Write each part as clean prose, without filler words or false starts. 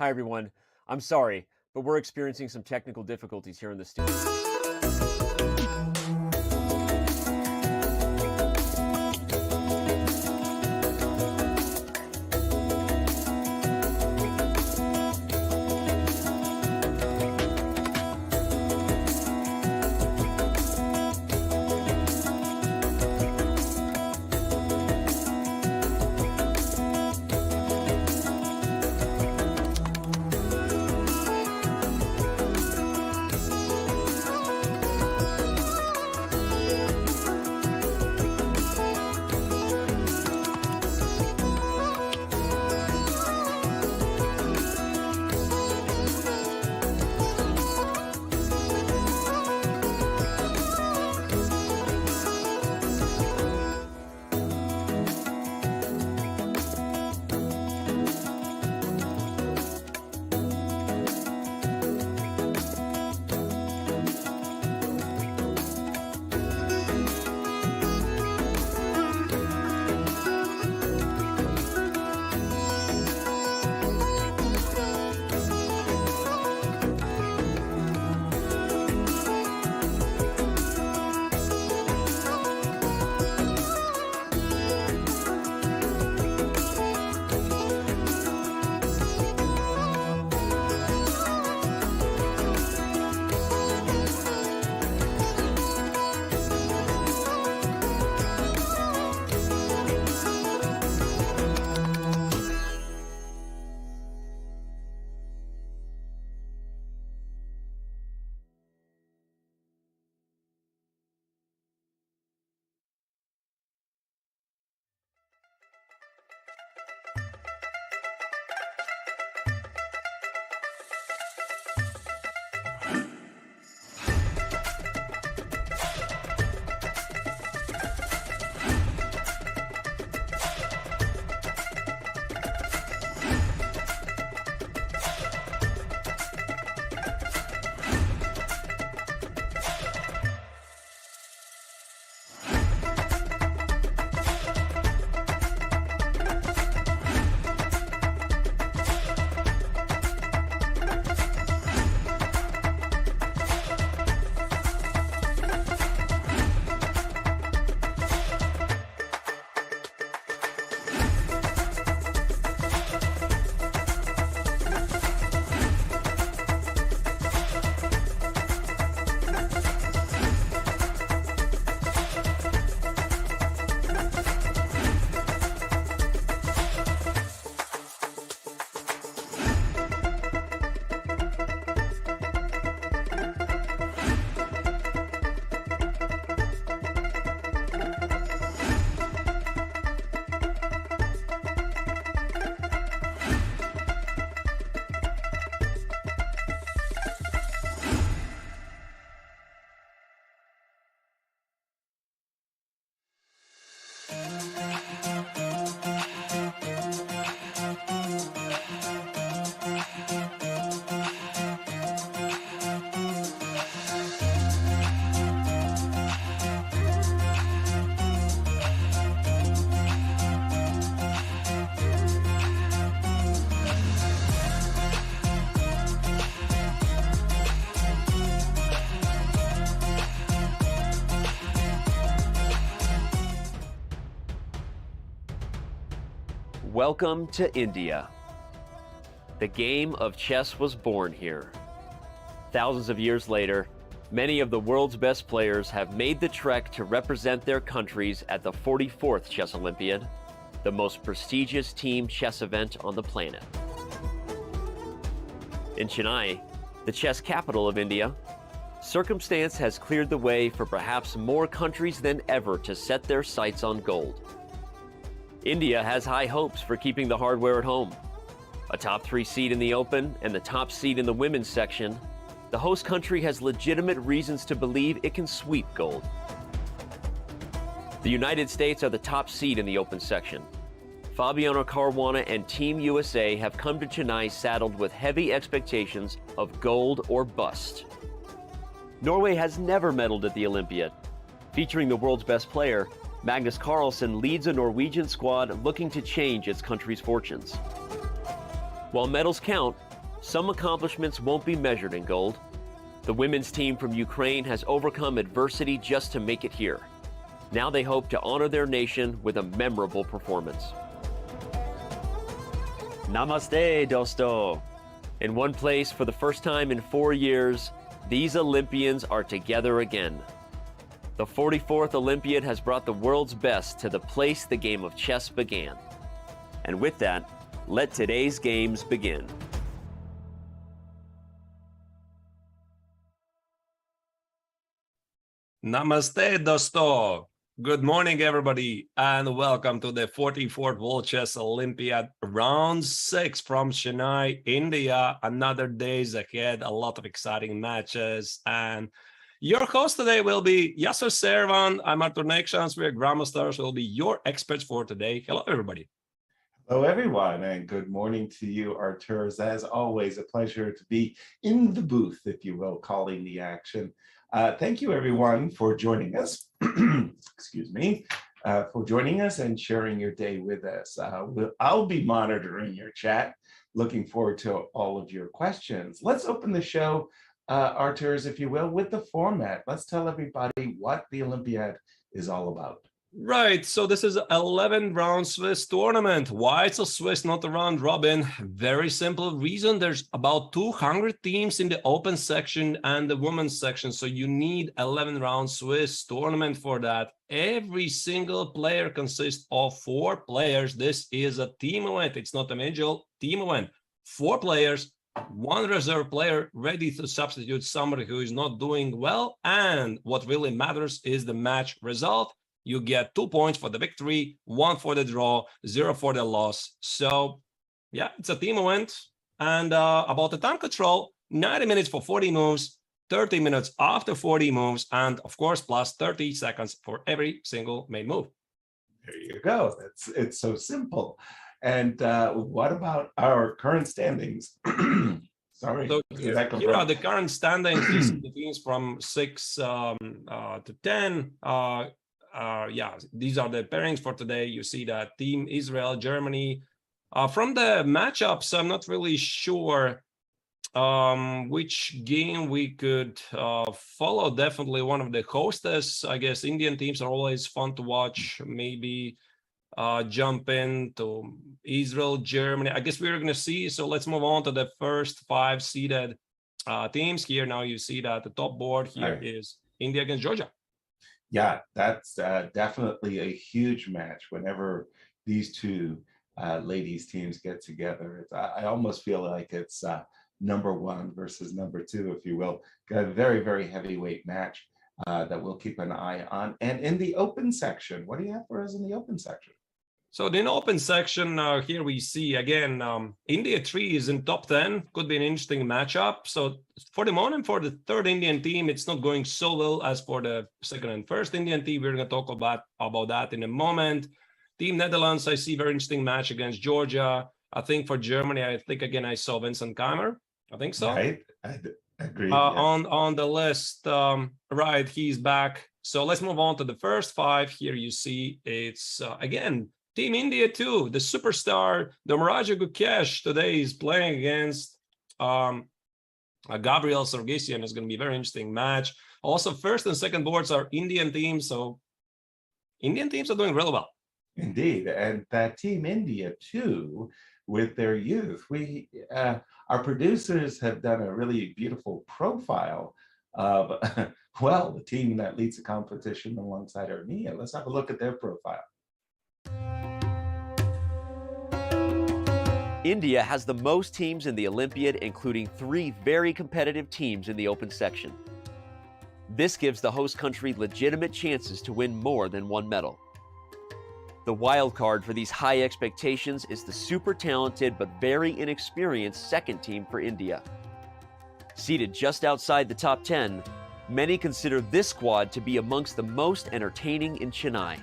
Hi, everyone. I'm sorry, but we're experiencing some technical difficulties here in the studio. Welcome to India. The game of chess was born here. Thousands of years later, many of the world's best players have made the trek to represent their countries at the 44th Chess Olympiad, the most prestigious team chess event on the planet. In Chennai, the chess capital of India, circumstance has cleared the way for perhaps more countries than ever to set their sights on gold. India has high hopes for keeping the hardware at home. A top 3 seed in the Open and the top seed in the women's section, the host country has legitimate reasons to believe it can sweep gold. The United States are the top seed in the Open section. Fabiano Caruana and Team USA have come to Chennai saddled with heavy expectations of gold or bust. Norway has never medaled at the Olympiad. Featuring the world's best player, Magnus Carlsen leads a Norwegian squad looking to change its country's fortunes. While medals count, some accomplishments won't be measured in gold. The women's team from Ukraine has overcome adversity just to make it here. Now they hope to honor their nation with a memorable performance. Namaste, dosto. In one place for the first time in 4 years, these Olympians are together again. The 44th Olympiad has brought the world's best to the place the game of chess began. And with that, let today's games begin. Namaste, dosto. Good morning, everybody, and welcome to the 44th World Chess Olympiad, round 6 from Chennai, India. Another days ahead, a lot of exciting matches, and your host today will be Yasser Servan. I'm Artur Nekshans. We're Grandmasters. Will be your experts for today. Hello, everybody. Hello, everyone, and good morning to you, Arturs. As always, a pleasure to be in the booth, if you will, calling the action. Thank you, everyone, for joining us. Excuse me, for joining us and sharing your day with us. I'll be monitoring your chat. Looking forward to all of your questions. Let's open the show, Arturs, if you will, with the format. Let's tell everybody what the Olympiad is all about. Right, so this is an 11-round Swiss tournament. Why it's a Swiss, not a round robin? Very simple reason. There's about 200 teams in the open section and the women's section, so you need 11-round Swiss tournament for that. Every single player consists of 4 players. This is a team event. It's not a individual team event. 4 players, 1 reserve player ready to substitute somebody who is not doing well. And what really matters is the match result. You get 2 points for the victory, 1 for the draw, 0 for the loss. So, yeah, it's a team event. And about the time control, 90 minutes for 40 moves, 30 minutes after 40 moves, and of course, plus 30 seconds for every single made move. There you go. It's so simple. And what about our current standings? Sorry. So here are the current standings. You see the teams from 6 to 10. Yeah, these are the pairings for today. You see that Team Israel, Germany. From the matchups, I'm not really sure which game we could follow. Definitely one of the hostess. I guess Indian teams are always fun to watch. Maybe jump into Israel, Germany. I guess we're going to see. So let's move on to the first 5 seeded teams here. Now you see that the top board here is India against Georgia. Yeah, that's definitely a huge match whenever these two ladies teams get together. I almost feel like it's number 1 versus number 2, if you will. Got a very, very heavyweight match that we'll keep an eye on. And in the open section, what do you have for us in the open section? So in the open section, here we see, again, India 3 is in top 10. Could be an interesting matchup. So for the moment, for the third Indian team, it's not going so well as for the second and first Indian team. We're going to talk about that in a moment. Team Netherlands, I see very interesting match against Georgia. I think for Germany, I saw Vincent Keimer. I think so. Right, I agree. On the list, right, he's back. So let's move on to the first 5. Here you see it's, again, Team India too, the superstar, the Maraja Gukesh today is playing against Gabriel Sargsyan. It's going to be a very interesting match. Also, first and second boards are Indian teams, so Indian teams are doing really well. Indeed, and that Team India too, with their youth. Our producers have done a really beautiful profile of, well, the team that leads the competition alongside Armenia. Let's have a look at their profile. India has the most teams in the Olympiad, including 3 very competitive teams in the open section. This gives the host country legitimate chances to win more than 1 medal. The wild card for these high expectations is the super talented but very inexperienced second team for India. Seated just outside the top 10, many consider this squad to be amongst the most entertaining in Chennai.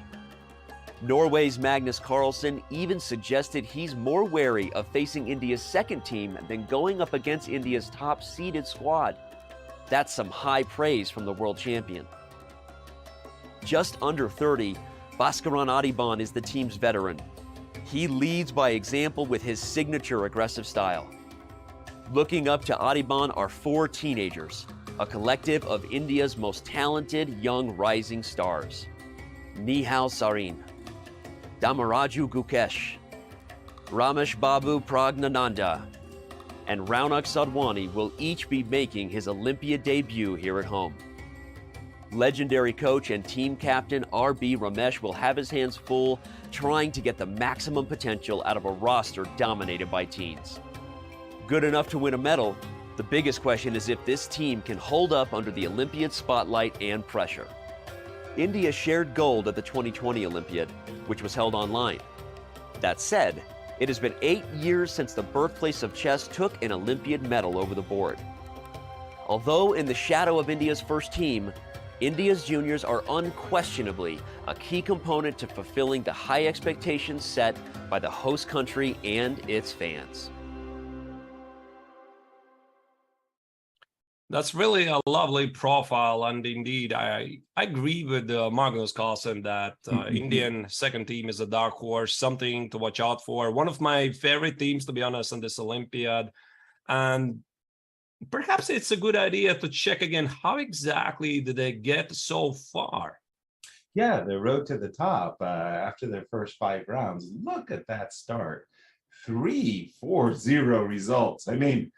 Norway's Magnus Carlsen even suggested he's more wary of facing India's second team than going up against India's top-seeded squad. That's some high praise from the world champion. Just under 30, Bhaskaran Adiban is the team's veteran. He leads by example with his signature aggressive style. Looking up to Adiban are 4 teenagers, a collective of India's most talented young rising stars. Nihal Sarin, Damaraju Gukesh, Ramesh Babu Pragnananda, and Raunak Sadwani will each be making his Olympiad debut here at home. Legendary coach and team captain R.B. Ramesh will have his hands full trying to get the maximum potential out of a roster dominated by teens. Good enough to win a medal, the biggest question is if this team can hold up under the Olympiad spotlight and pressure. India shared gold at the 2020 Olympiad, which was held online. That said, it has been 8 years since the birthplace of chess took an Olympiad medal over the board. Although in the shadow of India's first team, India's juniors are unquestionably a key component to fulfilling the high expectations set by the host country and its fans. That's really a lovely profile, and indeed, I agree with Magnus Carlsen that Indian second team is a dark horse, something to watch out for. One of my favorite teams, to be honest, in this Olympiad, and perhaps it's a good idea to check again how exactly did they get so far. Yeah, the road to the top after their first 5 rounds. Look at that start. 3-4-0 results. I mean,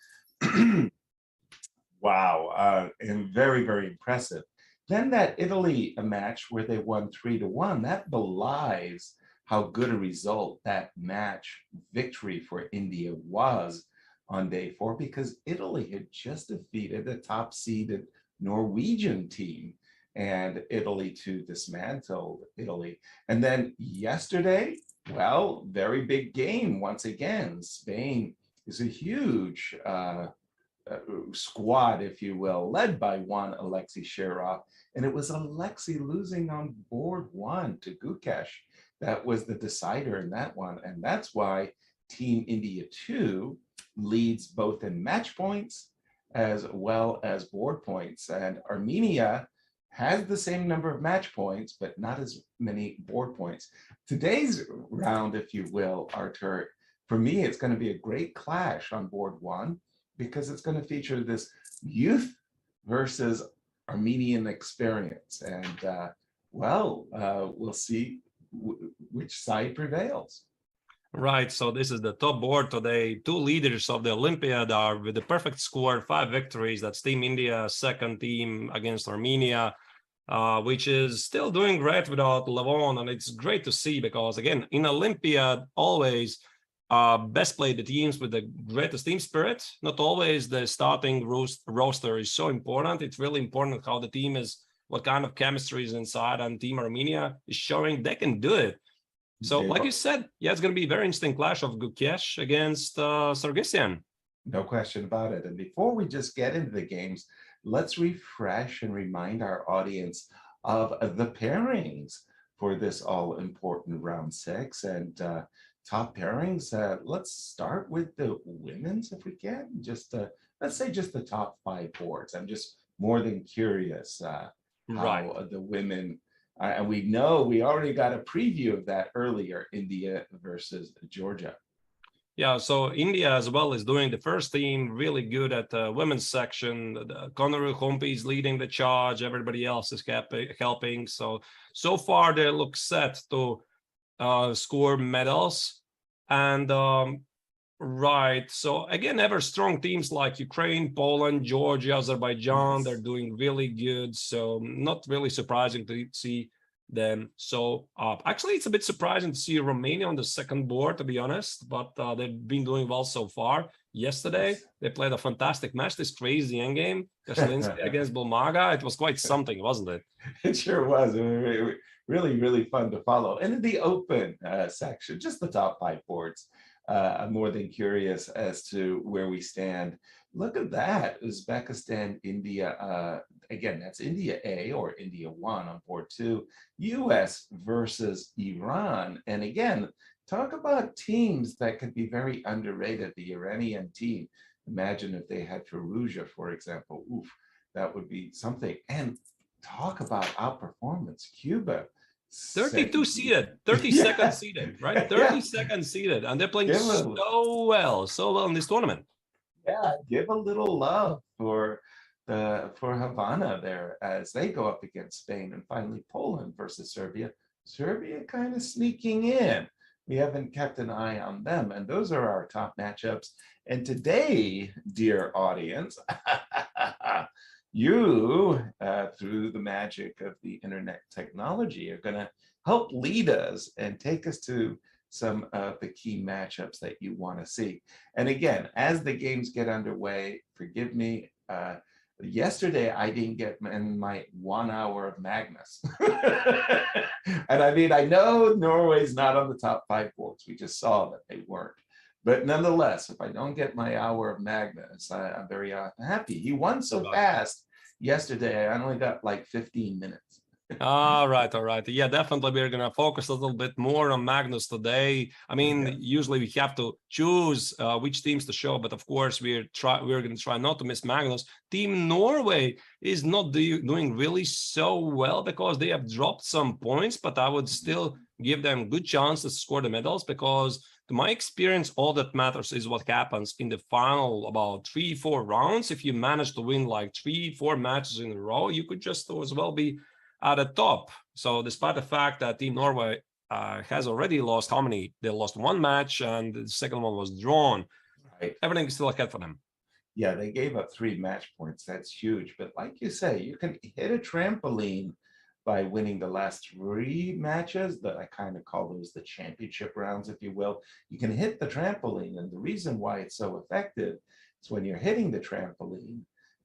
wow, and very, very impressive. Then that Italy match where they won 3-1, that belies how good a result that match victory for India was on day 4, because Italy had just defeated a top-seeded Norwegian team, and Italy to dismantle Italy. And then yesterday, well, very big game once again. Spain is a huge squad, if you will, led by one Alexei Sherov, and it was Alexei losing on board 1 to Gukesh. That was the decider in that one, and that's why Team India 2 leads both in match points as well as board points, and Armenia has the same number of match points, but not as many board points. Today's round, if you will, Artur, for me, it's going to be a great clash on board 1, because it's going to feature this youth versus Armenian experience. And we'll see which side prevails. Right, so this is the top board today. 2 leaders of the Olympiad are with the perfect score, 5 victories. That's Team India, second team against Armenia, which is still doing great without Levon. And it's great to see because, again, in Olympiad, always best play the teams with the greatest team spirit. Not always the starting roster is so important. It's really important how the team is, what kind of chemistry is inside, and Team Armenia is showing they can do it. So, like you said, yeah, it's going to be a very interesting clash of Gukesh against Sargsyan. No question about it. And before we just get into the games, let's refresh and remind our audience of the pairings for this all-important round 6. And top pairings, let's start with the women's, if we can. Just let's say just the top 5 boards. I'm just more than curious how the women... and we know we already got a preview of that earlier, India versus Georgia. Yeah, so India as well is doing the first team really good at the women's section. Konaru Hompi is leading the charge. Everybody else is helping. So far they look set to score medals. And so again, ever strong teams like Ukraine, Poland, Georgia, Azerbaijan, they're doing really good. So not really surprising to see them so up. Actually, it's a bit surprising to see Romania on the second board, to be honest, but they've been doing well so far. Yesterday, they played a fantastic match, this crazy endgame, Koslinski against Bulmaga. It was quite something, wasn't it? It sure was. Really, really fun to follow. And in the open section, just the top 5 boards. I'm more than curious as to where we stand. Look at that, Uzbekistan, India. Again, that's India A or India 1 on board 2, US versus Iran. And again, talk about teams that could be very underrated. The Iranian team, imagine if they had Fallujah, for example. Oof, that would be something. And talk about outperformance. Cuba, 32 seeded, 32nd yeah, seeded, right? yeah. 32nd seeded, and they're playing Give so well in this tournament. yeah, give a little love for Havana there as they go up against Spain, and finally Poland versus Serbia. Serbia kind of sneaking in. We haven't kept an eye on them, and those are our top matchups. And today, dear audience, you, through the magic of the internet technology, are going to help lead us and take us to some of the key matchups that you want to see. And again, as the games get underway, forgive me, yesterday I didn't get in my 1 hour of Magnus. And I mean, I know Norway's not on the top 5 boards. We just saw that they weren't. But nonetheless, if I don't get my hour of Magnus, I'm very happy. He won so fast yesterday. I only got like 15 minutes. All right. Yeah, definitely. We're going to focus a little bit more on Magnus today. I mean, usually we have to choose which teams to show, but of course we're going to try not to miss Magnus. Team Norway is not doing really so well because they have dropped some points, but I would still give them good chances to score the medals because to my experience, all that matters is what happens in the final about 3-4 rounds. If you manage to win like 3-4 matches in a row, you could just as well be at the top. So despite the fact that Team Norway has already lost, how many? They lost 1 match and the second one was drawn. Right. Everything is still ahead for them. Yeah, they gave up 3 match points. That's huge. But like you say, you can hit a trampoline by winning the last 3 matches. That I kind of call those the championship rounds, if you will. You can hit the trampoline. And the reason why it's so effective is when you're hitting the trampoline,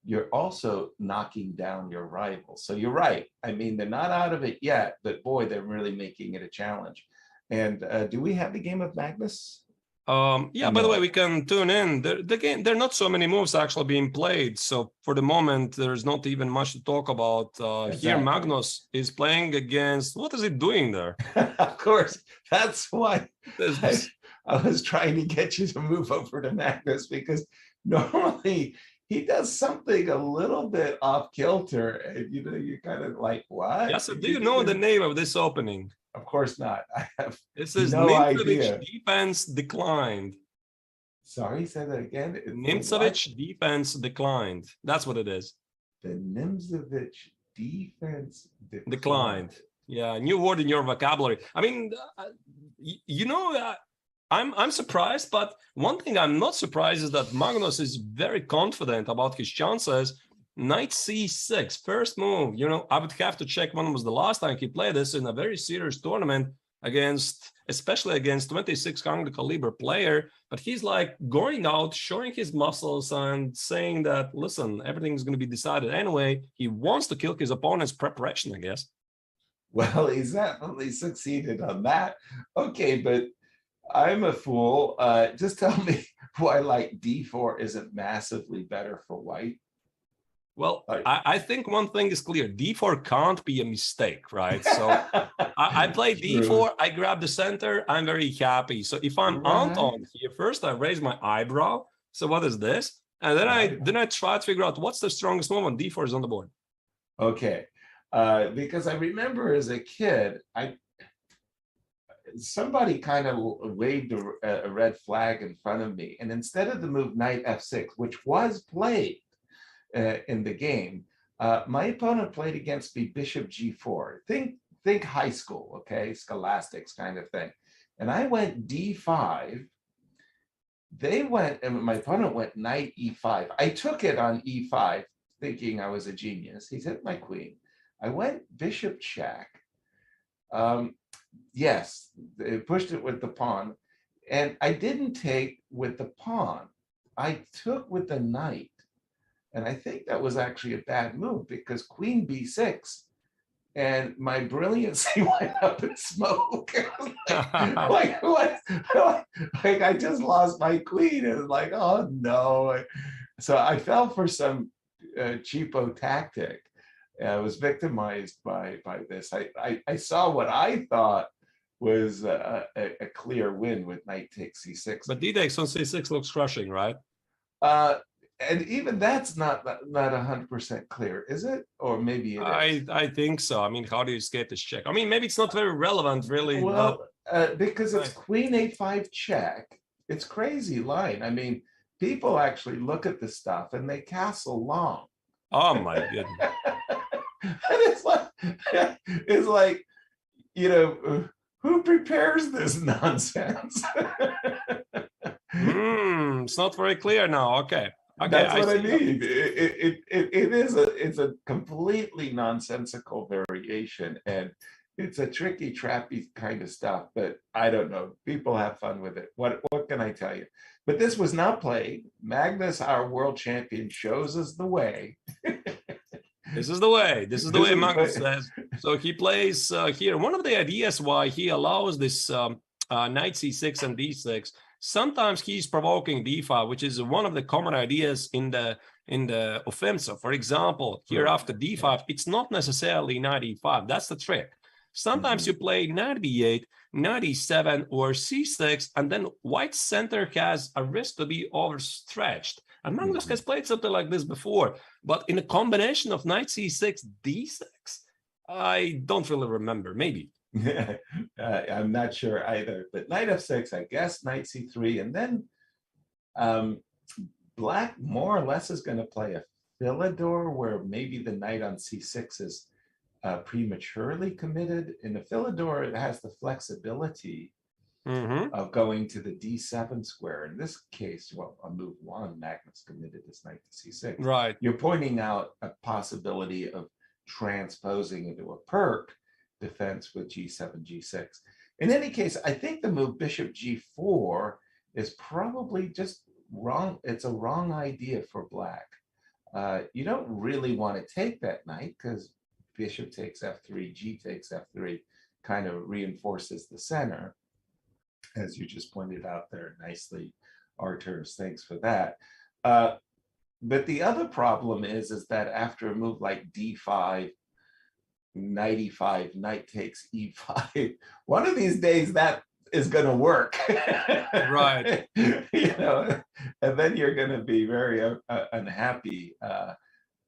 you're also knocking down your rivals. So you're right. I mean, they're not out of it yet, but boy, they're really making it a challenge. And do we have the game of Magnus? Yeah, by the way, we can tune in. The game, there are not so many moves actually being played. So for the moment, there's not even much to talk about. Exactly. Here, Magnus is playing against, what is he doing there? Of course, that's why I was trying to get you to move over to Magnus, because normally he does something a little bit off kilter, and you're kind of like, what? Yes, do you know the name of this opening? Of course not. I have This is no idea. defense declined. Sorry, say that again. Nimzovich defense declined. That's what it is. The Nimzovich defense declined. Yeah, new word in your vocabulary. I mean, I'm surprised, but one thing I'm not surprised is that Magnus is very confident about his chances. Knight c6, first move. I would have to check when was the last time he played this in a very serious tournament especially against 2600 caliber player. But he's like going out, showing his muscles and saying that, listen, everything's going to be decided anyway. He wants to kill his opponent's preparation, I guess. Well, he's definitely succeeded on that. Okay, but I'm a fool. Just tell me why like d4 isn't massively better for white. Well, I think one thing is clear. d4 can't be a mistake, right? So I play d4, I grab the center, I'm very happy. So if I'm Anton here, first I raise my eyebrow. So what is this? And then I try to figure out what's the strongest move when d4 is on the board. Okay, because I remember as a kid, somebody kind of waved a red flag in front of me. And instead of the move knight f6, which was played in the game, my opponent played against me bishop g4. Think high school, okay, scholastics kind of thing. And I went d5. They went, and my opponent went knight e5. I took it on e5, thinking I was a genius. He's hit my queen. I went bishop check. Yes, they pushed it with the pawn, and I didn't take with the pawn. I took with the knight. And I think that was actually a bad move because queen b6 and my brilliancy went up in smoke. like, what? Like I just lost my queen. And like, oh no. So I fell for some cheapo tactic. I was victimized by this. I saw what I thought was a clear win with knight takes c6. But d takes on c6 looks crushing, right? And even that's not 100% clear, is it? Or maybe it is. I think so. I mean, how do you escape this check? I mean, maybe it's not very relevant, really. Well, because it's Right. queen a5 check. It's crazy line. I mean, people actually look at the stuff and they castle long. Oh my goodness. And it's like, you know, who prepares this nonsense? It's not very clear now. Okay. Okay, That's what I see. mean. It's a completely nonsensical variation, and it's a tricky, trappy kind of stuff. But I don't know. People have fun with it. What can I tell you? But this was not played. Magnus, our world champion, shows us the way. This is the way. This is the way Magnus way. says. So he plays here. One of the ideas why he allows this knight c6 and d6. Sometimes he's provoking d5, which is one of the common ideas in the offensive. For example, here after d5, it's not necessarily knight e5. That's the trick. Sometimes you play knight b8, knight e7, or c6, and then white center has a risk to be overstretched. And Magnus has played something like this before, but in a combination of knight c6, d6, I don't really remember. Maybe. I'm not sure either, but knight f6, I guess knight c3, and then black more or less is going to play a Philidor where maybe the knight on c6 is prematurely committed. In the Philidor, it has the flexibility of going to the d7 square. In this case, well, on move one, Magnus committed this knight to c6. Right. You're pointing out a possibility of transposing into a perk defense with g7, g6. In any case, I think the move bishop g4 is probably just wrong. It's a wrong idea for black. You don't really want to take that knight because bishop takes f3, g takes f3 kind of reinforces the center, as you just pointed out there nicely, Arturs. Thanks for that. But the other problem is that after a move like d5, knight e5, knight takes e5, one of these days that is going to work. Right. You know, and then you're going to be very unhappy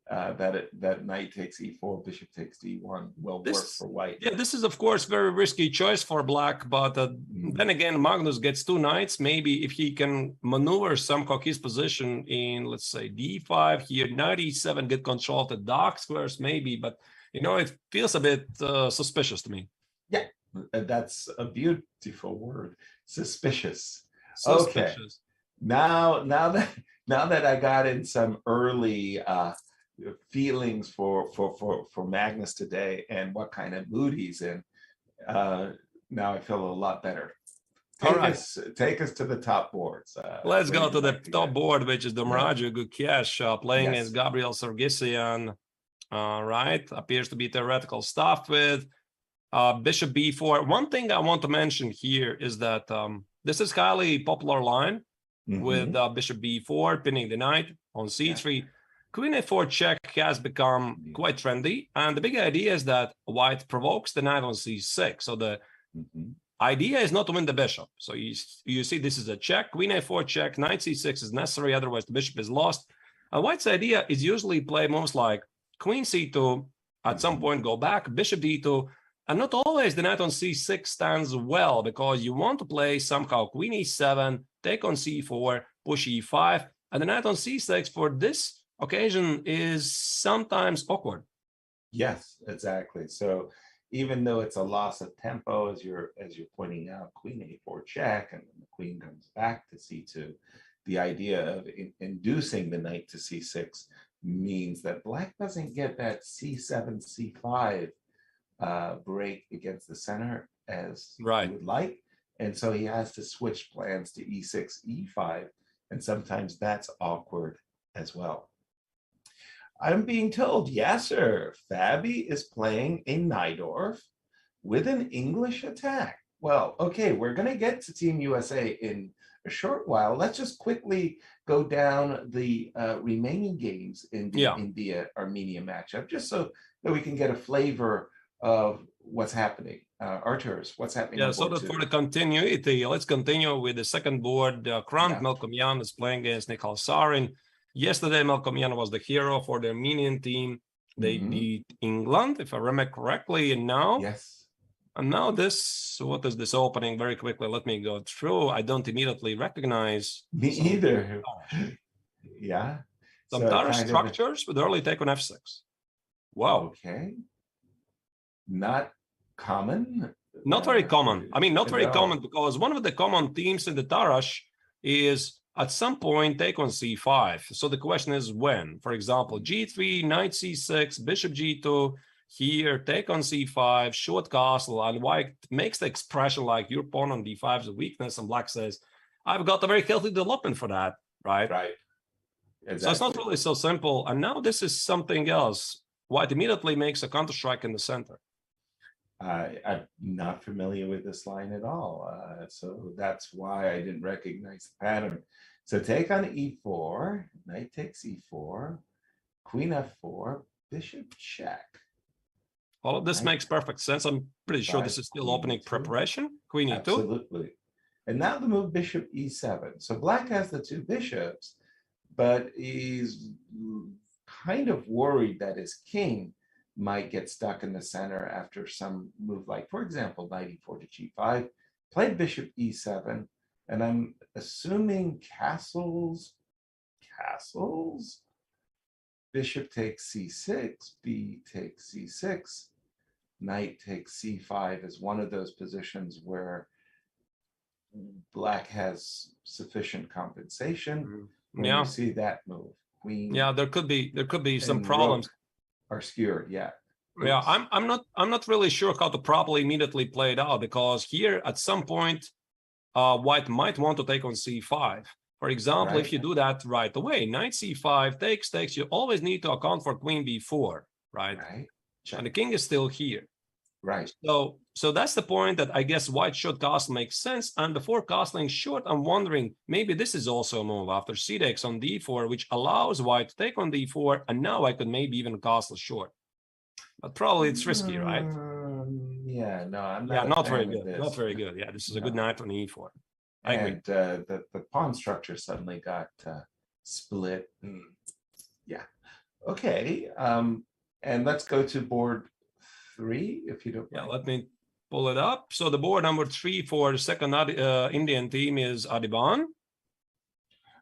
that knight takes e4, bishop takes d1 will work for white. Yeah, this is of course very risky choice for black, but then again, Magnus gets two knights. Maybe if he can maneuver somehow his position in, let's say, d5 here, knight e7, get control of the dark squares, maybe, but you know, it feels a bit suspicious to me. Yeah, that's a beautiful word, suspicious. Suspicious. Okay, now that I got in some early feelings for Magnus today and what kind of mood he's in, now I feel a lot better. Take us to the top boards. Let's go to the top board, which is the Mraju Gukesh playing as Gabriel Sargsyan. Right, appears to be theoretical stuff with bishop b4. One thing I want to mention here is that this is highly popular line with bishop b4, pinning the knight on c3. Queen a4 check has become quite trendy, and the big idea is that white provokes the knight on c6. So the idea is not to win the bishop. So you see this is a check, queen a4 check, knight c6 is necessary, otherwise the bishop is lost. And white's idea is usually play moves like queen c2, at some point go back, bishop d2, and not always the knight on c6 stands well, because you want to play somehow queen e7, take on c4, push e5, and the knight on c6 for this occasion is sometimes awkward. Yes, exactly. So even though it's a loss of tempo, as you're pointing out, queen a4 check, and then the queen comes back to c2, the idea of inducing the knight to c6 means that black doesn't get that c7, c5 break against the center as he would like. And so he has to switch plans to e6, e5, and sometimes that's awkward as well. I'm being told, yes, sir. Fabi is playing a Najdorf with an English attack. Well, okay, we're going to get to Team USA in a short while. Let's just quickly go down the remaining games in the Yeah. India-Armenia matchup, just so that we can get a flavor of what's happening. Arturs, what's happening Yeah, on so board that two? for the continuity, let's continue with the second board. Krant Yeah. Melkomyan is playing against Nikhil Sarin. Yesterday, Melkomyan was the hero for the Armenian team. They Mhm. beat England, if I remember correctly. And now, Yes. this, what is this opening? Very quickly, let me go through. I don't immediately recognize Me some either. Tarash. Yeah. Some So Tarash kind of structures with early take on f6. Wow. okay. Not common. Not very common. I mean, not very No. common, because one of the common themes in the Tarash is at some point take on c5. So the question is when. For example, g3, knight c6, bishop g2, here take on c5, short castle, and white makes the expression like your pawn on d5 is a weakness, and black says, I've got a very healthy development for that, right? Right. Exactly. So it's not really so simple. And now this is something else. White immediately makes a counter-strike in the center. I'm not familiar with this line at all. So that's why I didn't recognize the pattern. So take on e4, knight takes e4, queen f4, bishop check. All of this makes perfect sense. I'm pretty sure this is still opening preparation. Queen e2. Absolutely. And now the move bishop e7. So black has the two bishops, but he's kind of worried that his king might get stuck in the center after some move, like, for example, knight e4 to g5, played bishop e7, and I'm assuming castles, bishop takes c6, b takes c6, knight takes c5 is one of those positions where black has sufficient compensation. When you see that move, queen. Yeah, there could be some problems. Are skewered, yeah. Oops. Yeah, I'm not really sure how to properly immediately play it out, because here at some point, white might want to take on c5. For example, if you do that right away, knight c5 takes, you always need to account for queen b4, right? And the king is still here. Right. So that's the point that I guess white should castle makes sense. And before castling short, I'm wondering, maybe this is also a move after c takes on d4, which allows white to take on d4, and now I could maybe even castle short. But probably it's risky, right? Yeah, no, I'm not. Yeah, not very good. Not very good. Yeah, this is a good knight on e4. I agree. The pawn structure suddenly got split. Yeah. Okay. And let's go to board 3, if you don't mind. Yeah, let me pull it up. So the board number 3 for the second Indian team is Adiban.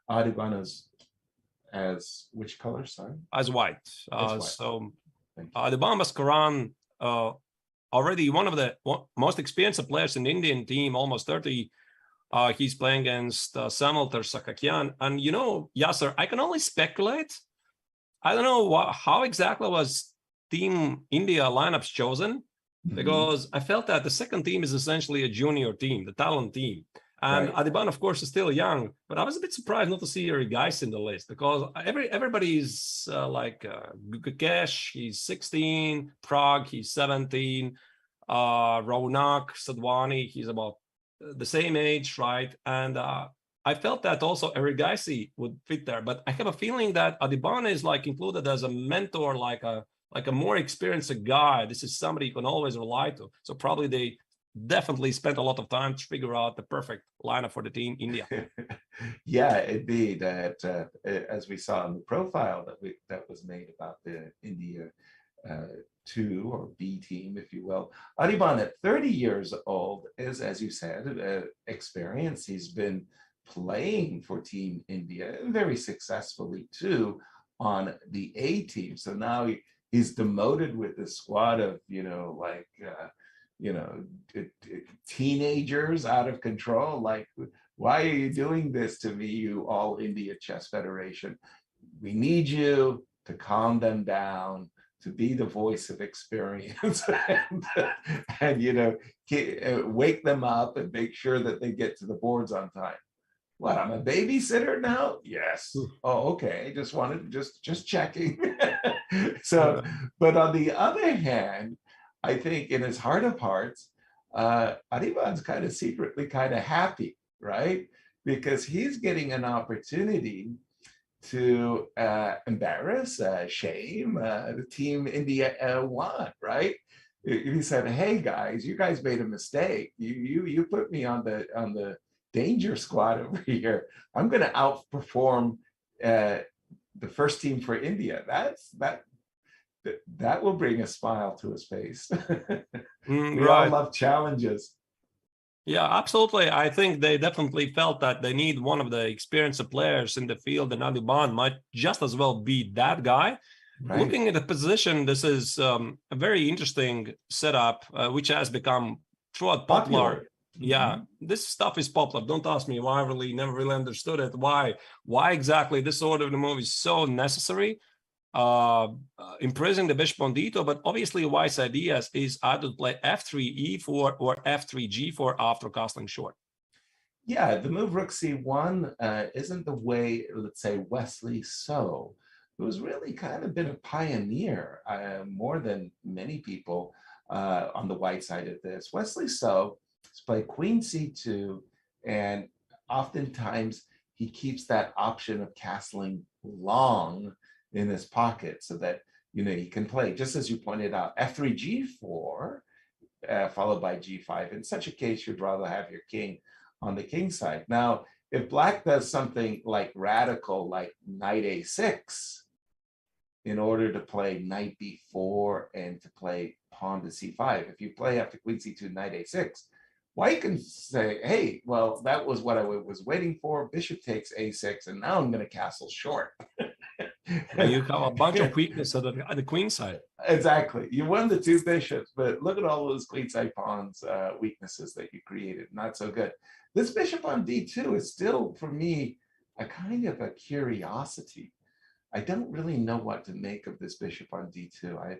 Adiban is as which color, sorry? As white. White. So Magnus Carlsen, already one of the most experienced players in the Indian team, almost 30. He's playing against Samuel Tersakakian. And you know, Yasser, I can only speculate. I don't know how exactly was Team India lineups chosen, because I felt that the second team is essentially a junior team, the talent team. And Adiban, of course, is still young, but I was a bit surprised not to see Eric Geis in the list, because everybody's like Gukesh, he's 16, Prague, he's 17, Raunak Sadwani, he's about the same age, right? And I felt that also Eric Geis would fit there, but I have a feeling that Adiban is like included as a mentor, like a more experienced guy. This is somebody you can always rely to. So probably they definitely spent a lot of time to figure out the perfect lineup for the team India. Yeah, indeed. As we saw in the profile that was made about the India 2 or B team, if you will, Adiban at 30 years old is, as you said, experienced. He's been playing for Team India very successfully too on the A team. So now he's demoted with the squad of, teenagers out of control. Like, why are you doing this to me, you All India Chess Federation? We need you to calm them down, to be the voice of experience, and wake them up and make sure that they get to the boards on time. What, I'm a babysitter now? Yes. Oh, okay. Just checking. So, but on the other hand, I think in his heart of hearts, Ariban's kind of secretly kind of happy, right? Because he's getting an opportunity to embarrass, shame the team India won, right? He said, "Hey guys, you guys made a mistake. You put me on the danger squad over here. I'm going to outperform the first team for India." That will bring a smile to his face. We all Right. love challenges. Yeah, absolutely. I think they definitely felt that they need one of the experienced players in the field, and Adiban might just as well be that guy. Right. Looking at the position, this is a very interesting setup, which has become throughout popular. Yeah, this stuff is popular. Don't ask me why. I really never really understood it. Why exactly this order of the move is so necessary? Imprisoning the bishop on d2, but obviously White's ideas is either to play f3 e4 or f3 g4 after castling short. Yeah, the move rook c1 isn't the way, let's say, Wesley So, who's really kind of been a pioneer, more than many people on the white side of this. Wesley So has played queen c2, and oftentimes he keeps that option of castling long in his pocket so that, he can play, just as you pointed out, f3 g4, followed by g5. In such a case, you'd rather have your king on the king side. Now, if black does something like radical, like knight a6, in order to play knight b4 and to play pawn to c5, if you play after queen c2, knight a6, white can say, hey, well, that was what I was waiting for. Bishop takes a6, and now I'm going to castle short. You have a bunch of weakness at the queen side. Exactly. You won the two bishops, but look at all those queenside pawns weaknesses that you created. Not so good. This bishop on d2 is still, for me, a kind of a curiosity. I don't really know what to make of this bishop on d2.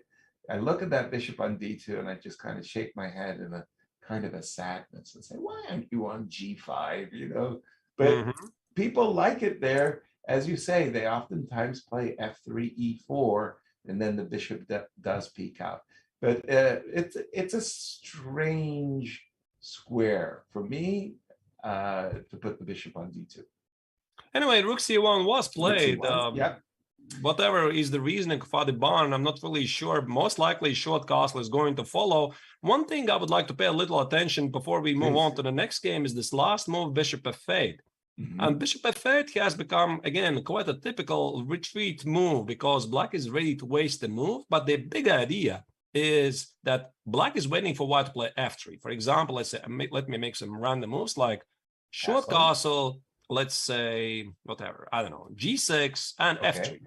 I look at that bishop on d2 and I just kind of shake my head in a kind of a sadness and say, why aren't you on g5? But people like it there. As you say, they oftentimes play f3 e4, and then the bishop does peek out. But it's a strange square for me to put the bishop on d2. Anyway, rook c1 was played. Yep. Whatever is the reasoning for the Ban, I'm not really sure. Most likely short castle is going to follow. One thing I would like to pay a little attention before we move on to the next game is this last move, bishop f8. And bishop f8 has become, again, quite a typical retreat move because black is ready to waste the move. But the big idea is that black is waiting for white to play f3. For example, let's say, let me make some random moves like short castle, let's say, whatever, I don't know, g6 and f3.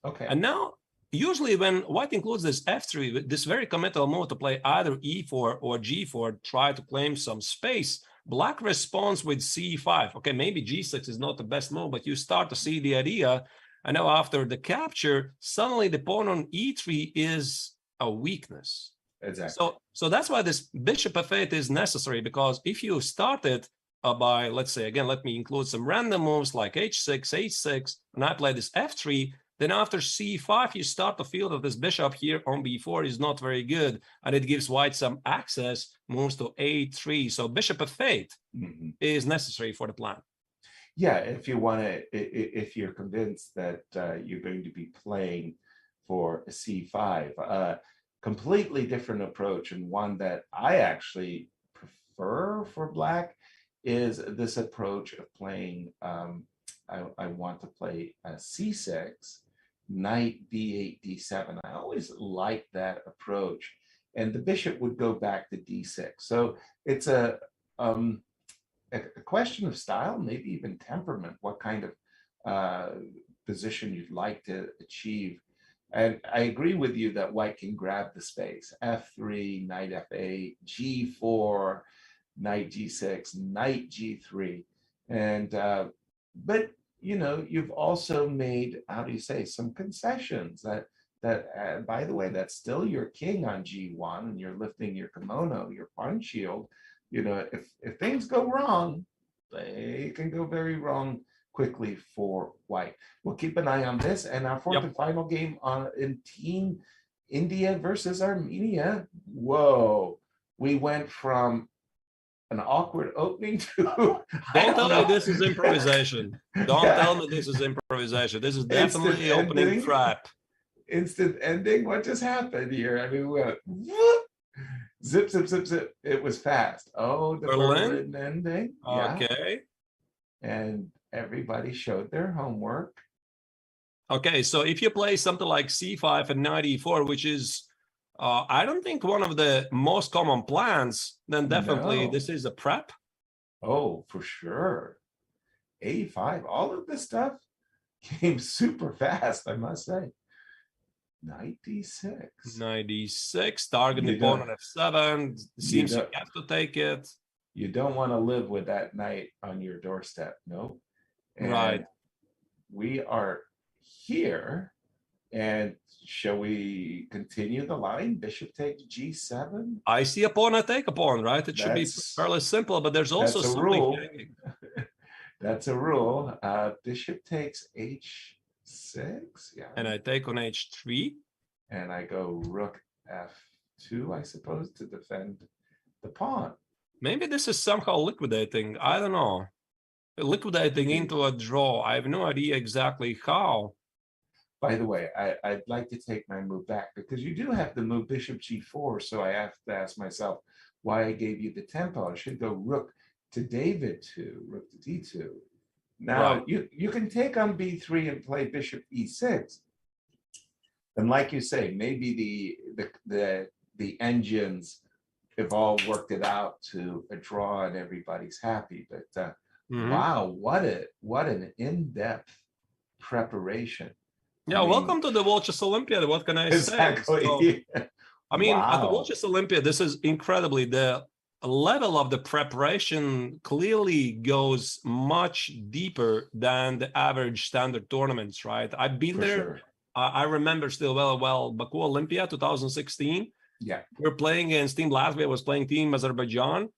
Okay. And now, usually when white includes this f3, this very committal move to play either e4 or g4, try to claim some space, black responds with c5. Okay, maybe g6 is not the best move, but you start to see the idea. And now after the capture, suddenly the pawn on e3 is a weakness. Exactly. So that's why this bishop f8 is necessary, because if you start it by, let's say, again, let me include some random moves like h6, h6, and I play this f3, then after c5, you start to feel that this bishop here on b4 is not very good, and it gives white some access, moves to a3. So bishop f8 is necessary for the plan. Yeah, if you want to, if you're convinced that you're going to be playing for c5, completely different approach, and one that I actually prefer for black is this approach of playing, I want to play c6, knight b8, d7. I always like that approach. And the bishop would go back to d6. So it's a question of style, maybe even temperament, what kind of position you'd like to achieve. And I agree with you that white can grab the space. f3, knight f8, g4, knight g6, knight g3. And but you've also made, how do you say, some concessions that by the way, that's still your king on g1, and you're lifting your kimono, your pawn shield. If things go wrong, they can go very wrong quickly for white. We'll keep an eye on this. And our fourth and final game in Team India versus Armenia. Whoa, we went from an awkward opening to don't tell me this is improvisation. Don't tell me this is improvisation. This is definitely opening trap. Instant ending. What just happened here? I mean, we went whoop, zip, zip, zip, zip. It was fast. Oh, the Berlin ending. Okay. Yeah. And everybody showed their homework. Okay, so if you play something like c5 and knight e4, which is I don't think one of the most common plans, then definitely this is a prep. Oh, for sure. A5, all of this stuff came super fast, I must say. Knight d6. Knight d6, target the pawn on f7. Seems you have to take it. You don't want to live with that knight on your doorstep, no? And right. We are here. And shall we continue the line? Bishop takes g7. I see a pawn, I take a pawn, right? It should be fairly simple, but there's also something rule. That's a rule. Bishop takes h6. Yeah. And I take on h3. And I go rook f2, I suppose, to defend the pawn. Maybe this is somehow liquidating. I don't know. Liquidating into a draw. I have no idea exactly how. By the way, I'd like to take my move back because you do have to move bishop g4. So I have to ask myself why I gave you the tempo. I should go rook to David 2, rook to d2. Now you can take on b3 and play bishop e6. And like you say, maybe the engines have all worked it out to a draw and everybody's happy. But wow, what an in-depth preparation. Yeah, I mean, welcome to the World Chess Olympiad. What can I say? So, I mean, at the World Chess Olympiad, this is incredibly, the level of the preparation clearly goes much deeper than the average standard tournaments, right? I've been there. Sure. I remember still well, Baku Olympia 2016. Yeah. We're playing against Team Latvia, was playing Team Azerbaijan.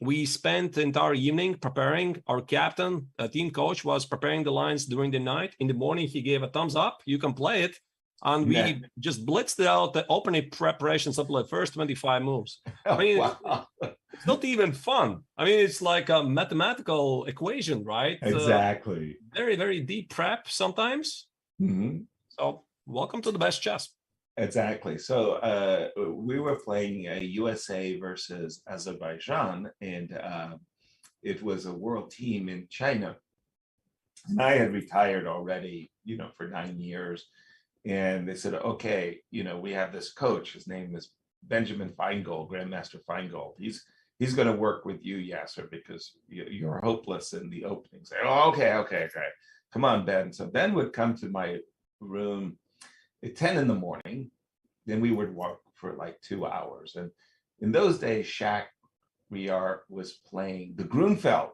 We spent the entire evening preparing. Our captain, team coach, was preparing the lines during the night. In the morning, he gave a thumbs up. You can play it. And we just blitzed out the opening preparations up to the first 25 moves. I mean, it's not even fun. I mean, it's like a mathematical equation, right? Exactly. Very, very deep prep sometimes. Mm-hmm. So welcome to the best chess. Exactly. So we were playing USA versus Azerbaijan, and it was a world team in China. And I had retired already, for 9 years. And they said, okay, we have this coach. His name is Benjamin Feingold, Grandmaster Feingold. He's going to work with you, Yasser, because you're hopeless in the openings. Oh, okay. Come on, Ben. So Ben would come to my room at 10 in the morning. Then we would walk for like 2 hours. And in those days, Shaq was playing the Grunfeld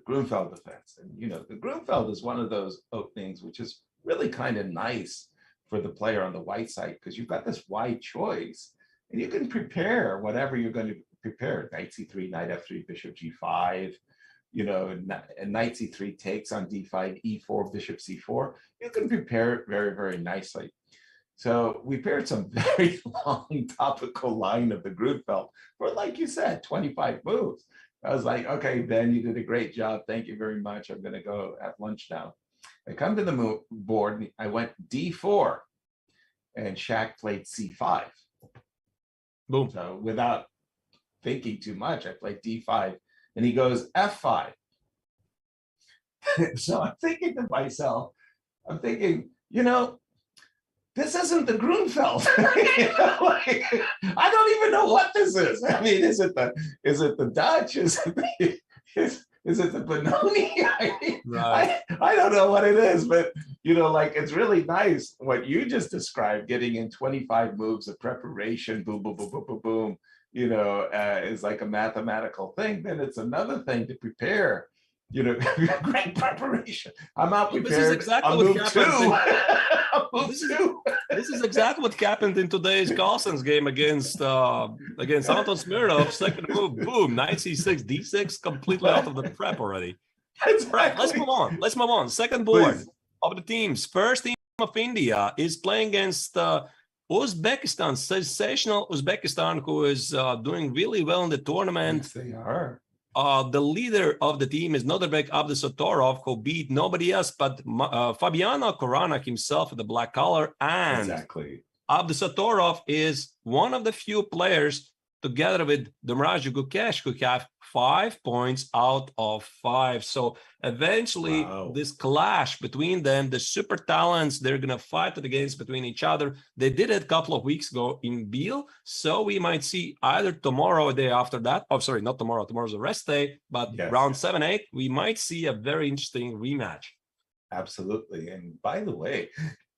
defense. And, the Grunfeld is one of those openings, which is really kind of nice for the player on the white side, because you've got this wide choice and you can prepare whatever you're going to prepare. Knight c3, knight f3, bishop g5, and knight c3 takes on d5, e4, bishop c4. You can prepare it very, very nicely. So we paired some very long topical line of the Grunfeld for, like you said, 25 moves. I was like, okay, Ben, you did a great job. Thank you very much. I'm going to go have lunch now. I come to the board. I went d4, and Shaq played c5. Boom. So without thinking too much, I played d5, and he goes f5. So I'm thinking to myself, this isn't the Grunfeld. I don't even know what this is. I mean, is it the Dutch? Is it the Benoni? I don't know what it is, but it's really nice what you just described, getting in 25 moves of preparation, boom, boom, boom, boom, boom, boom, is like a mathematical thing. Then it's another thing to prepare great preparation. I'm out Well, this is prepared. exactly I'll what move two. happened. I'll move This is two. this is exactly what happened in today's Carlsen's game against Anton Smirnov. Second move, boom, knight c6, d6, completely out of the prep already. All right, let's Exactly. move on. Let's move on. Second board Please. of the teams. First team of India is playing against Uzbekistan, sensational Uzbekistan, who is doing really well in the tournament. Yes, they are. The leader of the team is Nodirbek Abdusatorov, who beat nobody else but Fabiano Caruana himself with the black collar. And Exactly. Abdusatorov is one of the few players, together with Domraju Gukesh, who have 5 points out of 5. So eventually, Wow. this clash between them, the super talents, they're going to fight it against between each other. They did it a couple of weeks ago in Biel. So we might see either tomorrow or day after that. Oh, sorry, not tomorrow. Tomorrow's a rest day. But Yes. round 7, 8, we might see a very interesting rematch. Absolutely. And by the way,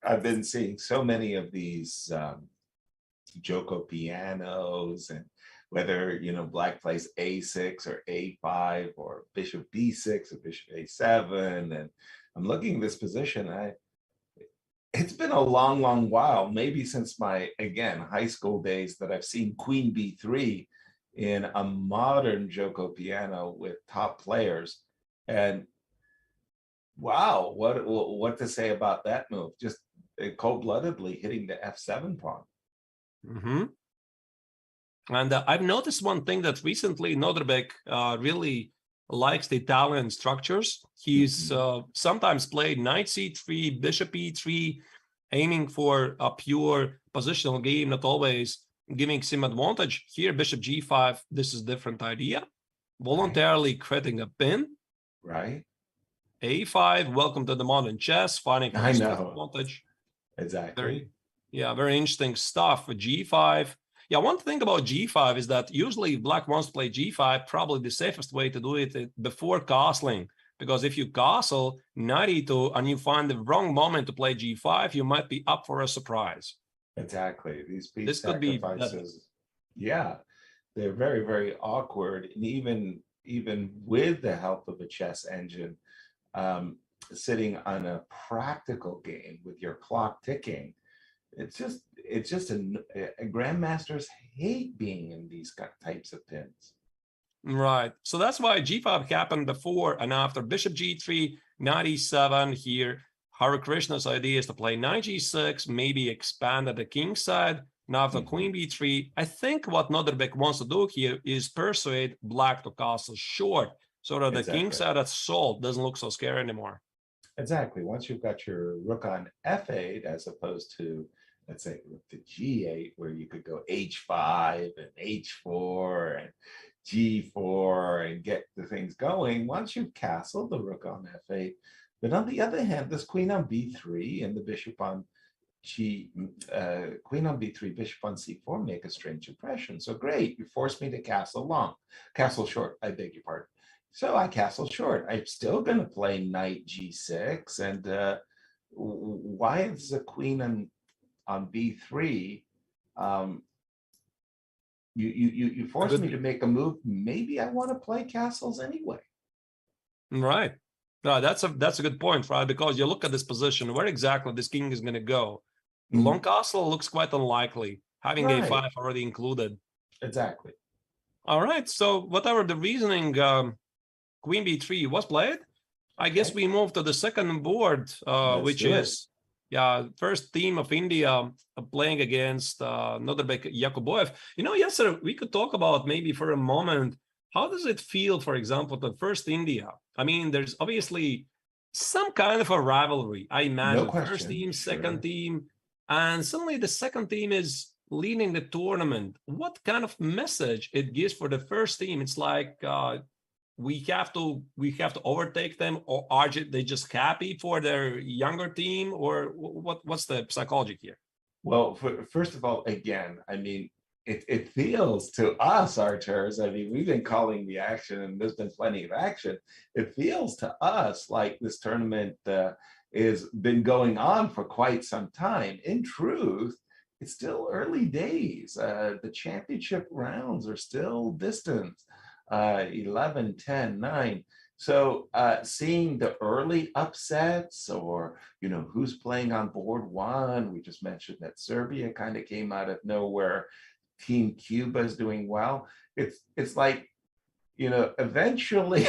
I've been seeing so many of these Joko pianos, and whether black plays a6 or a5 or bishop b6 or bishop a7, and I'm looking at this position. It's been a long while, maybe since my high school days, that I've seen queen b3 in a modern Joko piano with top players. And wow, what to say about that move? Just cold-bloodedly hitting the f7 pawn. Mm-hmm. And I've noticed one thing, that recently Nodirbek really likes the Italian structures. He's sometimes played knight c3, bishop e3, aiming for a pure positional game, not always giving some advantage. Here, bishop g5, this is a different idea. Voluntarily creating a pin. Right. a5, welcome to the modern chess, fighting for I this know. advantage. Exactly. Very interesting stuff. G5. Yeah, one thing about G5 is that usually if black wants to play G5, probably the safest way to do it is before castling. Because if you castle knight e2 and you find the wrong moment to play G5, you might be up for a surprise. Exactly. These piece This could be sacrifices, they're very awkward. And even with the help of a chess engine, sitting on a practical game with your clock ticking, it's just a grandmasters hate being in these types of pins. Right. So that's why G5 happened before and after. Bishop G3, knight E7 here. Hare Krishna's idea is to play knight G6, maybe expand at the king side. Now after queen B3, I think what Nodirbek wants to do here is persuade black to castle short, so that the king side that's solved doesn't look so scary anymore. Exactly. Once you've got your rook on f8, as opposed to, let's say, rook to g8, where you could go h5 and h4 and g4 and get the things going. Once you've castled the rook on f8, but on the other hand, this queen on b3 and the bishop on queen on b3, bishop on c4 make a strange impression. So great, you forced me to castle short. I beg your pardon. So I castle short. I'm still going to play knight g6, and why is the queen on b3? You forced me to make a move. Maybe I want to play castles anyway. Right. No, that's a good point, right? Because you look at this position, where exactly this king is going to go. Long castle looks quite unlikely, having a5 already included. Exactly. All right. So whatever the reasoning, queen b3 was played. I guess we move to the second board, which is first team of India playing against Nodirbek Yakuboev. Yesterday we could talk about maybe for a moment, how does it feel, for example, the first India? I mean, there's obviously some kind of a rivalry, I imagine. No question. First team, second team, and suddenly the second team is leading the tournament. What kind of message it gives for the first team? It's like we have to overtake them, or are they just happy for their younger team, or what's the psychology here? Well, first of all, again, I mean, it feels to us, Arturs, I mean, we've been calling the action and there's been plenty of action. It feels to us like this tournament has been going on for quite some time. In truth, it's still early days. The championship rounds are still distant, 11, 10, 9. So seeing the early upsets, or who's playing on board one. We just mentioned that Serbia kind of came out of nowhere. Team Cuba is doing well. It's like, eventually,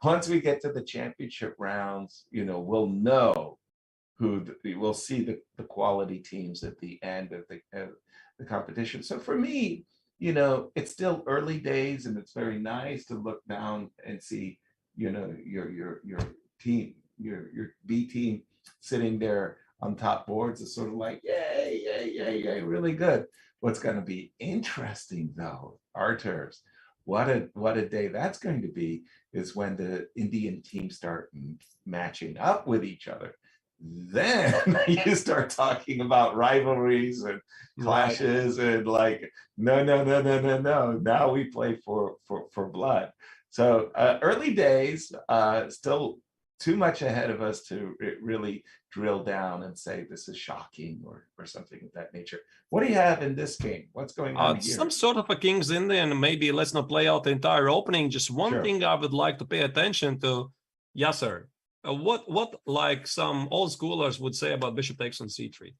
once we get to the championship rounds, we'll know we'll see the quality teams at the end of the competition. So for me, it's still early days, and it's very nice to look down and see, your team, your B team sitting there on top boards is sort of like, yay, yay, yay, yay, really good. What's going to be interesting though, Arturs, what a day that's going to be, is when the Indian teams start matching up with each other. Then you start talking about rivalries and clashes, and like, no. Now we play for blood. So early days, still too much ahead of us to really drill down and say this is shocking or something of that nature. What do you have in this game? What's going on here? Some sort of a King's Indian. Maybe let's not play out the entire opening. Just one Sure. thing I would like to pay attention to. Yes, sir. What like some old schoolers would say about bishop takes on c3?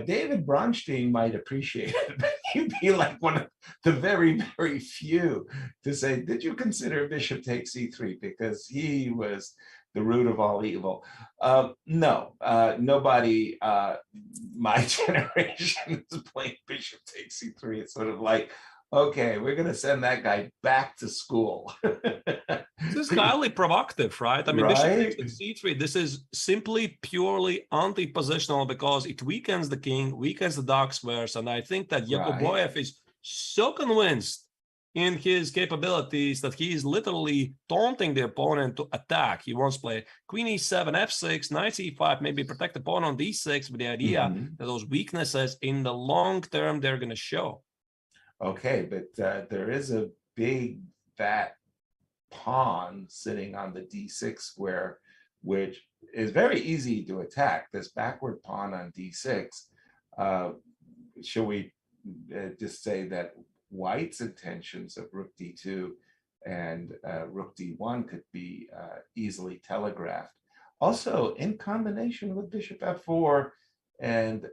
David Bronstein might appreciate it, but he'd be like one of the very, very few to say, did you consider bishop takes c3? Because he was the root of all evil. No, nobody my generation is playing bishop takes c3. It's sort of like, okay, we're going to send that guy back to school. This is highly provocative, right? I mean, Right? bishop takes c3. This is simply purely anti-positional because it weakens the king, weakens the dark squares, and I think that Yakoboyev is so convinced in his capabilities that he is literally taunting the opponent to attack. He wants to play queen e7, f6, knight c5, maybe protect the pawn on d6 with the idea that those weaknesses in the long term they're going to show. Okay, but there is a big fat pawn sitting on the d6 square, which is very easy to attack. This backward pawn on d6. Shall we just say that White's intentions of rook d2 and rook d1 could be easily telegraphed? Also, in combination with bishop f4 and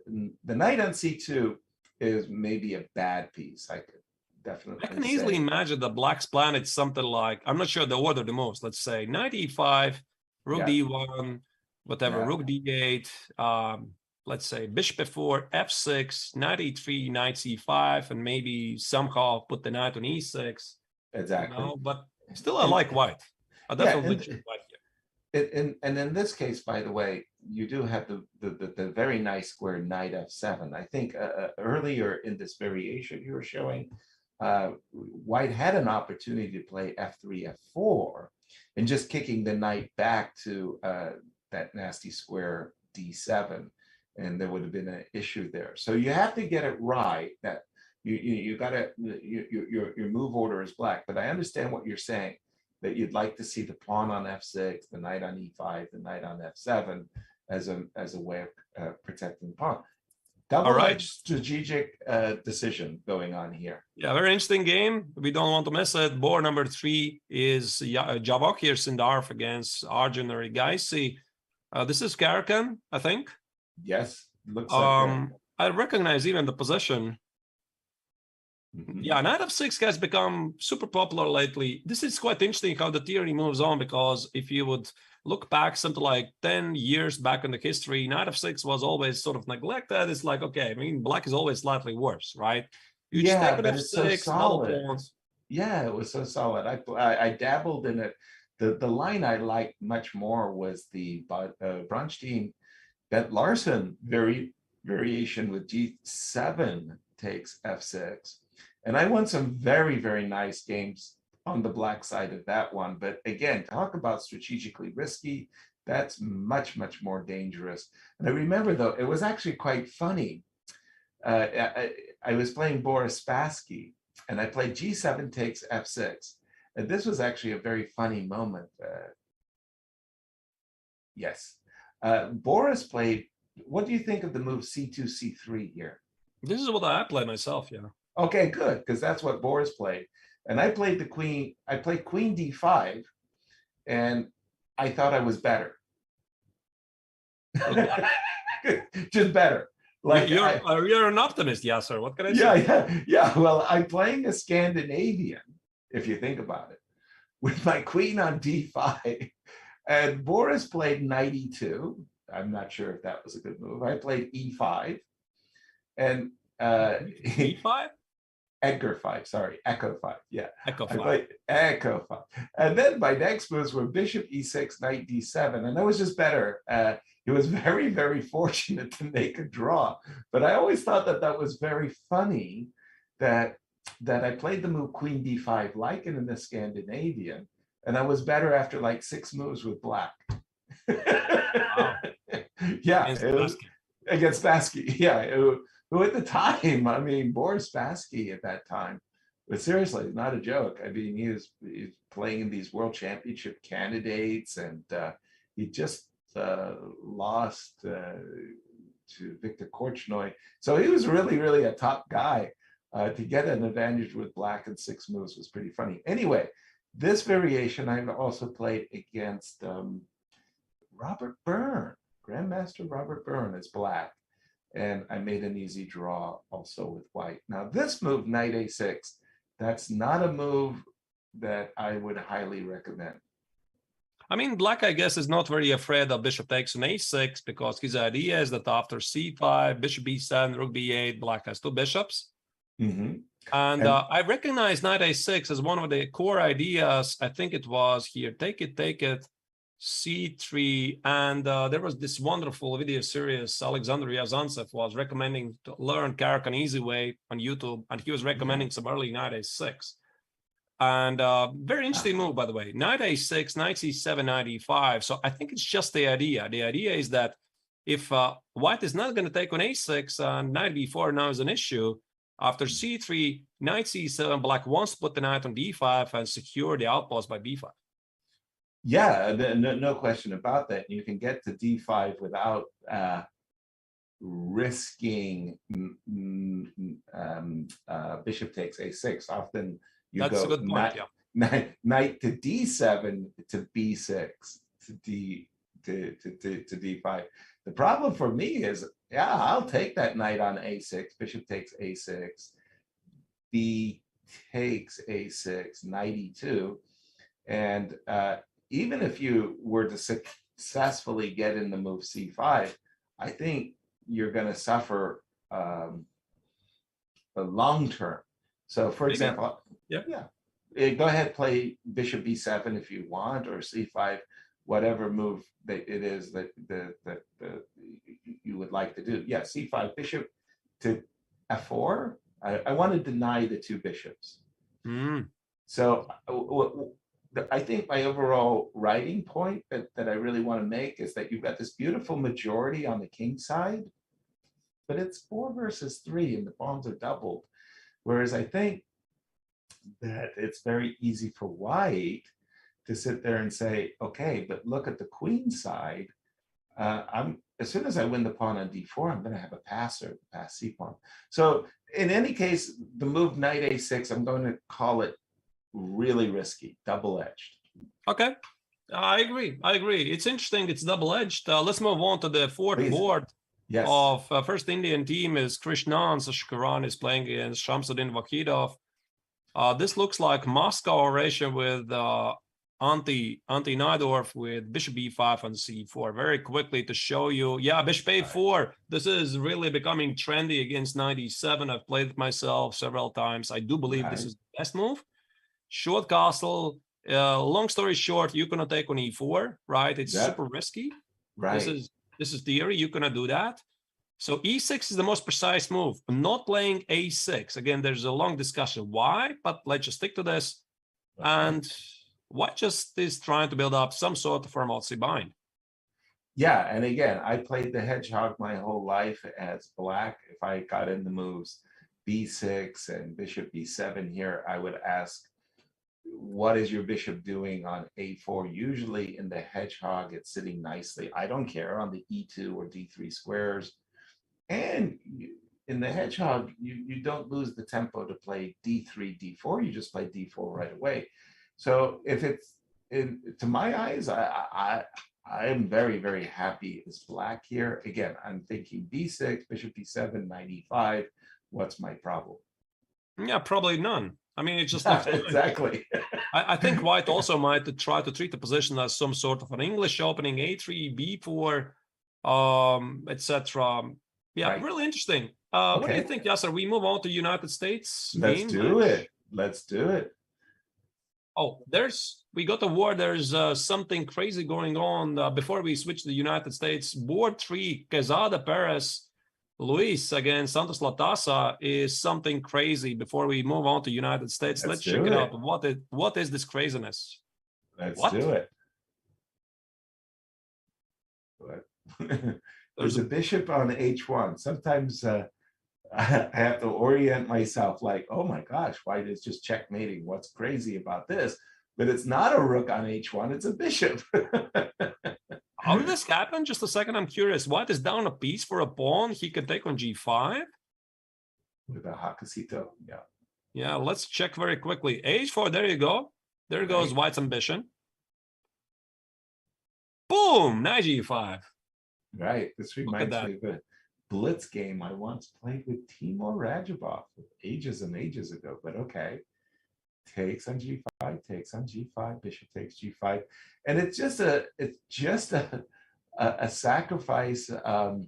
the knight on c2 is maybe a bad piece. I could definitely I can easily imagine that Black's plan is something like, I'm not sure the order the most, let's say knight e5, rook d1, whatever, rook d8, let's say bishop f4, f6, knight e3, knight c5, and maybe somehow put the knight on e6. Exactly. But still, I like White. I definitely choose White here. And in this case, by the way, you do have the very nice square knight f7. I think earlier in this variation you were showing, White had an opportunity to play f3, f4, and just kicking the knight back to that nasty square d7, and there would have been an issue there. So you have to get it right. That you got to your move order is black. But I understand what you're saying, that you'd like to see the pawn on f6, the knight on e5, the knight on f7 as a way of protecting the pawn. Double-edged strategic decision going on here. Yeah, very interesting game. We don't want to miss it. Board number 3 is Javokir Sindarf against Arjun Rigaisi. This is Karakan, I think. Yes, looks like I recognize even the position. Yeah, knight f6 has become super popular lately. This is quite interesting how the theory moves on, because if you would look back something like 10 years back in the history, knight f6 was always sort of neglected. It's like, okay, I mean, black is always slightly worse, right? You just take an f6, so solid. Yeah, it was so solid. I dabbled in it. The line I liked much more was the Bronstein Bet Larsen variation with g7 takes f6. And I won some very, very nice games on the black side of that one. But again, talk about strategically risky. That's much, much more dangerous. And I remember, though, it was actually quite funny. I was playing Boris Spassky, and I played g7 takes f6. And this was actually a very funny moment. Yes. Boris played, what do you think of the move c2, c3 here? This is what I play myself, yeah. Okay, good, because that's what Boris played. And I played the queen, I played queen d5, and I thought I was better. Just better. Like You're an optimist, yeah, sir. What can I yeah, say? yeah. Well, I'm playing a Scandinavian, if you think about it, with my queen on d5, and Boris played knight e2. I'm not sure if that was a good move. I played e5, and E5? Edgar 5, sorry, Echo 5. Yeah. Echo I 5. played Echo 5. And then my next moves were Bishop E6, Knight D7. And that was just better. It was very, very fortunate to make a draw. But I always thought that that was very funny that I played the move Queen D5 like it in the Scandinavian. And I was better after like 6 moves with black. Wow. Yeah. Against It was, Basket. against Basky. Yeah. Who at the time, I mean, Boris Spassky at that time, but seriously, not a joke. I mean, he's playing in these world championship candidates, and he just lost to Viktor Korchnoi. So he was really, really a top guy. To get an advantage with black in 6 moves was pretty funny. Anyway, this variation I've also played against Robert Byrne, Grandmaster Robert Byrne as black. And I made an easy draw also with white. Now this move, knight a6, that's not a move that I would highly recommend. I mean, black, I guess, is not very afraid of bishop takes on a6 because his idea is that after c5, bishop b7, rook b8, black has 2 bishops. Mm-hmm. And I recognize knight a6 as one of the core ideas. I think it was here, take it, c3, and there was this wonderful video series Alexander Ryazantsev was recommending to learn Karakhan easy way on YouTube, and he was recommending some early knight a6, and very interesting move, by the way. Knight a6, knight c7, knight e5. So I think it's just the idea is that if white is not going to take on a6 and knight b4 now is an issue, after c3, knight c7, black wants to put the knight on d5 and secure the outpost by b5. Yeah, no question about that. You can get to d5 without risking bishop takes a6. Often you That's go a good point, knight to d7 to b6 to d5. The problem for me is, yeah, I'll take that knight on a6, bishop takes a6, b takes a6, knight e2, and even if you were to successfully get in the move c5, I think you're going to suffer a long term. So, for example, go ahead, play bishop b7 if you want, or c5, whatever move that it is that you would like to do. Yeah, c5, bishop to f4. I want to deny the 2 bishops. So I think my overall writing point that I really want to make is that you've got this beautiful majority on the king side, but it's 4 versus 3 and the pawns are doubled. Whereas I think that it's very easy for white to sit there and say, okay, but look at the queen side. As soon as I win the pawn on d4, I'm going to have a passer, pass c pawn. So in any case, the move knight a6, I'm going to call it really risky, double-edged. Okay, I agree. It's interesting. It's double-edged. Let's move on to the fourth board of first Indian team is Krishnan Sashkaran is playing against Shamsuddin Wakhidov. This looks like Moscow oration with Ante Naidorf with bishop b5 and c4. Very quickly to show you, bishop a4. This is really becoming trendy against knight e7. I've played it myself several times. I do believe this is the best move. Short castle. Long story short, you're gonna take on e4, right? It's super risky. Right. This is theory. You're gonna do that. So e6 is the most precise move. I'm not playing a6. Again, there's a long discussion why, but let's just stick to this. And white just is trying to build up some sort of Fermatzi bind. Yeah, and again, I played the hedgehog my whole life as black. If I got in the moves b6 and bishop b7 here, I would ask, what is your bishop doing on a4? Usually in the hedgehog, it's sitting nicely. I don't care on the e2 or d3 squares. And in the hedgehog, you don't lose the tempo to play d3, d4. You just play d4 right away. So if to my eyes, I am very, very happy as black here. Again, I'm thinking b6, bishop b7, knight e5. What's my problem? Yeah, probably none. I mean, it just looks fine. Exactly. I think white also might try to treat the position as some sort of an English opening, a3, b4, etc. Yeah, Right. really interesting. What do you Okay. think, Yasser? We move on to United States Let's game do match? it. Let's do it. Oh, we got a war. There's something crazy going on. Before we switch to the United States, board 3, Quezada Perez, Luis against Santos Latasa is something crazy. Before we move on to United States, let's check do it it. out. What is this craziness? Let's What? do it. There's a bishop on h1. Sometimes I have to orient myself like, oh my gosh, white is just checkmating. What's crazy about this? But it's not a rook on h1, it's a bishop. How did this happen? Just a second, I'm curious. White is down a piece for a pawn. He can take on g5. With a Hakasito, yeah. Yeah, let's check very quickly. h4, there you go. There goes Right. White's ambition. Boom, knight g5. Right, this reminds that. me of a blitz game I once played with Timur Radjabov ages and ages ago, but okay. Takes on g5, takes on g5, bishop takes g5. And it's just a sacrifice. I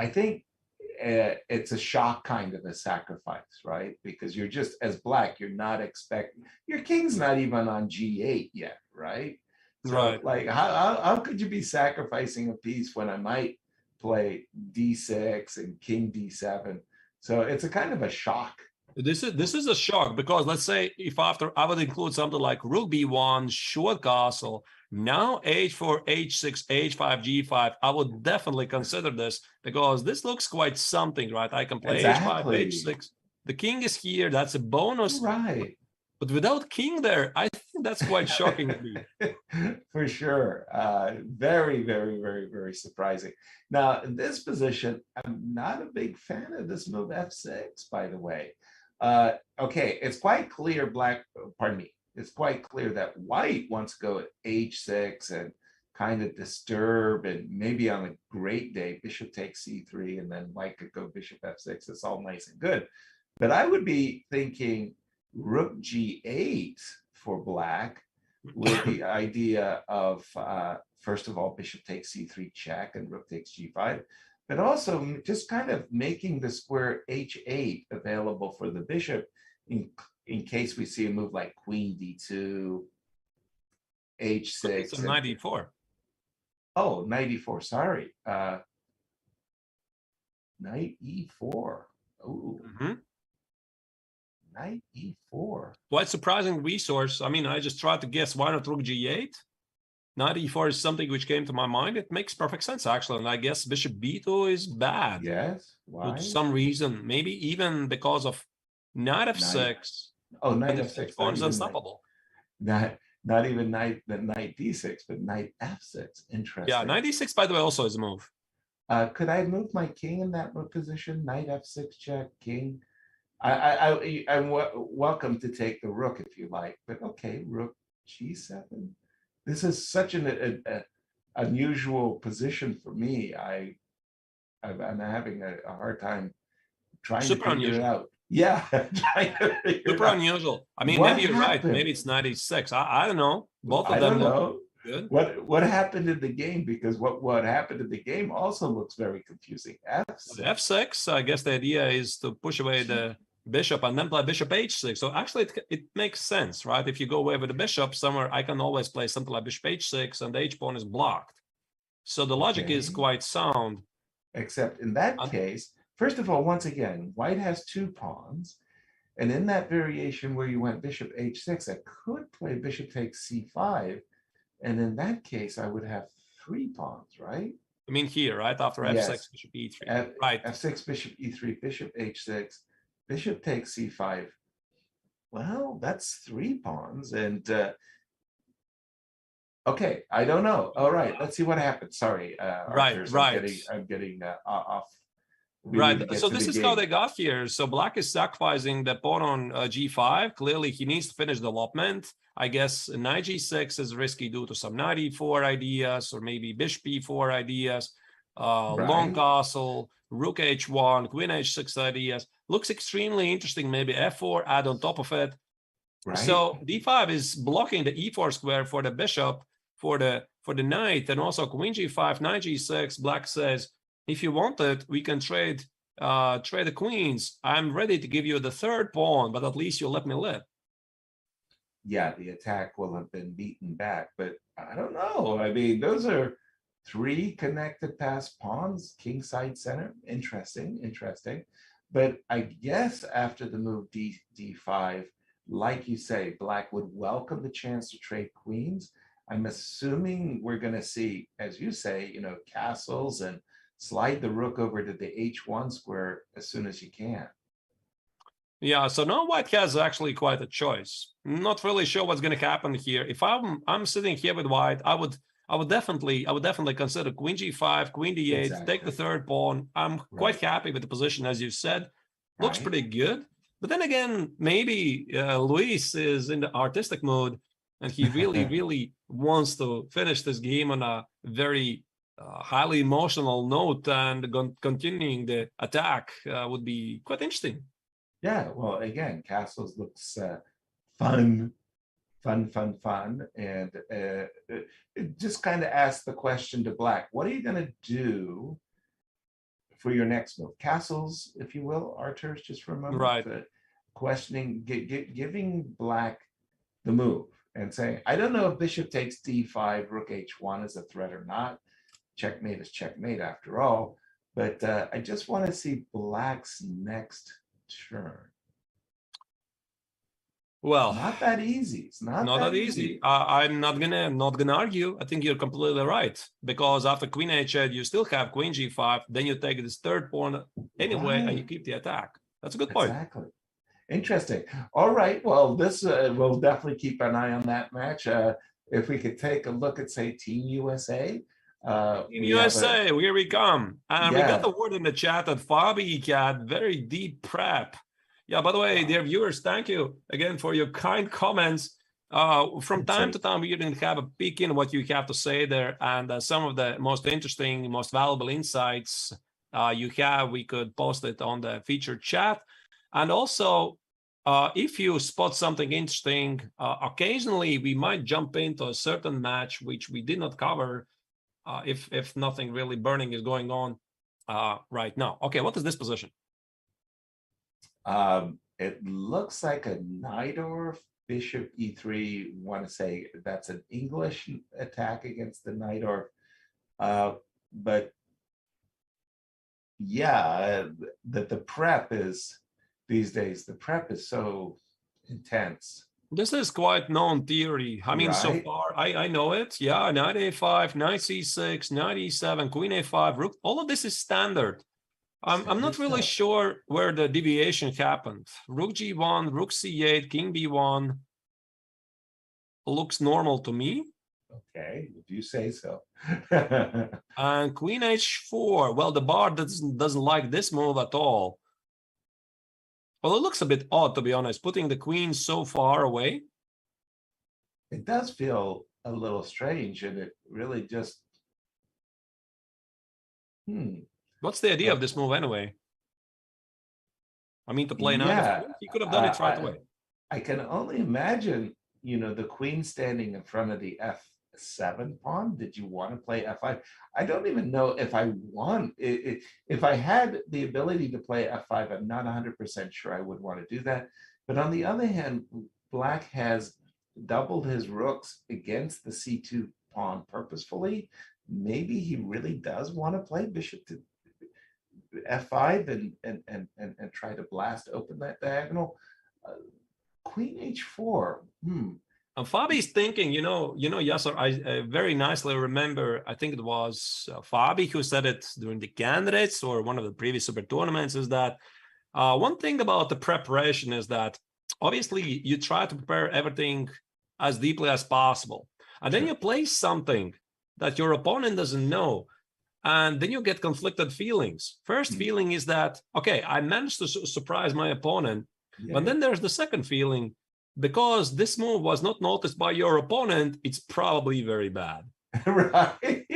think it's a shock kind of a sacrifice, right? Because you're just, as black, you're not expecting, your king's not even on g8 yet, right? So Right. like, how could you be sacrificing a piece when I might play d6 and king d7? So it's a kind of a shock. This is a shock, because let's say if after I would include something like rook b1, short castle, now h4, h6, h5, g5, I would definitely consider this, because this looks quite something, right? I can play Exactly. h5, h6. The king is here. That's a bonus. Right. But without king there, I think that's quite shocking to me. For sure. Very, very, very, very surprising. Now, in this position, I'm not a big fan of this move f6, by the way. Okay, it's quite clear it's quite clear that white wants to go at h6 and kind of disturb, and maybe on a great day, bishop takes c3, and then white could go bishop f6. It's all nice and good. But I would be thinking rook g8 for black, with the idea of, first of all, bishop takes c3 check and rook takes g5, but also just kind of making the square h8 available for the bishop in case we see a move like queen d2, h6. It's a knight e4. Oh, knight e4, sorry. Knight e4. Oh. Knight e4. Quite surprising resource. I mean, I just tried to guess, why not rook g8? Knight e4 is something which came to my mind. It makes perfect sense, actually. And I guess bishop b2 is bad. Yes. Why? For some reason. Maybe even because of knight f6. Oh, knight and f6. pawn is unstoppable. Not even knight d6, but knight f6. Interesting. Yeah, knight d6, by the way, also is a move. Could I move my king in that position? Knight f6 check, king. I'm welcome to take the rook if you like, but okay, rook g7. This is such an unusual position for me. I'm having a hard time trying to figure it out. Yeah, super unusual. I mean, maybe you're right. Maybe it's 96. I don't know. Both of them look good. What happened in the game? Because what happened in the game also looks very confusing. F6. I guess the idea is to push away the bishop and then play bishop h6. So actually it makes sense, right? If you go away with the bishop somewhere, I can always play something like bishop h6 and the h pawn is blocked. So the logic is quite sound. Except in that case, first of all, once again, white has two pawns. And in that variation where you went bishop h6, I could play bishop takes c5. And in that case, I would have three pawns, right? I mean here, right? After f6, bishop e3. Right. f6, bishop e3, bishop h6, bishop takes c5. Well, that's three pawns. And okay, I don't know. All right, let's see what happens. Sorry, right. I'm getting off Right. get So to this the is how game. they got here. So Black is sacrificing the pawn on G5. Clearly, he needs to finish development. I guess knight G6 is risky due to some knight E4 ideas, or maybe bishop E4 ideas. Long Right. castle, rook H1, queen H6 ideas. Looks extremely interesting. Maybe F4 add on top of it. Right. So D5 is blocking the E4 square for the bishop, for the knight, and also queen G5, knight G6. Black says, if you want it, we can trade the queens. I'm ready to give you the third pawn, but at least you let me live. Yeah, the attack will have been beaten back, but I don't know. I mean, those are 3 connected pass pawns, king side center. Interesting, interesting. But I guess after the move D5, like you say, Black would welcome the chance to trade queens. I'm assuming we're going to see, as you say, castles and slide the rook over to the H1 square as soon as you can. Yeah, so now White has actually quite a choice. Not really sure what's going to happen here. If I'm sitting here with White, I would definitely consider queen G5, queen D8, Exactly. take the third pawn. I'm quite happy with the position, as you said. Looks pretty good. But then again, maybe Luis is in the artistic mode, and he really, really wants to finish this game on a very highly emotional note, and continuing the attack would be quite interesting. Yeah, well, again, castles looks fun, and just kind of ask the question to Black: what are you going to do for your next move? Castles, if you will, Arturs, just for a moment. Right. Questioning, giving Black the move and saying, I don't know if bishop takes D5, rook H1 is a threat or not. Checkmate is checkmate after all. But I just want to see Black's next turn. Well, not that easy. It's not that easy. I'm not gonna argue. I think you're completely right, because after queen H8, you still have queen G5. Then you take this third pawn anyway, and you keep the attack. That's a good point. Exactly. Interesting. All right. Well, this we'll definitely keep an eye on that match. If we could take a look at, say, Team USA. Team USA, here we come. And we got the word in the chat that Fabi had very deep prep. Yeah, by the way, dear viewers, thank you again for your kind comments. From time to time, we didn't have a peek in what you have to say there, and some of the most interesting, most valuable insights you have, we could post it on the featured chat. And also, if you spot something interesting, occasionally we might jump into a certain match which we did not cover if nothing really burning is going on right now. Okay, what is this position? It looks like a Najdorf, bishop E3. Want to say that's an English attack against the Najdorf. But yeah, the prep is, these days, the prep is so intense. This is quite known theory. I mean, so far, I know it. Yeah, knight A5, knight C6, knight E7, queen A5, rook. All of this is standard. I'm not really sure where the deviation happened. Rook G1, rook C8, king B1 looks normal to me. Okay, if you say so. And queen H4. Well, the bar doesn't like this move at all. Well, it looks a bit odd, to be honest, putting the queen so far away. It does feel a little strange, and it really just... What's the idea of this move anyway? I mean, to play knight. He could have done it right away. I can only imagine, the queen standing in front of the F7 pawn. Did you want to play F5? I don't even know if I want it. If I had the ability to play F5, I'm not 100% sure I would want to do that. But on the other hand, Black has doubled his rooks against the C2 pawn purposefully. Maybe he really does want to play bishop to F5 and try to blast open that diagonal. Queen H4. And Fabi's thinking, Yasser, I very nicely remember, I think it was Fabi who said it during the candidates or one of the previous super tournaments, is that one thing about the preparation is that obviously you try to prepare everything as deeply as possible. And then you play something that your opponent doesn't know. And then you get conflicted feelings. First feeling is that, okay, I managed to surprise my opponent. But then there's the second feeling, because this move was not noticed by your opponent, it's probably very bad. Right.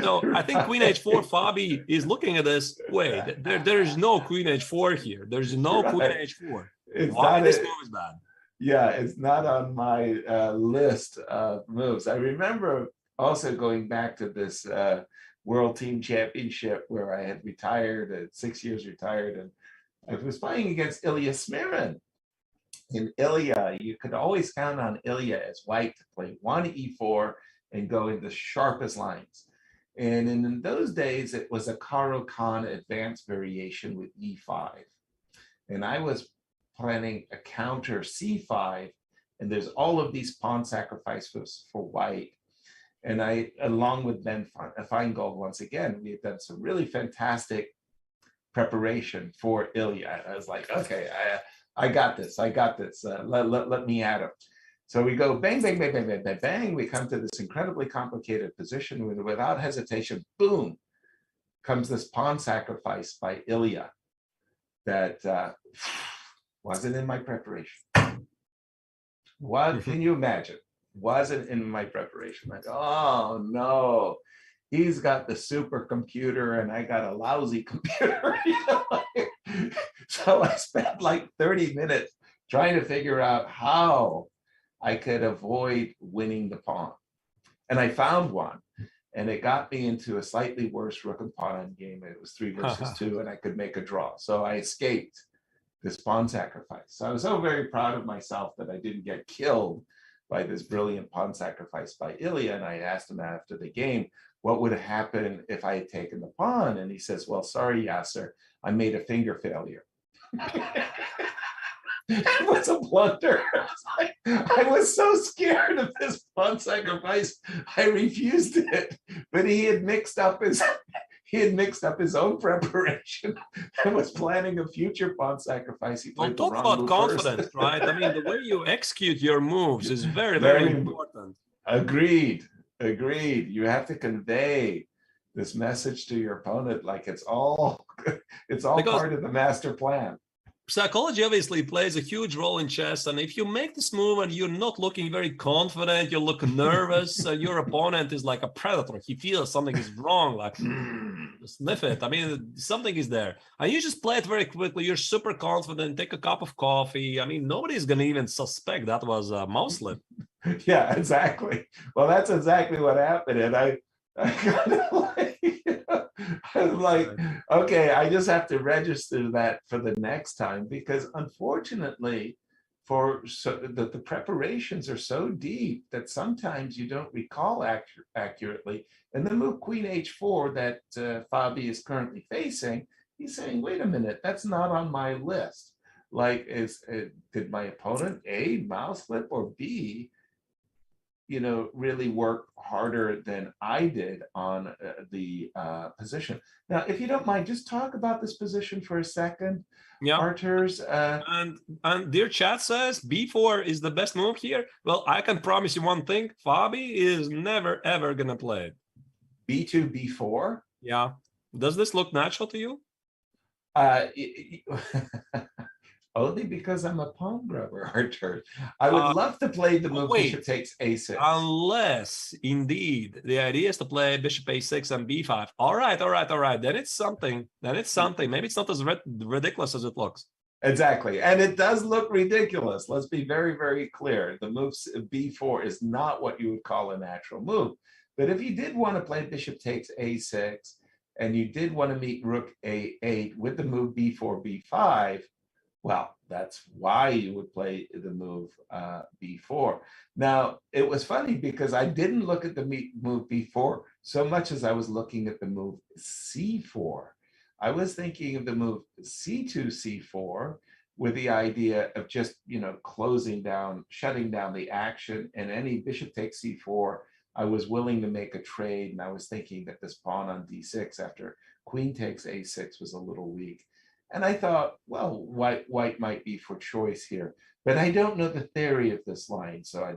So I think Queen H4, Fabi is looking at this. Wait, there is no Queen H4 here. There's no Queen H4. Why this move is bad? Yeah, it's not on my list of moves. I remember also going back to this World Team Championship where I had retired at 6 years retired, and I was playing against Ilya Smirin. In Ilya, you could always count on Ilya as white to play one e4 and go in the sharpest lines. And in those days, it was a Karo Khan advanced variation with e5. And I was planning a counter c5, and there's all of these pawn sacrifices for white. And I, along with Ben Feingold, once again, we had done some really fantastic preparation for Ilya. I was like, okay, I got this. Let me at him. So we go bang, bang, bang, bang, bang, bang, bang. We come to this incredibly complicated position without hesitation. Boom, comes this pawn sacrifice by Ilya that wasn't in my preparation. What can you imagine? Wasn't in my preparation. Like, oh no, he's got the supercomputer and I got a lousy computer. So I spent like 30 minutes trying to figure out how I could avoid winning the pawn. And I found one, and it got me into a slightly worse rook and pawn game. It was 3 versus 2, and I could make a draw. So I escaped this pawn sacrifice. So I was so very proud of myself that I didn't get killed by this brilliant pawn sacrifice by Ilya. And I asked him after the game, what would have happened if I had taken the pawn? And he says, well, sorry, Yasser, I made a finger failure. It was a blunder. I was so scared of this pawn sacrifice, I refused it. But he had mixed up his own preparation and was planning a future pawn sacrifice. He played Don't talk about confidence, right? I mean, the way you execute your moves is very, very important. Agreed. You have to convey this message to your opponent like it's all part of the master plan. Psychology obviously plays a huge role in chess, and if you make this move and you're not looking very confident, you look nervous, your opponent is like a predator. He feels something is wrong, like sniff it. I mean, something is there. And you just play it very quickly. You're super confident, take a cup of coffee. I mean, nobody's going to even suspect that was a mouse slip. Yeah, exactly. Well, that's exactly what happened. And I kind of I'm like, okay, I just have to register that for the next time, because unfortunately, the preparations are so deep that sometimes you don't recall accurately. And the move Queen H4 that Fabi is currently facing, he's saying, wait a minute, that's not on my list. Like, did my opponent A, mouse slip, or B, really work harder than I did on the position. Now, if you don't mind, just talk about this position for a second. Yeah. Arturs. And dear chat says B4 is the best move here. Well, I can promise you one thing. Fabi is never, ever going to play it. B2, B4? Yeah. Does this look natural to you? Only because I'm a pawn grubber, Artur. I would love to play the move bishop takes A6. Unless, indeed, the idea is to play bishop A6 and B5. All right. Then it's something. Maybe it's not as ridiculous as it looks. Exactly. And it does look ridiculous. Let's be very, very clear. The move B4 is not what you would call a natural move. But if you did want to play bishop takes A6, and you did want to meet rook A8 with the move B4, B5, well, that's why you would play the move B4. Now, it was funny because I didn't look at the move B4 so much as I was looking at the move C4. I was thinking of the move C2, C4 with the idea of just, closing down, shutting down the action, and any bishop takes C4, I was willing to make a trade, and I was thinking that this pawn on D6 after queen takes A6 was a little weak. And I thought, well, white might be for choice here, but I don't know the theory of this line, so I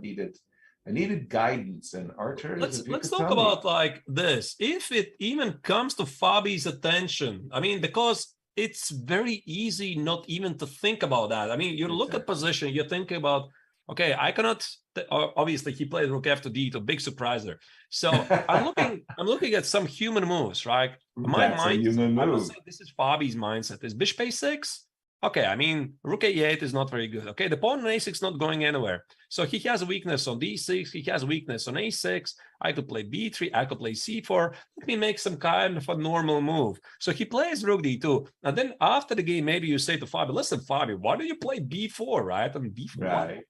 I needed guidance, and Artur, Let's talk about like this. If it even comes to Fabi's attention, I mean, because it's very easy not even to think about that. I mean, you look at position, you're thinking about, okay, I cannot. Obviously, he played rook f to d2, big surprise there. So I'm looking at some human moves, right? My mind, I would say this is Fabi's mindset. Is bishop a6? Okay, I mean, rook a8 is not very good. Okay, the pawn on a6 is not going anywhere. So he has a weakness on d6. He has a weakness on a6. I could play b3. I could play c4. Let me make some kind of a normal move. So he plays rook d2. And then after the game, maybe you say to Fabi, listen, Fabi, why do you play b4, right? I mean, b4. Right.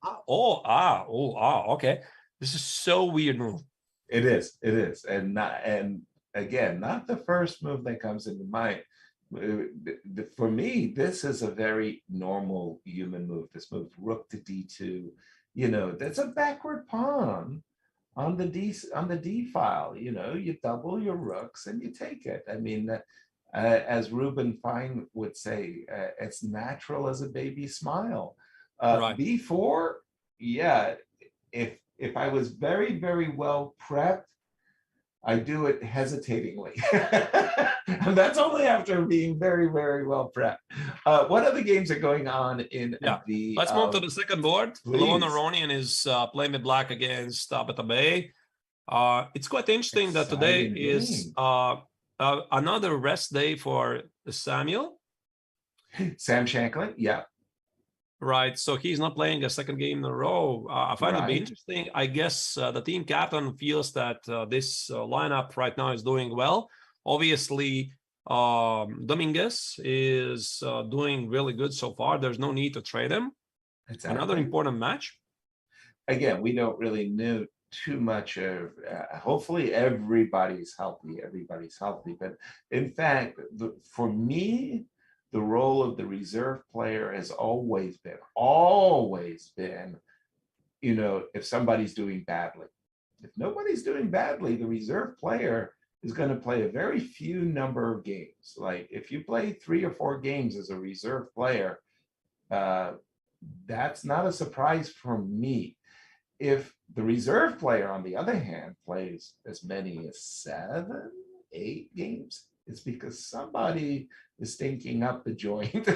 Okay. This is so weird move. It is. And again, not the first move that comes into mind. For me, this is a very normal human move. This move, rook to d2, that's a backward pawn on the d file. You double your rooks and you take it. I mean, as Ruben Fine would say, it's natural as a baby smile. Right. b4, yeah. If I was very, very well prepped, I do it hesitatingly. And that's only after being very, very well prepped. What other games are going on in the... Let's move to the second board. Levon Aronian is playing with black against Tabata Bay. It's quite interesting that today is another rest day for Samuel. Sam Shanklin, yeah. Right, so he's not playing a second game in a row. I find it be interesting. I guess the team captain feels that this lineup right now is doing well. Obviously, Dominguez is doing really good so far. There's no need to trade him. Exactly. Another important match. Again, we don't really know too much of. Hopefully, everybody's healthy. But in fact, for me, the role of the reserve player has always been, if somebody's doing badly. If nobody's doing badly, the reserve player is going to play a very few number of games. Like if you play 3 or 4 games as a reserve player, that's not a surprise for me. If the reserve player, on the other hand, plays as many as 7, 8 games, it's because somebody is stinking up the joint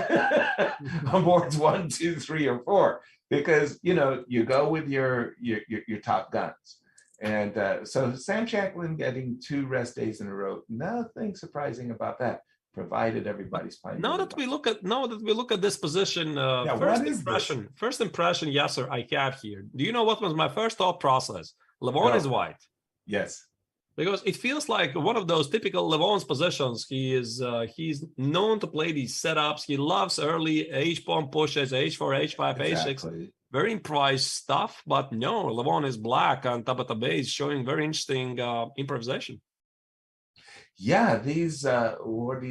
on boards 1, 2, 3, or 4. Because you go with your top guns, and so Sam Shanklin getting 2 rest days in a row, nothing surprising about that, provided everybody's playing. Now that we look at this position, first impression, Yasser, I have here. Do you know what was my first thought process? Levon is white. Yes. Because it feels like one of those typical Levon's positions. He's known to play these setups. He loves early H-pawn pushes, H4, H5, H6. Very improvised stuff, but no, Levon is black and Tabata Bay is showing very interesting improvisation. Yeah, these, what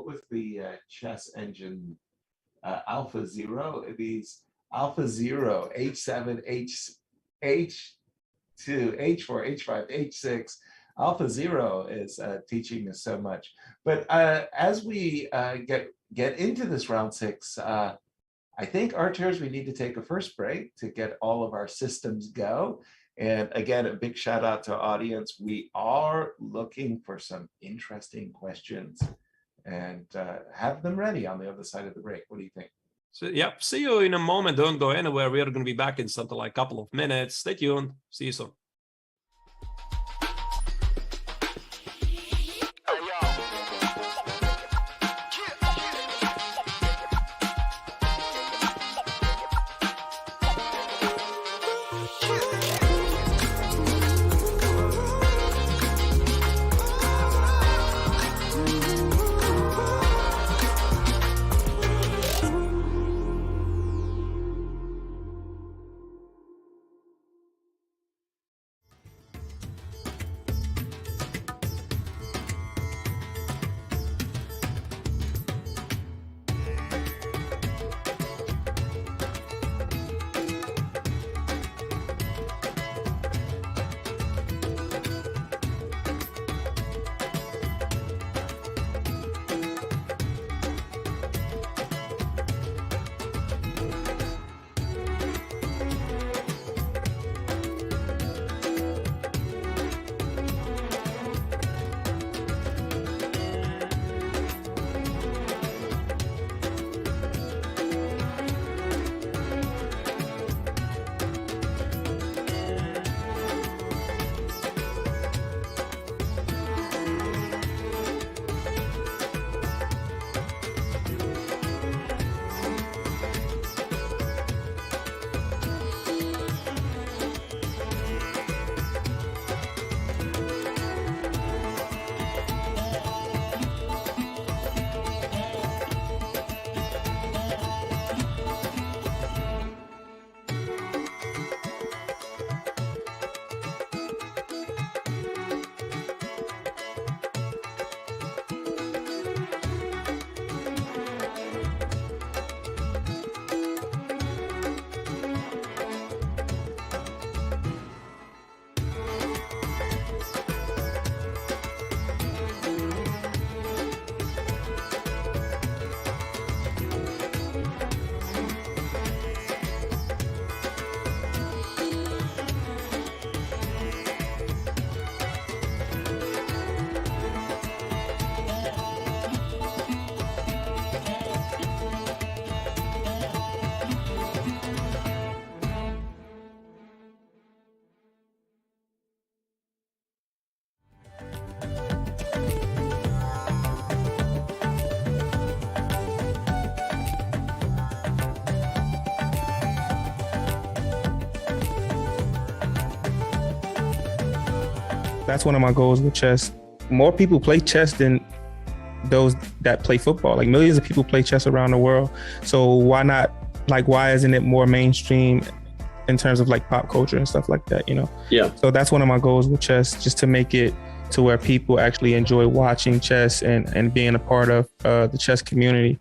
was the chess engine, Alpha Zero? These Alpha Zero, H7, H2, H4, H5, H6, Alpha Zero is teaching us so much. But as we get into this round 6, I think, Arturs, we need to take a first break to get all of our systems go. And again, a big shout out to our audience. We are looking for some interesting questions, and have them ready on the other side of the break. What do you think? So, yeah, see you in a moment. Don't go anywhere. We are going to be back in something like a couple of minutes. Stay tuned. See you soon. That's one of my goals with chess. More people play chess than those that play football. Like millions of people play chess around the world. So why not, like, why isn't it more mainstream in terms of like pop culture and stuff like that, you know? Yeah. So that's one of my goals with chess, just to make it to where people actually enjoy watching chess and being a part of the chess community.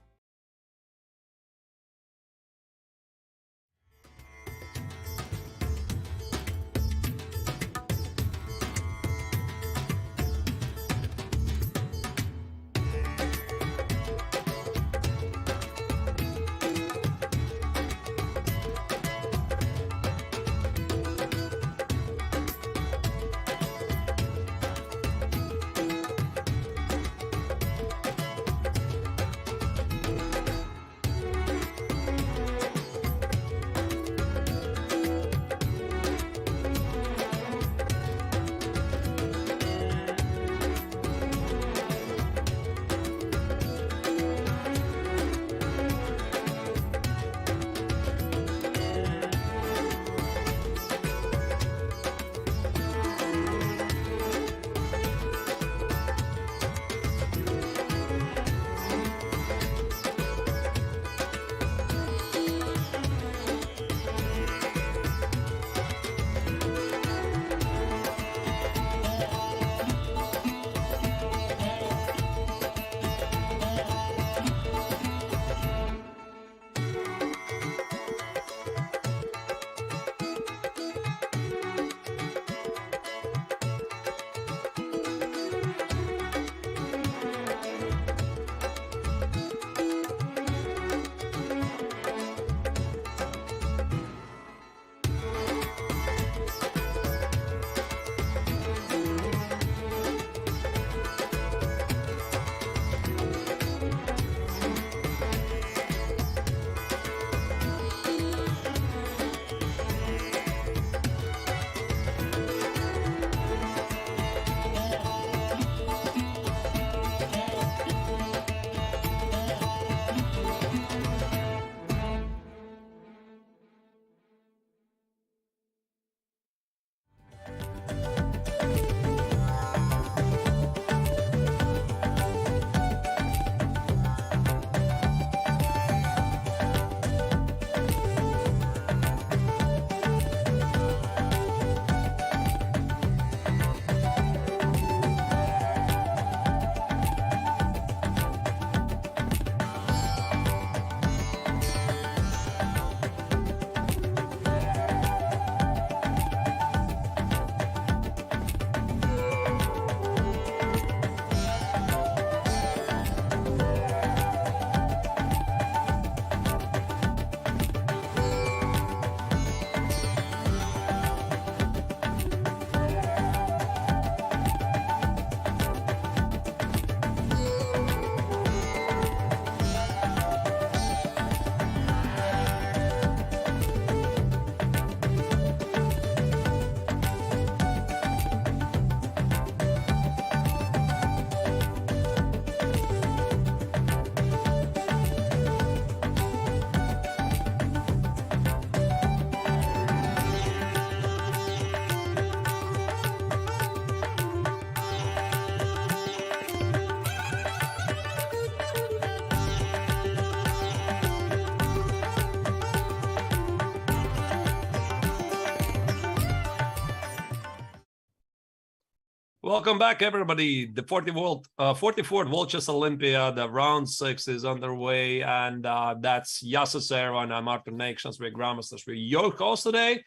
Welcome back, everybody. The 44th World Chess Olympiad, round 6 is underway, and that's Yasa Serra, and I'm Artur Nekšans, we're Grandmasters. We're your host today.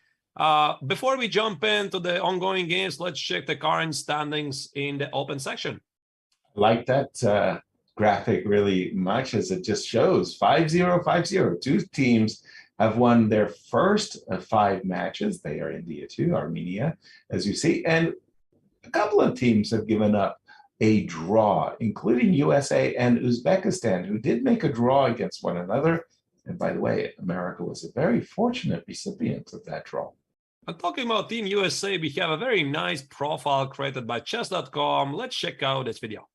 Before we jump into the ongoing games, let's check the current standings in the open section. I like that graphic really much, as it just shows 5-0, 5-0. Two teams have won their first 5 matches. They are India too, Armenia, as you see, and a couple of teams have given up a draw, including USA and Uzbekistan, who did make a draw against one another. And by the way, America was a very fortunate recipient of that draw. And talking about Team USA, we have a very nice profile created by chess.com. Let's check out this video.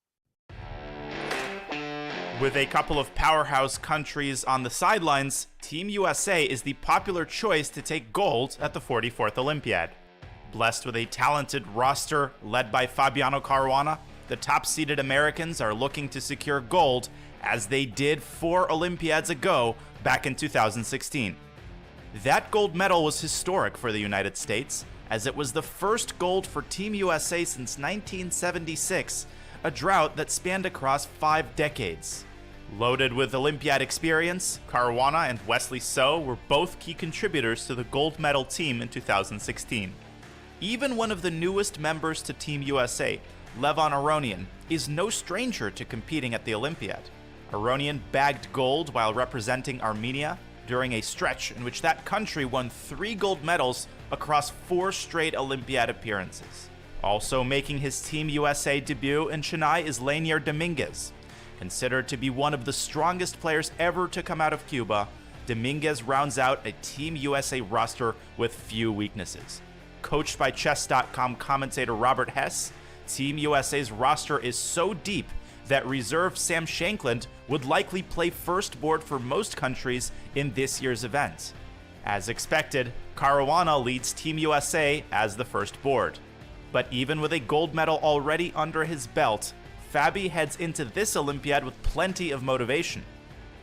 With a couple of powerhouse countries on the sidelines, Team USA is the popular choice to take gold at the 44th Olympiad. Blessed with a talented roster led by Fabiano Caruana, the top-seeded Americans are looking to secure gold as they did 4 Olympiads ago back in 2016. That gold medal was historic for the United States, as it was the first gold for Team USA since 1976, a drought that spanned across 5 decades. Loaded with Olympiad experience, Caruana and Wesley were both key contributors to the gold medal team in 2016. Even one of the newest members to Team USA, Levon Aronian, is no stranger to competing at the Olympiad. Aronian bagged gold while representing Armenia during a stretch in which that country won 3 gold medals across 4 straight Olympiad appearances. Also making his Team USA debut in Chennai is Lanier Dominguez. Considered to be one of the strongest players ever to come out of Cuba, Dominguez rounds out a Team USA roster with few weaknesses. Coached by Chess.com commentator Robert Hess, Team USA's roster is so deep that reserve Sam Shankland would likely play first board for most countries in this year's event. As expected, Caruana leads Team USA as the first board. But even with a gold medal already under his belt, Fabi heads into this Olympiad with plenty of motivation.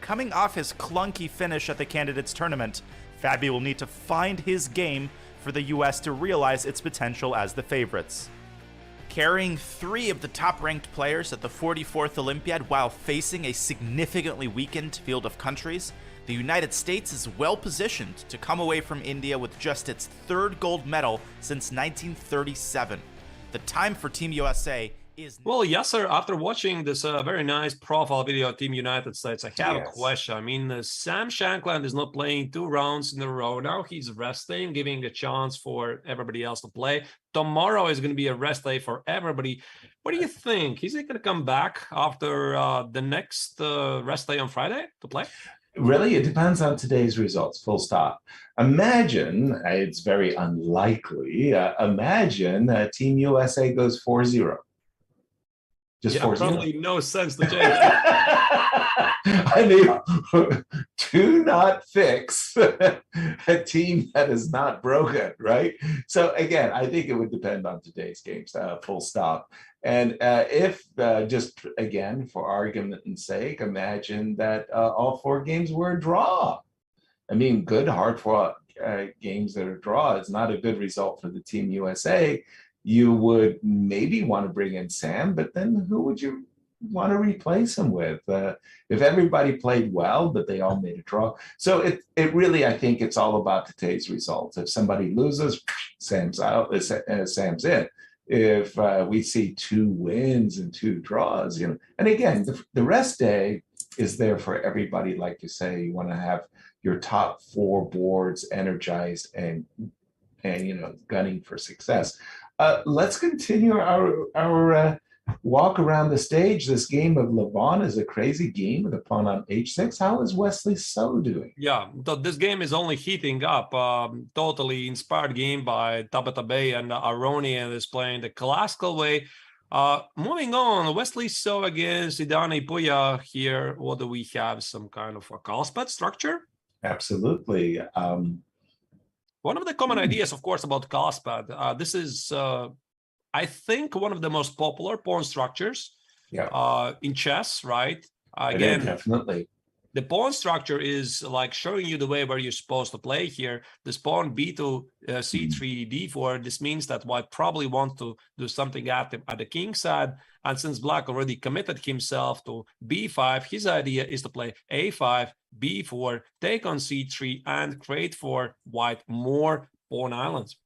Coming off his clunky finish at the Candidates Tournament, Fabi will need to find his game for the US to realize its potential as the favorites. Carrying 3 of the top-ranked players at the 44th Olympiad while facing a significantly weakened field of countries, the United States is well-positioned to come away from India with just its 3rd gold medal since 1937. The time for Team USA is... Well, Yasser, after watching this very nice profile video of Team United States, I have a question. I mean, Sam Shankland is not playing 2 rounds in a row. Now he's resting, giving a chance for everybody else to play. Tomorrow is going to be a rest day for everybody. What do you think? Is he going to come back after the next rest day on Friday to play? Really, it depends on today's results, full stop. Imagine, it's very unlikely, imagine Team USA goes 4-0. Just 4-0. Probably no sense to change. I mean, do not fix a team that is not broken, right? So again, I think it would depend on today's games, full stop. And if just again, for argument's sake, imagine that all 4 games were a draw. I mean, good, hard-fought games that are draw is not a good result for the Team USA. You would maybe want to bring in Sam, but then who would you want to replace him with? If everybody played well, but they all made a draw. So it really, I think it's all about today's results. If somebody loses, Sam's out, Sam's in. If we see 2 wins and 2 draws, you know, and again, the rest day is there for everybody. Like you say, you want to have your top 4 boards energized and you know, gunning for success. Let's continue our walk around the stage. This game of Levon is a crazy game with a pawn on h6. How is Wesley doing? Yeah, this game is only heating up. Totally inspired game by Tabatabai, and Aronian is playing the classical way. Moving on, Wesley against Idani Puya here. What do we have? Some kind of a Carlsen structure? Absolutely. One of the common ideas, of course, about Carlsen, this is, I think, one of the most popular pawn structures in chess, right? Again, definitely. The pawn structure is like showing you the way where you're supposed to play here. This pawn b2, c3, d4. This means that white probably wants to do something at the king's side. And since black already committed himself to b5, his idea is to play a5, b4, take on c3, and create for white more pawn islands.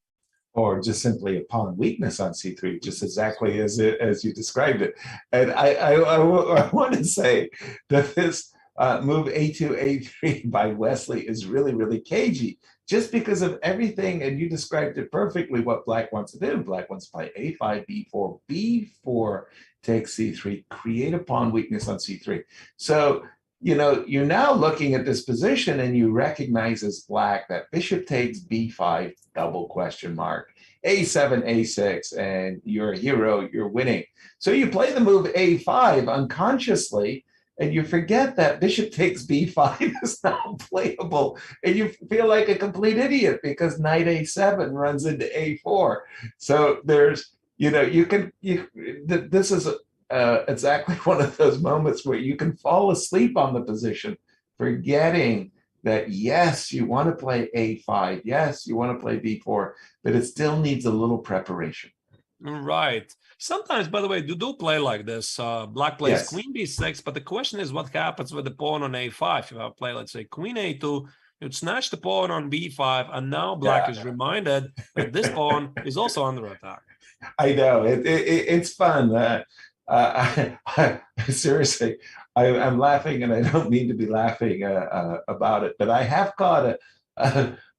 Or just simply a pawn weakness on c3, just exactly as you described it. And I want to say that this move a2, a3 by Wesley is really, really cagey, just because of everything, and you described it perfectly, what black wants to do. Black wants to play a5, b4, b4, take c3, create a pawn weakness on c3. So, you know, you're now looking at this position and you recognize as black that bishop takes b5, double question mark, a7, a6, and you're a hero, you're winning. So you play the move a5 unconsciously, and you forget that bishop takes b5 is not playable, and you feel like a complete idiot because knight a7 runs into a4. So there's, this is exactly one of those moments where you can fall asleep on the position, forgetting that yes, you want to play a5, yes, you want to play b4, but it still needs a little preparation. Right. Sometimes, by the way, you do play like this. Black plays Yes. queen b6, but the question is what happens with the pawn on a5. If I play, let's say, queen a2, you'd snatch the pawn on b5, and now black is reminded that this pawn is also under attack. I know, it's fun. Seriously, I'm laughing, and I don't mean to be laughing about it, but I have got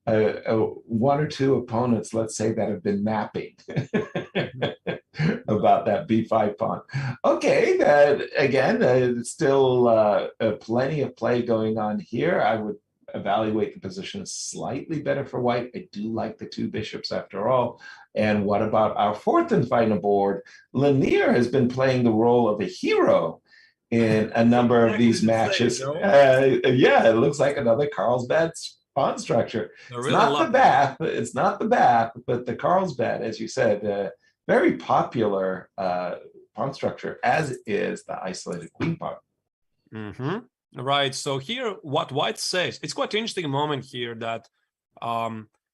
one or two opponents, let's say, that have been napping about that b5 pawn. Okay, again, still plenty of play going on here. I would evaluate the position slightly better for white. I do like the two bishops after all. And what about our fourth and final board? Lanier has been playing the role of a hero in a number of these matches. Yeah, it looks like another Carlsbad pawn structure. It's not the Bath, but the Carlsbad, as you said, very popular pawn structure, as is the isolated queen pawn. Mm-hmm. Right. So here, what white says, it's quite an interesting moment here that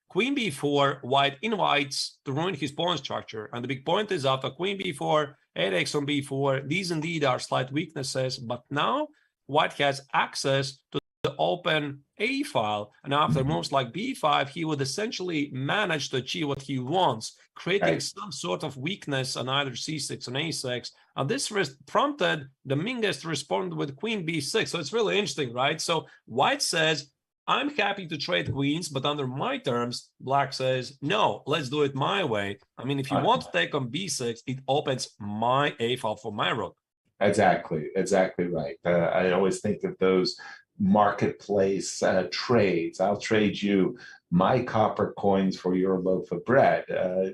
queen b4, white invites to ruin his pawn structure. And the big point is after queen b4, 8x on b4, these indeed are slight weaknesses. But now white has access to the open a file. And after moves like b5, he would essentially manage to achieve what he wants, creating some sort of weakness on either c6 and a6. And this prompted Dominguez to respond with queen b6. So it's really interesting, right? So white says, I'm happy to trade queens, but under my terms, black says, no, let's do it my way. I mean, if you want to take on b6, it opens my a file for my rook. Exactly right. I always think of those marketplace trades. I'll trade you my copper coins for your loaf of bread.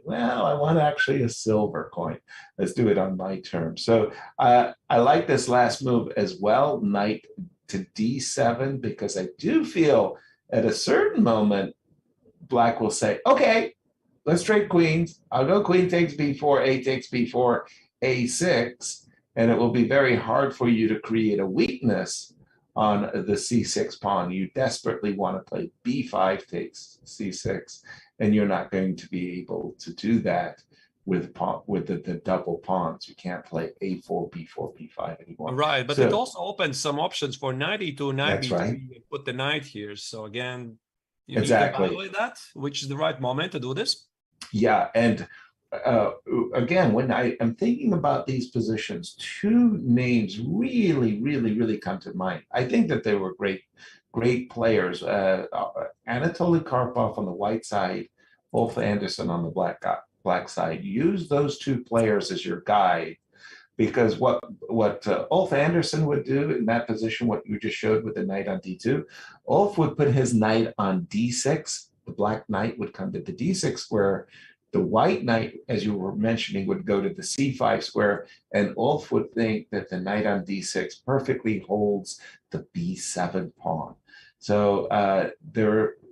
Well, I want actually a silver coin. Let's do it on my terms. So I like this last move as well, knight to d7, because I do feel at a certain moment, black will say, okay, let's trade queens. I'll go queen takes b4, a takes b4, a6, and it will be very hard for you to create a weakness on the c6 pawn. You desperately want to play b5 takes c6, and you're not going to be able to do that with the double pawns. You can't play a4, b4, b5 anymore. Right, but it also opens some options for knight e2, knight b3, right. and put the knight here. So again, you need to evaluate that, which is the right moment to do this. Yeah, and again, when I am thinking about these positions, two names really come to mind. I think that they were great players. Anatoly Karpov on the white side, Ulf Andersson on the black side. Use those two players as your guide, because what Ulf Andersson would do in that position, what you just showed with the knight on d2, Ulf would put his knight on d6. The black knight would come to the d6 square. The white knight, as you were mentioning, would go to the c5 square, and Ulf would think that the knight on d6 perfectly holds the b7 pawn. So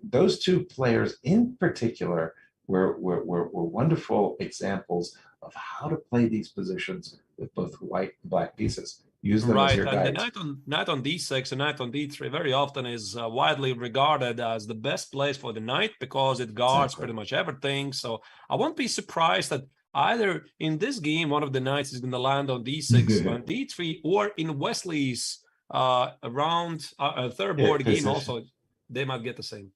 those two players in particular were wonderful examples of how to play these positions with both white and black pieces. Use them as your guides. And the knight on d6 and knight on d3 very often is widely regarded as the best place for the knight because it guards pretty much everything. So I won't be surprised that either in this game one of the knights is going to land on d6, on d3, or in Wesley's third board game also, they might get the same.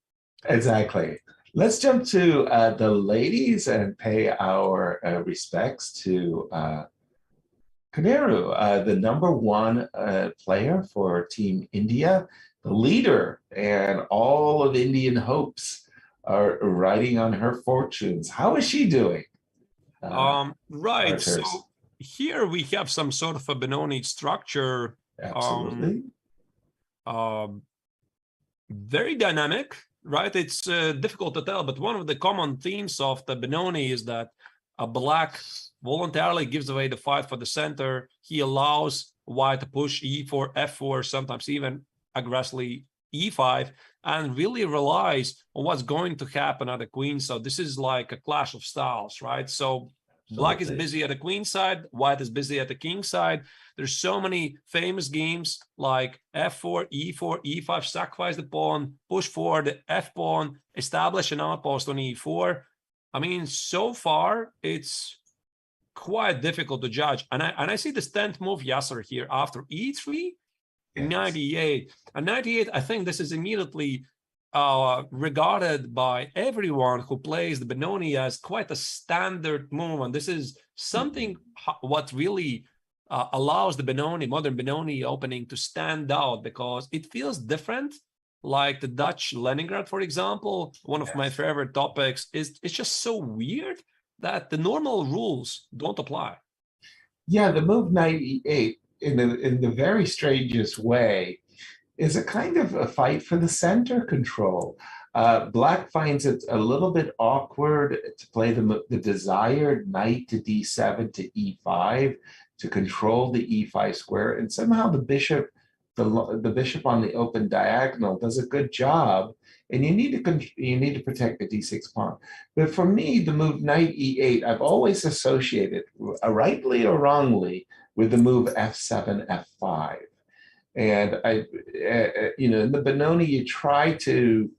Exactly. Let's jump to the ladies and pay our respects to Kaneru, the #1 player for Team India, the leader, and all of Indian hopes are riding on her fortunes. How is she doing? Right. So here we have some sort of a Benoni structure. Absolutely. Very dynamic, right? It's difficult to tell, but one of the common themes of the Benoni is that a black voluntarily gives away the fight for the center. He allows white to push e4, f4, sometimes even aggressively e5, and really relies on what's going to happen at the queen. So this is like a clash of styles, right? So black is busy at the queen side, white is busy at the king side. There's so many famous games like f4, e4, e5, sacrifice the pawn, push forward the f pawn, establish an outpost on e4. I mean, so far it's quite difficult to judge. And I see this 10th move, Yasser, here after e3, Yes. 98. And 98, I think this is immediately regarded by everyone who plays the Benoni as quite a standard move. And this is something what really allows the Benoni, modern Benoni opening to stand out, because it feels different. Like the Dutch Leningrad, for example, one of my favorite topics is it's just so weird that the normal rules don't apply. Yeah, the move 98 in the very strangest way is a kind of a fight for the center control. Black finds it a little bit awkward to play the desired knight to d7 to e5 to control the e5 square, and somehow the bishop on the open diagonal does a good job, and you need to protect the d6 pawn. But for me, the move knight e8, I've always associated, rightly or wrongly, with the move f7 f5. And in the Benoni, you try to,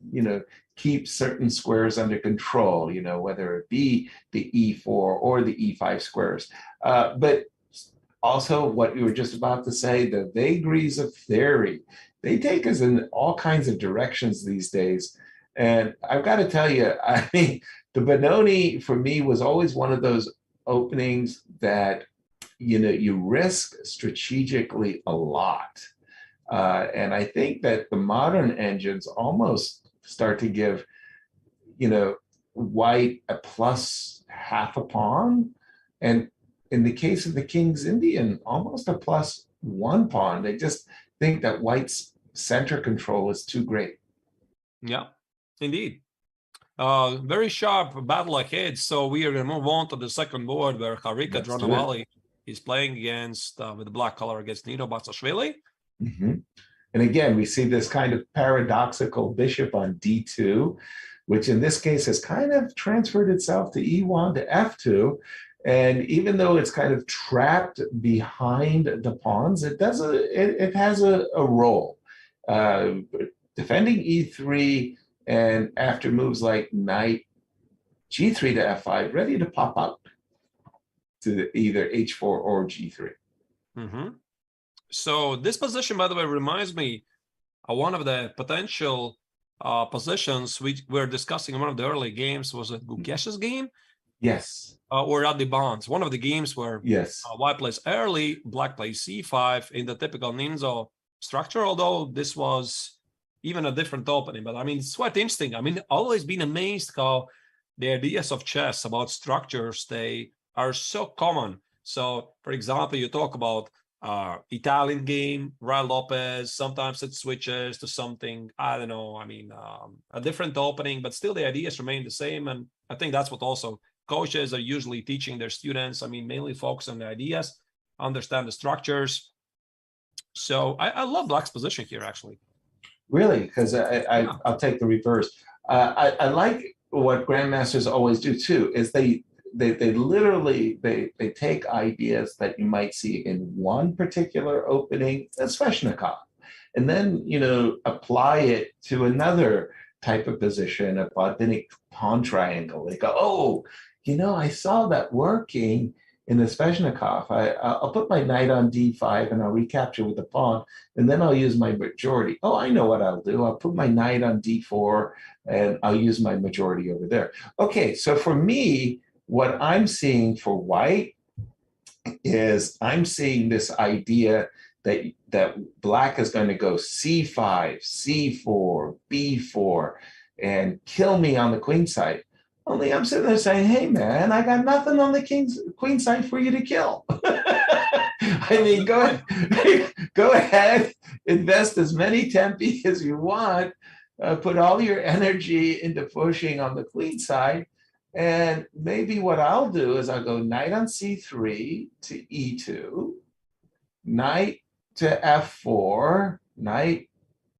keep certain squares under control, whether it be the e4 or the e5 squares. But also what you were just about to say, the vagaries of theory, they take us in all kinds of directions these days. And I've got to tell you, I mean, the Benoni for me was always one of those openings that, you risk strategically a lot. And I think that the modern engines almost start to give, white a plus half a pawn. And in the case of the King's Indian, almost a plus one pawn. They just think that white's center control is too great. Yeah, indeed. Very sharp battle ahead. So we are going to move on to the second board where Harika Dronavali is playing against, with the black color, against Nino Batsashvili. Mm-hmm. And again, we see this kind of paradoxical bishop on d2, which in this case has kind of transferred itself to e1 to f2. And even though it's kind of trapped behind the pawns, it has a role. Defending e3, and after moves like knight g3 to f5, ready to pop out to either h4 or g3. Mm-hmm. So this position, by the way, reminds me of one of the potential positions we were discussing in one of the early games. Was it Gugesh's game? Yes. Or at the bonds. One of the games where white plays early, black plays c5 in the typical Ninja structure, although this was even a different opening. But I mean, it's quite interesting. I mean, always been amazed how the ideas of chess about structures, they are so common. So, for example, you talk about Italian game, Ray Lopez, sometimes it switches to something, I don't know, I mean, a different opening, but still the ideas remain the same. And I think that's what also coaches are usually teaching their students. I mean, mainly focus on the ideas, understand the structures. So I love black's position here, actually. Really? Because I'll take the reverse. I like what grandmasters always do too, is they literally take ideas that you might see in one particular opening, a Sveshnikov, and then apply it to another type of position, a Botvinnik pawn triangle. They go, oh, I saw that working in the Sveshnikov. I'll put my knight on d5 and I'll recapture with the pawn, and then I'll use my majority. Oh, I know what I'll do. I'll put my knight on d4 and I'll use my majority over there. Okay, so for me, what I'm seeing for white is I'm seeing this idea that black is going to go c5, c4, b4, and kill me on the queen side. Only I'm sitting there saying, hey, man, I got nothing on the queen side for you to kill. I mean, go ahead, invest as many tempi as you want, put all your energy into pushing on the queen side. And maybe what I'll do is I'll go knight on c3 to e2. knight to f4, knight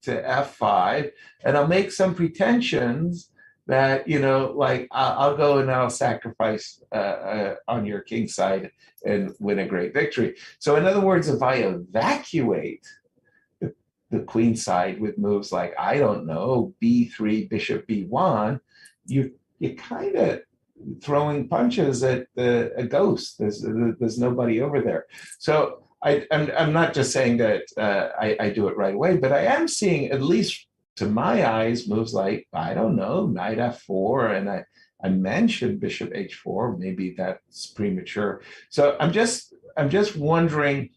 to f5, and I'll make some pretensions that, like I'll go and I'll sacrifice on your king side and win a great victory. So in other words, if I evacuate the queen side with moves like, I don't know, b3, bishop b1, you kind of throwing punches at a ghost. There's nobody over there. So I'm not just saying that I do it right away, but I am seeing, at least to my eyes, moves like, I don't know, knight f4, and I mentioned bishop h4. Maybe that's premature. So I'm just wondering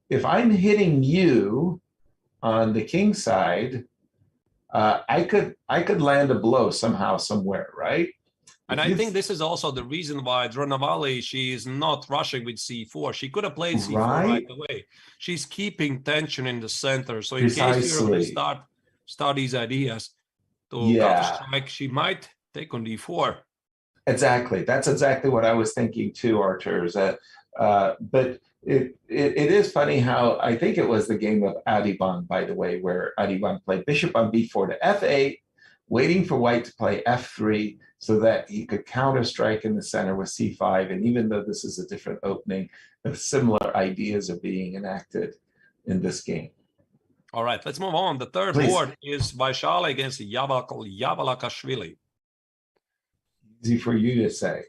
if I'm hitting you on the king side, I could land a blow somehow, somewhere, right? And I think this is also the reason why Dronavali, she is not rushing with c4. She could have played c4 right away. She's keeping tension in the center. So in case you're going to start these ideas to counter-strike, she might take on d4. Exactly. That's exactly what I was thinking too, Artur. But it is funny how, I think it was the game of Adiban, by the way, where Adiban played bishop on b4 to f8, waiting for white to play f3 so that he could counter-strike in the center with c5. And even though this is a different opening, similar ideas are being enacted in this game. All right, let's move on. The third board is Vaishali against Yavalakashvili. Easy for you to say.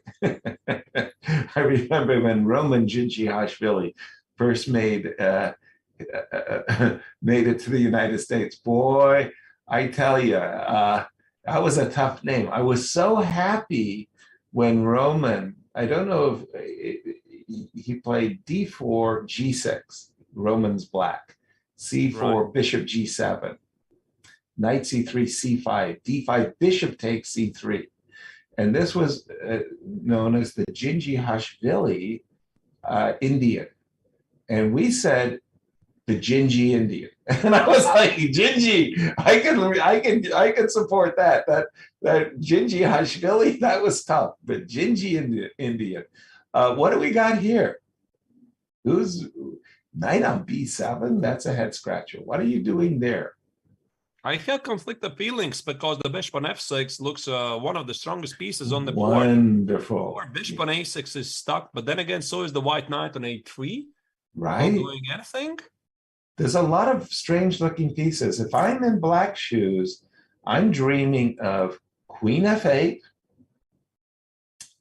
I remember when Roman Djindjiashvili first made it to the United States. Boy, I tell you, that was a tough name. I was so happy when Roman, I don't know if he played d4, g6, Roman's black, c4, bishop g7, knight c3, c5, d5, bishop takes c3. And this was known as the Djindjiashvili Indian. And we said the Gingy Indian. And I was like, Gingy, I can support that. That Djindjiashvili, that was tough. But Gingy Indian. What do we got here? Who's knight on b7? That's a head scratcher. What are you doing there? I have conflicted feelings because the bishop on f6 looks one of the strongest pieces on the board. Wonderful. Or bishop on a6 is stuck, but then again, so is the white knight on a3. Right. Not doing anything. There's a lot of strange looking pieces. If I'm in black shoes, I'm dreaming of queen f8,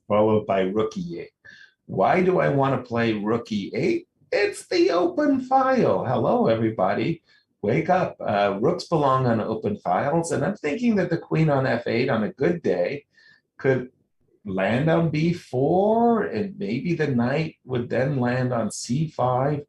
followed by rook e8. Why do I want to play rook e8? It's the open file. Hello, everybody. Wake up. Rooks belong on open files. And I'm thinking that the queen on f8 on a good day could land on b4, and maybe the knight would then land on c5,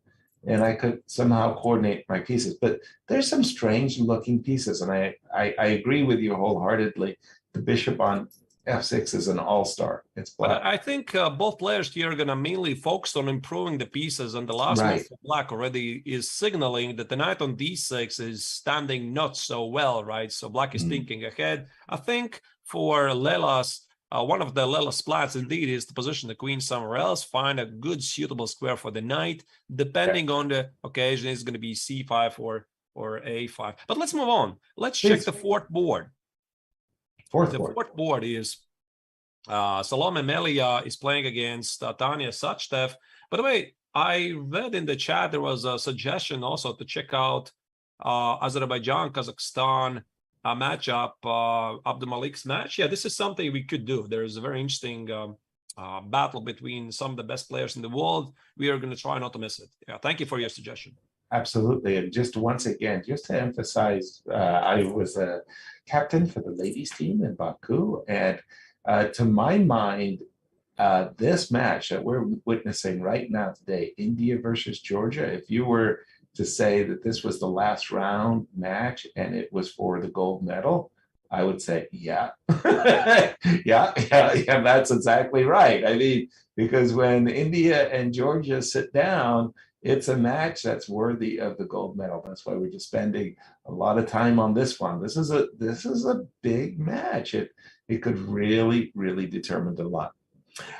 and I could somehow coordinate my pieces. But there's some strange looking pieces, and I agree with you wholeheartedly. The bishop on f6 is an all-star. It's black. But I think both players here are going to mainly focus on improving the pieces, and the last move for black already is signaling that the knight on d6 is standing not so well, right? So black is thinking ahead. I think for Lela's, one of the Lela's plans indeed is to position the queen somewhere else, find a good suitable square for the knight. Depending on the occasion, it's going to be c5 or a5. But let's move on. Let's check the fourth board. The fourth board is Salome Melia is playing against Tanya Sachdev. By the way, I read in the chat there was a suggestion also to check out Azerbaijan, Kazakhstan matchup, Abdul Malik's match. Yeah, this is something we could do. There's a very interesting battle between some of the best players in the world. We are going to try not to miss it. Yeah, thank you for your suggestion. Absolutely. And just once again, just to emphasize, I was a captain for the ladies team in Baku. And to my mind, this match that we're witnessing right now today, India versus Georgia, if you were to say that this was the last round match and it was for the gold medal, I would say, yeah. yeah, that's exactly right. I mean, because when India and Georgia sit down, it's a match that's worthy of the gold medal. That's why we're just spending a lot of time on this one. This is a big match. It could really, really determine a lot.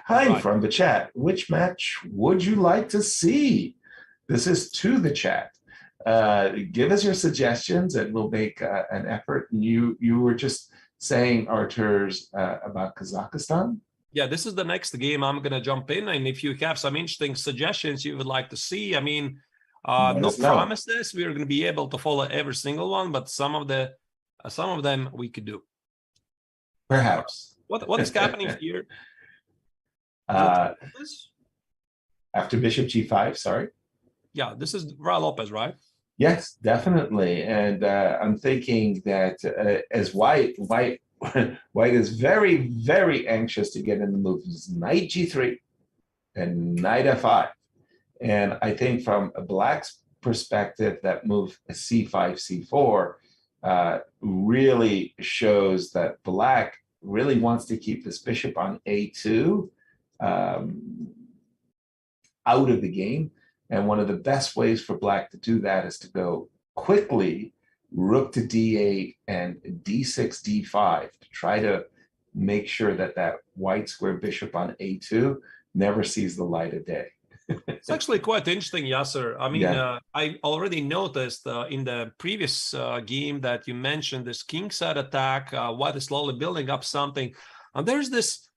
Hi, from the chat. Which match would you like to see? This is to the chat. Give us your suggestions and we'll make an effort. And you were just saying, Artur's, about Kazakhstan. Yeah, this is the next game I'm going to jump in. And if you have some interesting suggestions you would like to see, I mean, no promises. We're going to be able to follow every single one, but some of them we could do. Perhaps. What is happening here? After Bishop G5, sorry. Yeah, this is Ra Lopez, right? Yes, definitely. And I'm thinking that as White is very, very anxious to get in the moves. Knight G3 and Knight F5. And I think from a Black's perspective, that move C5, C4 really shows that Black really wants to keep this bishop on A2 out of the game. And one of the best ways for Black to do that is to go quickly Rook to D8 and D6, D5 to try to make sure that that white square bishop on A2 never sees the light of day. It's actually quite interesting, Yasser. I mean, I already noticed in the previous game that you mentioned this kingside attack, White is slowly building up something. And there's this,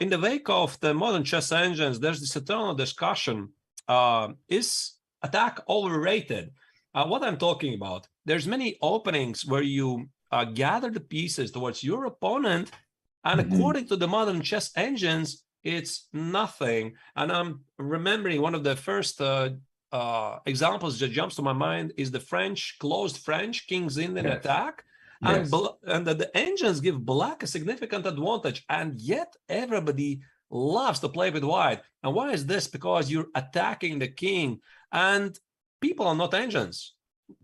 in the wake of the modern chess engines, there's this eternal discussion. Is attack overrated? What I'm talking about, there's many openings where you gather the pieces towards your opponent, and according to the modern chess engines, it's nothing. And I'm remembering one of the first examples that jumps to my mind is the closed French King's Indian attack. And, and the engines give Black a significant advantage, and yet everybody loves to play with White. And why is this? Because you're attacking the king, and people are not engines.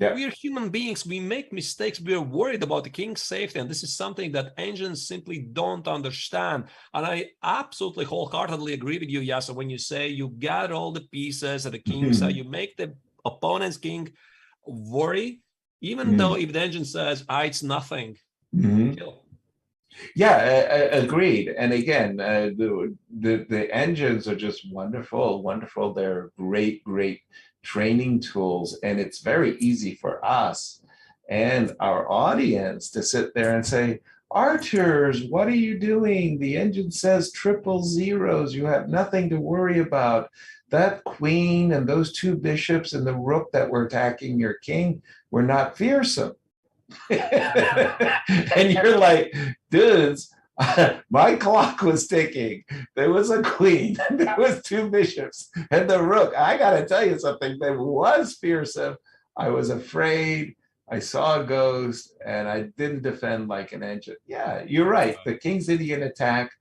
We're human beings. We make mistakes. We're worried about the king's safety, and this is something that engines simply don't understand. And I absolutely wholeheartedly agree with you, Yasa, when you say you gather all the pieces at the king's side, you make the opponent's king worry, even though if the engine says, it's nothing, kill. Yeah, agreed. And again, the engines are just wonderful. They're great training tools. And it's very easy for us and our audience to sit there and say, Archers, what are you doing? The engine says triple zeros. You have nothing to worry about. That queen and those two bishops and the rook that were attacking your king were not fearsome. And you're like, dudes, my clock was ticking. There was a queen, and there was two bishops, and the rook. I gotta tell you something, that was fearsome. I was afraid. I saw a ghost, and I didn't defend like an engine. Yeah, you're right. The King's Indian attack,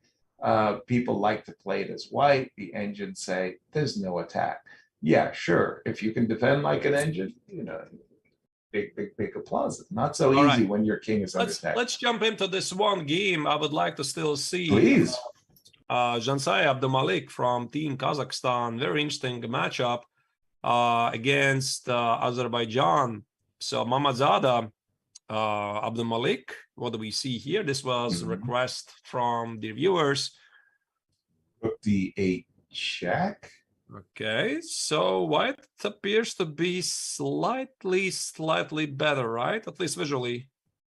people like to play it as White. The engines say there's no attack. Yeah, sure. If you can defend like an engine, big applause. Not so easy when your king is under attack. Let's jump into this one game. I would like to still see Jansai Abdulmalik from Team Kazakhstan. Very interesting matchup against Azerbaijan. So Mamadzada Abdulmalik, what do we see here? This was a request from the viewers. Rook D8 check. Okay, so White appears to be slightly better, right? At least visually.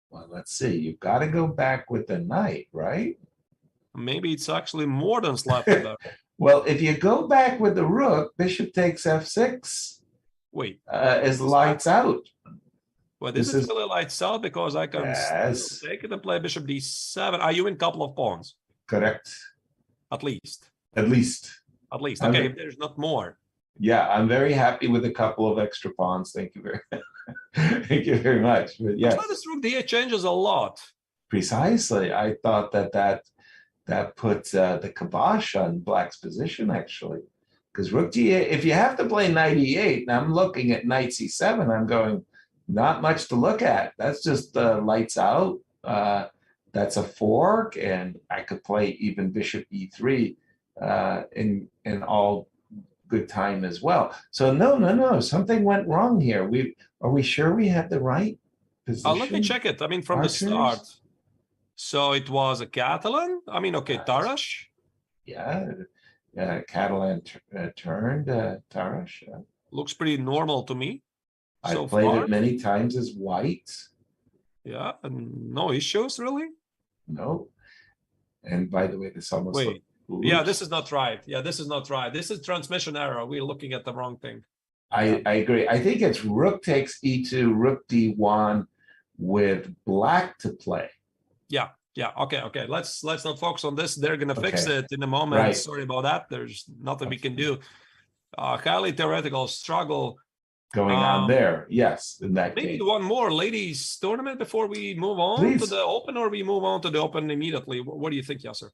Well, let's see. You've got to go back with the knight, right? Maybe it's actually more than slightly better. Well, if you go back with the rook, bishop takes f6. Wait. Is lights out. Well, this is really lights out because I can still take it and play bishop d7. Are you in a couple of pawns? Correct. At least. At least. At least. Okay, if there's not more. Yeah, I'm very happy with a couple of extra pawns. Thank you thank you very much. But yes. This rook d8 changes a lot. Precisely. I thought that put the kibosh on Black's position, actually. Because rook d8, if you have to play knight e8, and I'm looking at knight c7, I'm going, not much to look at. That's just lights out. That's a fork, and I could play even bishop e3 in all good time as well. So no, something went wrong here. Are we sure we had the right position? Let me check it. I mean, from the start. So it was a Catalan. I mean, okay, Tarash. Yeah, Catalan turned Tarash. Looks pretty normal to me so I've played far. it many times as white. Yeah, and no issues really. No. And by the way, this almost Wait. looks, Yeah, oops. this is not right. Yeah, this is not right. This is transmission error. We're looking at the wrong thing. I agree. I think it's rook takes e2, rook d1 with black to play. Yeah. Okay. Let's not focus on this. They're gonna fix Okay. it in a moment. Right. Sorry about that. There's nothing we can do. Highly theoretical struggle. Going on there. Yes, in that Maybe case. one more ladies tournament before we move on to Please. the Open, or we move on to the Open immediately. What do you think, Yasser?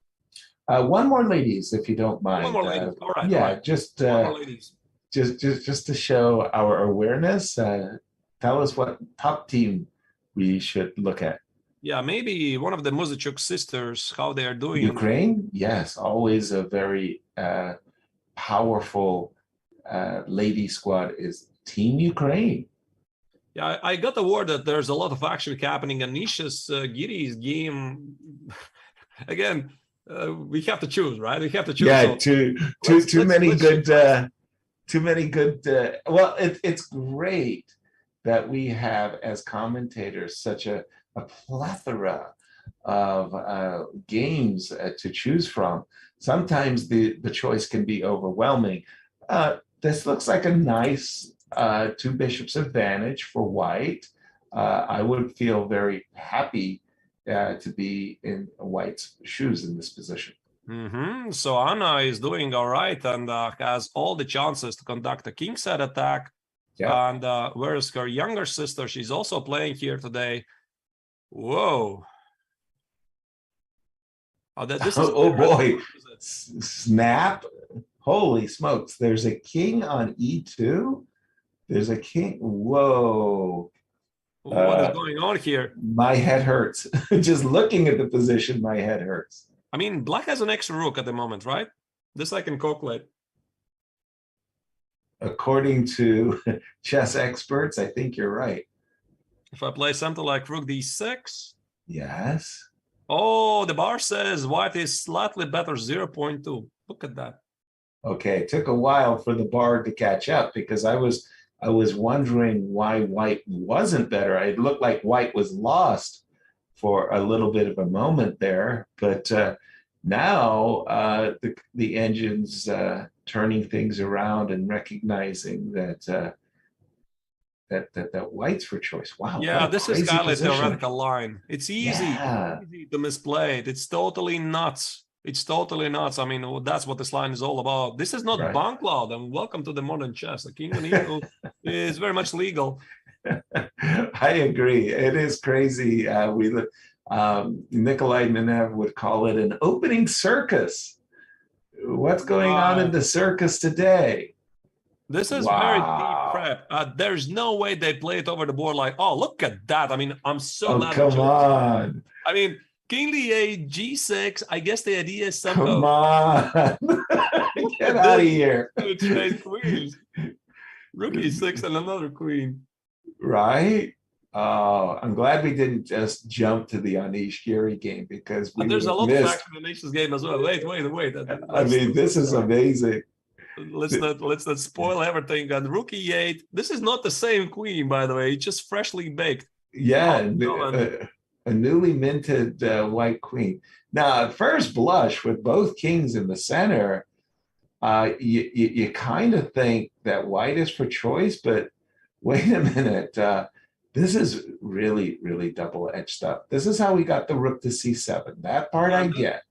One more, ladies, if you don't mind. One more ladies. All right. Yeah, all right. just One more ladies. just to show our awareness. Tell us what top team we should look at. Yeah, maybe one of the Muzachuk sisters, how they are doing. Ukraine, yes, always a very powerful lady squad is Team Ukraine. Yeah, I got the word that there's a lot of action happening. Anish Giri's game, again, we have to choose, right? We have to choose. Yeah, So too many good. Well, it's great that we have as commentators such a plethora of games to choose from. Sometimes the choice can be overwhelming. This looks like a nice two bishops advantage for white. I would feel very happy to be in white's shoes in this position. So Anna is doing all right and has all the chances to conduct a kingside attack. Yeah. And whereas her younger sister, she's also playing here today. Whoa. This is boy. Snap. Holy smokes. There's a king on e2. There's a king. Whoa. What is going on here? My head hurts. Just looking at the position, my head hurts. I mean, black has an extra rook at the moment, right? This I can calculate. According to chess experts, I think you're right. If I play something like rook d6. Yes. Oh, the bar says white is slightly better, 0.2. Look at that. Okay, it took a while for the bar to catch up because I was wondering why white wasn't better. It looked like white was lost for a little bit of a moment there, but now the engine's turning things around and recognizing that white's for choice. Wow. Yeah, this is kind of a position. theoretical line. It's easy, easy to misplay it. It's totally nuts. It's totally nuts. I mean, that's what this line is all about. This is not Right. bank law, and welcome to the modern chess. The king and eagle is very much legal. I agree. It is crazy. Nikolai Nenev would call it an opening circus. What's going on in the circus today? This is very deep prep. There's no way they play it over the board like, oh, look at that. I mean, I'm so glad. Come on. I mean, King d8, g6. I guess the idea is somehow. Come on. Get out of here. Queens. Rook e6 and another queen. Right? Oh, I'm glad we didn't just jump to the Anish Giri game because we there's a lot missed. of action in Anish's game as well. Wait. I mean, this is amazing. Let's not spoil everything. And rook e8. This is not the same queen, by the way. It's just freshly baked. Yeah, a newly minted white queen. Now, at first blush, with both kings in the center, you kind of think that white is for choice, but wait a minute. This is really, really double-edged stuff. This is how we got the rook to c7. That part I get.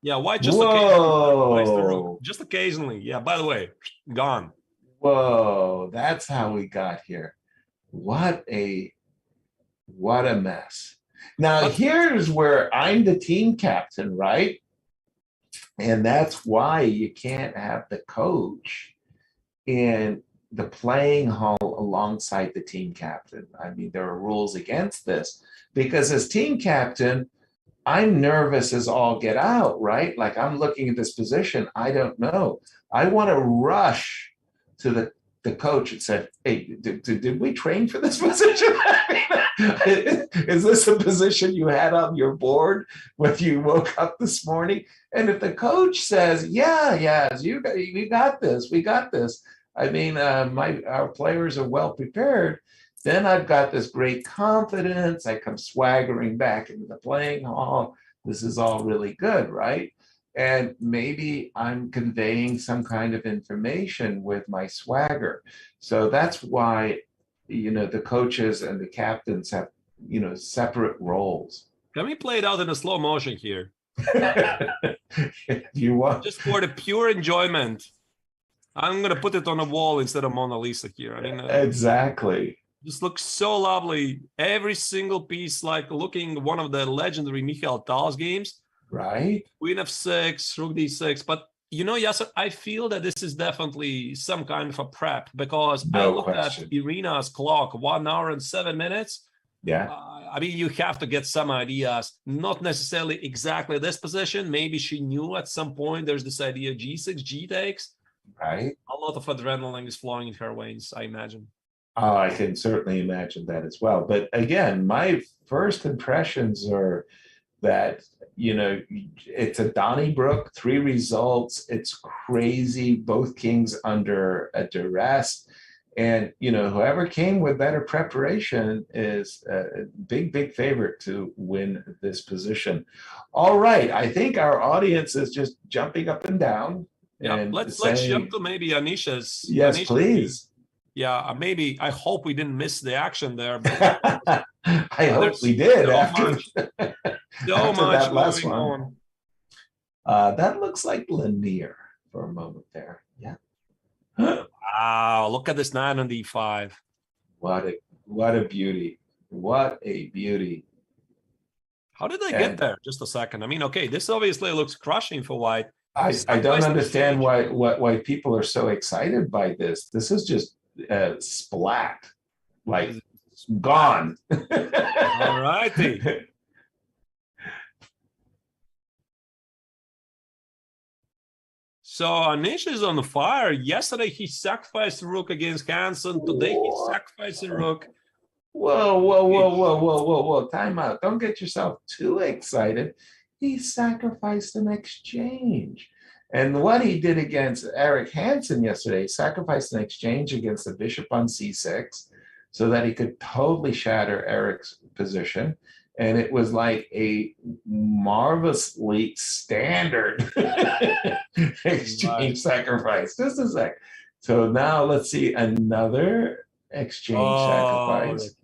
Yeah, white just occasionally plays the rook. Just occasionally. Yeah, by the way, gone. Whoa, that's how we got here. What a mess. Now, here's where I'm the team captain, right? And that's why you can't have the coach in the playing hall alongside the team captain. I mean, there are rules against this because as team captain, I'm nervous as all get out, right? Like I'm looking at this position. I don't know. I want to rush to the coach and said, hey, did we train for this position? Is this a position you had on your board when you woke up this morning? And if the coach says, yeah, you got this, we got this, I mean, our players are well prepared. Then I've got this great confidence. I come swaggering back into the playing hall. This is all really good, right? And maybe I'm conveying some kind of information with my swagger. So that's why, the coaches and the captains have, separate roles. Can we play it out in a slow motion here? If you want. Just for the pure enjoyment. I'm going to put it on a wall instead of Mona Lisa here. I mean, Exactly. This looks so lovely. Every single piece, like looking one of the legendary Mikhail Tal's games. Right. Queen f6, rook d6. But Yasser, I feel that this is definitely some kind of a prep because I looked at Irina's clock, 1 hour and 7 minutes. Yeah. I mean, you have to get some ideas, not necessarily exactly this position. Maybe she knew at some point there's this idea g6, g takes. Right. A lot of adrenaline is flowing in her veins, I imagine. Oh, I can certainly imagine that as well. But again, my first impressions are that, it's a Donnybrook, 3 results. It's crazy. Both kings under a duress. And, whoever came with better preparation is a big, big favorite to win this position. All right. I think our audience is just jumping up and down. Yeah, and let's saying, jump to maybe Anisha's. Yes, Anisha's please. Yeah, maybe. I hope we didn't miss the action there. I hope we did. So much that last going one. on. That looks like Lanier for a moment there. Yeah. Wow, look at this 9 on d5. What a beauty. What a beauty. How did they get there? Just a second. I mean, okay, this obviously looks crushing for white. I don't understand why people are so excited by this. This is just splat, like gone. All righty. So Anish is on fire. Yesterday he sacrificed a rook against Carlsen. Today he sacrificed a rook. Whoa. Time out. Don't get yourself too excited. He sacrificed an exchange. And what he did against Eric Hansen yesterday, he sacrificed an exchange against the bishop on c6 so that he could totally shatter Eric's position. And it was like a marvelously standard exchange sacrifice. Just a sec. So now let's see another exchange sacrifice.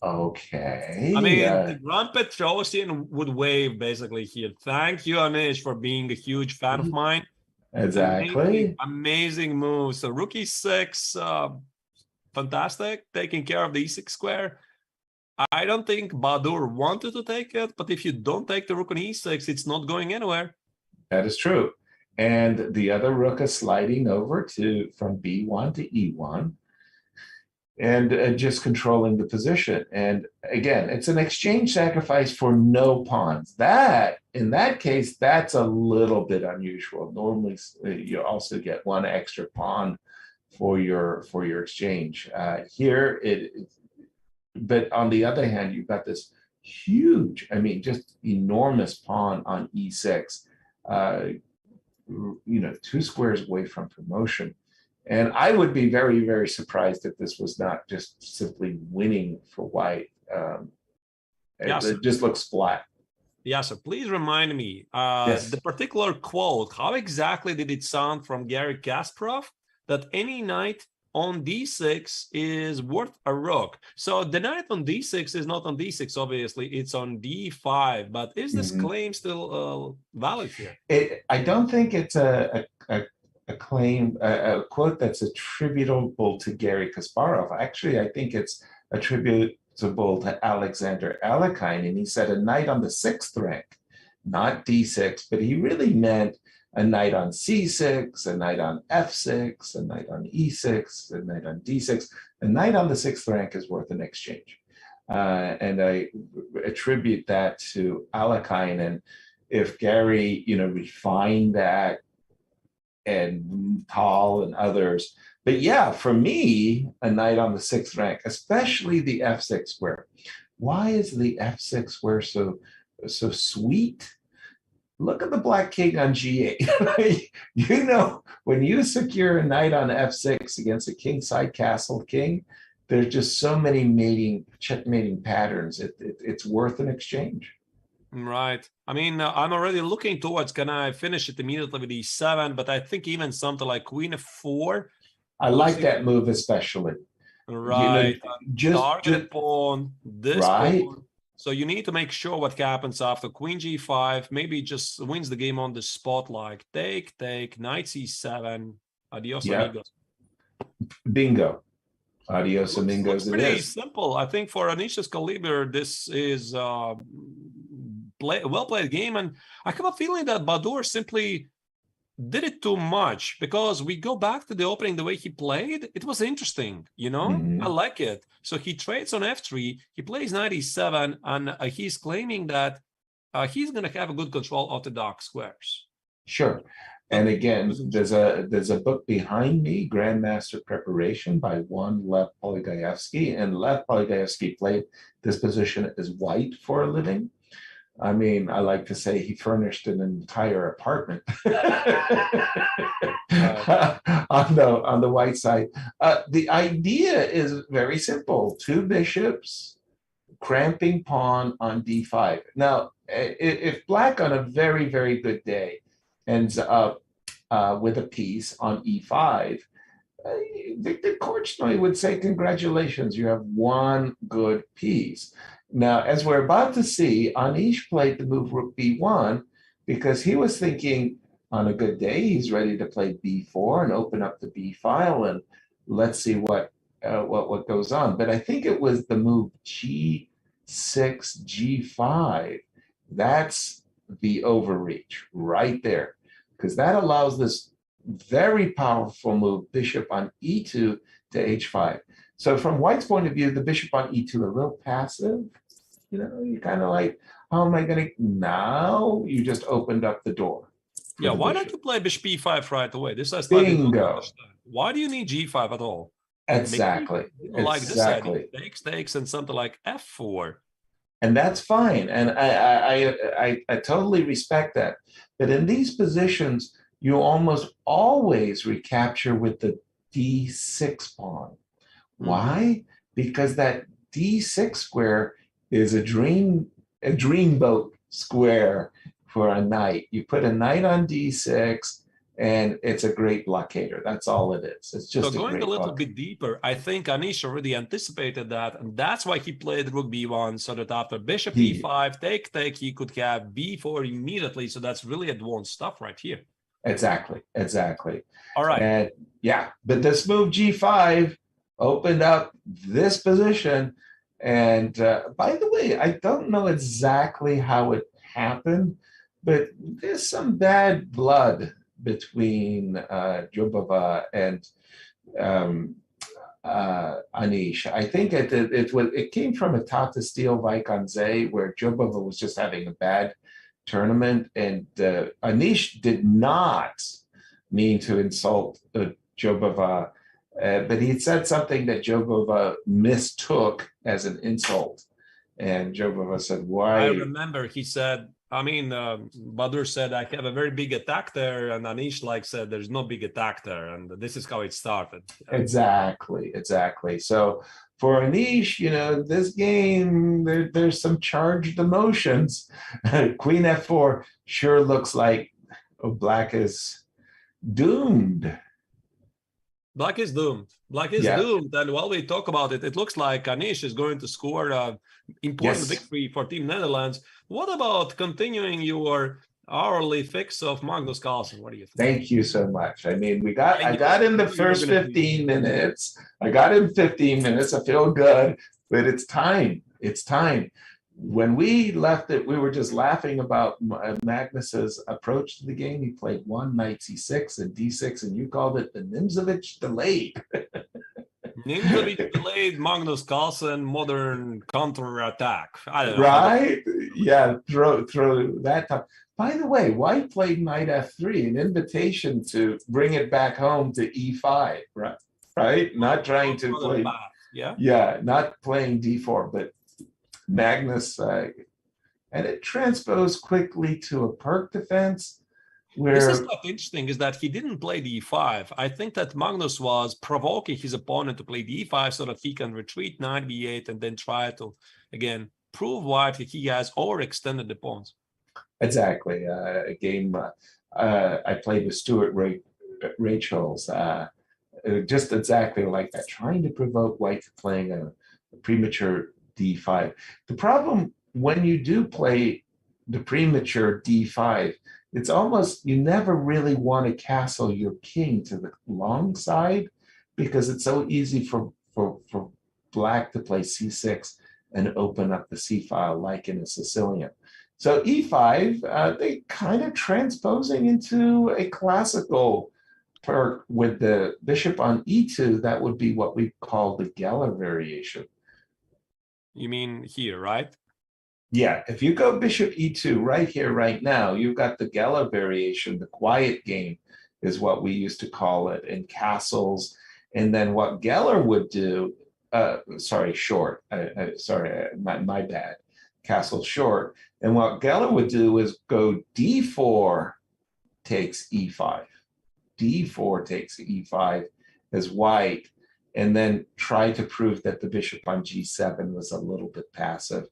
Okay. I mean, the Grand Petrosian would wave basically here. Thank you, Anish, for being a huge fan of mine. Exactly. Amazing move. So rook e6, fantastic. Taking care of the e6 square. I don't think Bahadur wanted to take it, but if you don't take the rook on e6, it's not going anywhere. That is true. And the other rook is sliding over from b1 to e1 and just controlling the position. And again, it's an exchange sacrifice for no pawns. In that case, that's a little bit unusual. Normally, you also get 1 extra pawn for your exchange. Here, but on the other hand, you've got this huge, just enormous pawn on e6, 2 squares away from promotion. And I would be very, very surprised if this was not just simply winning for white. It just looks flat. Yeah, so please remind me, Yes. the particular quote, how exactly did it sound from Garry Kasparov that any knight on d6 is worth a rook? So the knight on d6 is not on d6, obviously, it's on d5. But is this claim still valid here? I don't think it's a claim, a quote that's attributable to Garry Kasparov. Actually, I think it's attributable to Alexander Alekhine, and he said a knight on the 6th rank, not d6, but he really meant a knight on c6, a knight on f6, a knight on e6, a knight on d6. A knight on the 6th rank is worth an exchange. And I attribute that to Alekhine. And if Garry, refined that, and Tal and others. But yeah, for me, a knight on the 6th rank, especially the f6 square. Why is the f6 square so sweet? look at the black king on g8. You know, when you secure a knight on f6 against a king-side castle king, there's just so many checkmating patterns. It's worth an exchange. Right. I mean, I'm already looking towards, can I finish it immediately with e7? But I think even something like queen f4. I like that move especially. Right. Just Targeted pawn, this right. pawn. So you need to make sure what happens after queen g5. Maybe just wins the game on the spot, like take, knight c7. Adios, amigos. Bingo. Adios, amigos. Looks pretty simple. I think for Anish's caliber, this is well played game. And I have a feeling that Badur simply did it too much, because we go back to the opening, the way he played, it was interesting, you know. I like it. So he trades on f3, he plays knight e7, and he's claiming that he's going to have a good control of the dark squares. Sure. And again, there's a book behind me, Grandmaster Preparation by one Lev Polygaevsky, and Lev Polygaevsky played this position as white for a living. I mean, I like to say he furnished an entire apartment on the white side. The idea is very simple: two bishops, cramping pawn on d5. Now, if black on a very, very good day ends up with a piece on e5, Victor Korchnoi would say, congratulations, you have one good piece. Now, as we're about to see, Anish played the move rook b1 because he was thinking on a good day, he's ready to play b4 and open up the b file, and let's see what goes on. But I think it was the move g6, g5. That's the overreach right there, because that allows this very powerful move, bishop on e2 to h5. So from White's point of view, the bishop on e2 a little passive. You know, you kind of like, how am I going to? Now you just opened up the door. Yeah, why don't you play bishop e5 right away? This is bingo. Why do you need g5 at all? Exactly. Like exactly. This takes and something like f4. And that's fine. And I totally respect that. But in these positions, you almost always recapture with the d6 pawn. Why? Because that d6 square is a dreamboat square for a knight. You put a knight on d6, and it's a great blockader. That's all it is. It's just so going a little bit deeper. I think Anish already anticipated that, and that's why he played rook b1, so that after bishop e5, take, he could have b4 immediately. So that's really advanced stuff right here. Exactly. All right. And yeah, but this move g5 opened up this position. And by the way, I don't know exactly how it happened, but there's some bad blood between Jobova and Anish. I think it came from a Tata Steel Vaikanze, where Jobova was just having a bad tournament, and Anish did not mean to insult Jobova, but he said something that Jobova mistook as an insult, and Jobova said, "Why?" I remember he said, Badur said, I have a very big attack there, and Anish said, there's no big attack there, and this is how it started. Exactly. So for Anish, you know, this game, there's some charged emotions. Queen f4 sure looks like black is doomed. Black is doomed. Doomed. And while we talk about it, it looks like Anish is going to score an important victory for Team Netherlands. What about continuing your hourly fix of Magnus Carlsen? What do you think? Thank you so much. I mean, I got in the first 15 minutes. I feel good, but it's time. When we left it, we were just laughing about Magnus's approach to the game. He played one knight c6 and d6, and you called it the Nimzovich delayed. Nimzovich delayed Magnus Carlsen modern counter-attack. I don't know. Right? Yeah, throw that time. By the way, White played knight f3, an invitation to bring it back home to e5, right? Not trying to play, not playing d4, but Magnus and it transposed quickly to a perk defense This is where, what's interesting is that he didn't play d5. I think that Magnus was provoking his opponent to play d5 so that he can retreat knight b8 and then try to, again, prove white that he has overextended the pawns. exactly, a game I played with Stuart Rachel's, just exactly like that, trying to provoke white to playing a premature d5. The problem when you do play the premature d5, it's almost, you never really want to castle your king to the long side because it's so easy for black to play c6 and open up the c file like in a Sicilian. So e5, they kind of transposing into a classical perk with the bishop on e2. That would be what we call the Geller variation. You mean here, right? Yeah, if you go bishop e2 right here, right now, you've got the Geller variation. The quiet game is what we used to call it in castles. And then what Geller would do, sorry, short, sorry, my bad, castle short. And what Geller would do is go d4 takes e5, d4 takes e5 as white, and then try to prove that the bishop on g7 was a little bit passive.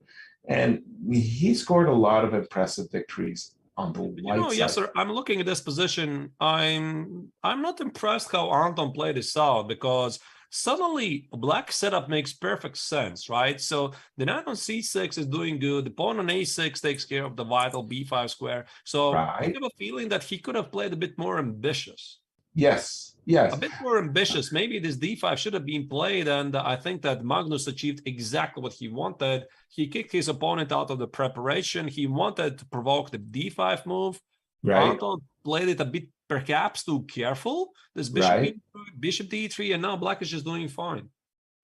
And he scored a lot of impressive victories on the white side. Yes, sir. I'm looking at this position. I'm not impressed how Anton played this out because suddenly black setup makes perfect sense, right? So the knight on c6 is doing good. The pawn on a6 takes care of the vital b5 square. So I have a feeling that he could have played a bit more ambitious. Yes, yes. A bit more ambitious. Maybe this d5 should have been played, and I think that Magnus achieved exactly what he wanted. He kicked his opponent out of the preparation. He wanted to provoke the d5 move. Right. Anton played it a bit perhaps too careful. This bishop, bishop d3, and now black is just doing fine.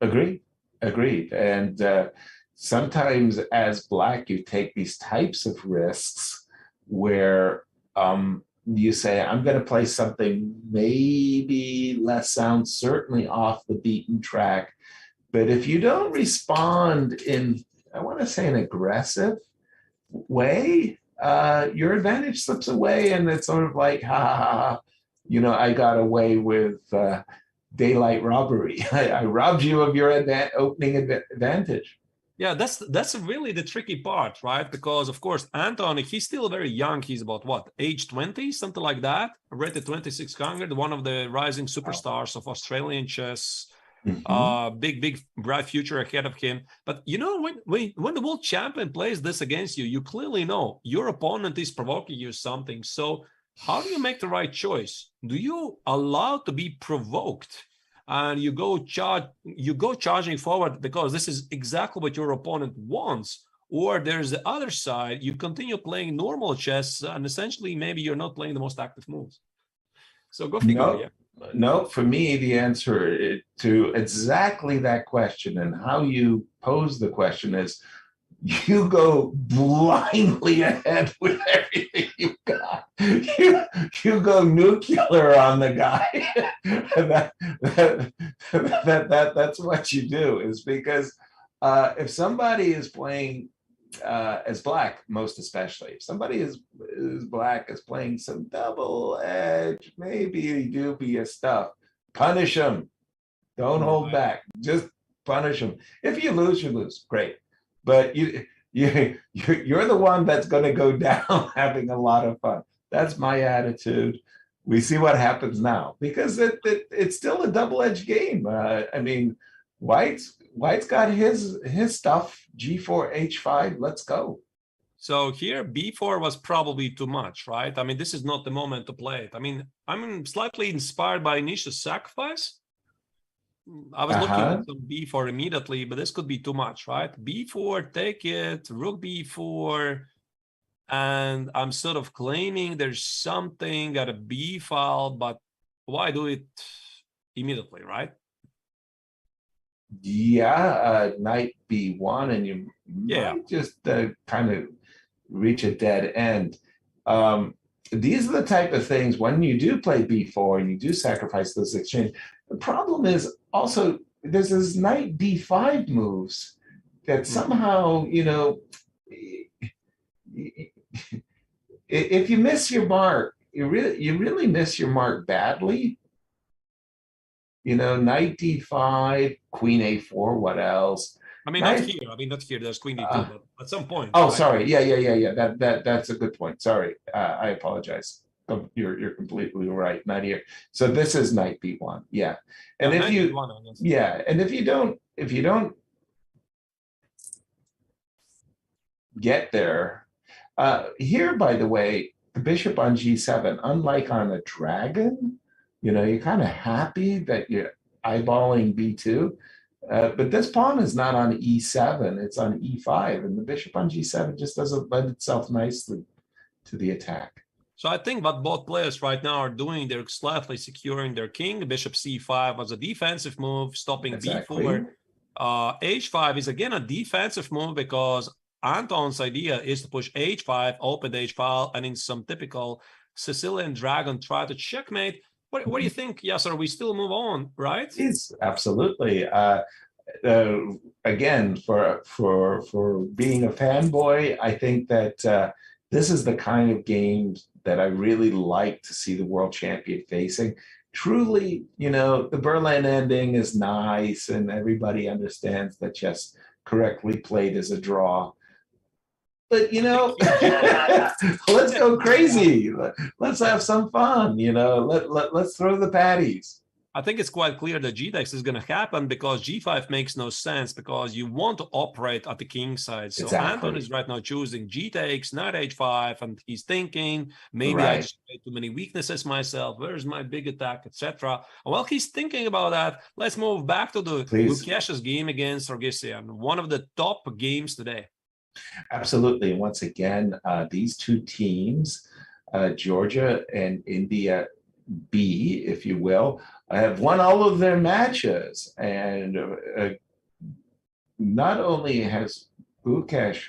Agreed. And sometimes as black, you take these types of risks where you say, I'm going to play something maybe less sound, certainly off the beaten track. But if you don't respond in, I want to say, an aggressive way, your advantage slips away. And it's sort of like, I got away with daylight robbery. I robbed you of your opening advantage. Yeah, that's really the tricky part, right? Because, of course, Anton, he's still very young. He's about, what, age 20, something like that? Rated 2600, one of the rising superstars of Australian chess. Big, bright future ahead of him. But, when the world champion plays this against you, you clearly know your opponent is provoking you something. So how do you make the right choice? Do you allow to be provoked? And you go charging forward because this is exactly what your opponent wants, or there's the other side, you continue playing normal chess, and essentially maybe you're not playing the most active moves. So go figure. No, for me, the answer to exactly that question and how you pose the question is you go blindly ahead with everything you've got. You go nuclear on the guy. That's what you do, is because if somebody is playing as black, most especially, if somebody is black is playing some double edge, maybe dubious stuff, punish them. Don't hold back. Just punish them. If you lose, you lose. Great. But you're the one that's going to go down having a lot of fun. That's my attitude. We see what happens now because it's still a double-edged game. I mean, White's got his stuff. G4, H5. Let's go. So here, B4 was probably too much, right? I mean, this is not the moment to play it. I mean, I'm slightly inspired by Anish's sacrifice. I was looking at some B4 immediately, but this could be too much, right? B4, take it, rook B4, and I'm sort of claiming there's something at a B file, but why do it immediately, right? Yeah, knight B1, and you might just kind of reach a dead end. These are the type of things when you do play B4 and you do sacrifice those exchange. The problem is also there's this knight D5 moves that somehow, if you miss your mark, you really miss your mark badly. Knight d5, queen a4, what else? I mean, not here. I mean, not here. There's queen d2, but at some point. Oh, right? sorry. Yeah. That's a good point. Sorry, I apologize. You're completely right. Not here. So this is knight b1. Yeah, and Yeah, if you, B1, I guess. yeah, and if you don't get there, here, by the way, the bishop on g7, unlike on a dragon, you're kind of happy that you're eyeballing b2. But this pawn is not on e7, it's on e5, and the bishop on g7 just doesn't lend itself nicely to the attack. So I think what both players right now are doing, they're slightly securing their king. Bishop c5 was a defensive move, stopping Exactly. b4. h5 is again a defensive move because Anton's idea is to push h5, open the h-file, and in some typical Sicilian dragon try to checkmate. What do you think, Yasser? We still move on, right? It's absolutely. Again, for being a fanboy, I think that this is the kind of games that I really like to see the world champion facing. Truly, the Berlin ending is nice, and everybody understands that chess correctly played is a draw. But let's go crazy. Let's have some fun. Let's throw the patties. I think it's quite clear that g-takes is going to happen because g5 makes no sense because you want to operate at the king side. So Exactly. Anton is right now choosing g-takes, knight h5, and he's thinking maybe I Right. just made too many weaknesses myself. Where's my big attack, etc. While he's thinking about that, let's move back to the Please. Gukesh's game against Sargsyan, one of the top games today. Absolutely. And once again, these two teams, Georgia and India B, if you will, have won all of their matches. And not only has Gukesh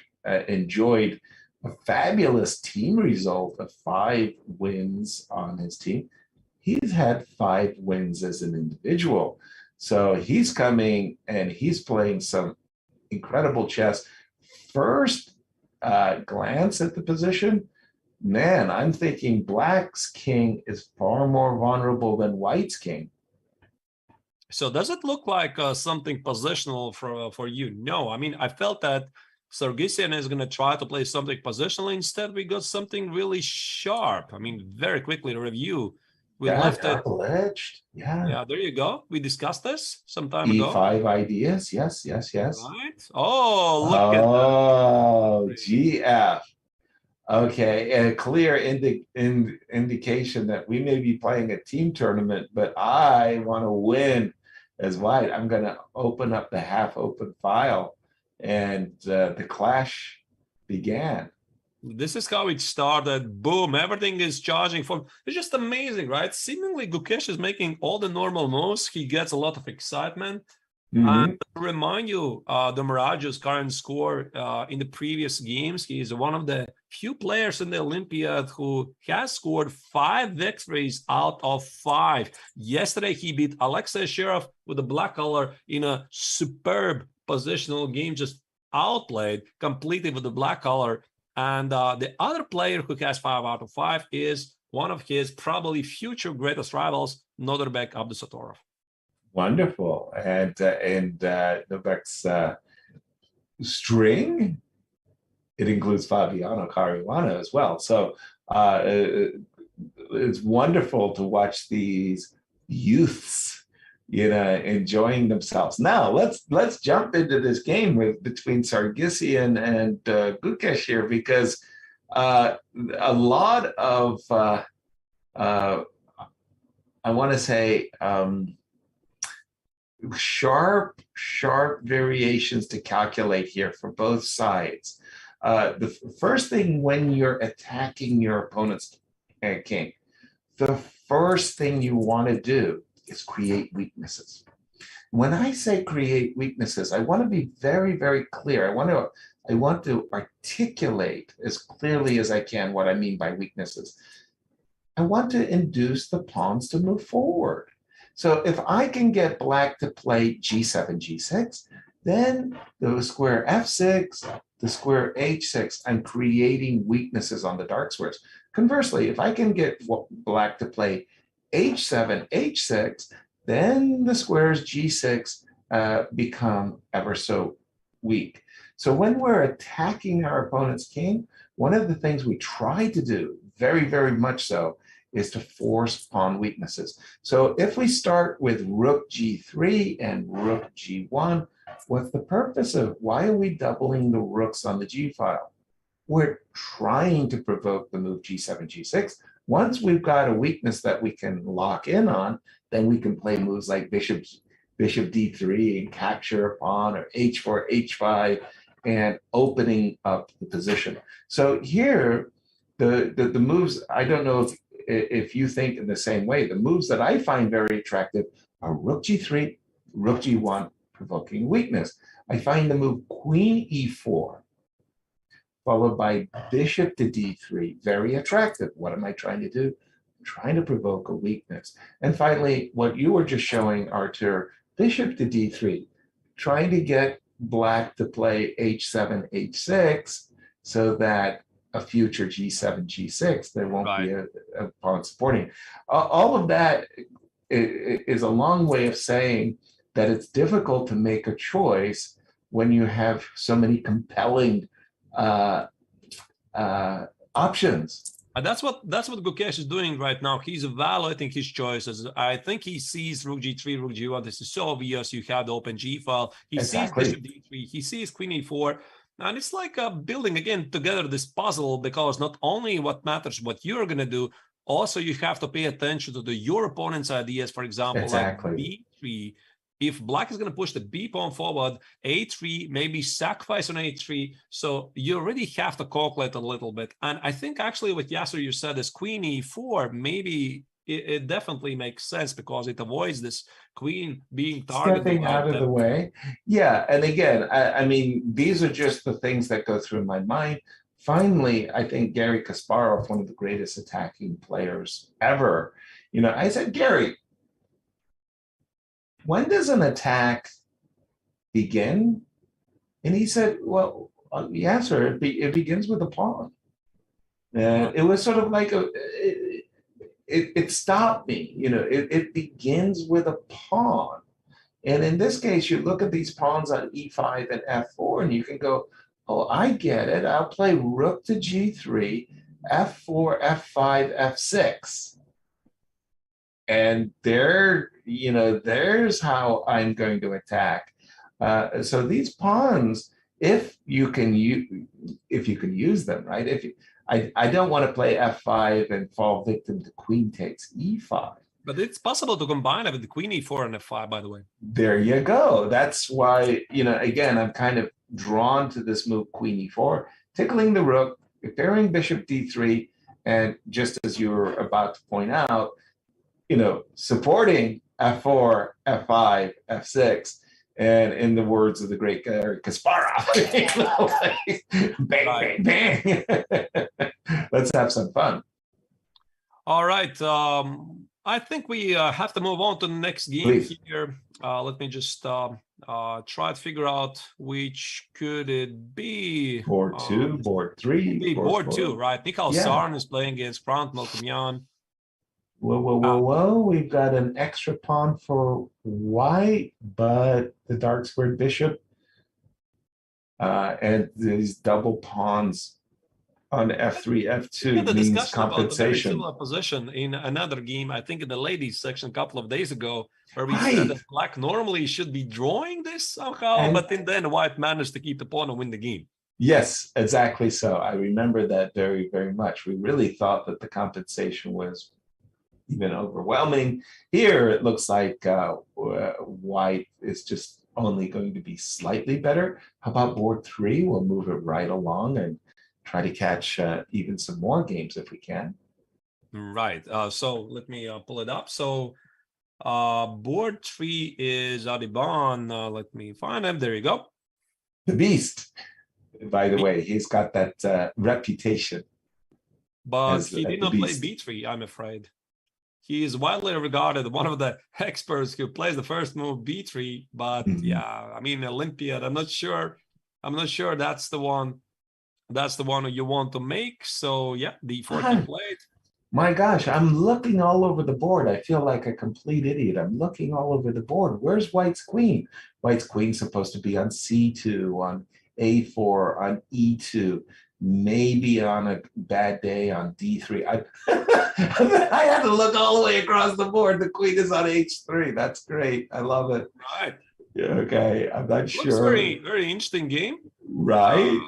enjoyed a fabulous team result of 5 wins on his team, he's had 5 wins as an individual. So he's coming and he's playing some incredible chess. First glance at the position, man, I'm thinking Black's king is far more vulnerable than White's king. So does it look like something positional for you? No, I mean, I felt that Sargsyan is going to try to play something positional. Instead, we got something really sharp. I mean, very quickly to review. We left it. Double-edged. Yeah. There you go. We discussed this some time ago. E5 ideas. Yes. Right. Oh, look at that. Oh, GF. Okay, a clear indication that we may be playing a team tournament, but I want to win as White. I'm going to open up the half-open file, and the clash began. This is how it started. Boom, everything is charging for. It's just amazing, right? Seemingly, Gukesh is making all the normal moves. He gets a lot of excitement. And to remind you, the Mirage's current score in the previous games, he is one of the few players in the Olympiad who has scored 5 victories out of 5. Yesterday, he beat Alexei Shirov with the black color in a superb positional game, just outplayed completely with the black color. And the other player who has 5 out of 5 is one of his probably future greatest rivals, Norbek Abdusatorov. Wonderful. And Novak's string, it includes Fabiano Caruana as well. So it's wonderful to watch these youths, enjoying themselves. Now let's jump into this game between Sargsyan and Gukesh here, because a lot of I want to say sharp variations to calculate here for both sides. The first thing when you're attacking your opponent's king, the first thing you want to do is create weaknesses. When I say create weaknesses, I want to be very, very clear. I want to articulate as clearly as I can what I mean by weaknesses. I want to induce the pawns to move forward. So if I can get Black to play g7, g6, Then the square f6, the square h6, I'm creating weaknesses on the dark squares. Conversely, if I can get black to play h7, h6, then the squares g6 become ever so weak. So when we're attacking our opponent's king, one of the things we try to do, very, very much so, is to force pawn weaknesses. So if we start with rook g3 and rook g1, what's the purpose of, why are we doubling the rooks on the g file? We're trying to provoke the move g7, g6. Once we've got a weakness that we can lock in on, then we can play moves like bishop d3 and capture a pawn, or h4, h5, and opening up the position. So here, the moves, I don't know if you think in the same way, the moves that I find very attractive are rook g3, rook g1, provoking weakness. I find the move queen e4, followed by bishop to d3, very attractive. What am I trying to do? I'm trying to provoke a weakness. And finally, what you were just showing, Artur, bishop to d3, trying to get black to play h7, h6, so that a future g7, g6, there won't be a pawn supporting. All of that is a long way of saying that it's difficult to make a choice when you have so many compelling options. And that's what Gukesh is doing right now. He's evaluating his choices. I think he sees rook g3, rook g1. This is so obvious. You have the open g file. He sees bishop d3. He sees queen e4. And it's like building again together this puzzle, because not only what matters what you're going to do, also you have to pay attention to your opponent's ideas. For example, like b3. If black is going to push the b pawn forward, a3, maybe sacrifice on a3. So you already have to calculate a little bit. And I think actually what Yasser, you said is queen e4, maybe it definitely makes sense, because it avoids this queen being targeted. Stepping out of the way. Yeah, and again, I mean, these are just the things that go through my mind. Finally, I think Garry Kasparov, one of the greatest attacking players ever, I said, Gary, when does an attack begin? And he said, well, the answer, it begins with a pawn. And it was sort of like it stopped me, it begins with a pawn. And in this case, you look at these pawns on e5 and f4, and you can go, oh, I get it. I'll play rook to g3, f4, f5, f6. And there's how I'm going to attack. So these pawns, if you can use them, right? I don't want to play f5 and fall victim to queen takes e5. But it's possible to combine it with the queen e4 and f5, by the way. There you go. That's why, again, I'm kind of drawn to this move queen e4, tickling the rook, preparing bishop d3, and just as you were about to point out, supporting f4, f5, f6, and in the words of the great Garry Kasparov, bang, bang, bang. Let's have some fun. All right. I think we have to move on to the next game. Please. Here. Let me just try to figure out which could it be. Board 2, board 3. Board 2, right? Mikhail Sarn is playing against Grant Melkamian. Whoa, we've got an extra pawn for white, but the dark squared bishop and these double pawns on f3, f2 means compensation. Similar position in another game, I think in the ladies section a couple of days ago, where we said that black normally should be drawing this somehow, but then white managed to keep the pawn and win the game. Yes, exactly so. I remember that very, very much. We really thought that the compensation was even overwhelming. Here, it looks like white is just only going to be slightly better. How about board 3? We'll move it right along and try to catch even some more games if we can. Right. So let me pull it up. So board 3 is Adiban. Let me find him. There you go. The Beast. By the way, he's got that reputation. But he did not play b3, I'm afraid. He is widely regarded one of the experts who plays the first move b3. But yeah, I mean, Olympiad, I'm not sure that's the one. That's the one you want to make. So yeah, d4 he played. My gosh, I'm looking all over the board. I feel like a complete idiot. I'm looking all over the board. Where's White's queen? White's queen's supposed to be on c2, on a4, on e2, maybe on a bad day on d3. I had to look all the way across the board. The queen is on h3. That's great. I love it. Right. Yeah, okay, I'm not sure. Very, very interesting game. Right.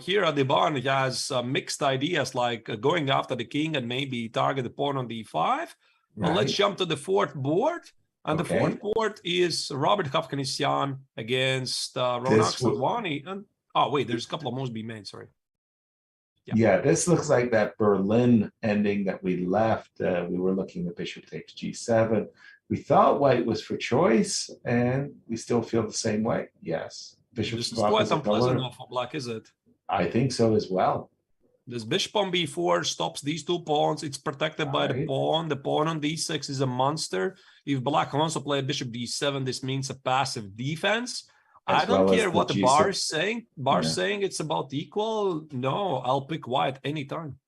Here at the barn, he has mixed ideas like going after the king and maybe target the pawn on d5. Right. Let's jump to the fourth board. And Okay. the fourth board is Robert Hovhannisyan against Ronak Sadhwani. And oh, wait, there's a couple of moves being made. Sorry. Yeah, this looks like that Berlin ending that we left. We were looking at bishop takes g7. We thought white was for choice, and we still feel the same way. Yes. Bishop This is swap quite is a unpleasant color. for black, is it? I think so as well. This bishop on b4 stops these two pawns. It's protected by the Right. pawn. The pawn on d6 is a monster. If black wants to play bishop d7, this means a passive defense. As I don't well as care the what the G6. bar is saying. Bar's Yeah. saying it's about equal. No, I'll pick white anytime.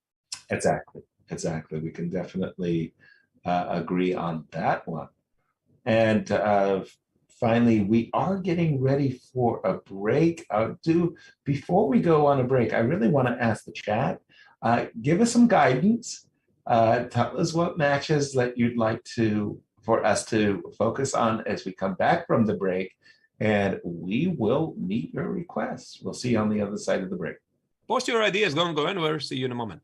Exactly. Exactly. We can definitely agree on that one. And finally, we are getting ready for a break. Before we go on a break, I really want to ask the chat, give us some guidance. Tell us what matches that you'd like for us to focus on as we come back from the break, and we will meet your requests. We'll see you on the other side of the break. Post your ideas. Don't go anywhere. See you in a moment.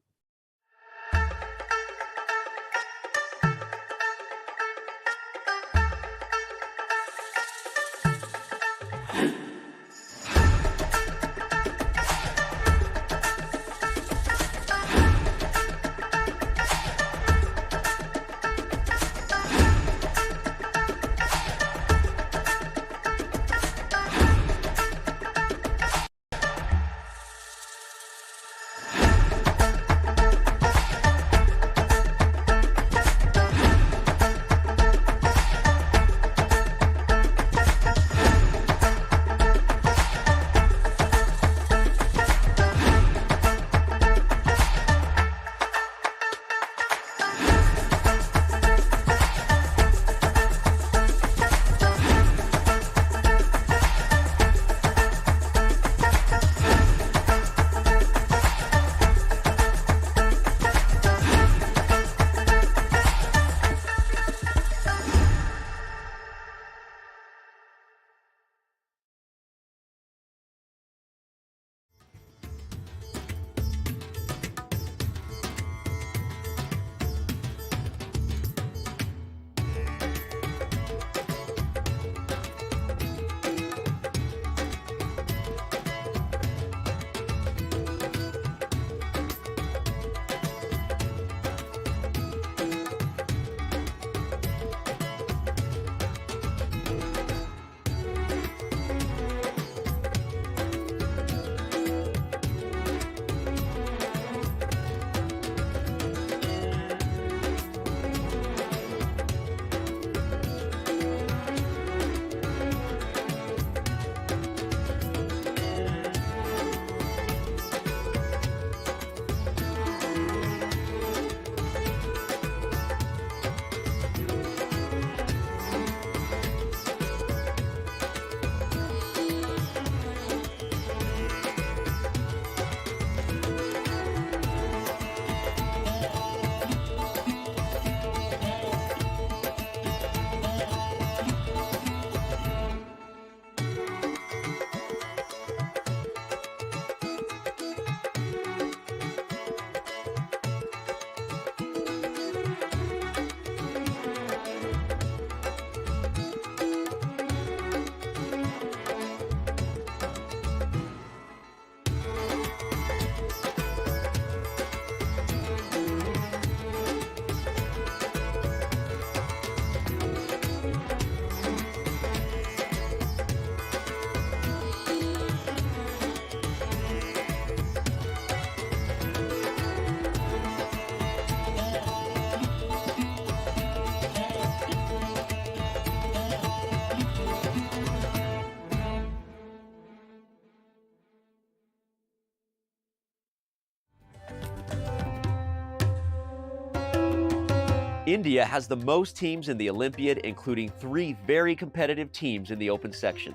India has the most teams in the Olympiad, including 3 very competitive teams in the open section.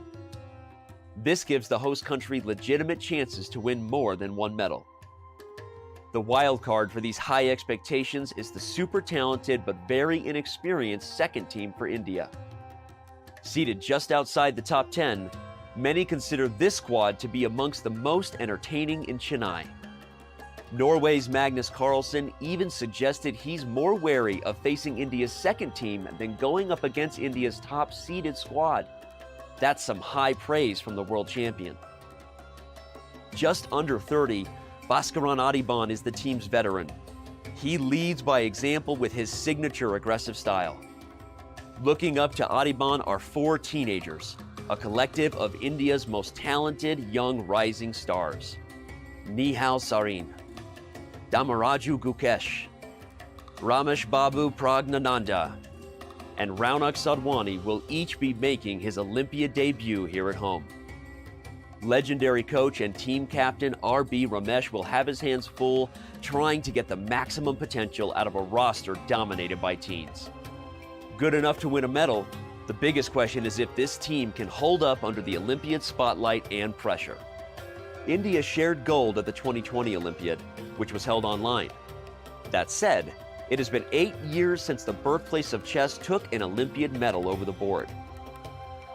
This gives the host country legitimate chances to win more than one medal. The wild card for these high expectations is the super talented but very inexperienced second team for India. Seated just outside the top 10, many consider this squad to be amongst the most entertaining in Chennai. Norway's Magnus Carlsen even suggested he's more wary of facing India's second team than going up against India's top-seeded squad. That's some high praise from the world champion. Just under 30, Bhaskaran Adiban is the team's veteran. He leads by example with his signature aggressive style. Looking up to Adiban are 4 teenagers, a collective of India's most talented young rising stars. Nihal Sarin, Damaraju Gukesh, Ramesh Babu Pragnananda, and Raunak Sadwani will each be making his Olympiad debut here at home. Legendary coach and team captain R.B. Ramesh will have his hands full trying to get the maximum potential out of a roster dominated by teens. Good enough to win a medal, the biggest question is if this team can hold up under the Olympiad spotlight and pressure. India shared gold at the 2020 Olympiad, which was held online. That said, it has been 8 years since the birthplace of chess took an Olympiad medal over the board.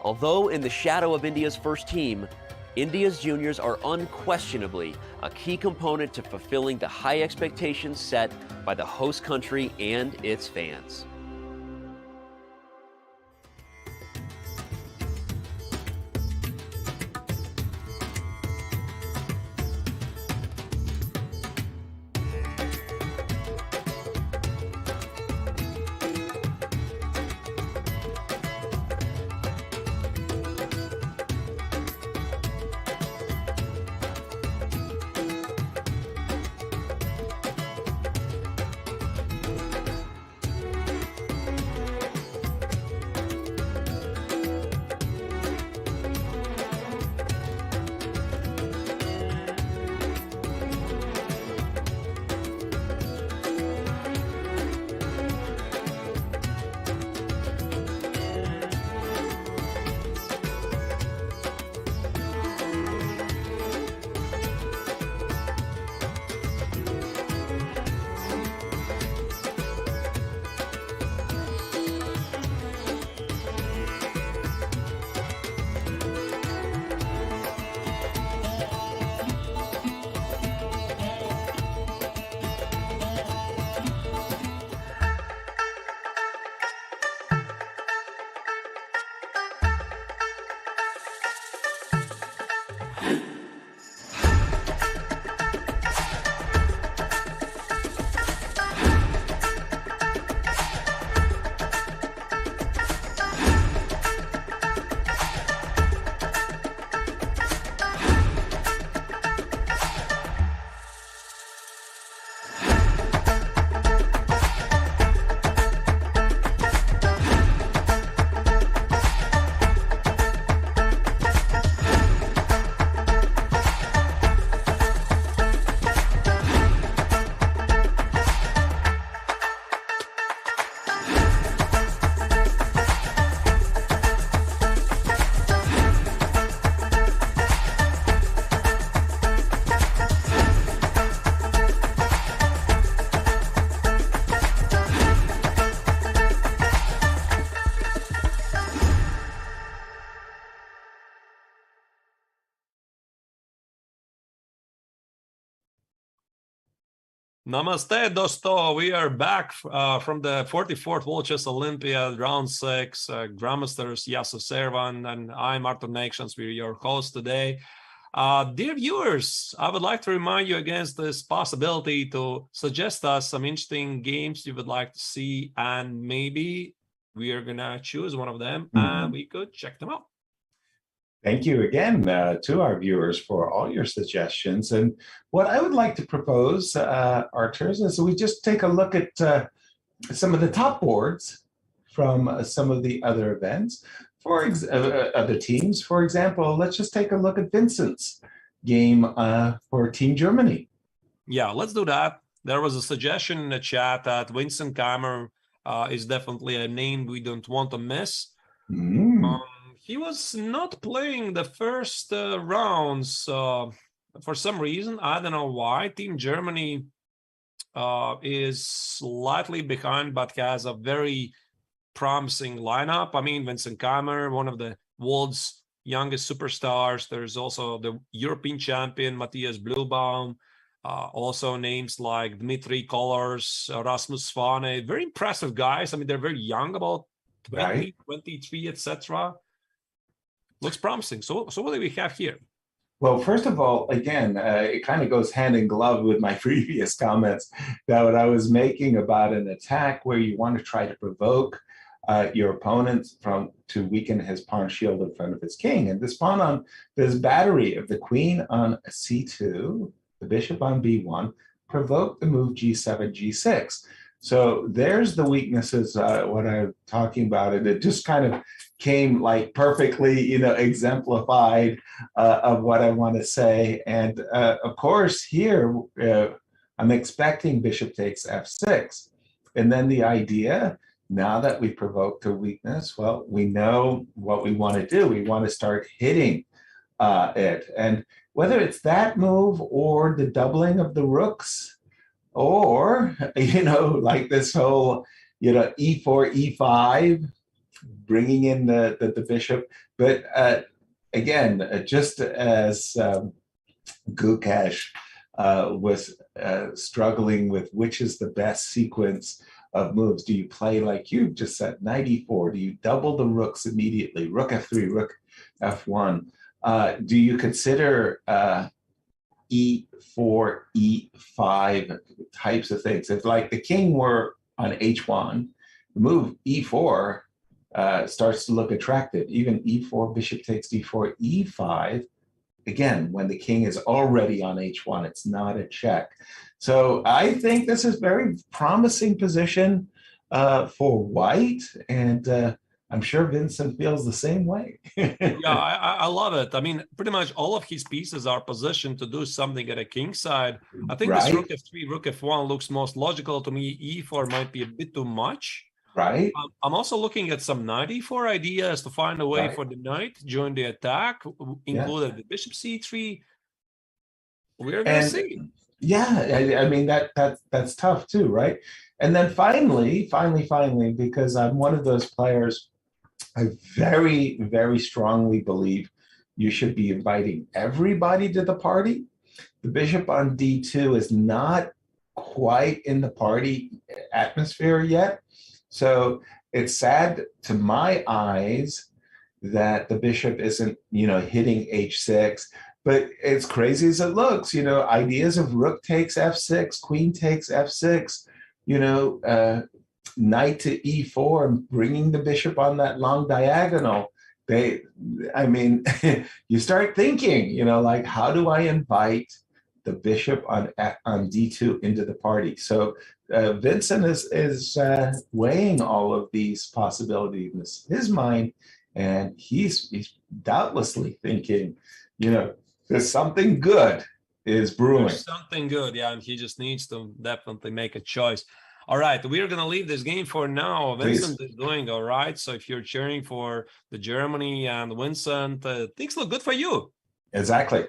Although in the shadow of India's first team, India's juniors are unquestionably a key component to fulfilling the high expectations set by the host country and its fans. Namaste, dosto. We are back from the 44th World Chess Olympiad, round 6. Grandmasters Yasu Servan and I'm Artur Nations. We're your host today. Dear viewers, I would like to remind you against this possibility to suggest us some interesting games you would like to see, and maybe we are going to choose one of them and we could check them out. Thank you again to our viewers for all your suggestions. And what I would like to propose, Artur, is we just take a look at some of the top boards from some of the other events, for other teams. For example, let's just take a look at Vincent's game for Team Germany. Yeah, let's do that. There was a suggestion in the chat that Vincent Kammer is definitely a name we don't want to miss. He was not playing the first rounds for some reason. I don't know why. Team Germany is slightly behind, but has a very promising lineup. I mean, Vincent Keimer, one of the world's youngest superstars. There's also the European champion, Matthias Blübaum. Also names like Dmitry Kolars, Rasmus Svane, very impressive guys. I mean, they're very young, about 20, 23, etc. Looks promising. So what do we have here? Well, first of all, again, it kind of goes hand in glove with my previous comments that what I was making about an attack where you want to try to provoke your opponent to weaken his pawn shield in front of his king. And this pawn on this battery of the queen on c2, the bishop on b1, provoked the move g7, g6. So there's the weaknesses, what I'm talking about. And it just kind of came like perfectly, exemplified of what I want to say. And of course, here, I'm expecting bishop takes f6. And then the idea, now that we provoked a weakness, well, we know what we want to do. We want to start hitting it. And whether it's that move or the doubling of the rooks, or, like this whole, e4, e5, bringing in the bishop. But again, just as Gukash was struggling with which is the best sequence of moves. Do you play like you just said, knight e4? Do you double the rooks immediately? Rook f3, rook f1. Do you consider e4, e5 types of things? If like the king were on h1, the move e4 starts to look attractive. Even e4, bishop takes d4, e5. Again, when the king is already on h1, it's not a check. So I think this is very promising position for white, and I'm sure Vincent feels the same way. Yeah, I love it. I mean, pretty much all of his pieces are positioned to do something at a king side. I think this rook f3, rook f1 looks most logical to me. E4 might be a bit too much. Right. I'm also looking at some knight e4 ideas to find a way for the knight to join the attack, included the bishop c3. We're going to see. Yeah, I mean, that's tough too, right? And then finally, because I'm one of those players, I very, very strongly believe you should be inviting everybody to the party. The bishop on d2 is not quite in the party atmosphere yet. So it's sad to my eyes that the bishop isn't, hitting h6. But it's crazy as it looks, ideas of rook takes f6, queen takes f6, knight to e4, and bringing the bishop on that long diagonal. You start thinking, like, how do I invite the bishop on d2 into the party? So Vincent is weighing all of these possibilities in his mind, and he's doubtlessly thinking, there's something good is brewing. There's something good, yeah, and he just needs to definitely make a choice. All right, we're going to leave this game for now. Vincent is doing all right. So if you're cheering for the Germany and Vincent, things look good for you. Exactly.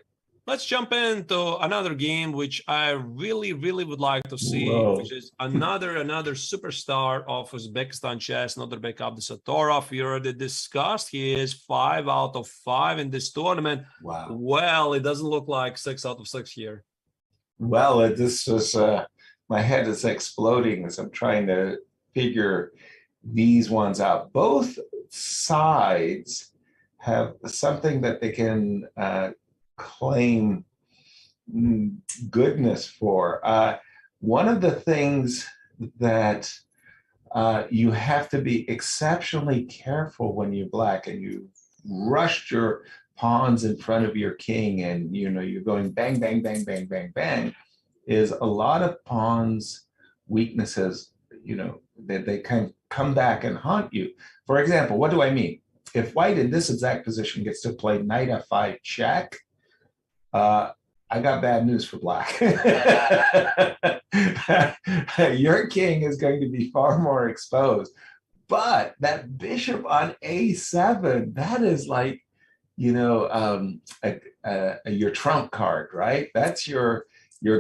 Let's jump into another game, which I really, really would like to see, which is another superstar of Uzbekistan chess, Nodirbek Abdusatorov. We already discussed he is 5 out of 5 in this tournament. Wow. Well, it doesn't look like 6 out of 6 here. Well, this was my head is exploding as I'm trying to figure these ones out. Both sides have something that they can claim goodness for. One of the things that you have to be exceptionally careful when you're black and you rushed your pawns in front of your king and you're going bang, bang, bang, bang, bang, bang, is a lot of pawns' weaknesses, that they can come back and haunt you. For example, what do I mean? If white in this exact position gets to play knight f5 check, I I got bad news for Black. Your king is going to be far more exposed. But that bishop on A7, that is like, you know, your trump card, right? That's your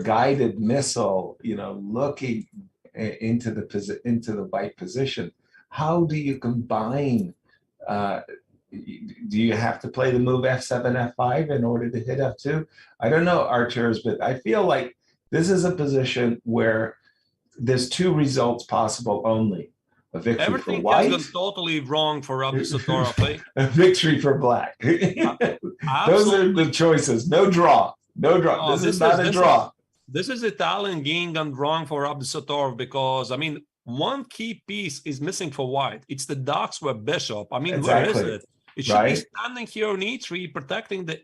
guided missile, you know, looking into the white position. How do you combine? Do you have to play the move F7, F5 in order to hit F2? I don't know, Arturs, but I feel like this is a position where there's two results possible only. A victory Everything for white. has gone totally wrong for Abdusattorov. A victory for Black. Those are the choices. No draw. No draw. Oh, this is not a draw. This is Italian game gone wrong for Abdusattorov because, I mean, one key piece is missing for white. It's the dark square bishop. I mean, Exactly. Where is it? It should be standing here on E3, protecting the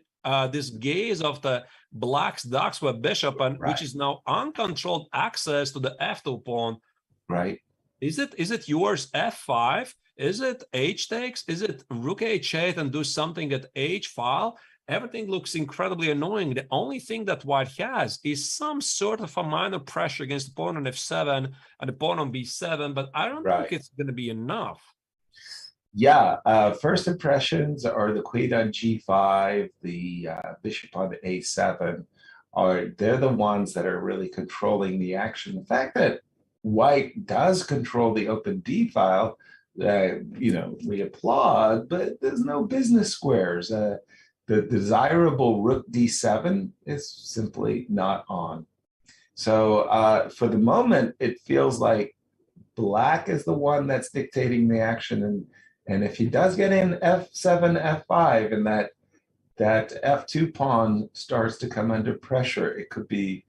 this gaze of the Black's dark square bishop, and which is now uncontrolled access to the F2 pawn. Right. Is it yours F5? Is it H takes? Is it rook H8 and do something at H file? Everything looks incredibly annoying. The only thing that white has is some sort of a minor pressure against the pawn on F7 and the pawn on B7, but I don't think it's going to be enough. Yeah, first impressions are the queen on G5, the bishop on A7. They're the ones that are really controlling the action. The fact that white does control the open D file, you know, we applaud, but there's no business squares. The desirable rook D7 is simply not on. So for the moment, it feels like Black is the one that's dictating the action, and if he does get in F7, F5, and that F2 pawn starts to come under pressure, it could be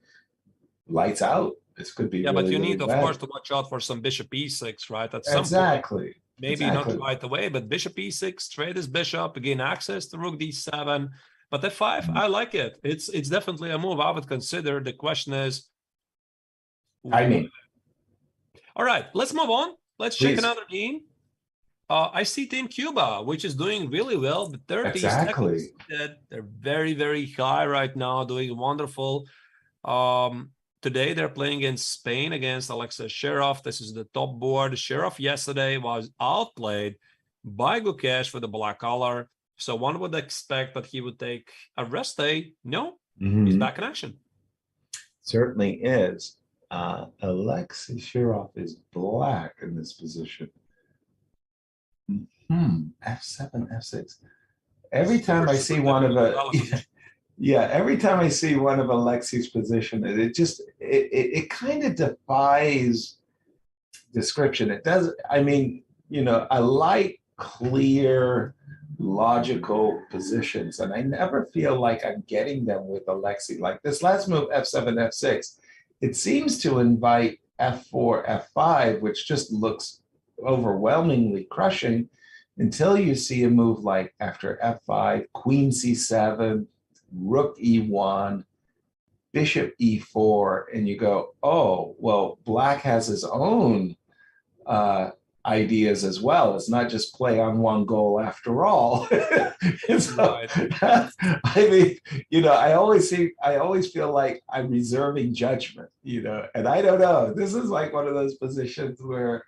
lights out. This could be but you really need, of bad. course, to watch out for some bishop E6, right? At some Exactly. point, maybe not right away, but bishop E6, trade his bishop, gain access to rook D7. But F5, I like it. It's definitely a move I would consider. The question is, I mean, all right, let's move on. Let's check another game. I see Team Cuba, which is doing really well. The 30 seconds, they're very, very high right now, doing wonderful. Today they're playing against Spain, against Alexei Sherov. This is the top board. Sherov yesterday was outplayed by Gukesh for the black color. So one would expect that he would take a rest day. No, he's back in action. Certainly is. Alexei Sherov is black in this position. F7, F6. Every time I see one of every time I see one of Alexei's position, it kind of defies description. It does. I mean, you know, I like clear, logical positions, and I never feel like I'm getting them with Alexei. Like this last move, F7, F6, it seems to invite F4, F5, which just looks overwhelmingly crushing, until you see a move like after F5, Queen C7, Rook E1, Bishop E4, and you go, oh, well, Black has his own ideas as well. It's not just play on one goal after all. So, I mean, you know, I always feel like I'm reserving judgment, you know, and I don't know. This is like one of those positions where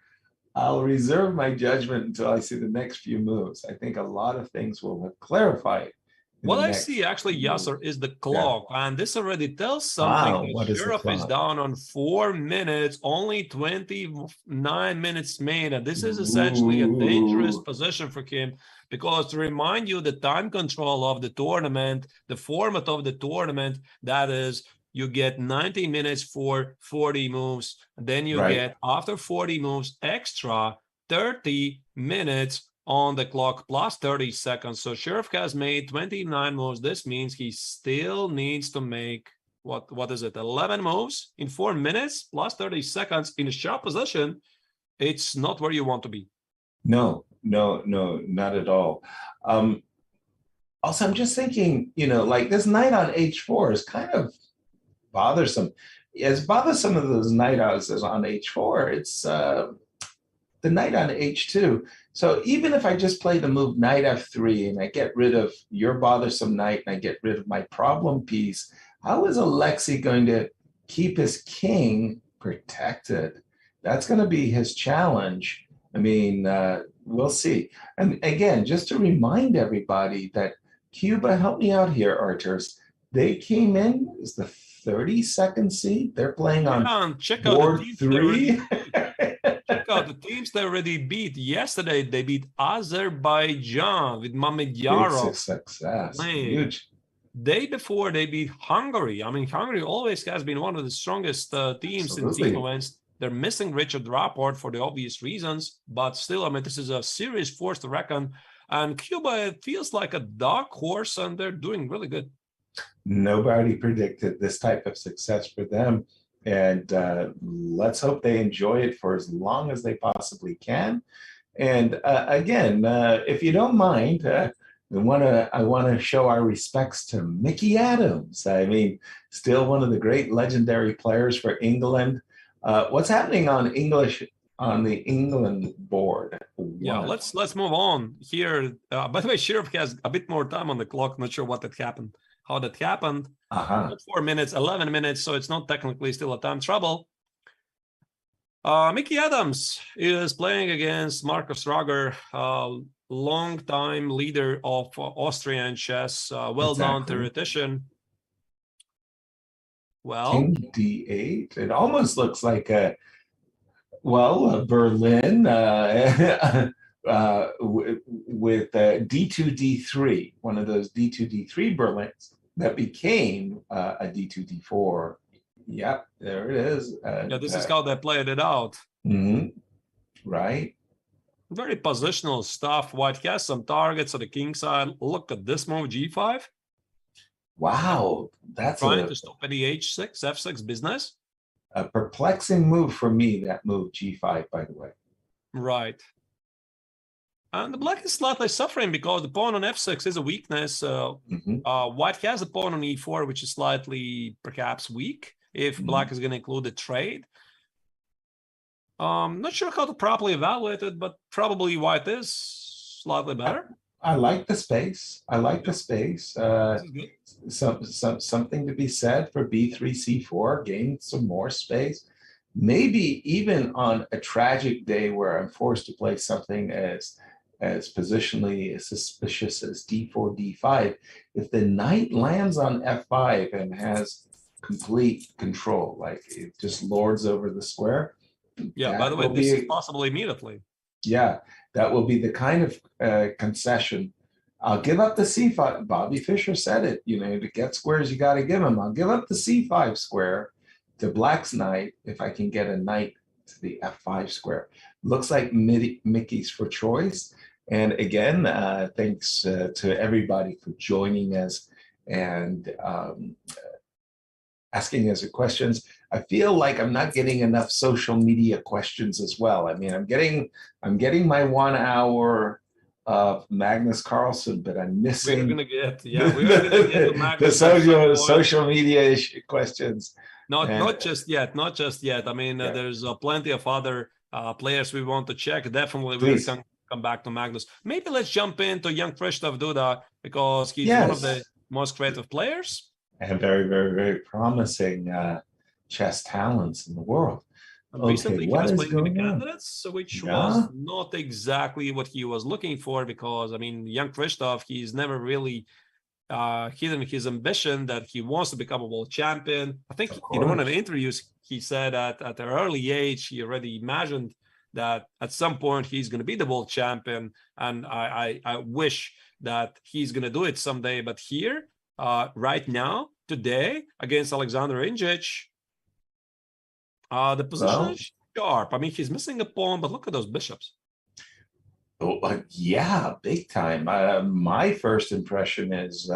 I'll reserve my judgment until I see the next few moves. I think a lot of things will have clarified. What I see actually, Yasser, is the clock, and this already tells something. Wow, Sherov is down on 4 minutes, only 29 minutes made, and this is essentially a dangerous position for him, because to remind you, the time control of the tournament, the format of the tournament, that is, you get 90 minutes for 40 moves, and then you get, after 40 moves, extra 30 minutes on the clock plus 30 seconds. So Sherov has made 29 moves. This means he still needs to make, what is it, 11 moves in 4 minutes plus 30 seconds in a sharp position. It's not where you want to be. No, not at all. Also, I'm just thinking, you know, like this knight on H4 is kind of bothersome. As bothersome as those knight outs as on H4, it's the knight on H2. So even if I just play the move knight F3 and I get rid of your bothersome knight and I get rid of my problem piece, how is Alexei going to keep his king protected? That's going to be his challenge. I mean, we'll see. And again, just to remind everybody that Cuba, help me out here, Arturs. They came in as the 32nd seed. They're playing on and check board out the teams 3. check out the teams they already beat. Yesterday, they beat Azerbaijan with Big Mamedyarov. success. playing. Huge. Day before, they beat Hungary. I mean, Hungary always has been one of the strongest teams in Absolutely. team events. They're missing Richard Rapport for the obvious reasons, but still, I mean, this is a serious force to reckon. And Cuba, it feels like a dark horse, and they're doing really good. Nobody predicted this type of success for them. And let's hope they enjoy it for as long as they possibly can. And again, if you don't mind, I want to show our respects to Mickey Adams. I mean, still one of the great legendary players for England. What's happening on the England board? Yeah, let's move on here. By the way, Sheriff has a bit more time on the clock. Not sure what that happened, how that happened. 4 minutes, 11 minutes, so it's not technically still a time trouble. Mickey Adams is playing against Markus Rager, long-time leader of Austrian chess, well-known theoretician. Well, King D8. It almost looks like Berlin with D2, D3, one of those D2, D3 Berlins that became a D2, D4. Yep, there it is. yeah, this is how they played it out. Right. Very positional stuff. White has some targets on the king side. Look at this move, G5. Wow, that's Trying to stop any H6, F6 business. a perplexing move for me, that move G5, by the way. Right. And the black is slightly suffering because the pawn on F6 is a weakness. White has a pawn on E4, which is slightly perhaps weak if black is going to include the trade. Not sure how to properly evaluate it, but probably white is slightly better. I like the space. I like the space. Something to be said for B3, C4, gain some more space. Maybe even on a tragic day where I'm forced to play something as positionally suspicious as D4, D5, if the knight lands on F5 and has complete control, like it just lords over the square. Yeah, by the way, this is possible immediately. Yeah, that will be the kind of concession. I'll give up the C5. Bobby Fischer said it, to get squares, you got to give them. I'll give up the C5 square to black's knight if I can get a knight to the F5 square. Looks like Mickey's for choice. And again, thanks to everybody for joining us and asking us questions. I feel like I'm not getting enough social media questions as well. I mean, I'm getting my 1 hour of Magnus Carlsen, but I'm missing. We're gonna get the Magnus social media questions. Not just yet. I mean, there's plenty of other players we want to check. Definitely, we can come back to Magnus. Maybe let's jump into young Krzysztof Duda because he's one of the most creative players and very, very, very promising chess talents in the world. Recently, he was playing the candidates, which was not exactly what he was looking for because, I mean, young Krzysztof, he's never really hidden his ambition that he wants to become a world champion. I think in one of the interviews, he said that at an early age, he already imagined that at some point he's going to be the world champion. And I wish that he's going to do it someday. But here, right now, today, against Alexander Ingic, the position is sharp. I mean, he's missing a pawn, but look at those bishops. Oh, yeah, big time. My first impression is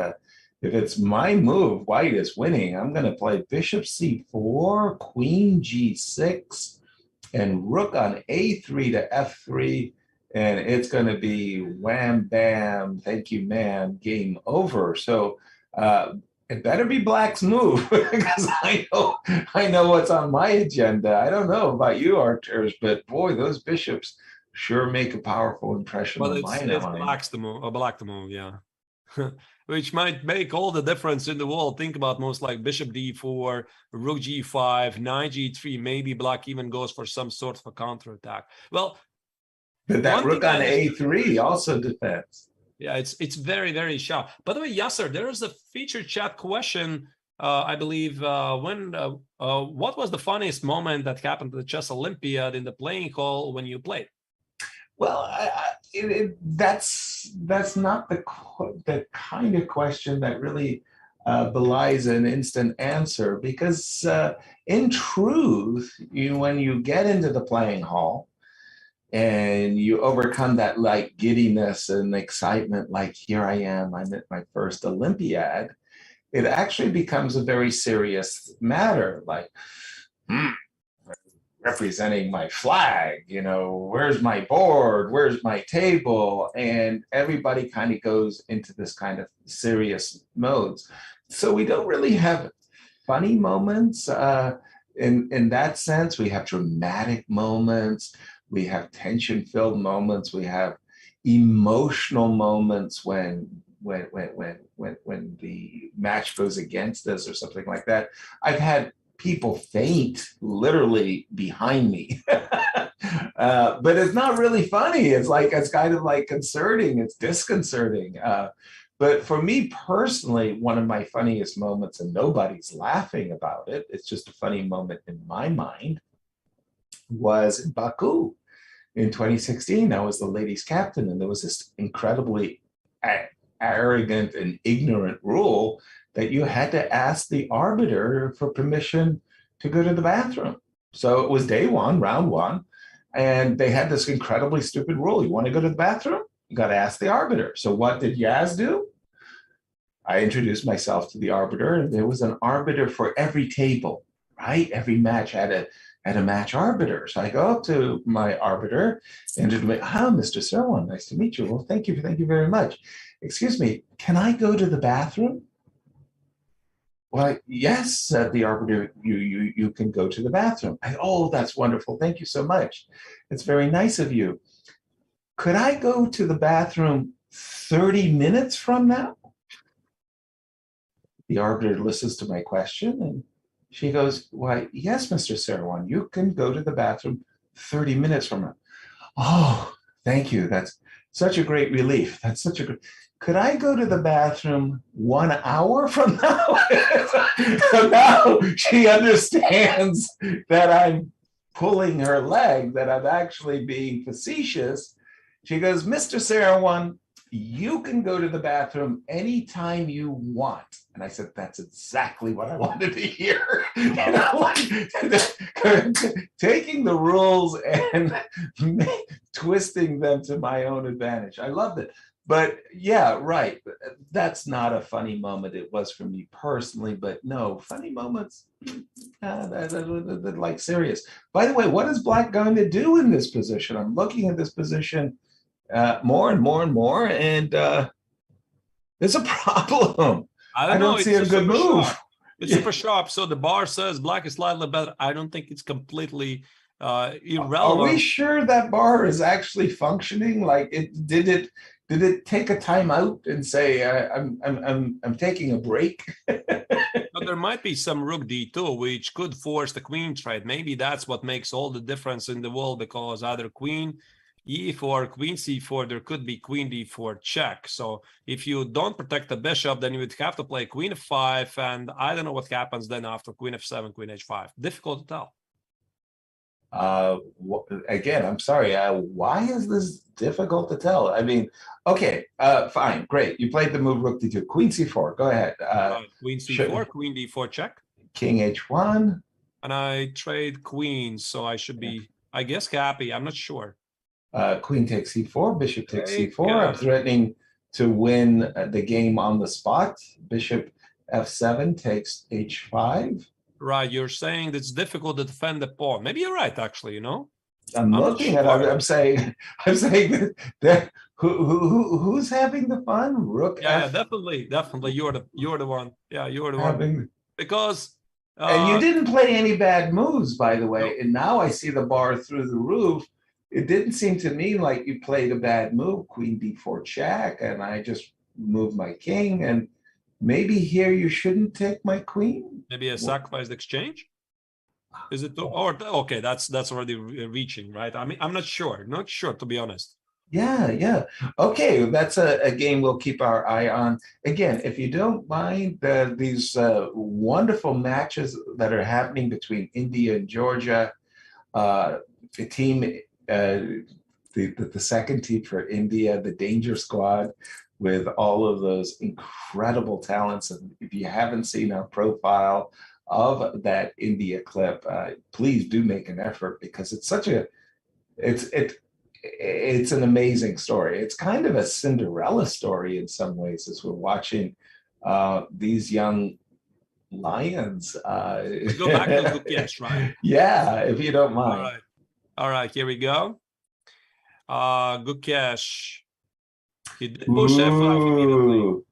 if it's my move, white is winning. I'm going to play bishop c4, queen g6, and rook on a3 to f3. And it's going to be wham, bam, thank you, ma'am, game over. So it better be black's move because I know what's on my agenda. I don't know about you, Arturs, but boy, those bishops sure make a powerful impression on my mind. Black to move, yeah. which might make all the difference in the world. Think about moves like bishop d4, rook g5, knight g3. Maybe black even goes for some sort of a counterattack. Well, But that one rook thing on a3 also defends. yeah, it's very, very sharp. By the way, Yasser, there is a feature chat question. I believe what was the funniest moment that happened at the Chess Olympiad in the playing hall when you played? Well, that's not the kind of question that really belies an instant answer, because in truth, when you get into the playing hall and you overcome that like giddiness and excitement, like here I am, I'm at my first Olympiad, it actually becomes a very serious matter, like, representing my flag, where's my board, where's my table, and everybody kind of goes into this kind of serious modes. So we don't really have funny moments in that sense. We have dramatic moments, we have tension-filled moments, we have emotional moments when the match goes against us or something like that. I've had people faint literally behind me. But it's not really funny. It's kind of like concerning. It's disconcerting. But for me personally, one of my funniest moments, and nobody's laughing about it, it's just a funny moment in my mind, was in Baku in 2016. I was the ladies captain, and there was this incredibly arrogant and ignorant rule that you had to ask the arbiter for permission to go to the bathroom. So it was day one, round one, and they had this incredibly stupid rule. You want to go to the bathroom? You got to ask the arbiter. So what did Yaz do? I introduced myself to the arbiter, and there was an arbiter for every table, right? Every match had a match arbiter. So I go up to my arbiter and I'm like, Mr. Serwan, nice to meet you. Well, thank you very much. Excuse me, can I go to the bathroom? Well, yes, said the arbiter, you can go to the bathroom. Oh, that's wonderful. Thank you so much. It's very nice of you. Could I go to the bathroom 30 minutes from now? The arbiter listens to my question, and she goes, why, yes, Mr. Serwan, you can go to the bathroom 30 minutes from now. Oh, thank you. That's such a great relief. That's such a good. Could I go to the bathroom 1 hour from now? So now she understands that I'm pulling her leg, that I'm actually being facetious. She goes, Mr. Serwan, you can go to the bathroom anytime you want. And I said, that's exactly what I wanted to hear. Taking the rules and twisting them to my own advantage. I loved it. But yeah, right. That's not a funny moment. It was for me personally, but no, funny moments, they're like serious. By the way, what is Black going to do in this position? I'm looking at this position more and more and more, and there's a problem. I don't see a good move. Sharp. It's super sharp. So the bar says Black is slightly better. I don't think it's completely irrelevant. Are we sure that bar is actually functioning? Like, did it take a time out and say I'm taking a break? But there might be some rook d2, which could force the queen trade. Maybe that's what makes all the difference in the world, because either queen e4, queen c4, there could be queen d4 check. So if you don't protect the bishop, then you would have to play queen f5, and I don't know what happens then after queen f7, queen h5. Difficult to tell. Again, I'm sorry. Why is this difficult to tell? I mean, okay, fine, great. You played the move rook d2, queen c4. Go ahead. Queen c4, queen d4 check. King h1. And I trade queens, so I should be, I guess, happy. I'm not sure. Queen takes c4, bishop takes c4. I'm threatening to win the game on the spot. Bishop f7 takes h5. Right, you're saying it's difficult to defend the pawn. Maybe you're right, actually. I'm looking at it. I'm saying that who's having the fun? Rook. Yeah, definitely. You're the one. Yeah, you're the one. Because and you didn't play any bad moves, by the way. And now I see the bar through the roof. It didn't seem to me like you played a bad move, queen d4 check, and I just move my king, and maybe here you shouldn't take my queen. Maybe a sacrificed exchange? Is it or okay, that's already reaching, right? I mean, I'm not sure to be honest. Yeah. Okay, that's a game we'll keep our eye on. Again, if you don't mind these wonderful matches that are happening between India and Georgia, the team, the second team for India, the Danger Squad, with all of those incredible talents. And if you haven't seen our profile of that India clip, please do make an effort, because it's such a it's an amazing story. It's kind of a Cinderella story in some ways, as we're watching these young lions. Let's go back to Gukesh, right? Yeah, if you don't mind. All right, here we go. Gukesh. He did push F5 immediately.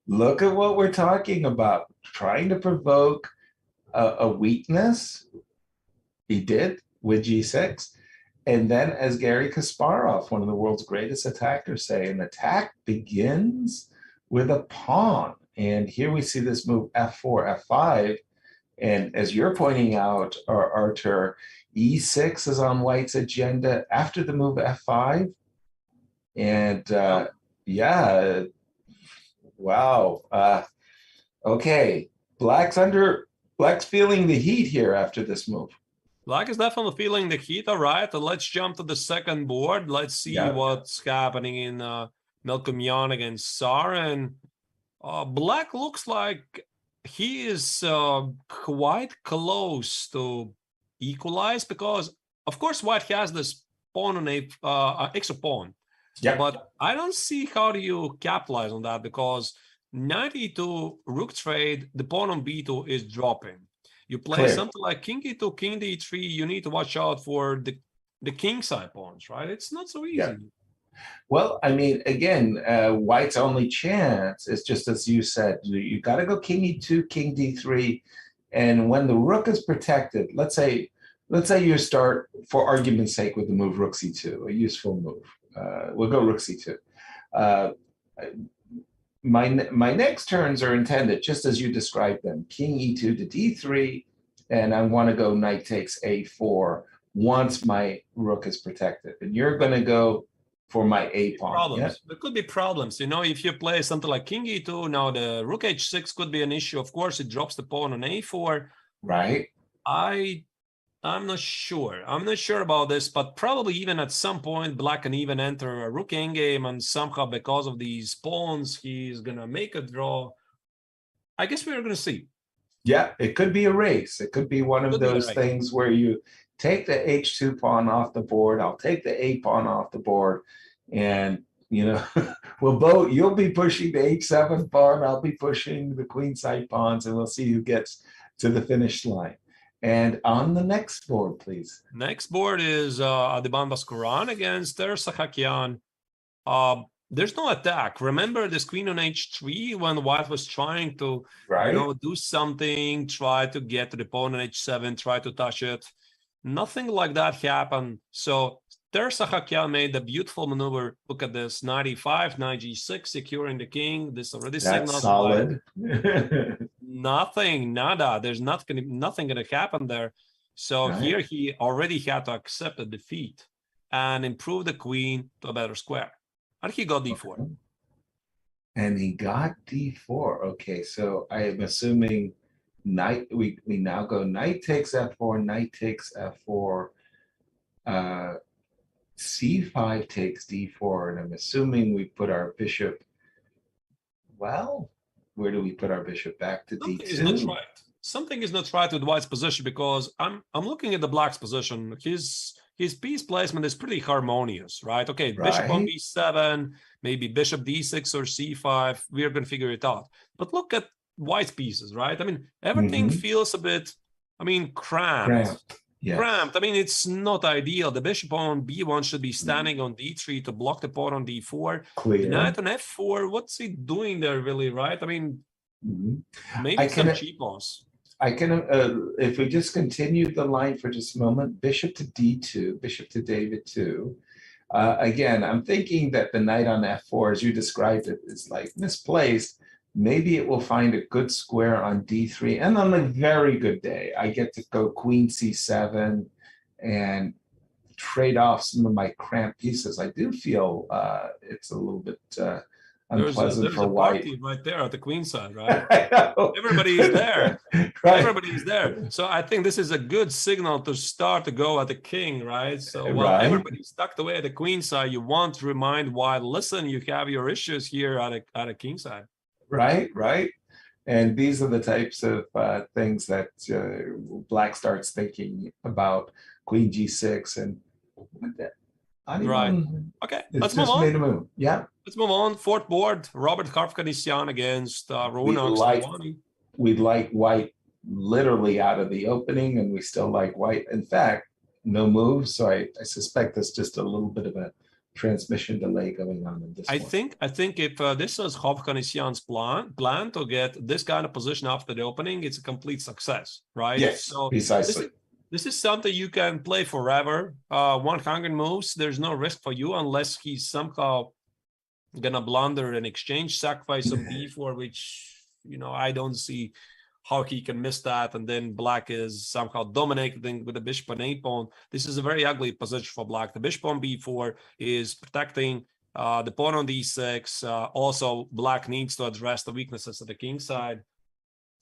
Look at what we're talking about. Trying to provoke a weakness. He did with G6. And then, as Garry Kasparov, one of the world's greatest attackers, say, an attack begins with a pawn. And here we see this move F4, F5. And as you're pointing out, Artur, E6 is on White's agenda after the move F5. And yeah, wow. Okay, Black's feeling the heat here after this move. Black is definitely feeling the heat. All right, let's jump to the second board. Let's see what's happening in Melkumyan against Tsar. And Black looks like he is quite close to equalize, because, of course, White has this pawn on extra pawn. Yeah. But I don't see how do you capitalize on that, because knight e2, rook trade, the pawn on b2 is dropping. You play something like king e2, king d3, you need to watch out for the king side pawns, right? It's not so easy. Yeah. Well, I mean, again, White's only chance is just as you said. You got to go king e2, king d3, and when the rook is protected, let's say you start, for argument's sake, with the move rook c2, a useful move. We'll go rook c2. My next turns are intended just as you described them: king e2 to d3, and I want to go knight takes a4 once my rook is protected. And you're going to go for my a pawn. Problems. Yeah? There could be problems. You know, if you play something like king e2, now the rook h6 could be an issue. Of course, it drops the pawn on a4. Right. I'm not sure. I'm not sure about this, but probably even at some point, Black can even enter a rook endgame, and somehow because of these pawns, he's going to make a draw. I guess we're going to see. Yeah, it could be a race. It could be one of those things where you take the h2 pawn off the board. I'll take the a pawn off the board. And, you know, you'll be pushing the h7 pawn. I'll be pushing the queenside pawns, and we'll see who gets to the finish line. And on the next board, please. Next board is Magnus Carlsen against Tersahakian. There's no attack. Remember this queen on h3 when White was trying to do something, try to get to the pawn on h7, try to touch it. Nothing like that happened. So Tersahakian made a beautiful maneuver. Look at this: knight e5, knight g6, securing the king. This already signals solid. Nothing, nada. There's nothing gonna happen there. So here he already had to accept a defeat and improve the queen to a better square. And he got d4. And he got d4. Okay, so I am assuming knight. We now go knight takes f4, knight takes f4. C5 takes d4, and I'm assuming we put our bishop. Well, where do we put our bishop? Back to d2. Something is not right. Something is not right with White's position, because I'm looking at the Black's position. His piece placement is pretty harmonious, right? Okay, bishop on b7, maybe bishop d6 or c5. We're going to figure it out. But look at White's pieces, right? I mean, everything feels a bit, cramped. Yes. Cramped. I mean, it's not ideal. The bishop on b1 should be standing on d3 to block the pawn on d4. Clear. The knight on f4, what's he doing there, really, right? I mean, maybe some cheap pawns. I can, if we just continue the line for just a moment, bishop to d2, bishop to David 2. Again, I'm thinking that the knight on f4, as you described it, is like misplaced. Maybe it will find a good square on d3, and on a very good day, I get to go queen c7 and trade off some of my cramped pieces. I do feel it's a little bit unpleasant there's for a white. party right there at the queen side, right? I know. Everybody is there. Right. Everybody is there. So I think this is a good signal to start to go at the king, right? So while Right. everybody's tucked away at the queen side, you want to remind white, listen, you have your issues here at a king side. Right, right. And these are the types of things that black starts thinking about. Queen g6 and Right. Okay, let's move just on. made a move. Yeah, Let's move on. Fourth board, Robert Karfkanisian against Runa. we'd like white literally out of the opening, and we still like white. In fact, no moves. So I suspect there's just a little bit of a transmission delay going on in this one. I think if this is Karfkanisian's plan to get this kind of position after the opening, it's a complete success, right? Yes, so precisely. This is something you can play forever. 100 moves, there's no risk for you unless he's somehow gonna blunder an exchange sacrifice of d4, which, I don't see how he can miss that. And then black is somehow dominating with the bishop and a-pawn. This is a very ugly position for black. The bishop on b4 is protecting the pawn on d6. Also, black needs to address the weaknesses of the king side.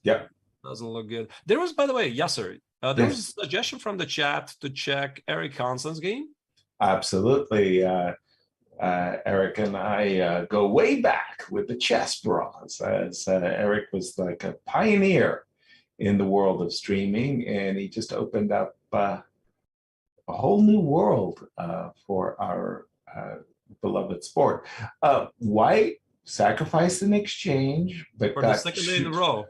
Yep. Doesn't look good. There was, by the way, Yasser, there was a suggestion from the chat to check Eric Hansen's game. Absolutely. Eric and I go way back with the chess bras, as Eric was like a pioneer in the world of streaming, and he just opened up a whole new world for our beloved sport. White sacrificed an exchange, but For got the second day in a row.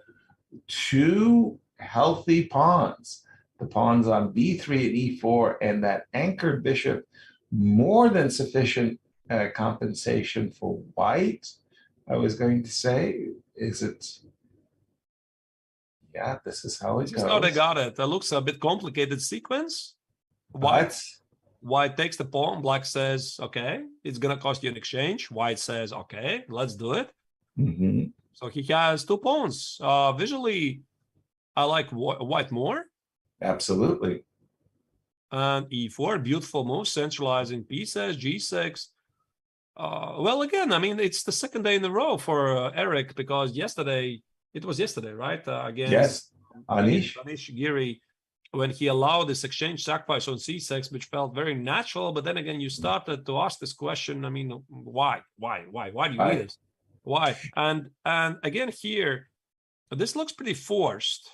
two healthy pawns. The pawns on b3 and e4, and that anchored bishop, more than sufficient compensation for white. I was going to say, is it? Yeah, this is how it goes. This is how they got it. That looks a bit complicated sequence. White takes the pawn. Black says, okay, it's going to cost you an exchange. White says, okay, let's do it. Mm-hmm. So he has two pawns. Visually, I like white more. Absolutely. And e4, beautiful move, centralizing pieces, g6. Well, again, I mean, it's the second day in a row for Eric, because it was yesterday, right? Yes, Anish Giri, when he allowed this exchange sacrifice on c6, which felt very natural. But then again, you started to ask this question. I mean, why? Why do you need this? Why? And again, here, this looks pretty forced.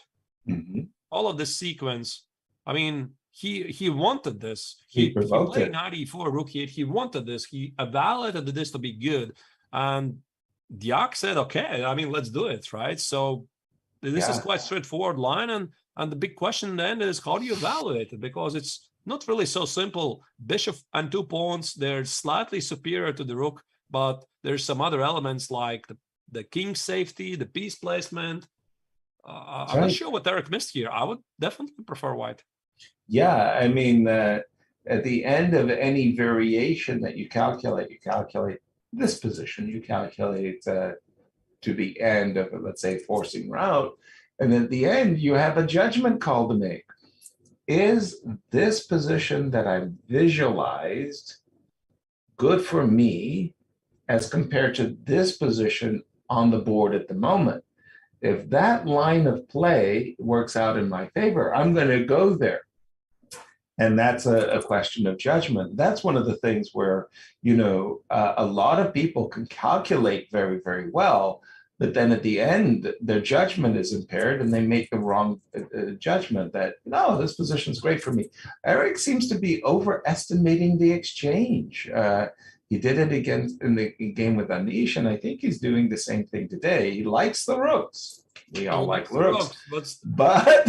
Mm-hmm. All of this sequence, I mean, he wanted this. He provoked played it. knight e4, rook e8. He wanted this. He evaluated this to be good. And Diak said, okay, I mean, let's do it, right? So this is quite straightforward line. And the big question then is, how do you evaluate it? Because it's not really so simple. Bishop and two pawns, they're slightly superior to the rook, but there's some other elements like the king safety, the piece placement. I'm not sure what Eric missed here. I would definitely prefer white. Yeah, I mean, at the end of any variation that you calculate this position, you calculate to the end of, let's say, forcing route. And at the end, you have a judgment call to make. Is this position that I visualized good for me as compared to this position on the board at the moment? If that line of play works out in my favor, I'm going to go there. And that's a question of judgment. That's one of the things where, a lot of people can calculate very, very well, but then at the end, their judgment is impaired and they make the wrong judgment that, no, this position is great for me. Eric seems to be overestimating the exchange. He did it again in the game with Anish, and I think he's doing the same thing today. He likes the rooks. We all like rooks. But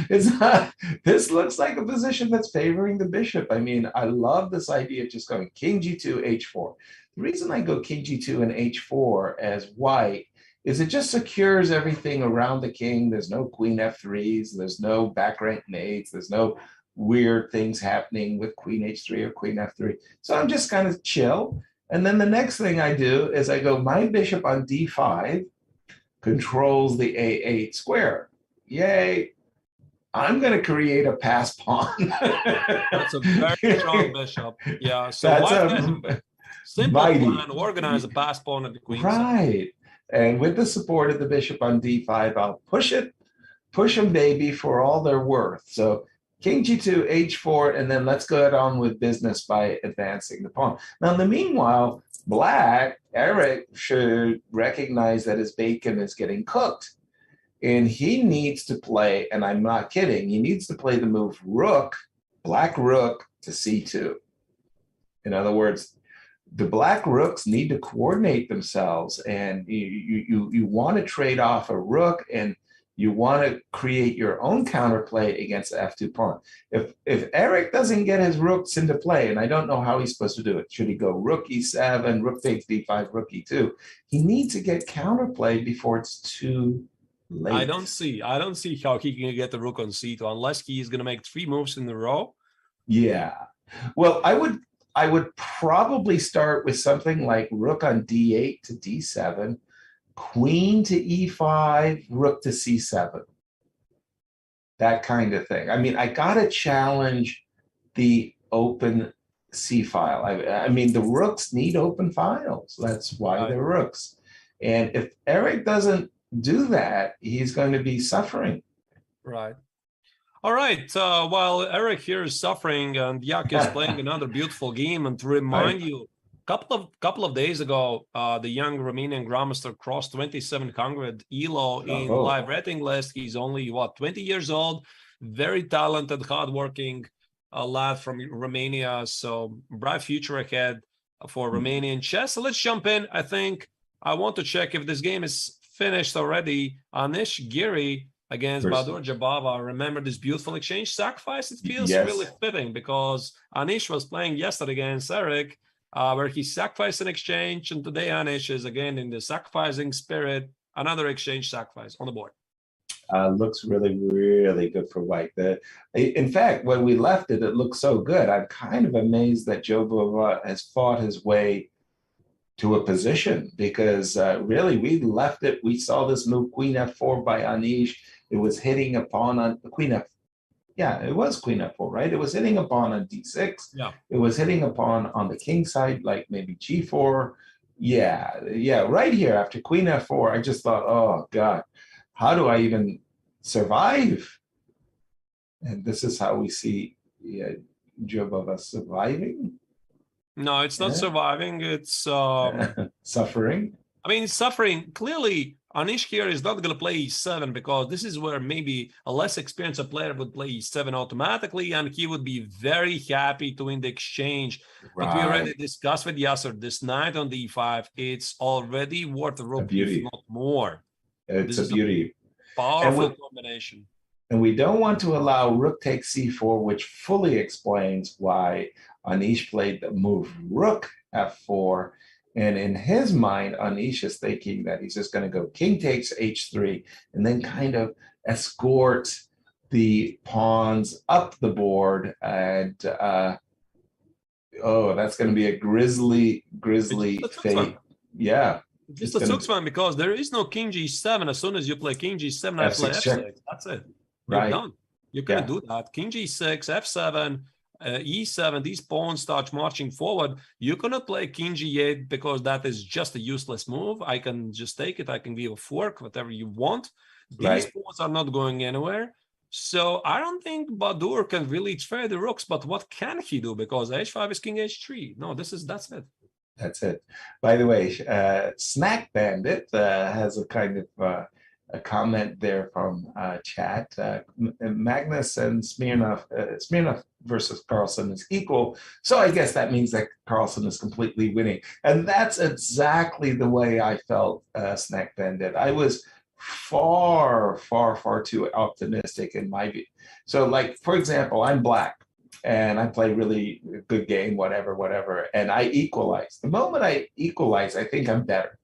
it's not, this looks like a position that's favoring the bishop. I mean, I love this idea of just going king g2, h4. The reason I go king g2 and h4 as white is it just secures everything around the king. There's no queen f3s. There's no back rank mates. There's no weird things happening with queen h3 or queen f3. So I'm just kind of chill. And then the next thing I do is I go, my bishop on d5 controls the a8 square. Yay. I'm going to create a pass pawn. That's a very strong bishop. Yeah. So That's white has a simple mighty. plan, organize a pass pawn at the queen side. Right. And with the support of the bishop on d5, I'll push them, baby, for all they're worth. So king g2, h4, and then let's get on with business by advancing the pawn. Now, in the meanwhile, Eric should recognize that his bacon is getting cooked. And he needs to play, and I'm not kidding, he needs to play the move black rook to c2. In other words, the black rooks need to coordinate themselves, and you want to trade off a rook, and you want to create your own counterplay against the f2 pawn. If Eric doesn't get his rooks into play, and I don't know how he's supposed to do it, should he go rook e7, rook takes d5, rook e2? He needs to get counterplay before it's too late. I don't see how he can get the rook on c2 unless he is going to make 3 moves in a row. Yeah. Well, I would probably start with something like rook on d8 to d7, queen to e5, rook to c7. That kind of thing. I mean, I got to challenge the open c file. I mean, the rooks need open files. That's why they're rooks. And if Eric doesn't do that, he's going to be suffering. Right. All right. While Eric here is suffering and Yak is playing another beautiful game, and to remind you, couple of days ago, the young Romanian grandmaster crossed 2,700 ELO in live rating list. He's only 20 years old, very talented, hardworking lad from Romania. So bright future ahead for Romanian chess. So let's jump in. I want to check if this game is finished already. Anish Giri against Badur Jabava. Remember this beautiful exchange sacrifice? It feels really fitting because Anish was playing yesterday against Eric, where he sacrificed an exchange, and today Anish is again in the sacrificing spirit. Another exchange sacrifice on the board. Looks really, really good for white. In fact, when we left it, it looked so good. I'm kind of amazed that Jabava has fought his way to a position, because really we left it. We saw this move queen f4 by Anish. It was hitting a pawn on queen f. Yeah, it was queen f4, right? It was hitting a pawn on d6. Yeah. It was hitting a pawn on the king side, like maybe g4. Yeah. Right here after queen f4, I just thought, oh God, how do I even survive? And this is how we see Jabava surviving. No, it's not surviving. It's suffering. I mean, suffering. Clearly, Anish here is not going to play e7 because this is where maybe a less experienced player would play e7 automatically, and he would be very happy to win the exchange. Right. But we already discussed with Yasser, this knight on d5, it's already worth a rook, if not more. It's a beauty. Powerful combination. And we don't want to allow rook takes c4, which fully explains why Anish played the move rook f4. And in his mind, Anish is thinking that he's just going to go king takes h3 and then kind of escort the pawns up the board. And that's going to be a grisly fate. Yeah. Just a Suxman, because there is no king g7. As soon as you play king g7, I play f6. That's it. You're done. You can't do that. King g6, f7, e7, these pawns start marching forward. You cannot play king g8 because that is just a useless move. I can just take it. I can give a fork, whatever you want. These pawns are not going anywhere. So I don't think Badur can really trade the rooks, but what can he do? Because h5 is king h3. No, that's it. That's it. By the way, Snack Bandit has a kind of a comment there from chat. Magnus and Smirnov versus Carlsen is equal. So I guess that means that Carlsen is completely winning. And that's exactly the way I felt, Snack Bandit. I was far, far, far too optimistic in my view. So like, for example, I'm black and I play really good game, whatever, and I equalize. The moment I equalize, I think I'm better.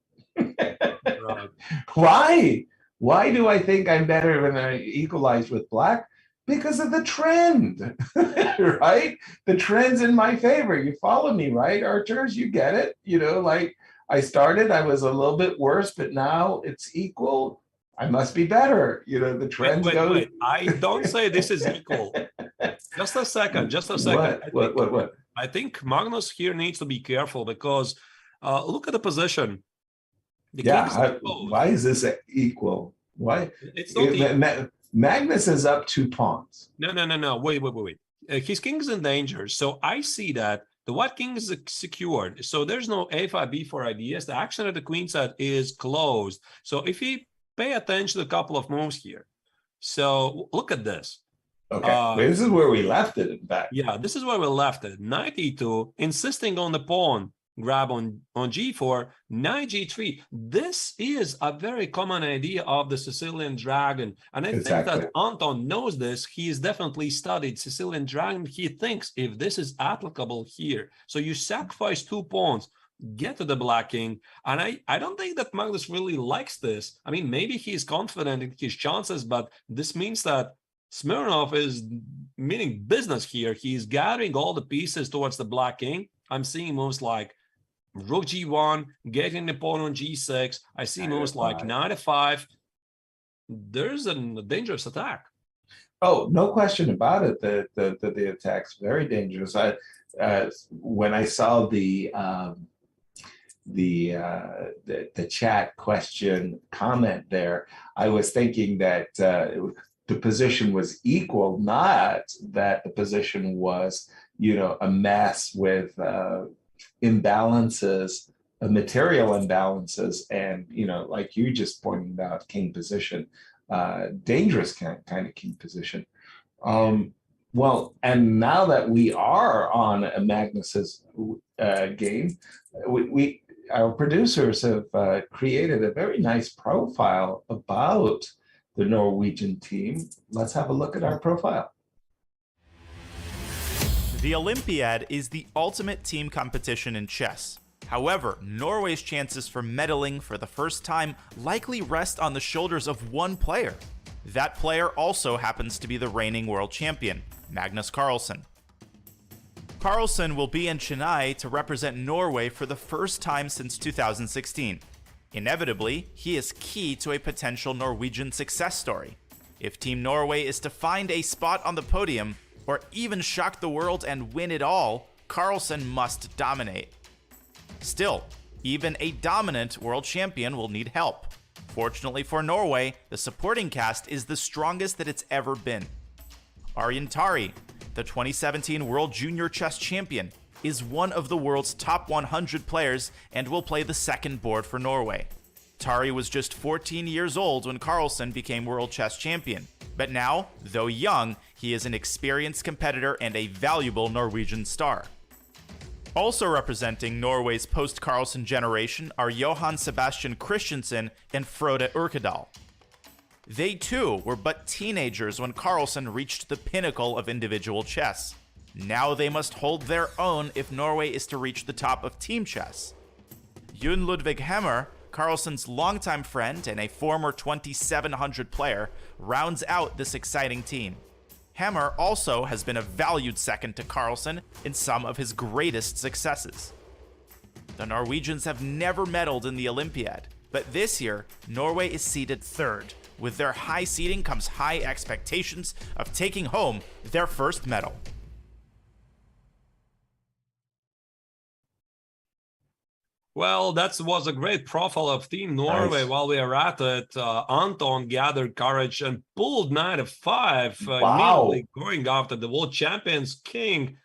Right. Why do I think I'm better when I equalize with black? Because of the trend, right? The trend's in my favor. You follow me, right, Archers? You get it. Like I started, I was a little bit worse, but now it's equal. I must be better. The trends go. Wait. I don't say this is equal. Just a second. What? I think Magnus here needs to be careful because look at the position. Why is this equal? Why? It's not equal. Magnus is up 2 pawns. No. Wait. His king is in danger. So I see that the white king is secured. So there's no a5, b4 ideas. The action at the queen side is closed. So if he pay attention to a couple of moves here. So look at this. Okay, this is where we left it, in fact. Yeah, this is where we left it. Knight e2, insisting on the pawn grab on g4, knight g3. This is a very common idea of the Sicilian dragon. And I think that Anton knows this. He has definitely studied Sicilian dragon. He thinks if this is applicable here. So you sacrifice 2 pawns, get to the black king. And I don't think that Magnus really likes this. I mean, maybe he's confident in his chances, but this means that Smirnov is meaning business here. He's gathering all the pieces towards the black king. I'm seeing moves like rook g1, getting the pawn on g6. I see moves like knight f5. There's a dangerous attack. Oh, no question about it. The attack's very dangerous. When I saw the chat question comment there, I was thinking that the position was equal, not that the position was, a mess with imbalances, material imbalances, and, like you just pointed out, king position, dangerous kind of king position. Well, and now that we are on a Magnus's game, our producers have created a very nice profile about the Norwegian team. Let's have a look at our profile. The Olympiad is the ultimate team competition in chess. However, Norway's chances for medaling for the first time likely rest on the shoulders of one player. That player also happens to be the reigning world champion, Magnus Carlsen. Carlsen will be in Chennai to represent Norway for the first time since 2016. Inevitably, he is key to a potential Norwegian success story. If Team Norway is to find a spot on the podium, or even shock the world and win it all, Carlsen must dominate. Still, even a dominant world champion will need help. Fortunately for Norway, the supporting cast is the strongest that it's ever been. Arjen Tari, the 2017 World Junior Chess Champion, is one of the world's top 100 players and will play the second board for Norway. Tari was just 14 years old when Carlsen became World Chess Champion, but now, though young, he is an experienced competitor and a valuable Norwegian star. Also representing Norway's post-Carlsen generation are Johann Sebastian Christensen and Frode Urkedal. They too were but teenagers when Carlsen reached the pinnacle of individual chess. Now they must hold their own if Norway is to reach the top of team chess. Jon Ludvig Hemmer, Carlsen's longtime friend and a former 2700 player, rounds out this exciting team. Hemmer also has been a valued second to Carlsen in some of his greatest successes. The Norwegians have never medaled in the Olympiad, but this year, Norway is seeded third. With their high seeding comes high expectations of taking home their first medal. Well, that was a great profile of Team Norway. Nice. While we are at it, Anton gathered courage and pulled knight f5, immediately going after the world champion's king.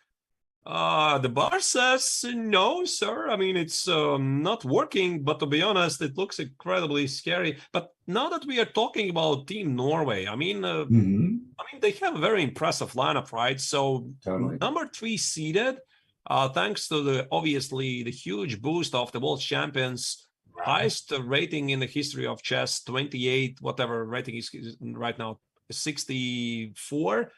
The bar says, no, sir. I mean, it's not working, but to be honest, it looks incredibly scary. But now that we are talking about Team Norway, I mean, they have a very impressive lineup, right? So number 3 seeded. Thanks to the huge boost of the world champions, highest rating in the history of chess, 28, whatever rating is right now, 64.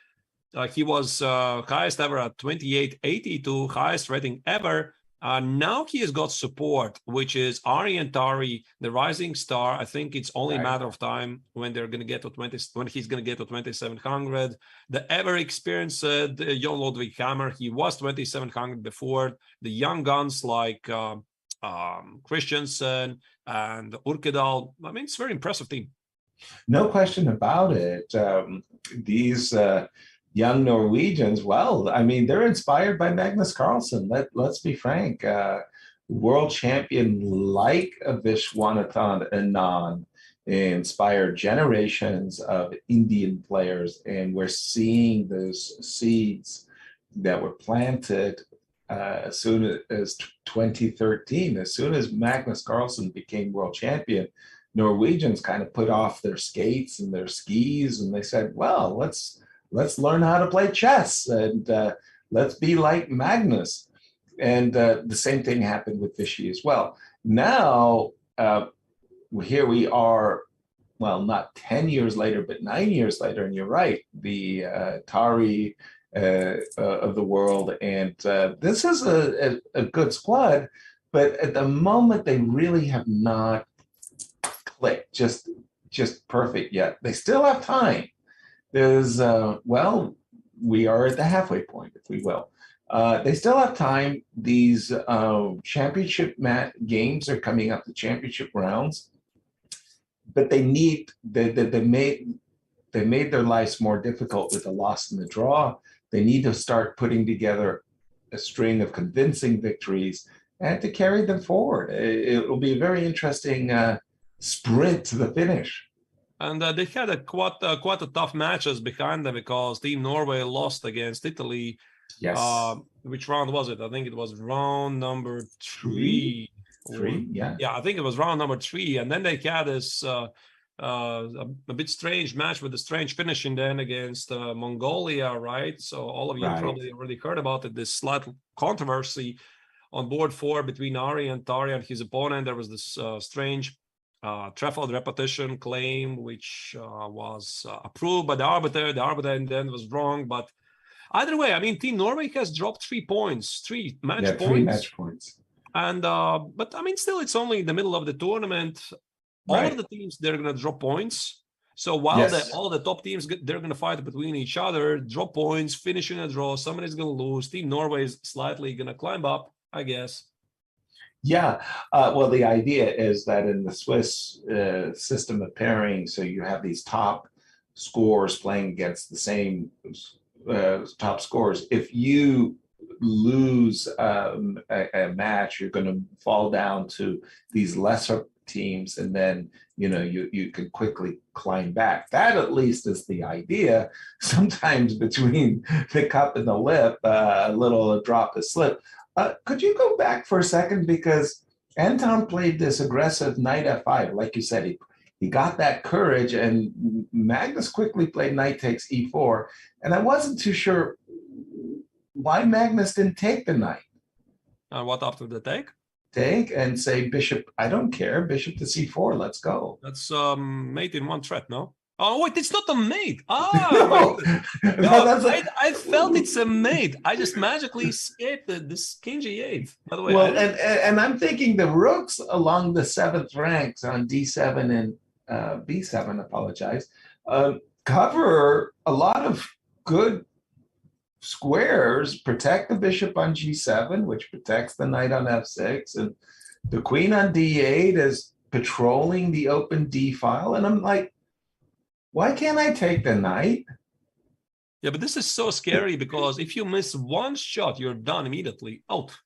He was highest ever at 28.82, highest rating ever Now he has got support, which is Ari and Tari, the rising star. I think it's only a matter of time when they're going to get to 20, when he's going to get to 2700. The ever experienced Jon Ludwig Hammer, he was 2700 before. The young guns like Christensen and Urkedal. I mean, it's a very impressive team. No question about it. These young Norwegians, well, I mean, they're inspired by Magnus Carlsen. Let's be frank. World champion like Viswanathan Anand inspired generations of Indian players, and we're seeing those seeds that were planted as soon as 2013. As soon as Magnus Carlsen became world champion, Norwegians kind of put off their skates and their skis, and they said, well, let's learn how to play chess, and let's be like Magnus. And the same thing happened with Vishy as well. Now, here we are, well, not 10 years later, but 9 years later, and you're right, the Tari of the world. And this is a good squad, but at the moment, they really have not clicked just perfect yet. They still have time. There's, well, we are at the halfway point, if we will. They still have time. These championship games are coming up, the championship rounds, but they made their lives more difficult with the loss and the draw. They need to start putting together a string of convincing victories and to carry them forward. It will be a very interesting sprint to the finish. And they had quite a tough matches behind them, because Team Norway lost against Italy. Yes. Which round was it? I think it was round number three. Yeah. Yeah, I think it was round number 3. And then they had this a bit strange match with a strange finish in the end against Mongolia, right? So all of you probably already heard about it. This slight controversy on board 4 between Ari and Tari and his opponent. There was this strange threefold repetition claim, which was approved by the arbiter. The arbiter in the end was wrong, but either way, I mean, Team Norway has dropped 3 points, 3 match points. 3 match points. And but I mean, still, it's only in the middle of the tournament. All of the teams, they're going to drop points. So while all the top teams, they're going to fight between each other, drop points, finish in a draw. Somebody's going to lose. Team Norway is slightly going to climb up, I guess. Yeah, well, the idea is that in the Swiss system of pairing, so you have these top scorers playing against the same top scorers. If you lose a match, you're going to fall down to these lesser teams, and then you can quickly climb back. That at least is the idea. Sometimes between the cup and the lip, a little drop, a slip. Could you go back for a second, because Anton played this aggressive knight f5, like you said. He got that courage, and Magnus quickly played knight takes e4, and I wasn't too sure why Magnus didn't take the knight. What after the take? Take and say bishop, I don't care, bishop to c4, let's go. That's mate in one threat, no? Oh wait, it's not a mate. I felt it's a mate. I just magically escaped this king g8. By the way, well, and I'm thinking the rooks along the 7th ranks on d7 and b7, apologize, cover a lot of good squares, protect the bishop on g7, which protects the knight on f6, and the queen on d8 is patrolling the open d file. And I'm like, why can't I take the knight? Yeah, but this is so scary, because if you miss one shot, you're done immediately. Out.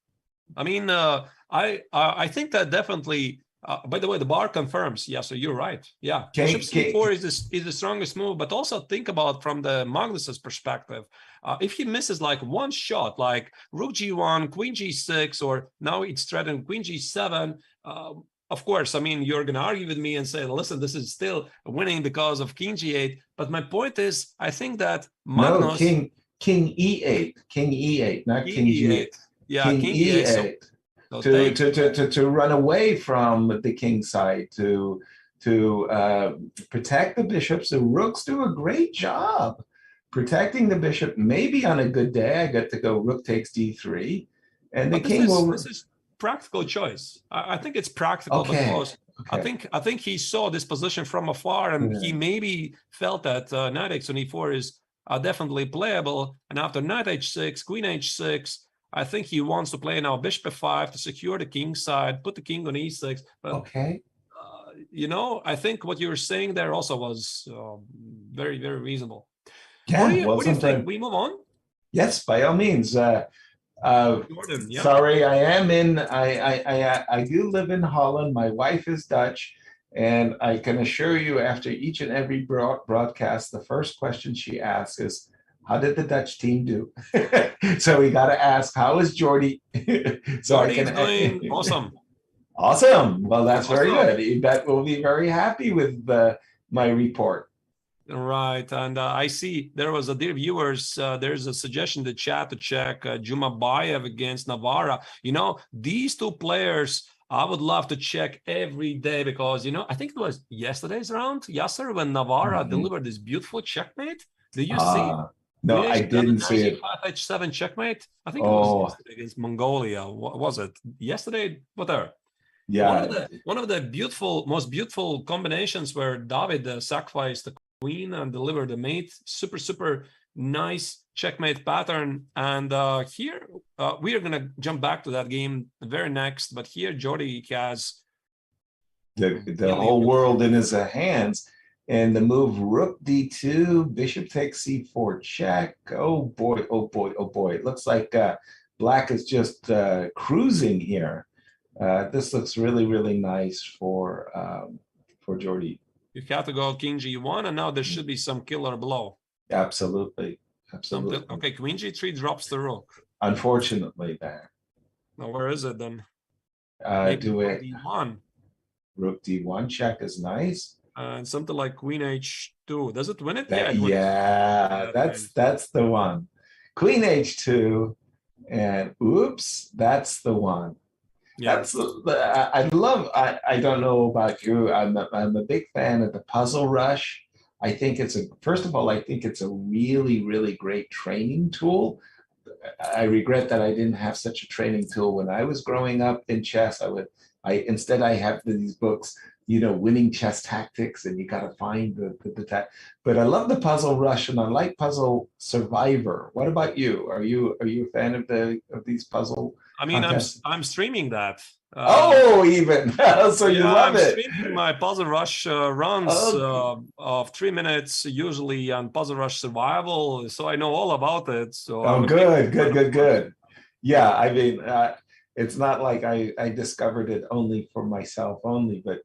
I mean, I think that definitely. By the way, the bar confirms. Yeah, so you're right. Yeah, bishop c4 is the strongest move. But also think about from the Magnus's perspective. If he misses like one shot, like rook g1, queen g6, or now it's threatened queen g7. Of course, I mean, you're going to argue with me and say, listen, this is still winning because of king g8. But my point is, I think that Magnus... No, king e8, not king g8. Yeah, king e8. To run away from the king side, to protect the bishops. The rooks do a great job protecting the bishop. Maybe on a good day, I get to go rook takes d3. And the But king will. this is practical choice. I think it's practical Okay. because Okay. I think he saw this position from afar, and he Yeah. maybe felt that knight x on e4 is definitely playable. And after knight h6, queen h6, I think he wants to play now bishop f5 to secure the king side, put the king on e6. But Okay. you know, I think what you were saying there also was very, very reasonable. Yeah. Well, What do you think? sometimes. We move on? Yes, by all means. Jordan, yeah. Sorry, I am in. I do live in Holland. My wife is Dutch, and I can assure you, after each and every broadcast, the first question she asks is, "How did the Dutch team do?" So we got to ask, "How is Jordy?" So I Jordy's can. doing awesome. Awesome. Well, that's very Awesome. good. Yvette will be very happy with my report. Right, and I see there was a dear viewers. There's a suggestion in the chat to check Jumabayev against Navarra. You know, these two players I would love to check every day because you know I think it was yesterday's round, Yasser, when Navarra delivered this beautiful checkmate. Did you see? No, I didn't see it. H7 checkmate. I think it was Oh, yesterday against Mongolia. What was it? Yesterday, whatever. yeah. One of the most beautiful combinations where David sacrificed the queen and delivered a mate. Super nice checkmate pattern. And here we are gonna jump back to that game very next. But here Jordy has the whole world in his hands. And the move rook d2, bishop takes c4 check. Oh boy, oh boy, oh boy. It looks like black is just cruising here. This looks really, really nice for Jordy. You have to go king g1, and now there should be some killer blow. Absolutely, absolutely. Okay, queen g3 drops the rook. Unfortunately, there. Now where is it then? Do it. d1. Rook d1 check is nice. And something like queen h2. Does it win it? Yeah, that's the one. Queen h2, and oops, that's the one. Yeah. That's I love. I don't know about you. I'm a big fan of the puzzle rush. I think first of all, I think it's a really, really great training tool. I regret that I didn't have such a training tool when I was growing up in chess. Instead I have these books, you know, winning chess tactics, and you got to find the but I love the puzzle rush, and I like puzzle survivor. What about you? Are you a fan of these puzzle? I mean, contests? I'm streaming that. Even so, you love I'm it. streaming my Puzzle Rush runs of 3 minutes usually on Puzzle Rush Survival, so I know all about it. So good. Yeah, I mean, it's not like I discovered it only for myself only, but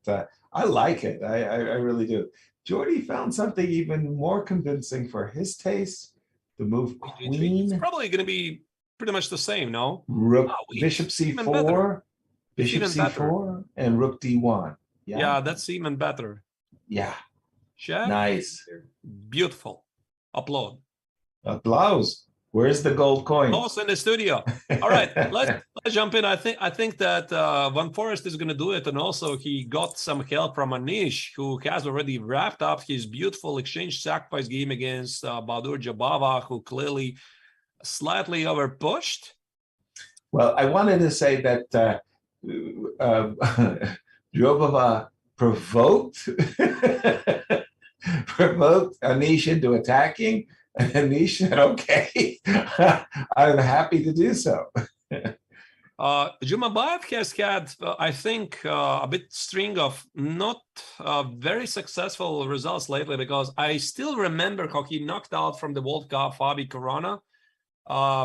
I like it. I really do. Jordy found something even more convincing for his taste. The move queen. It's probably going to be pretty much the same, no? Rook, bishop c4, bishop c4, and rook d1. Yeah, that's even better. Yeah. Chat? Nice. Beautiful. Upload. Applause. Where's the gold coin? Also in the studio. All right, let's jump in. I think that Van Forest is going to do it, and also he got some help from Anish, who has already wrapped up his beautiful exchange sacrifice game against Badur Jabava, who clearly slightly overpushed. Well, I wanted to say that Jobava provoked Anish into attacking, and Anish said, "Okay, I'm happy to do so." Jumabayev has had, I think, a bit string of not very successful results lately, because I still remember how he knocked out from the World Cup Fabiano Caruana.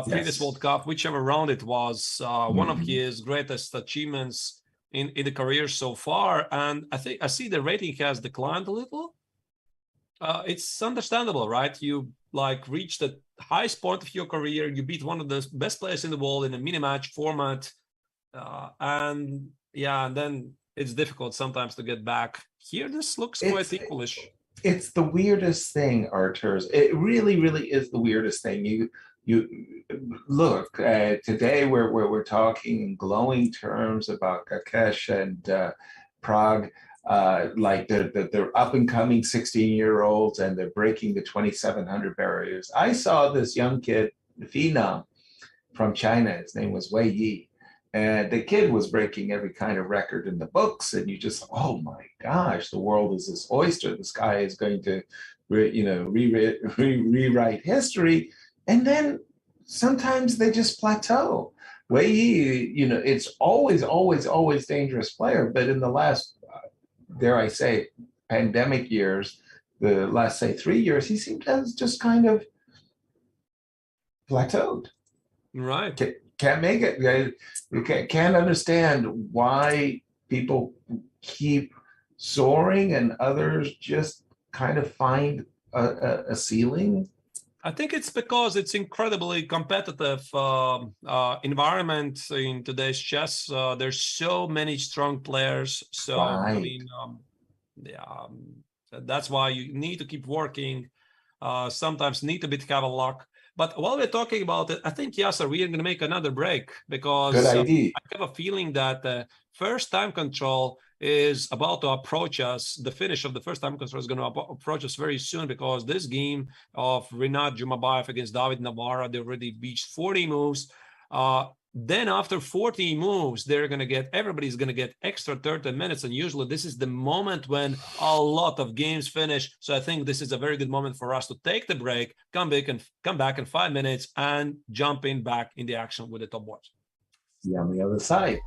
Previous World Cup, whichever round it was, one of his greatest achievements in the career so far. And I think I see the rating has declined a little. It's understandable, right? You like reach the highest point of your career, you beat one of the best players in the world in a mini match format, and then it's difficult sometimes to get back. Here this looks quite equalish. It's the weirdest thing, Arturs. It really, really is the weirdest thing. You look, today we're talking in glowing terms about Kakesh and Prague, like they're up and coming 16-year-olds, and they're breaking the 2,700 barriers. I saw this young kid, Phenom, from China. His name was Wei Yi. And the kid was breaking every kind of record in the books. And you just, oh my gosh, the world is this oyster. This guy is going to, rewrite history. And then sometimes they just plateau. Wei Yi, it's always dangerous player. But in the last, dare I say, pandemic years, the last, say, 3 years, he seemed to have just kind of plateaued. Right. Can't make it. You can't understand why people keep soaring and others just kind of find a ceiling. I think it's because it's incredibly competitive environment in today's chess. There's so many strong players. So I Right. mean, that's why you need to keep working. Sometimes need a bit have a luck. But while we're talking about it, I think, Yasser, we are going to make another break because Good idea. I have a feeling that first time control is about to approach us. The finish of the first time control is going to approach us very soon because this game of Rinat Jumabayev against David Navarra, they already reached 40 moves. Then after 40 moves, everybody's going to get extra 30 minutes. And usually this is the moment when a lot of games finish. So I think this is a very good moment for us to take the break, come back in 5 minutes and jump in back in the action with the top boards. See you on the other side.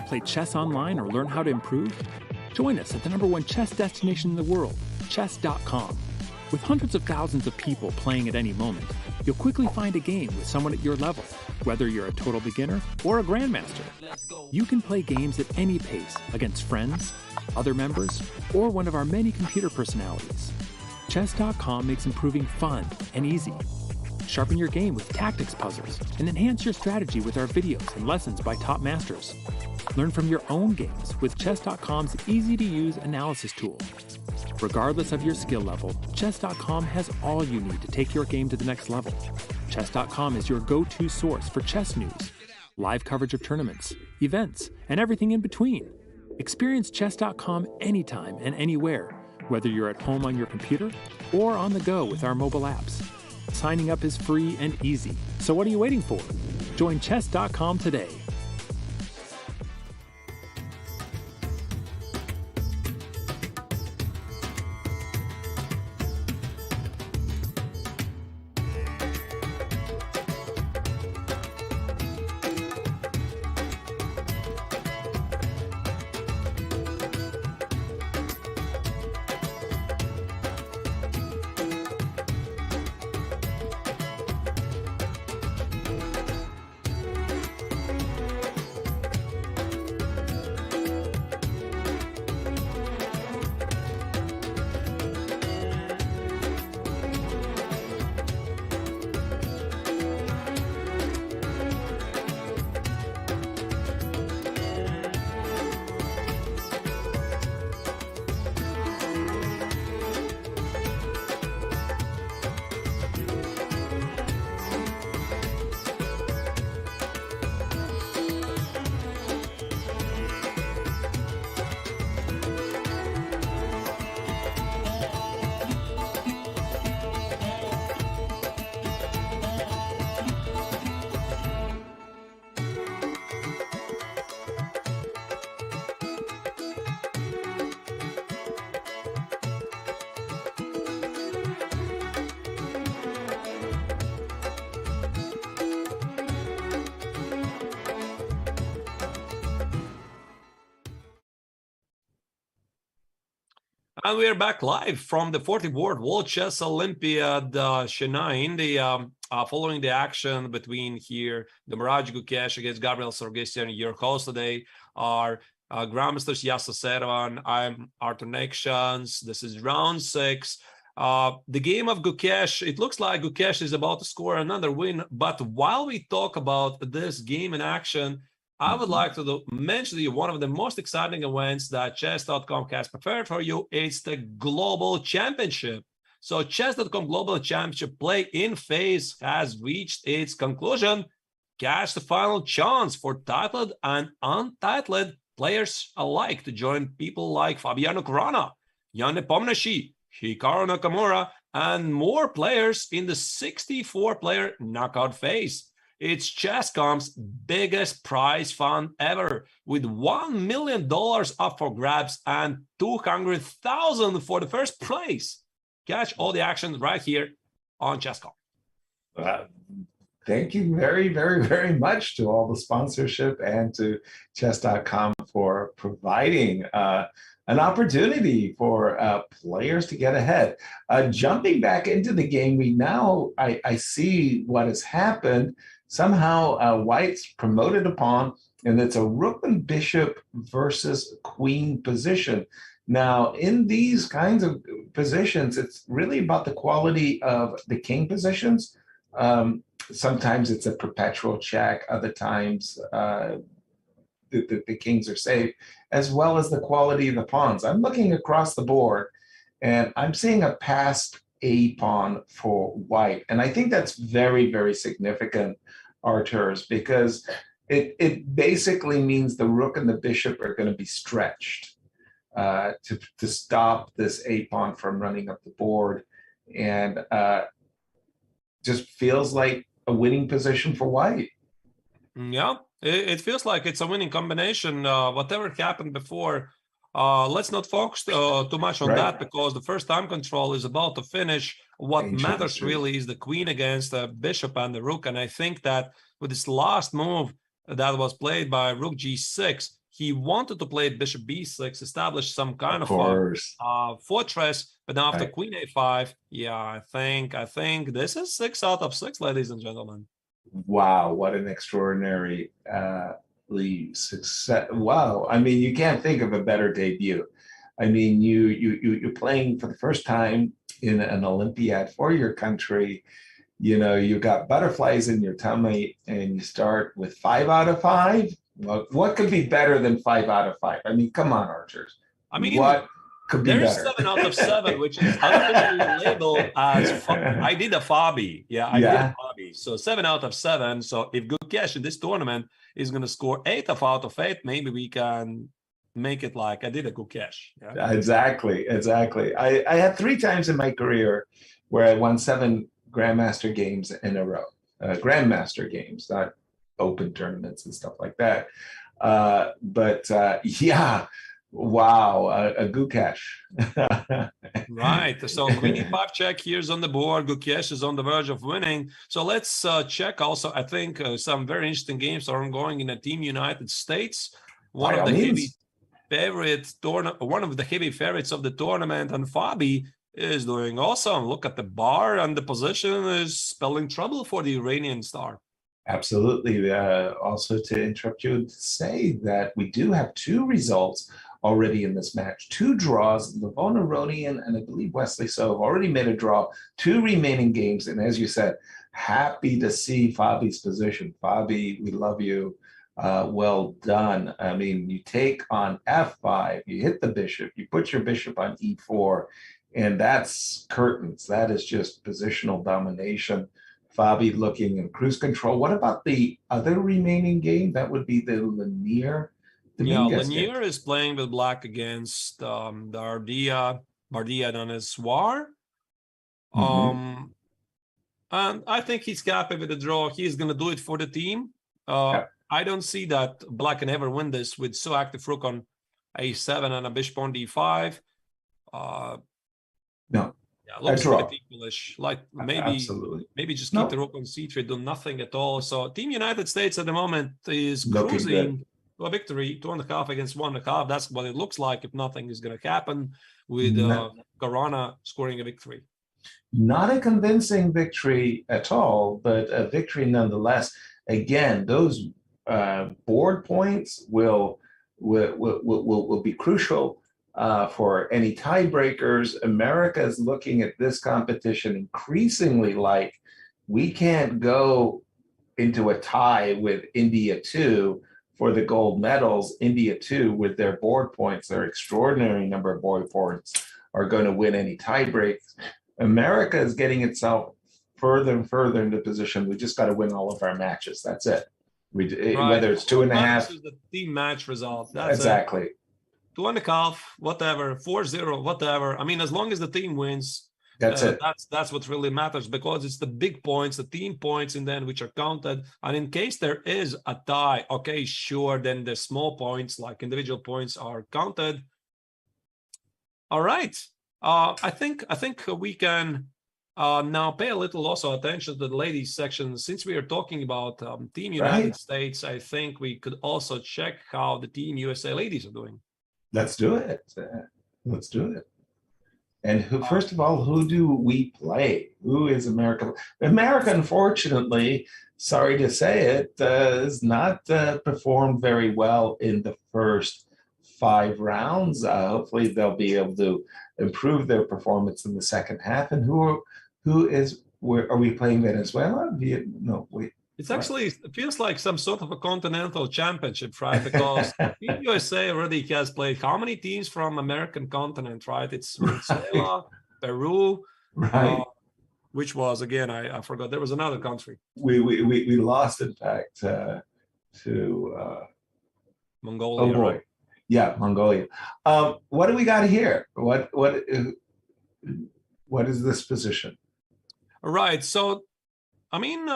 Play chess online or learn how to improve? Join us at the #1 chess destination in the world, chess.com. With hundreds of thousands of people playing at any moment, you'll quickly find a game with someone at your level, whether you're a total beginner or a grandmaster. You can play games at any pace against friends, other members, or one of our many computer personalities. Chess.com makes improving fun and easy. Sharpen your game with tactics puzzles and enhance your strategy with our videos and lessons by top masters. Learn from your own games with Chess.com's easy-to-use analysis tool. Regardless of your skill level, Chess.com has all you need to take your game to the next level. Chess.com is your go-to source for chess news, live coverage of tournaments, events, and everything in between. Experience Chess.com anytime and anywhere, whether you're at home on your computer or on the go with our mobile apps. Signing up is free and easy, so what are you waiting for? Join Chess.com today. And we are back live from the 44th World Chess Olympiad, Chennai, India, following the action between here, the Mirage Gukesh against Gabriel Sorgesian. Your host today are Grandmasters Yasa Servan. I'm Arthur Nekshans. This is round 6. The game of Gukesh, it looks like Gukesh is about to score another win. But while we talk about this game in action, I would like to mention to you one of the most exciting events that Chess.com has prepared for you. It's the Global Championship. So Chess.com Global Championship play-in phase has reached its conclusion. Catch the final chance for titled and untitled players alike to join people like Fabiano Caruana, Jan Nepomniachtchi, Hikaru Nakamura, and more players in the 64-player knockout phase. It's Chess.com's biggest prize fund ever, with $1 million up for grabs and $200,000 for the first place. Catch all the action right here on Chess.com. Thank you very, very, very much to all the sponsorship and to Chess.com for providing an opportunity for players to get ahead. Jumping back into the game, I see what has happened. Somehow White's promoted a pawn, and it's a rook and bishop versus queen position. Now, in these kinds of positions, it's really about the quality of the king positions. Sometimes it's a perpetual check, other times the kings are safe, as well as the quality of the pawns. I'm looking across the board, and I'm seeing a passed a pawn for White. And I think that's very, very significant, Arturs, because it basically means the rook and the bishop are going to be stretched to stop this a pawn from running up the board. And just feels like a winning position for White. Yeah, it feels like it's a winning combination. Whatever happened before, let's not focus too much on that, because the first time control is about to finish. What matters really is the queen against the bishop and the rook. And I think that with this last move that was played by rook g6, he wanted to play bishop b6, establish some kind of course. fortress, but now after Right. queen a5, yeah, I think this is 6 out of 6, ladies and gentlemen. Wow, what an extraordinary success. Wow. I mean, you can't think of a better debut. I mean, you're playing for the first time in an Olympiad for your country. You know, you got butterflies in your tummy and you start with 5 out of 5. Well, what could be better than 5 out of 5? I mean, come on, archers. I mean, what could be there's better? 7 out of 7, which is unofficially labeled as I did a Fabi. Yeah, I did a Fabi. So 7 out of 7. So if Gukesh in this tournament is going to score 8 out of 8, maybe we can make it like I did a Gukesh. Yeah? Exactly. I had 3 times in my career where I won 7 Grandmaster games in a row. Grandmaster games, not open tournaments and stuff like that. Yeah, wow, a Gukesh. Right. So queen e5 check here's on the board. Gukesh is on the verge of winning. So let's check also. I think some very interesting games are ongoing in the Team United States. One of the heavy favorites of the tournament, and Fabi is doing awesome. Look at the bar, and the position is spelling trouble for the Iranian star. Absolutely. Also to interrupt you, to say that we do have 2 results already in this match. 2 draws. Levon Aronian and I believe Wesley So have already made a draw. 2 remaining games. And as you said, happy to see Fabi's position. Fabi, we love you. Well done. I mean, you take on f5, you hit the bishop, you put your bishop on e4, and that's curtains. That is just positional domination. Fabi looking in cruise control. What about the other remaining game? That would be the Lanier. Lanier is playing with black against the Bardia on his war. And I think he's happy with the draw. He's going to do it for the team. I don't see that black can ever win this with so active rook on a7 and a bishop on d5. No. Yeah, looks pretty equalish. Like Absolutely. maybe just keep the rook on c3, do nothing at all. So Team United States at the moment is cruising to a victory, 2.5 against 1.5. That's what it looks like if nothing is going to happen with Caruana scoring a victory. Not a convincing victory at all, but a victory nonetheless. Again, those board points will be crucial for any tiebreakers. America is looking at this competition increasingly like we can't go into a tie with India 2 for the gold medals. India 2 with their board points, their extraordinary number of board points, are going to win any tiebreaks. America is getting itself further and further into position. We just got to win all of our matches. That's it. Whether it's 2.5. This is the team match result. That's exactly. 2.5, whatever, 4-0, whatever. I mean, as long as the team wins, that's it. That's what really matters, because it's the big points, the team points, and then which are counted. And in case there is a tie, okay, sure, then the small points, like individual points, are counted. All right. I think we can now pay a little also attention to the ladies section. Since we are talking about Team United States, I think we could also check how the Team USA ladies are doing. Let's do it. Let's do it. And who, first of all, who do we play? Who is America? America, unfortunately, sorry to say it, has not performed very well in the first 5 rounds. Hopefully, they'll be able to improve their performance in the second half. And where are we playing? Venezuela? No, wait. It's actually, it feels like some sort of a continental championship, right? Because Team USA already has played how many teams from American continent, right? It's Venezuela, Peru, right? Which was, again, I forgot. There was another country. We lost, in fact, to Mongolia. Oh boy, right? Yeah, Mongolia. What do we got here? What is this position? Right. So, I mean,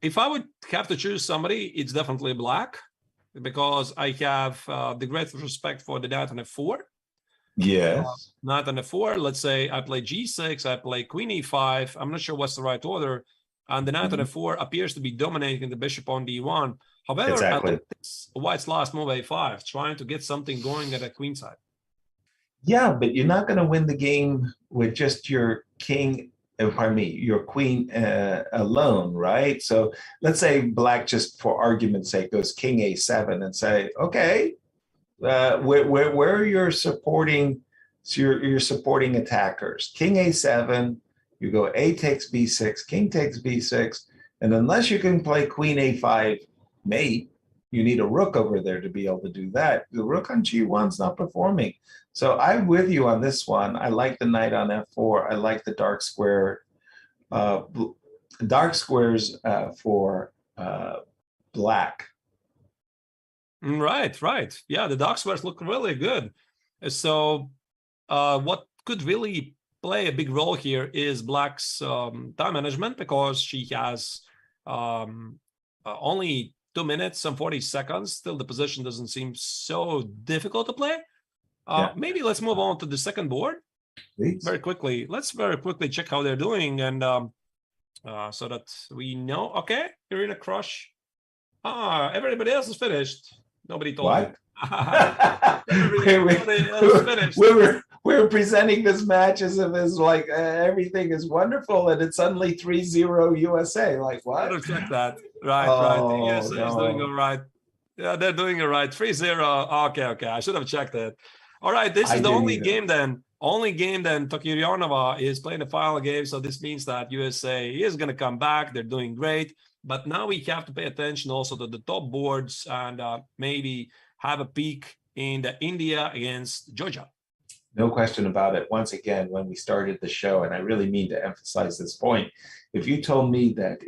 if I would have to choose somebody, it's definitely black, because I have the greatest respect for the knight on f4. Yes. Knight on f4. Let's say I play g6, I play queen e5. I'm not sure what's the right order. and the knight on f4 appears to be dominating the bishop on d1. However, Exactly. White's last move a5, trying to get something going at the queen side. Yeah, but you're not going to win the game with just your king, your queen alone, right? So let's say black, just for argument's sake, goes king a7 and say, okay, where are your supporting, so your supporting attackers? King a7, you go a takes b6, king takes b6, and unless you can play queen a5 mate, you need a rook over there to be able to do that. The rook on g1's not performing. So I'm with you on this one. I like the knight on f4. I like the dark square, dark squares for black. Right. Yeah, the dark squares look really good. So what could really play a big role here is black's time management, because she has only 2 minutes and 40 seconds. Still, the position doesn't seem so difficult to play. Maybe let's move on to the second board. Please. Very quickly. Let's very quickly check how they're doing, and so that we know. Okay, you're in a crush. Everybody else is finished. Nobody told What? me. Everybody else is finished. We're presenting this match as if it's like everything is wonderful, and it's suddenly 3-0 USA. Like what? Better check that. Right. The USA is doing no. all right. Yeah, they're doing it right. 3-0. Okay. I should have checked it. All right, this is the only game then. Tokirionova is playing the final game, so this means that USA is going to come back. They're doing great, but now we have to pay attention also to the top boards and maybe have a peek in the India against Georgia. No question about it. Once again, when we started the show, and I really mean to emphasize this point, if you told me that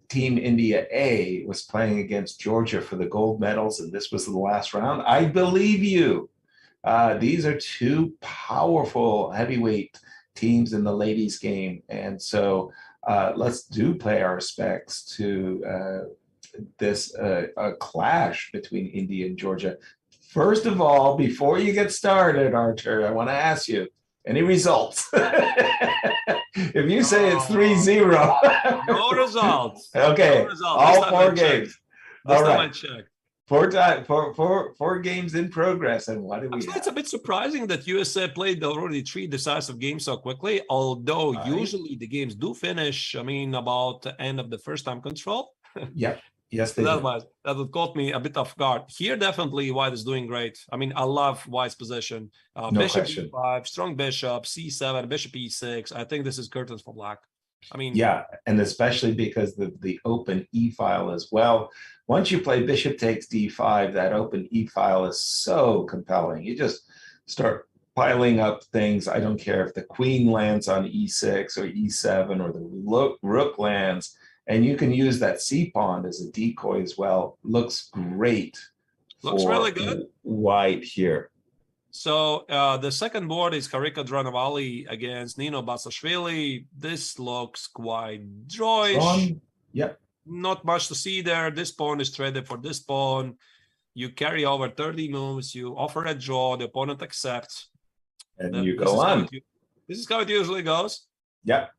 Team India A was playing against Georgia for the gold medals and this was the last round, I believe you. These are two powerful heavyweight teams in the ladies' game. And so let's pay our respects to this clash between India and Georgia. First of all, before you get started, Artur, I want to ask you, any results? If you say it's 3-0. No results. Okay, no results. all 4 games. All right. check. 4 games in progress, and what do we have? It's a bit surprising that USA played already 3 decisive games so quickly, although usually the games do finish, about the end of the first time control. Yep. Yes, they that would caught me a bit off guard. Here, definitely, White is doing great. I love White's position. No bishop question. e5, strong bishop, c7, bishop e6. I think this is curtains for black. Yeah, and especially because the open e file as well. Once you play bishop takes d5, that open e file is so compelling. You just start piling up things. I don't care if the queen lands on e6 or e7 or the rook lands. And you can use that c pawn as a decoy as well. Looks great. Looks really good. White here. So the second board is Karika Dranavali against Nino Basashvili. This looks quite drawish. Yep. Not much to see there. This pawn is traded for this pawn. You carry over 30 moves. You offer a draw. The opponent accepts. And you go on. This is how it usually goes. Yep.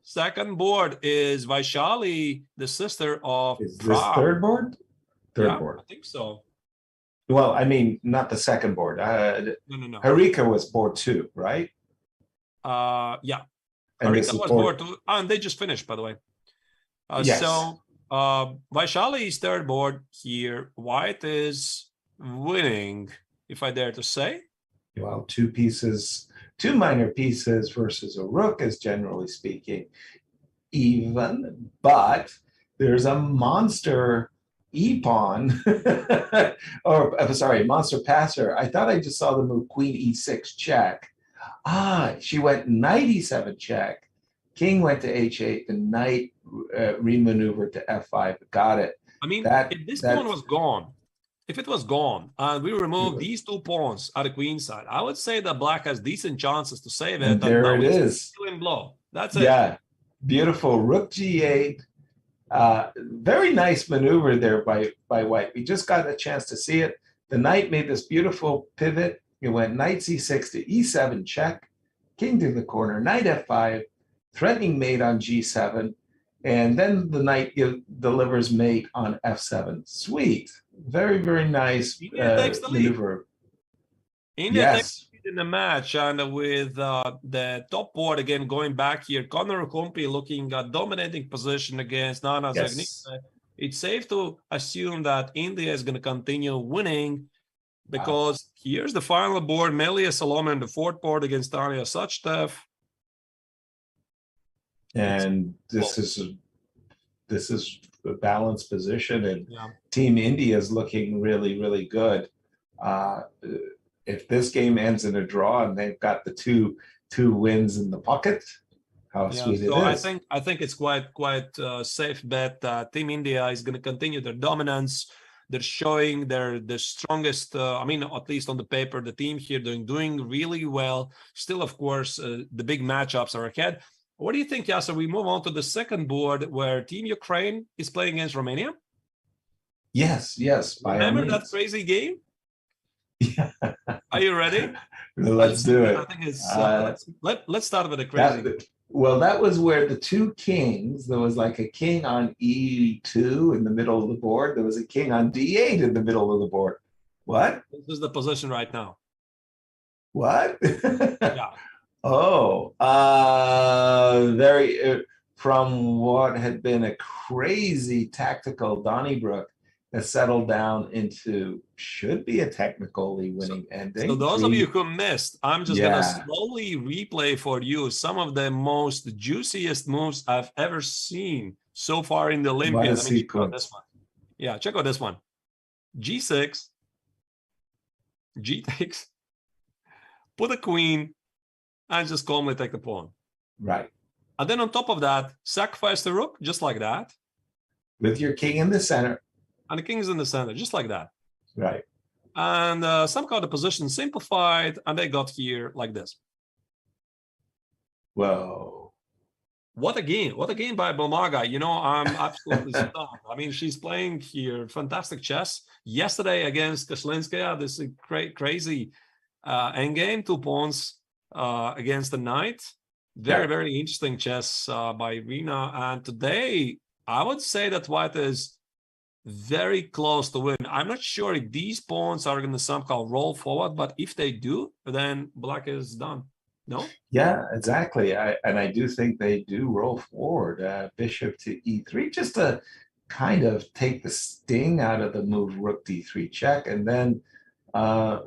Second board is Vaishali, the sister of Is this third board? Third board. I think so. Well, not the second board. No. Harika was board 2, right? Yeah. And Harika was board 2. And they just finished, by the way. Yes. So Vaishali is third board here. White is winning, if I dare to say. Well, 2 minor pieces versus a rook is generally speaking even, but there's a monster e-pawn, monster passer. I thought I just saw the move queen e6 check. She went knight e7 check. King went to h8, the knight remaneuvered to f5. Got it. If this pawn was gone, if it was gone and we remove these 2 pawns at the queen side, I would say that black has decent chances to save it. And there it is. Blow. That's it. Yeah, beautiful. Rook g8. Very nice maneuver there by White. We just got a chance to see it. The knight made this beautiful pivot. It went knight c6 to e7 check. King to the corner. Knight f5. threatening mate on G7, and then the knight delivers mate on F7. Sweet. Very, very nice India takes the lead. maneuver. India Yes. takes the lead in the match, and with the top board again going back here, Connor Kumpi looking at dominating position against Nana Yes. Zagnita. It's safe to assume that India is going to continue winning, because here's the final board. Melia Salome on the fourth board against Tanya Sachdev. And this is a balanced position, and Yeah. Team India is looking really, really good. If this game ends in a draw and they've got the two wins in the pocket, how sweet it is. I think it's quite safe bet that Team India is going to continue their dominance. They're showing they're the strongest. At least on the paper, the team here doing really well. Still, of course, the big matchups are ahead. What do you think, Yasser? We move on to the second board where Team Ukraine is playing against Romania. Yes. Remember that crazy game? Yeah. Are you ready? Let's do it. I think it's let's start with the crazy. That was where the two kings, there was like a king on E2 in the middle of the board. There was a king on D8 in the middle of the board. What? This is the position right now. What? Yeah. Oh, from what had been a crazy tactical Donnybrook has settled down into should be a technically winning ending. So those of you who missed, I'm just going to slowly replay for you some of the most juiciest moves I've ever seen so far in the Olympiad. Check out this one. Yeah, check out this one. G6, G takes, put a queen, and just calmly take the pawn. Right. And then on top of that, sacrifice the rook, just like that. With your king in the center. And the king is in the center, just like that. Right. And somehow the position simplified, and they got here like this. Whoa. What a game. What a game by Bomaga. I'm absolutely stunned. She's playing here fantastic chess. Yesterday against Kashlinskaya, this is crazy endgame, 2 pawns against the knight. Very interesting chess by Irina. And today, I would say that white is very close to win. I'm not sure if these pawns are going to somehow roll forward, but if they do, then black is done. No? Yeah, exactly. I do think they do roll forward. Bishop to E3, just to kind of take the sting out of the move rook D3 check. And then, A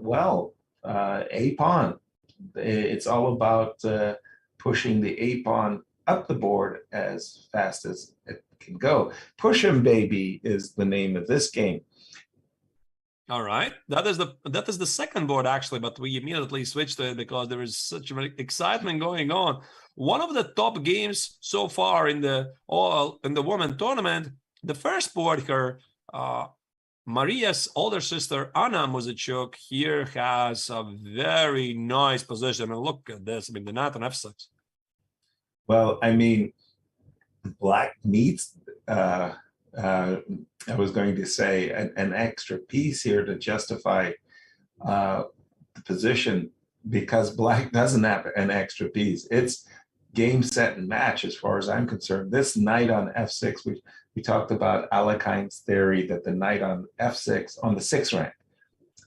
pawn. It's all about pushing the A pawn up the board as fast as it can go. Push 'em, baby, is the name of this game. All right, that is the second board actually, but we immediately switched to it because there is such excitement going on. One of the top games so far in the women tournament. The first board here, Maria's older sister Anna Muzichuk here has a very nice position, and look at this. The knight on F6. Well, black needs. I was going to say an extra piece here to justify the position, because black doesn't have an extra piece. It's game, set, and match as far as I'm concerned. This knight on F6, we talked about Alekhine's theory that the knight on F6 on the 6th rank,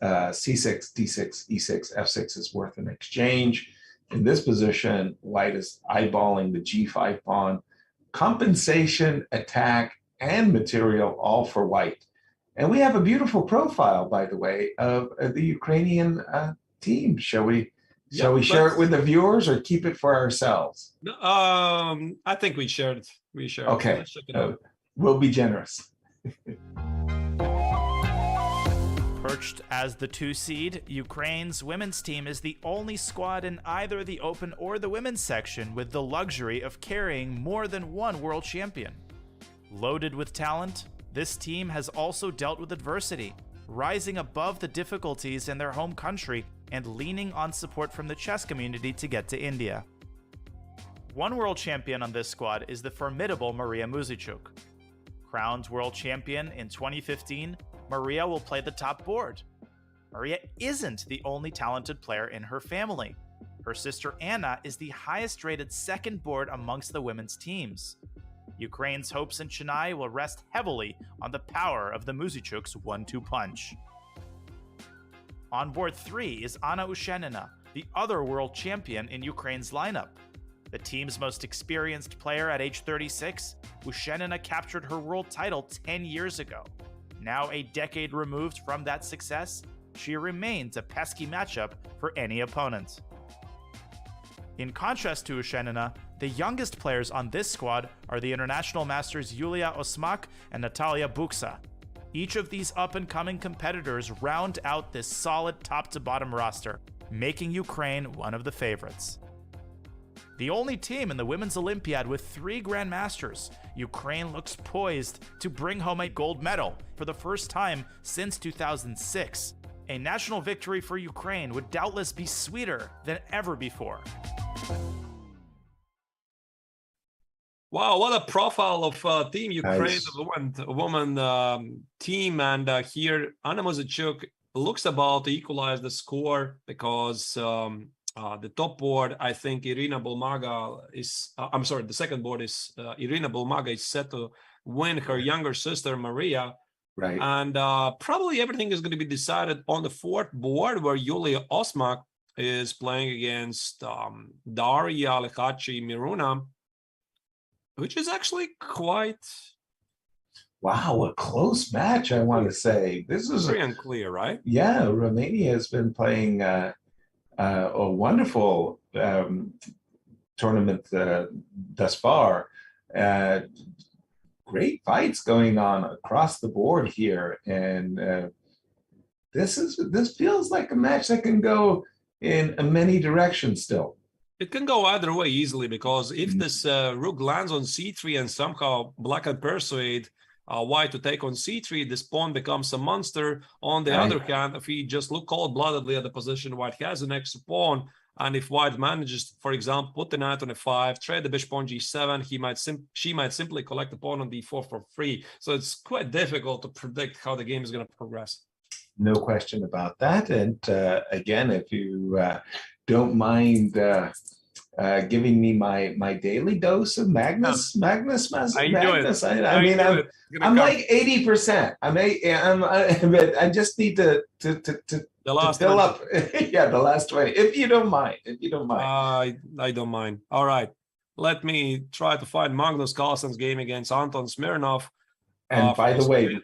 C6, D6, E6, F6 is worth an exchange. In this position, white is eyeballing the G5 pawn. Compensation, attack, and material all for white. And we have a beautiful profile, by the way, of the Ukrainian team. Shall we share it with the viewers or keep it for ourselves? No, I think we shared it. Okay. Let's check it out. We'll be generous. Perched as the 2 seed, Ukraine's women's team is the only squad in either the open or the women's section with the luxury of carrying more than one world champion. Loaded with talent, this team has also dealt with adversity, rising above the difficulties in their home country and leaning on support from the chess community to get to India. One world champion on this squad is the formidable Maria Muzichuk. Crowned world champion in 2015, Maria will play the top board. Maria isn't the only talented player in her family. Her sister Anna is the highest rated second board amongst the women's teams. Ukraine's hopes in Chennai will rest heavily on the power of the Muzychuk's 1-2 punch. On board 3 is Anna Ushenina, the other world champion in Ukraine's lineup. The team's most experienced player at age 36, Ushenina captured her world title 10 years ago. Now a decade removed from that success, she remains a pesky matchup for any opponent. In contrast to Ushenina, the youngest players on this squad are the international masters Yulia Osmak and Natalia Buksa. Each of these up-and-coming competitors round out this solid top-to-bottom roster, making Ukraine one of the favorites. The only team in the Women's Olympiad with 3 Grandmasters, Ukraine looks poised to bring home a gold medal for the first time since 2006. A national victory for Ukraine would doubtless be sweeter than ever before. Wow, what a profile of Team Ukraine, Nice. the woman team. And here, Anna Muzychuk looks about to equalize the score because the top board, I think Irina Bulmaga is, I'm sorry, the second board is Irina Bulmaga is set to win her younger sister, Maria. Right. And probably everything is going to be decided on the fourth board where Yulia Osmak is playing against Daria Lechachi Miruna, which is actually quite Wow, a close match, I want to say. This is very unclear, right? Yeah, Romania has been playing a wonderful tournament thus far. Great fights going on across the board here, and this feels like a match that can go in many directions still. It can go either way easily, because if this rook lands on c3 and somehow black can persuade white to take on c3, this pawn becomes a monster. On the other hand, if he just look cold-bloodedly at the position white has an extra pawn, and if white manages, for example, put the knight on f5, trade the bishop on g7, she might simply collect the pawn on d4 for free. So it's quite difficult to predict how the game is going to progress. No question about that. And again, if you don't mind giving me my daily dose of Magnus. I mean, I'm like 80%. But I just need to fill up. Yeah, the last 20. If you don't mind. I don't mind. All right. Let me try to find Magnus Carlsen's game against Anton Smirnov. And by the way,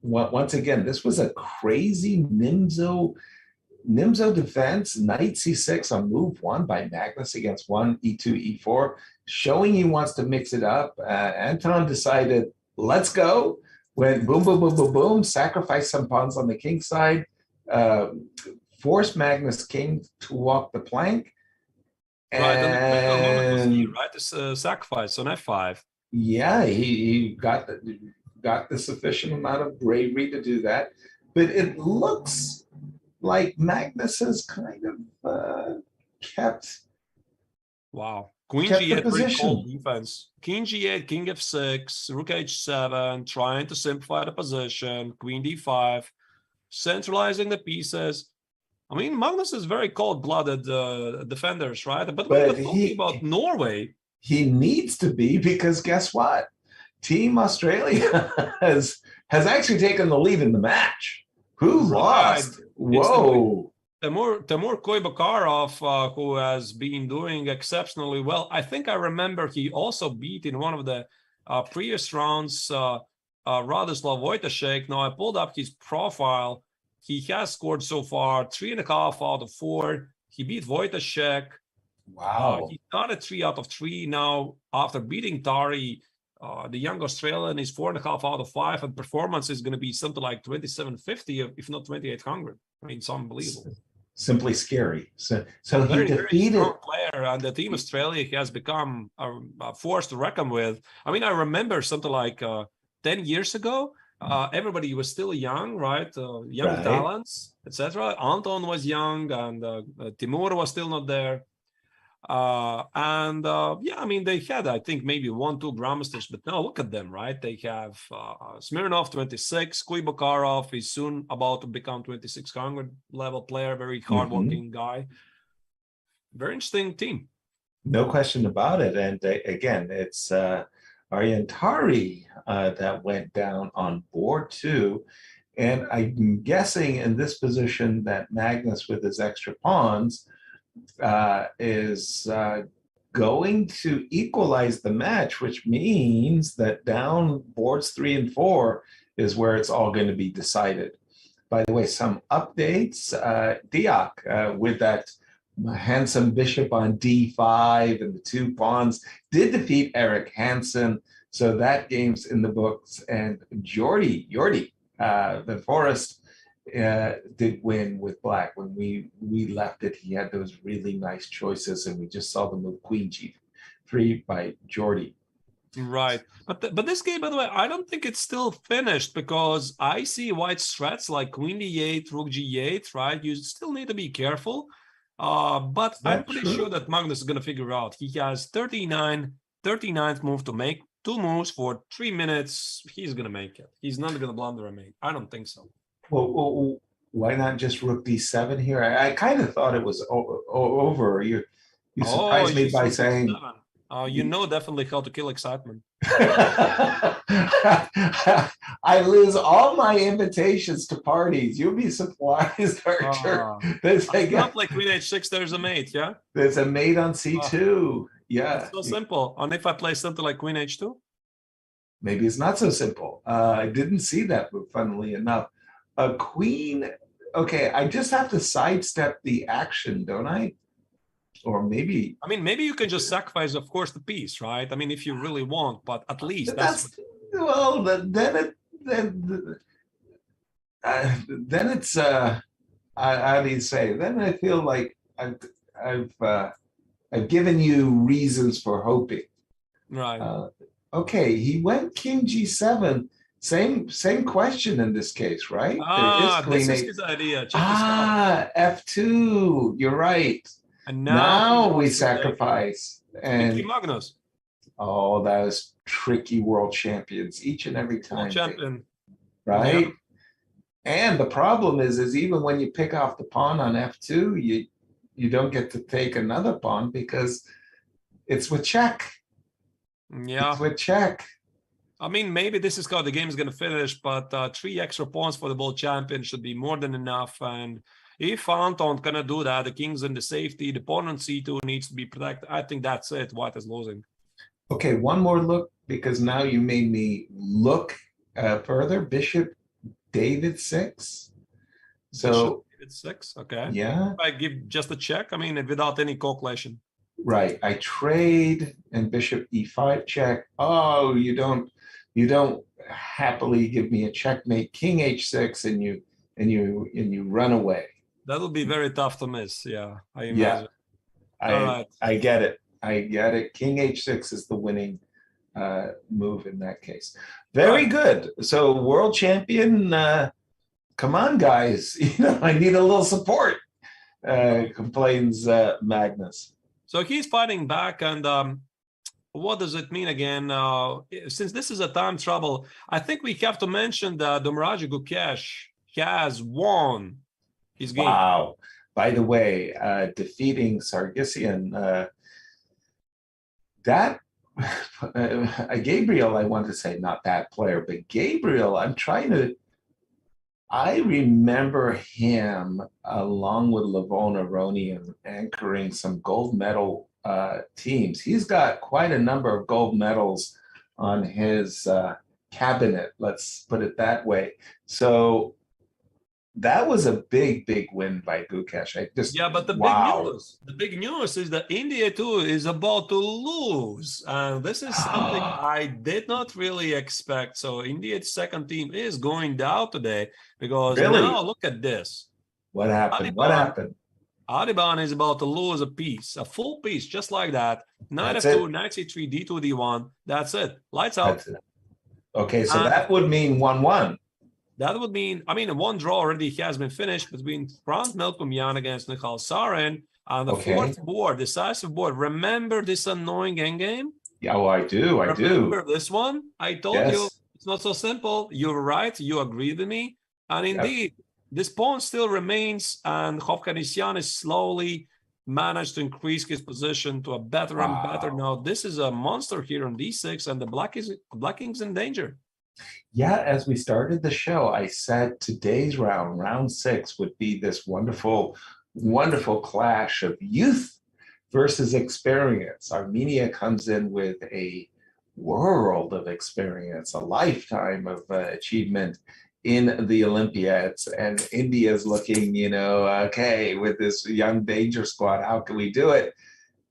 once again, this was a crazy Nimzo defense, knight c6 on move 1 by Magnus against 1, e2, e4, showing he wants to mix it up. Anton decided, let's go. Went boom, boom, boom, boom, boom, sacrificed some pawns on the king side, forced Magnus king to walk the plank. And This sacrifice on f5. Yeah, he got the sufficient amount of bravery to do that. But it looks like Magnus has kind of kept. Wow. Queen kept the g8, pretty position. cold defense. King g8, king f6, rook h7, trying to simplify the position, queen d5, centralizing the pieces. I mean, Magnus is very cold-blooded defenders, right? But when we're talking about Norway, he needs to be, because guess what? Team Australia has actually taken the lead in the match. Who lost? Whoa. Timur Koibakarov, who has been doing exceptionally well. I think I remember he also beat in one of the previous rounds Radoslav Wojtaszek. Now I pulled up his profile. He has scored so far 3.5 out of 4. He beat Wojtaszek. Wow. He started 3 out of 3 now after beating Tari. The young Australian is 4.5 out of 5, and performance is going to be something like 2750, if not 2800. I mean, it's unbelievable. Simply scary. So very, he defeated. Very strong player, and the team Australia has become a force to reckon with. I mean, I remember something like 10 years ago, everybody was still young, right? Young talents, etc. Anton was young, and Timur was still not there. Yeah, I mean, they had, I think, maybe 1-2 grandmasters, but now look at them, right? They have Smirnov 26, Koibakarov is soon about to become 2600 level player, very hardworking guy. Very interesting team. No question about it. And again, it's Ariantari that went down on board 2. And I'm guessing in this position that Magnus, with his extra pawns, is going to equalize the match, which means that down boards 3 and 4 is where it's all going to be decided. By the way, some updates. Diak with that handsome bishop on d5 and the 2 pawns did defeat Eric Hansen. So that game's in the books. And Jordi, the Forest, did win with black. When we left it, he had those really nice choices, and we just saw the move queen g3 by Jordi. Right, but this game, by the way, I don't think it's still finished, because I see white threats like queen d8, rook g8, right? You still need to be careful. But I'm pretty sure that Magnus is going to figure out. He has 39th move to make 2 moves for 3 minutes. He's going to make it. He's not going to blunder a mate. I don't think so. Well, why not just rook d7 here? I kind of thought it was over. You surprised me by saying... you know definitely how to kill excitement. I lose all my invitations to parties. You'll be surprised, Archer. It's not like queen h6, there's a mate, yeah? There's a mate on c2. Yeah. It's so simple. And if I play something like queen h2? Maybe it's not so simple. I didn't see that move, funnily enough. A queen... Okay, I just have to sidestep the action, don't I? Or maybe... I mean, maybe you can just sacrifice, of course, the piece, right? I mean, if you really want, but at least that's... Well, then it's... how do you say? Then I feel like I've given you reasons for hoping. Right. Okay, he went king g7. Same question in this case, right? This is his idea. F2. You're right. And now we sacrifice. And Magnus. Oh, that was tricky world champions each and every time. World champion. Right? Yeah. And the problem is even when you pick off the pawn on F2, you don't get to take another pawn because it's with check. Yeah. It's with check. I mean, maybe this is how the game is going to finish, but 3 extra pawns for the world champion should be more than enough. And if Anton cannot do that, the king's in the safety, the pawn on c2 needs to be protected. I think that's it. White is losing. Okay, one more look, because now you made me look further. Bishop David 6. So Bishop David 6, okay. Yeah. If I give just a check, I mean, without any calculation. Right. I trade and bishop e5 check. Oh, you don't happily give me a checkmate, king h6, and you run away. That would be very tough to miss. Yeah, I imagine. Yeah, I get it. I get it. King h6 is the winning move in that case. Very good. So world champion, come on, guys. I need a little support, complains Magnus. So he's fighting back, and what does it mean again? Since this is a time trouble, I think we have to mention that Domraj Gukesh has won his game. Wow. By the way, defeating Sargsyan, that Gabriel, I want to say not that player, but Gabriel, I remember him along with Levon Aronian anchoring some gold medal teams. He's got quite a number of gold medals on his cabinet, let's put it that way. So that was a big win by Gukesh. But the big news is that India too is about to lose, and this is something I did not really expect. So India's second team is going down today, because now look at this. What happened? What happened? Adiban is about to lose a piece, a full piece, just like that. Knight f2, knight c3, d2, d1. That's it. Lights out. That's it. Okay, so that would mean 1-1. That would mean, one draw already has been finished between Franz Melkumyan against Michal Sarin on the fourth board, decisive board. Remember this annoying endgame? Yeah, I do. Remember this one? I told you it's not so simple. You're right. You agree with me. And indeed, this pawn still remains, and Hovhannisyan is slowly managed to increase his position to a better and better. Now, this is a monster here on d6, and the Black King's in danger. Yeah, as we started the show, I said today's round 6, would be this wonderful, wonderful clash of youth versus experience. Armenia comes in with a world of experience, a lifetime of achievement in the Olympiads, and India's looking, okay, with this young danger squad, how can we do it?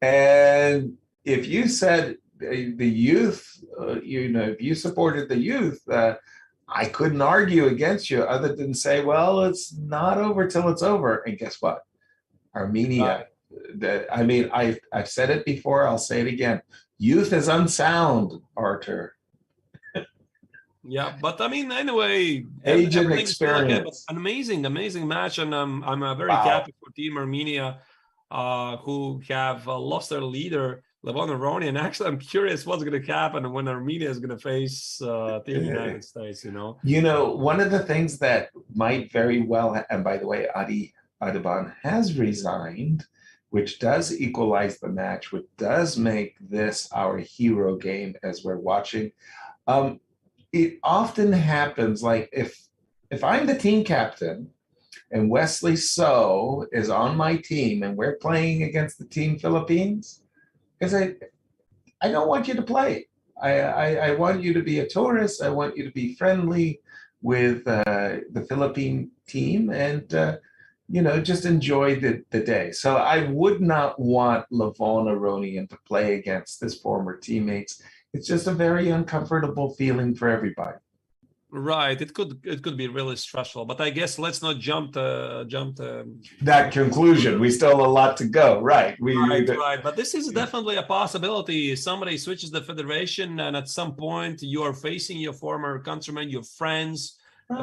And if you said the youth, if you supported the youth, I couldn't argue against you other than say, well, it's not over till it's over. And guess what? Armenia, I've said it before, I'll say it again. Youth is unsound, Artur. Yeah, but anyway, age and experience. Like an amazing match, and I'm very happy for Team Armenia, who have lost their leader, Levon Aroni. And actually, I'm curious what's going to happen when Armenia is going to face Team United States. One of the things that might very well, and by the way, Adi Adaban has resigned, which does equalize the match, which does make this our hero game as we're watching. It often happens, like if I'm the team captain and Wesley So is on my team and we're playing against the Team Philippines, because I don't want you to play. I want you to be a tourist. I want you to be friendly with the Philippine team and just enjoy the day. So I would not want Levon Aronian to play against his former teammates. It's just a very uncomfortable feeling for everybody. Right. It could be really stressful, but I guess let's not jump to that conclusion. We still have a lot to go. Right. Right. But this is definitely a possibility. Somebody switches the federation, and at some point you are facing your former countrymen, your friends,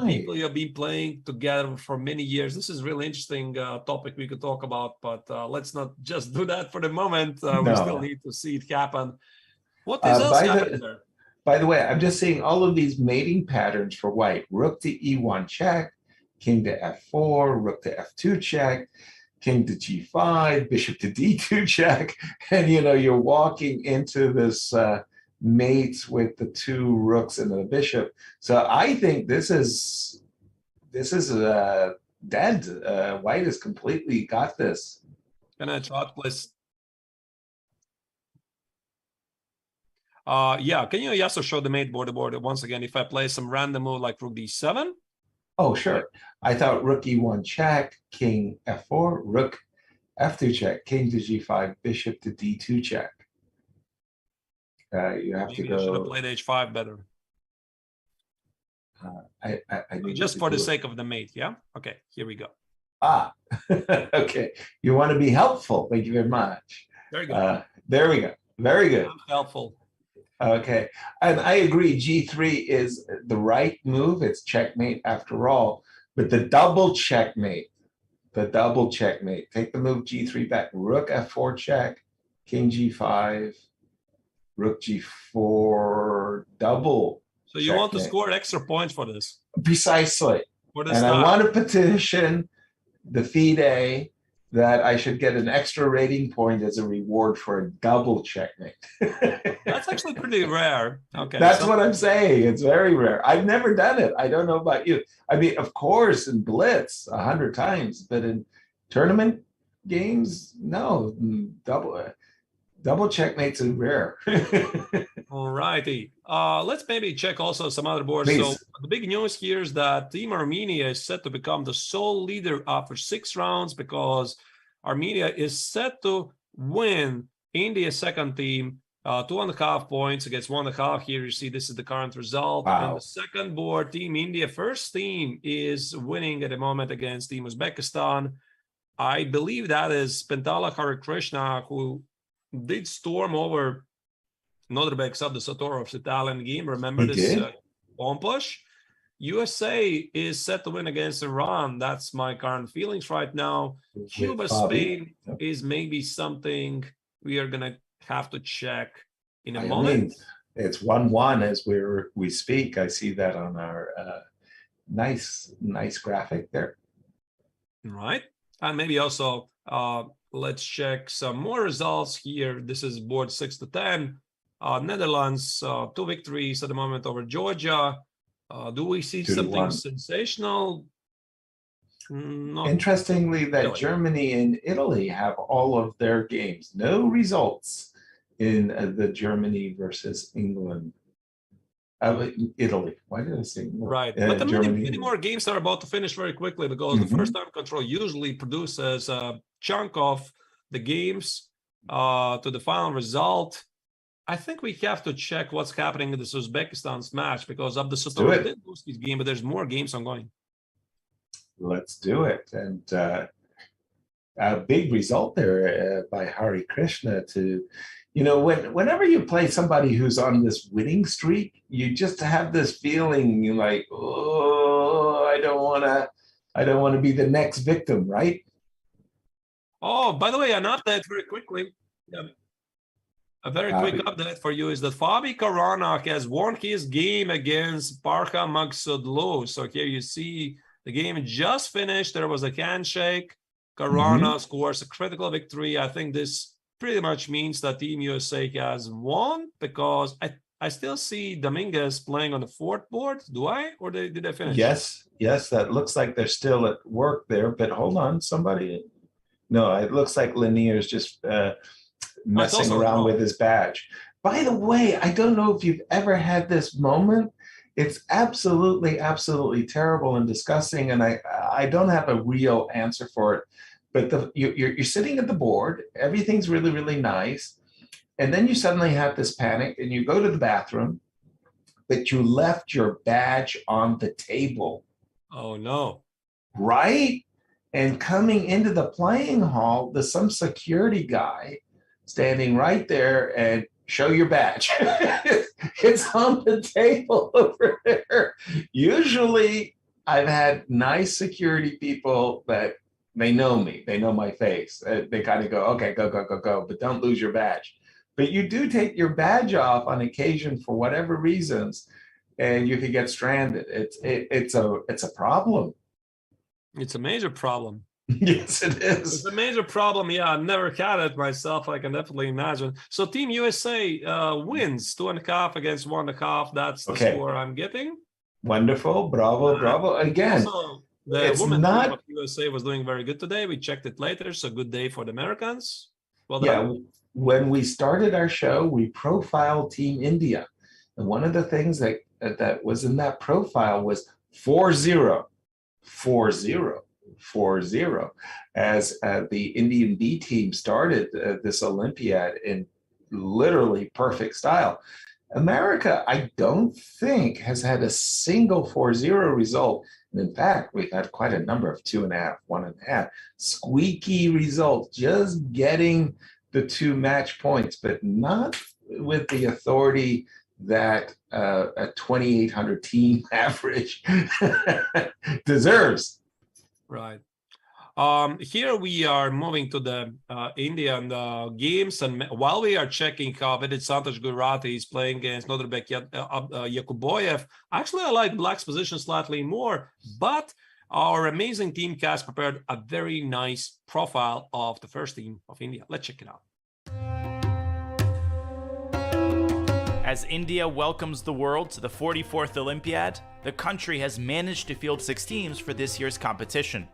people you have been playing together for many years. This is a really interesting topic we could talk about, but let's not just do that for the moment. We still need to see it happen. What is else happening there? By the way, I'm just seeing all of these mating patterns for white. Rook to E1 check, king to F4, rook to F2 check, king to G5, bishop to D2 check. And, you're walking into this mates with the 2 rooks and the bishop. So I think this is dead. White has completely got this. Can I try, please? Can you also show the mate board once again if I play some random move like rook d7? Oh, sure. I thought rook e1 check, king f4, rook f2 check, king to g5, bishop to d2 check. You have to go. I should have played h5 better. I just for the sake of the mate, yeah? Okay, here we go. Okay. You want to be helpful. Thank you very much. Very good. There we go. Very good. Helpful. Okay, and I agree, G3 is the right move. It's checkmate after all, but the double checkmate, take the move G3 back, rook F4 check, king G5, rook G4, double. So you want to score extra points for this? Precisely. And I want to petition the FIDE that I should get an extra rating point as a reward for a double checkmate. That's actually pretty rare. Okay. That's what I'm saying. It's very rare. I've never done it. I don't know about you. I mean, of course, in Blitz 100 times, but in tournament games, no. Double checkmates are rare. All righty. Let's maybe check also some other boards. Please. So the big news here is that Team Armenia is set to become the sole leader after 6 rounds because Armenia is set to win India's second team 2.5 points against 1.5. Here you see this is the current result. Wow. And the second board, Team India, first team is winning at the moment against Team Uzbekistan. I believe that is Pentala Harikrishna, who did storm over Norderbek sub the Satorov's Italian game. Remember this pawn push? USA is set to win against Iran. That's my current feelings right now. Cuba, Spain is maybe something we are going to have to check in a moment. It's 1-1 as we speak. I see that on our nice graphic there. Right. And maybe also let's check some more results here. This is board 6-10. Netherlands, 2 victories at the moment over Georgia. Do we see 2-1. something sensational? Not Interestingly, that really. Germany and Italy have all of their games. No results in the Germany versus England. Italy. Why did I say England? Right. But the Germany. many more games are about to finish very quickly because the first time control usually produces a chunk of the games to the final result. I think we have to check what's happening in this Uzbekistan's match because of the Satori did lose this game, but there's more games ongoing. Let's do it. And a big result there by Hari Krishna to, whenever you play somebody who's on this winning streak, you just have this feeling you're like, oh, I don't want to be the next victim, right? Oh, by the way, an update very quickly. Yeah. A very quick update for you is that Fabiano Caruana has won his game against Parha Magsudlu. So here you see the game just finished. There was a handshake. Caruana scores a critical victory. I think this pretty much means that Team USA has won because I still see Dominguez playing on the 4th board. Do I? Or did they finish? Yes, that looks like they're still at work there. But hold on, no, it looks like Lanier's just messing around with his badge. By the way, I don't know if you've ever had this moment. It's absolutely terrible and disgusting, and I don't have a real answer for it. But you're sitting at the board, everything's really nice, and then you suddenly have this panic, and you go to the bathroom, but you left your badge on the table. Oh no! Right, and coming into the playing hall, there's some security guy standing right there and show your badge. It's on the table over there. Usually I've had nice security people that they know me, they know my face. They kind of go, okay, go, but don't lose your badge. But you do take your badge off on occasion for whatever reasons, and you could get stranded. It's a problem. It's a major problem. Yes, it is. It's a major problem. Yeah, I've never had it myself. I can definitely imagine. So Team USA wins 2.5 against 1.5. That's the score I'm getting. Wonderful. Bravo. Again, also, the women's team of USA was doing very good today. We checked it later. So good day for the Americans. Well done. Yeah, when we started our show, we profiled Team India. And one of the things that was in that profile was 4-0. 4-0 as the Indian B team started this Olympiad in literally perfect style. America, I don't think, has had a single 4-0 result. And in fact, we've had quite a number of 2.5, 1.5 squeaky results, just getting the 2 match points, but not with the authority that a 2,800 team average deserves. Right. Here we are moving to the Indian games, and while we are checking how Vidit Gujrathi is playing against Nodirbek Yakuboyev, actually I like Black's position slightly more, but our amazing team cast prepared a very nice profile of the first team of India. Let's check it out. As India welcomes the world to the 44th Olympiad, the country has managed to field 6 teams for this year's competition.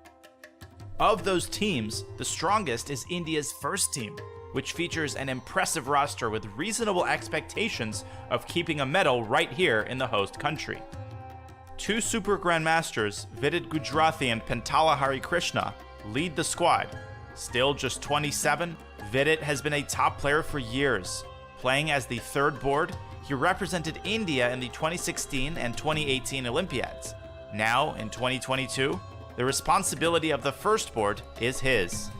Of those teams, the strongest is India's first team, which features an impressive roster with reasonable expectations of keeping a medal right here in the host country. 2 super grandmasters, Vidit Gujrathi and Pentala Harikrishna, lead the squad. Still just 27, Vidit has been a top player for years. Playing as the 3rd board, he represented India in the 2016 and 2018 Olympiads. Now, in 2022, the responsibility of the 1st board is his.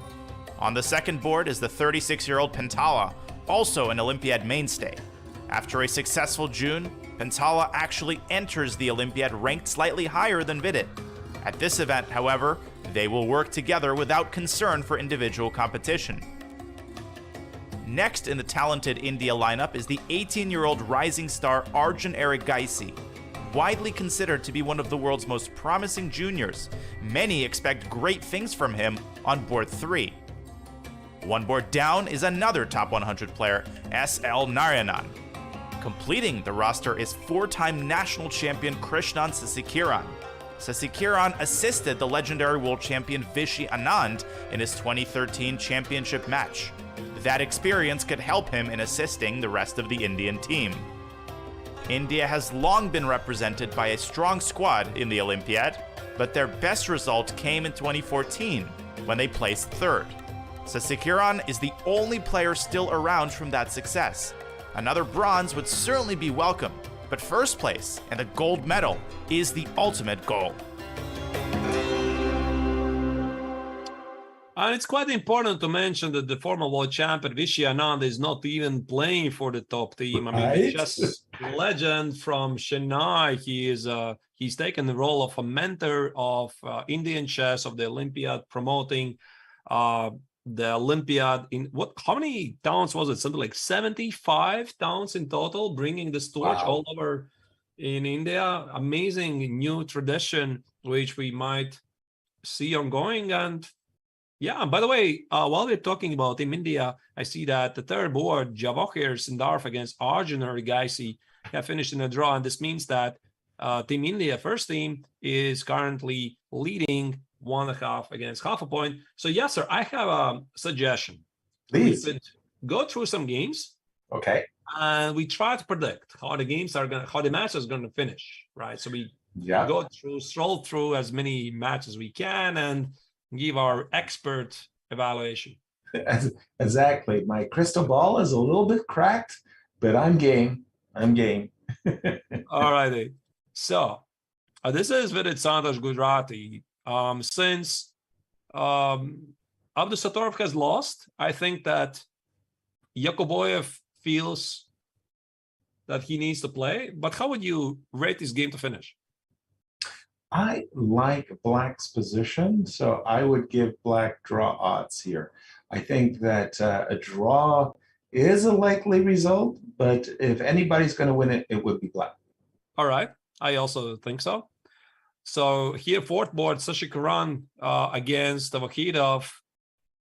On the 2nd board is the 36-year-old Pentala, also an Olympiad mainstay. After a successful June, Pentala actually enters the Olympiad ranked slightly higher than Vidit. At this event, however, they will work together without concern for individual competition. Next in the talented India lineup is the 18-year-old rising star Arjun Erigaisi. Widely considered to be one of the world's most promising juniors, many expect great things from him on board 3. One board down is another top 100 player, S.L. Narayanan. Completing the roster is four-time national champion Krishnan Sasikiran. Sasikiran assisted the legendary world champion Vishy Anand in his 2013 championship match. That experience could help him in assisting the rest of the Indian team. India has long been represented by a strong squad in the Olympiad, but their best result came in 2014 when they placed third. Sasikiran is the only player still around from that success. Another bronze would certainly be welcome, but first place and a gold medal is the ultimate goal. And it's quite important to mention that the former world champion Vishy Anand is not even playing for the top team. I mean, the chess legend from Chennai, he's taken the role of a mentor of Indian chess of the Olympiad, promoting the Olympiad in how many towns was it? Something like 75 towns in total, bringing this torch all over in India. Amazing new tradition, which we might see ongoing. And yeah, by the way, while we're talking about Team India, I see that the third board, Jawahir Sindarf against Arjun Rigaisi, have finished in a draw. And this means that Team India, first team, is currently leading 1.5 against half a point. So yes, sir, I have a suggestion. Please. We could go through some games. Okay. And we try to predict how the match is going to finish, right? So we stroll through as many matches as we can and give our expert evaluation. Exactly. My crystal ball is a little bit cracked, but I'm game. All righty. So this is Vidit Gujrathi. Since Abdusatorov has lost, I think that Yakoboyev feels that he needs to play. But how would you rate this game to finish? I like Black's position, so I would give Black draw odds here. I think that a draw is a likely result, but if anybody's going to win it, it would be Black. All right. I also think so. So here, fourth board, Sasikiran against Vahidov.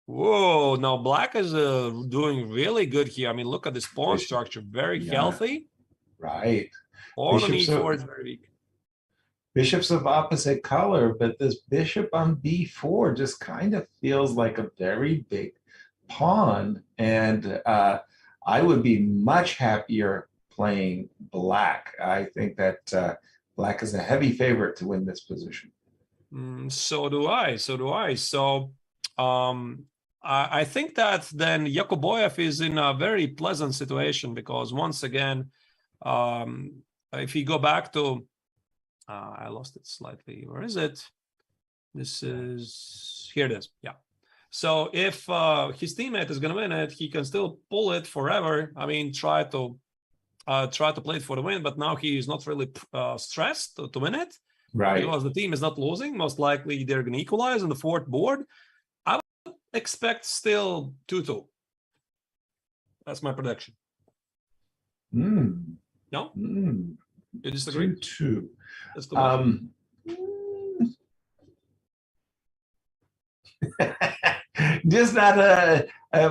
Whoa, now Black is doing really good here. I mean, look at this pawn structure, very healthy. Right. Pawn on e4 is very weak. Bishops of opposite color, but this bishop on b4 just kind of feels like a very big pawn. And I would be much happier playing Black. I think that Black is a heavy favorite to win this position. So do I. So I think that then Yakoboyev is in a very pleasant situation because once again, if you go back to, I lost it slightly. Where is it? This is, here it is. Yeah. So if his teammate is going to win it, he can still pull it forever. I mean, try to play it for the win, but now he is not really stressed to win it. Right. Because the team is not losing. Most likely they're going to equalize on the fourth board. I would expect still 2-2. That's my prediction. No? You disagree? 2-2. That's the one. Just not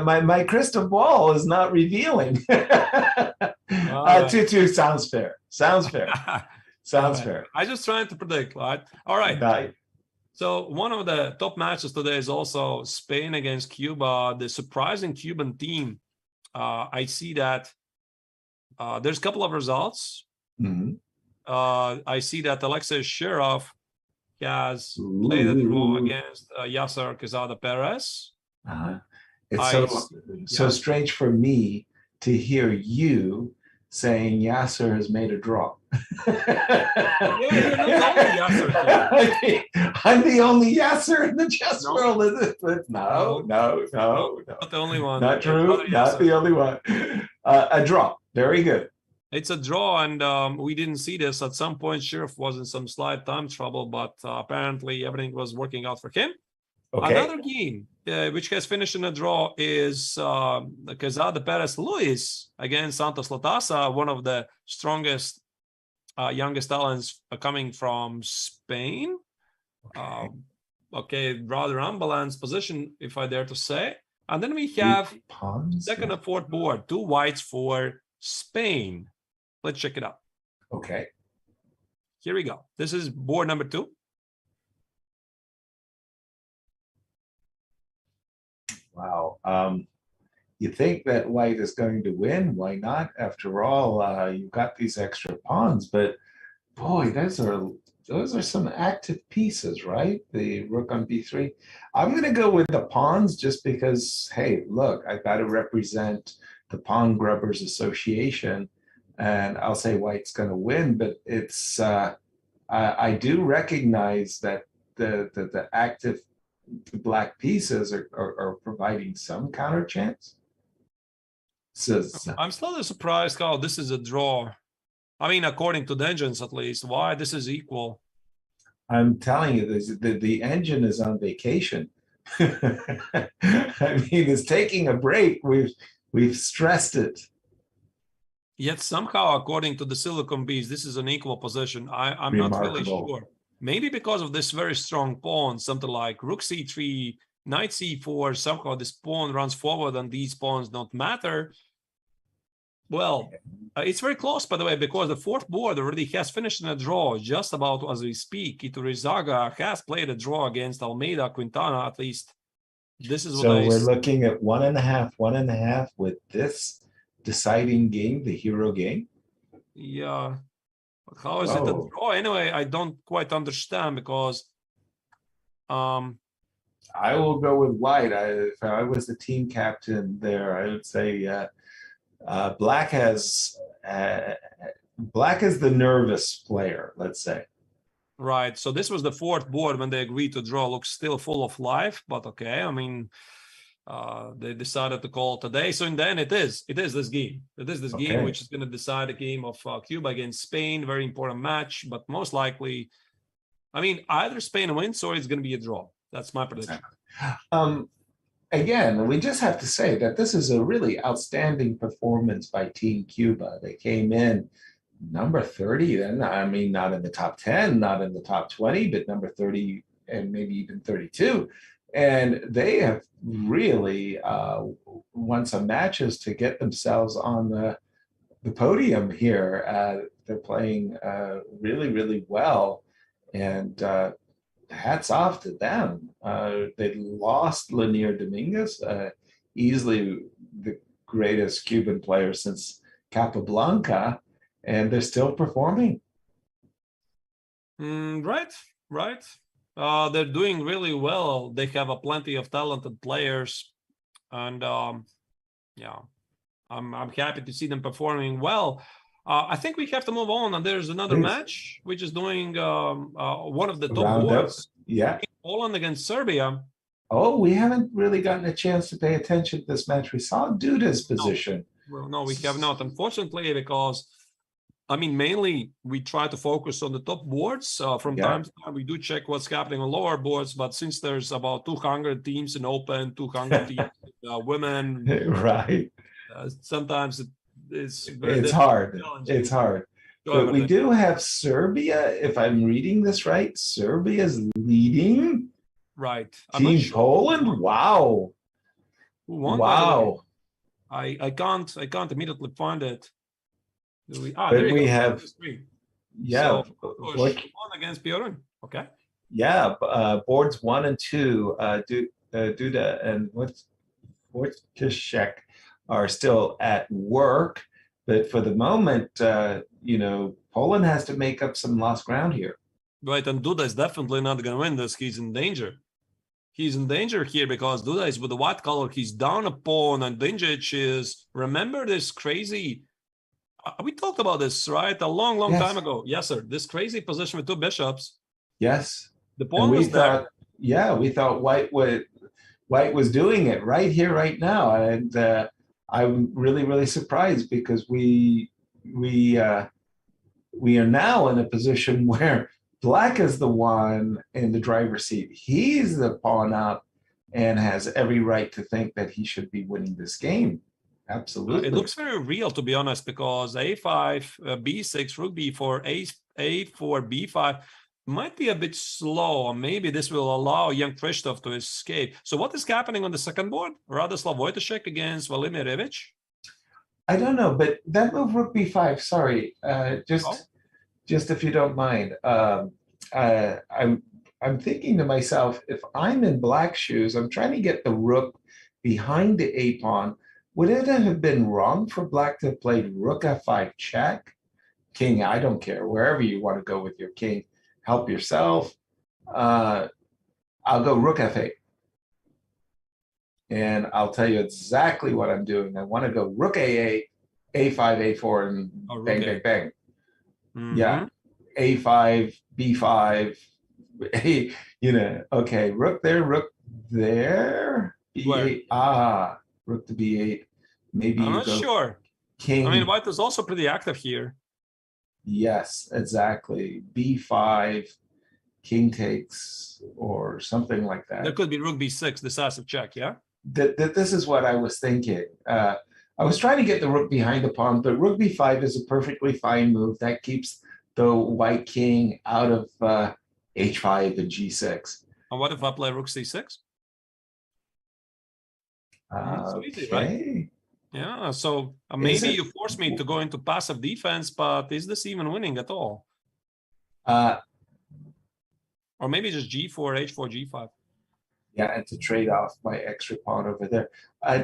my crystal ball is not revealing. 2-2 sounds fair. Sounds fair. I just trying to predict, right? All right. So one of the top matches today is also Spain against Cuba, the surprising Cuban team. I see that there's a couple of results. I see that Alexei Shirov has played a draw against Yasser Quezada Perez. It's so strange for me to hear you saying Yasser has made a draw. I'm the only Yasser in the chess world. No. Not the only one. Not true. Not the only one. A draw. Very good. It's a draw, and we didn't see this. At some point, Shirov was in some slight time trouble, but apparently everything was working out for him. Okay. Another game which has finished in a draw is Quezada Perez Luis against Santos Latasa, one of the strongest, youngest talents coming from Spain. Okay, rather unbalanced position, if I dare to say. And then we have Pawns. second and fourth board, 2 whites for Spain. Let's check it out. Okay. Here we go. This is board number 2. Wow. You think that white is going to win? Why not? After all, you've got these extra pawns, but boy, those are some active pieces, right? The rook on b3. I'm going to go with the pawns just because, hey, look, I've got to represent the Pawn Grubbers Association, and I'll say white's going to win, but it's I do recognize that the active black pieces are providing some counter chance. So I'm slightly surprised how this is a draw. I mean, according to the engines, at least, why this is equal. I'm telling you, the engine is on vacation. I mean, it's taking a break. We've stressed it. Yet somehow, according to the Silicon Bees, this is an equal position. I'm not really sure. Maybe because of this very strong pawn, something like rook c3, knight c4, somehow this pawn runs forward and these pawns don't matter. Well, it's very close, by the way, because the fourth board already has finished in a draw just about as we speak. Iturrizaga has played a draw against Almeida Quintana, at least. This is what so we're looking at 1.5 with this deciding game, the hero game. Yeah. But how is it a draw? Anyway, I don't quite understand because I will go with white. If I was the team captain there, I would say black is the nervous player, let's say. Right. So this was the fourth board when they agreed to draw. Looks still full of life, but okay. I mean, they decided to call today. So in the end, it is this game. It is this game which is going to decide the game of Cuba against Spain. Very important match, but most likely, I mean, either Spain wins or it's going to be a draw. That's my prediction. Again, we just have to say that this is a really outstanding performance by Team Cuba. They came in number 30, then, I mean, not in the top 10, not in the top 20, but number 30 and maybe even 32. And they have really won some matches to get themselves on the podium here. They're playing really, really well. And hats off to them. They lost Lanier Dominguez, easily the greatest Cuban player since Capablanca, and they're still performing. Right. They're doing really well. They have plenty of talented players, and yeah, I'm happy to see them performing well. I think we have to move on, and there's another match which is doing one of the top boards. Yeah, Poland against Serbia. Oh, we haven't really gotten a chance to pay attention to this match. We saw Duda's position. No, we have not, unfortunately, because I mean, mainly we try to focus on the top boards. From time to time, we do check what's happening on lower boards, but since there's about 200 teams in open, 200 teams women, right? Sometimes it's hard. It's hard. But we do have Serbia, if I'm reading this right. Serbia's leading. Right. Team Poland. Wow. Who won? Wow. I can't immediately find it. But we have. Yeah. So, won against Bjorn. Okay. Yeah. Boards 1 and 2. Duda and Wojciech are still at work. But for the moment, Poland has to make up some lost ground here. Right, and Duda is definitely not going to win this. He's in danger. He's in danger here because Duda is with the white color. He's down a pawn, and Dinjic is. Remember this crazy? We talked about this, right? A long time ago. Yes, sir. This crazy position with 2 bishops. Yes. The pawn was there. Yeah, we thought White was doing it right here, right now, and. I'm really, really surprised because we are now in a position where Black is the one in the driver's seat. He's the pawn up and has every right to think that he should be winning this game. Absolutely. It looks very real, to be honest, because a5, b6, rook b4, a4, b5. might be a bit slow. Maybe this will allow young Krzysztof to escape. So what is happening on the second board? Radoslav Wojtaszek against Vladimir Ivic? I don't know, but that move rook b5. Sorry, just if you don't mind. I'm thinking to myself, if I'm in black shoes, I'm trying to get the rook behind the a pawn. Would it have been wrong for black to have played rook f5 check? King, I don't care. Wherever you want to go with your king, help yourself. I'll go rook f8. And I'll tell you exactly what I'm doing. I want to go rook a8, a5, a4, and bang, bang, bang. Yeah, a5, b5, okay, rook there, b8, rook to b8. Maybe I'm not sure. King. I mean, white is also pretty active here. Yes, exactly. b5, king takes, or something like that. There could be rook b6, decisive check, yeah? This is what I was thinking. I was trying to get the rook behind the pawn, but rook b5 is a perfectly fine move. That keeps the white king out of h5 and g6. And what if I play rook c6? So easy, right? Yeah, so maybe you force me to go into passive defense, but is this even winning at all? Or maybe just g4, h4, g5. Yeah, and to trade off my extra pawn over there.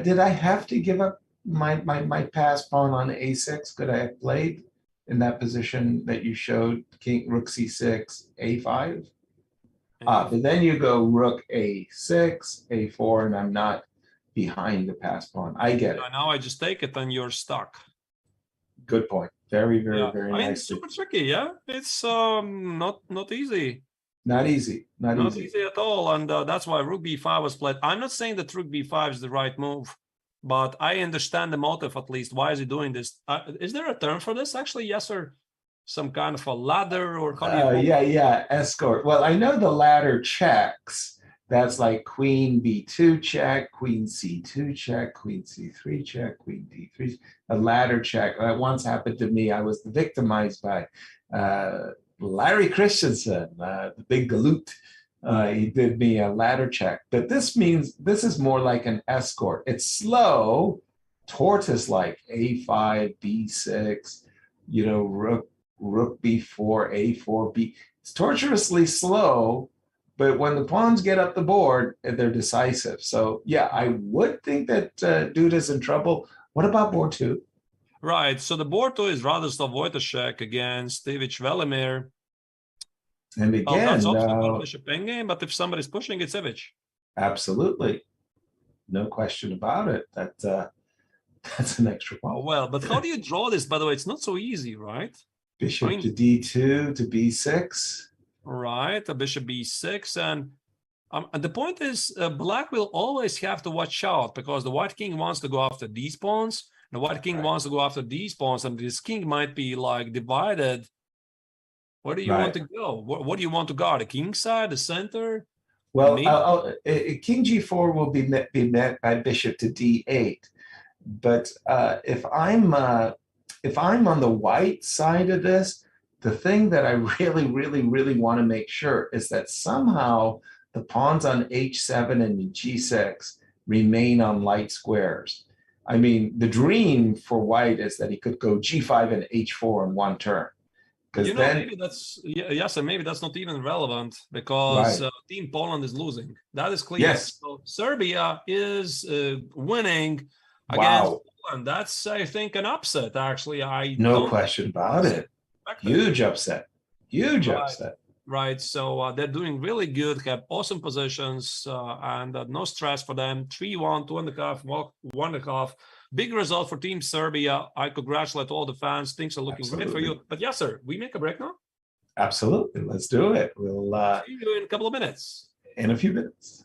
Did I have to give up my pass pawn on a6? Could I have played in that position that you showed, king, rook c6, a5? But then you go rook a6, a4, and I'm not behind the pass pawn. I get it. Now I just take it and you're stuck. Good point. Very, very, Yeah. very I mean, nice. it's super tricky, yeah? It's not easy. Not easy. Not easy at all. And that's why rook b5 was played. I'm not saying that rook b5 is the right move, but I understand the motive at least. Why is he doing this? Is there a term for this? Actually, yes, or some kind of a ladder, or how do you yeah, escort. Well, I know the ladder checks. That's like queen b2 check, queen c2 check, queen c3 check, queen d3. A ladder check. That once happened to me. I was victimized by Larry Christensen, the big galoot. He did me a ladder check. But this means this is more like an escort. It's slow, tortoise-like, a5, b6, rook b4, a4, b. It's tortuously slow, but when the pawns get up the board, they're decisive. So yeah, I would think that dude is in trouble. What about board two? Right. So the board two is Radoslav Wojtaszek against Ivic Velimir. And again, that's also bishop endgame, but if somebody's pushing, it's Ivic. Absolutely. No question about it. That's an extra pawn. Oh, well, but how do you draw this? By the way, it's not so easy, right? Bishop to d2 to b6. Right, a bishop b6. And the point is, black will always have to watch out because the white king wants to go after these pawns. The white king wants to go after these pawns, and this king might be like divided. Where do you want to go? What do you want to guard? The king side, the center? Well, king g4 will be met by bishop to d8. But if I'm on the white side of this, the thing that I really, really, really want to make sure is that somehow the pawns on h7 and g6 remain on light squares. I mean, the dream for white is that he could go g5 and h4 in one turn. Because then maybe that's and maybe that's not even relevant because Team Poland is losing. That is clear. Yes. So Serbia is winning against Poland. That's, I think, an upset. Actually, no question about it. Huge upset. Huge upset. Right. So they're doing really good, have awesome positions, and no stress for them. 3-1, 2.5, 1.5. Big result for Team Serbia. I congratulate all the fans. Things are looking great for you. But yes, sir, we make a break now? Absolutely. Let's do it. We'll see you in a couple of minutes. In a few minutes.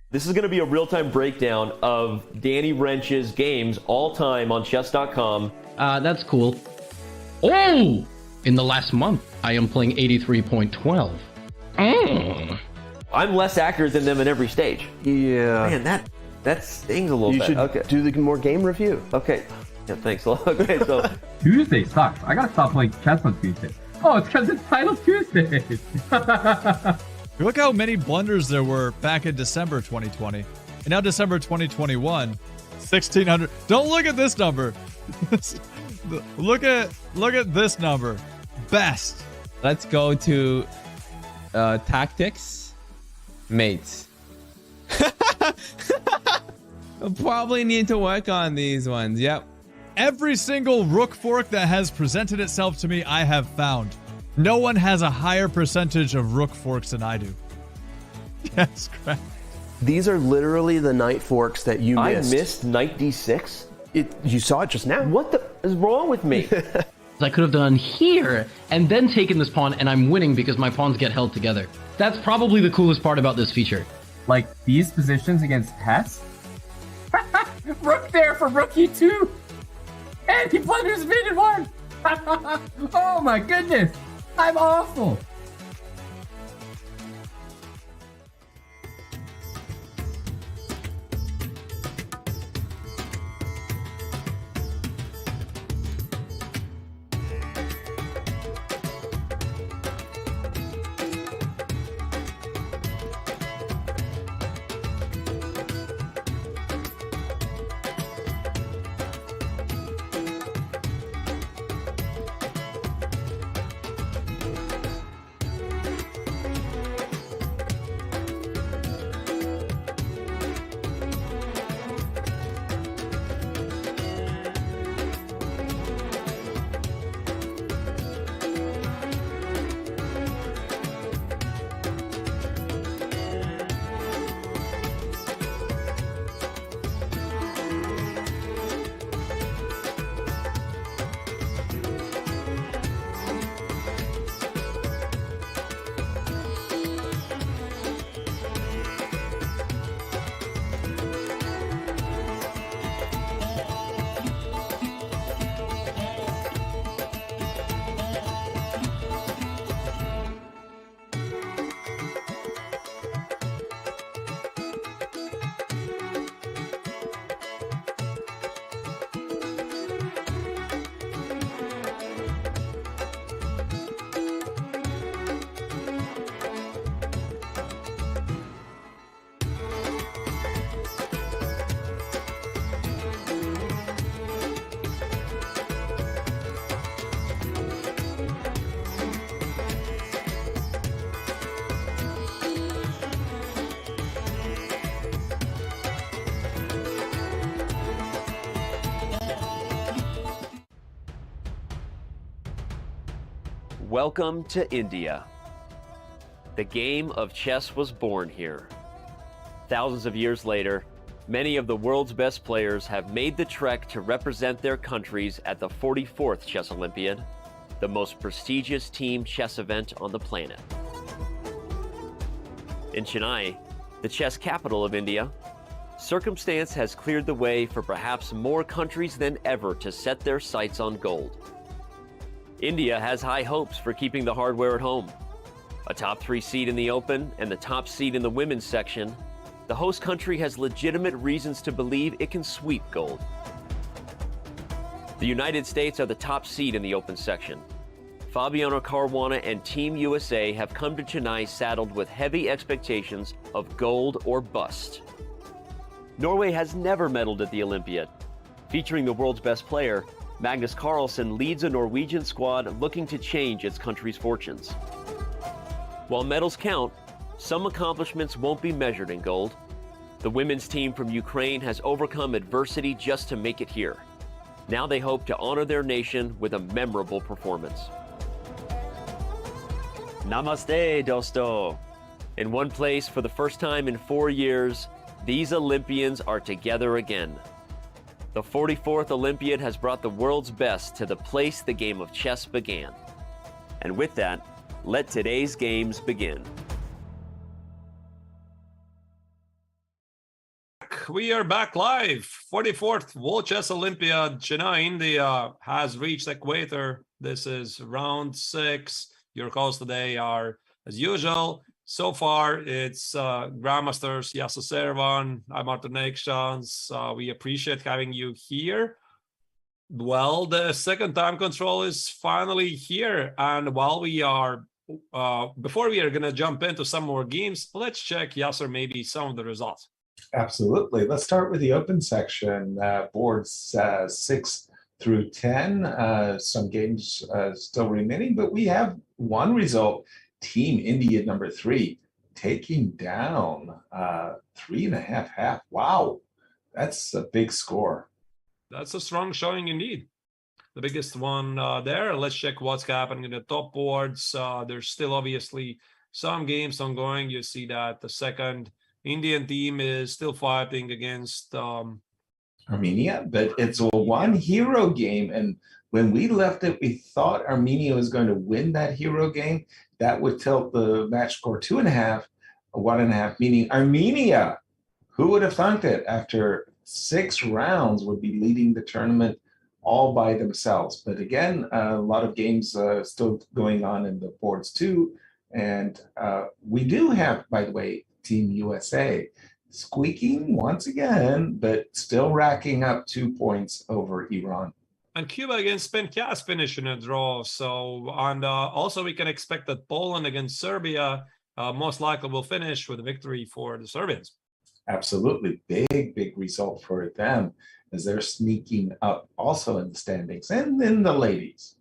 This is going to be a real-time breakdown of Danny Wrench's games all time on chess.com. That's cool. Oh! In the last month, I am playing 83.12. I'm less accurate than them in every stage. Yeah. Man, that stings a little You bit. should Okay. do the more game review. Okay. Yeah, thanks a lot. Okay, so Tuesday sucks. I gotta stop playing chess on Tuesday. Oh, it's because it's Title Tuesday. Look how many blunders there were back in December 2020. And now December 2021, 1,600. Don't look at this number. Look at this number. Best. Let's go to tactics. Mates. I'll probably need to work on these ones. Yep. Every single rook fork that has presented itself to me, I have found. No one has a higher percentage of rook forks than I do. Yes, correct. These are literally the knight forks that you missed. I missed knight d6? You saw it just now. What the is wrong with me? I could have done here and then taken this pawn, and I'm winning because my pawns get held together. That's probably the coolest part about this feature. Like these positions against Hess? Rook there for rook e2. And he blunders mid and one. Oh my goodness. I'm awful. Welcome to India. The game of chess was born here. Thousands of years later, many of the world's best players have made the trek to represent their countries at the 44th Chess Olympiad, the most prestigious team chess event on the planet. In Chennai, the chess capital of India, circumstance has cleared the way for perhaps more countries than ever to set their sights on gold. India has high hopes for keeping the hardware at home. A top 3 seed in the Open and the top seed in the women's section, the host country has legitimate reasons to believe it can sweep gold. The United States are the top seed in the Open section. Fabiano Caruana and Team USA have come to Chennai saddled with heavy expectations of gold or bust. Norway has never medaled at the Olympiad. Featuring the world's best player, Magnus Carlsen leads a Norwegian squad looking to change its country's fortunes. While medals count, some accomplishments won't be measured in gold. The women's team from Ukraine has overcome adversity just to make it here. Now they hope to honor their nation with a memorable performance. Namaste, dosto. In one place for the first time in 4 years, these Olympians are together again. The 44th Olympiad has brought the world's best to the place the game of chess began. And with that, let today's games begin. We are back live. 44th World Chess Olympiad, Chennai, India has reached equator. This is round 6. Your calls today are, as usual, so far it's Grandmasters Yasa Servan. I'm Artur Nekshans. We appreciate having you here. Well, the second time control is finally here. And while we are, before we are going to jump into some more games, let's check, Yasser, maybe some of the results. Absolutely. Let's start with the open section. Boards 6 through 10. Some games still remaining, but we have one result. Team India number 3 taking down 3.5 half. Wow, that's a big score. That's a strong showing indeed. The biggest one there. Let's check what's happening in the top boards. There's still obviously some games ongoing. You see that the second Indian team is still fighting against Armenia, but it's a one hero game. And when we left it, we thought Armenia was going to win that hero game. That would tilt the match score 2.5, 1.5, meaning Armenia, who would have thunk it, after 6 rounds would be leading the tournament all by themselves. But again, a lot of games still going on in the boards too. And we do have, by the way, Team USA squeaking once again, but still racking up 2 points over Iran. And Cuba against Spain has finished in a draw. So, and also we can expect that Poland against Serbia most likely will finish with a victory for the Serbians. Absolutely. Big result for them as they're sneaking up also in the standings. And in the ladies.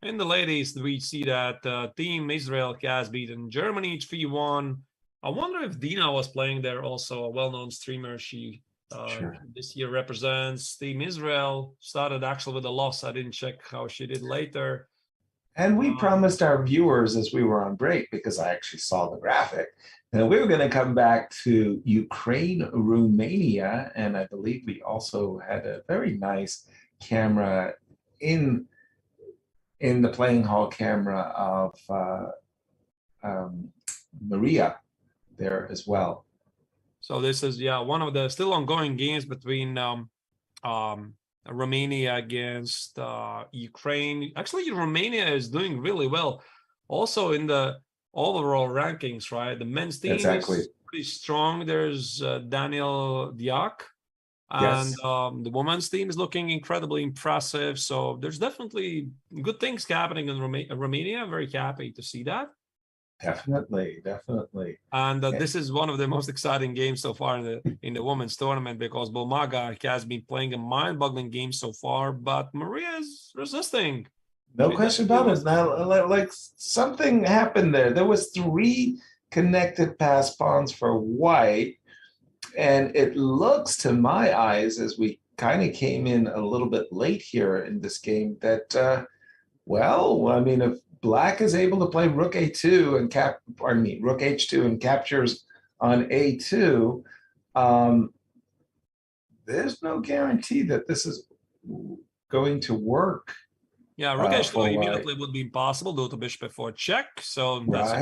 In the ladies, we see that Team Israel has beaten Germany 3-1. I wonder if Dina was playing there, also a well-known streamer. She Sure. this year represents Team Israel. Started actually with a loss. I didn't check how she did later. And we promised our viewers as we were on break, because I actually saw the graphic, and we were going to come back to Ukraine, Romania, and I believe we also had a very nice camera in the playing hall camera of Maria there as well. So this is, one of the still ongoing games between Romania against Ukraine. Actually, Romania is doing really well. Also in the overall rankings, right? The men's team is pretty strong. There's Daniel Diak. And Yes. The women's team is looking incredibly impressive. So there's definitely good things happening in Romania. I'm very happy to see that. Definitely. And this is one of the most exciting games so far in the women's tournament, because Bulmaga has been playing a mind-boggling game so far, but Maria is resisting. No question about it. Now, like something happened there. There was 3 connected pass pawns for white, and it looks to my eyes, as we kind of came in a little bit late here in this game, that if Black is able to play Rook A2 and Rook H2 and captures on A2, there's no guarantee that this is going to work. Yeah, Rook H2 immediately would be impossible due to Bishop F4 check. So that's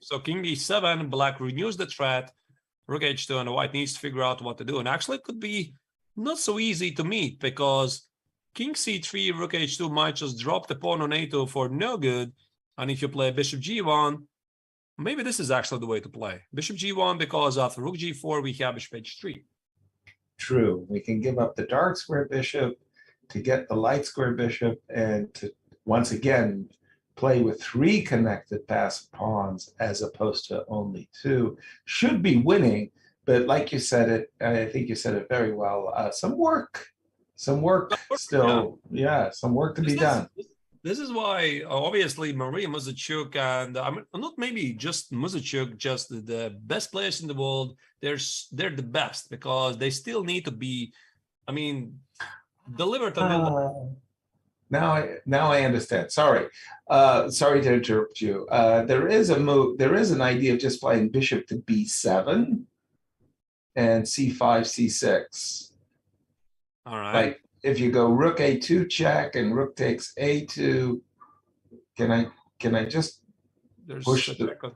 so King E7, Black renews the threat. Rook H2, and the White needs to figure out what to do. And actually, it could be not so easy to meet, because King C3, Rook H2 might just drop the pawn on A2 for no good. And if you play Bishop G1, maybe this is actually the way to play. Bishop G1, because after Rook G4, we have Bishop H3. True. We can give up the dark square bishop to get the light square bishop, and to once again play with 3 connected pass pawns as opposed to only 2. Should be winning, but like you said it, I think you said it very well. Some work still, some work to be done. This is why, obviously, Maria Muzychuk and not maybe just Muzychuk, just the best players in the world. They're the best, because they still need to be, delivered. Now I understand. Sorry to interrupt you. There is an idea of just playing bishop to B7 and C5, C6. All right. Like if you go Rook A2 check and Rook takes A2, can I just push the?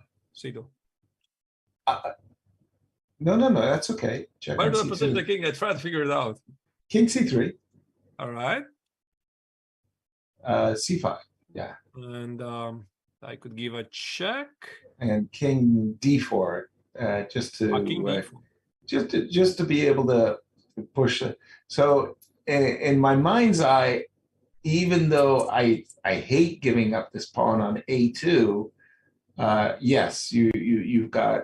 No, that's okay. Check Where on do I position the C2. king? I try to figure it out. King C3, All right. C5, yeah. And I could give a check. And King D4, just to King D4. just to be able to push it. So in my mind's eye, even though I hate giving up this pawn on A2, yes, you've got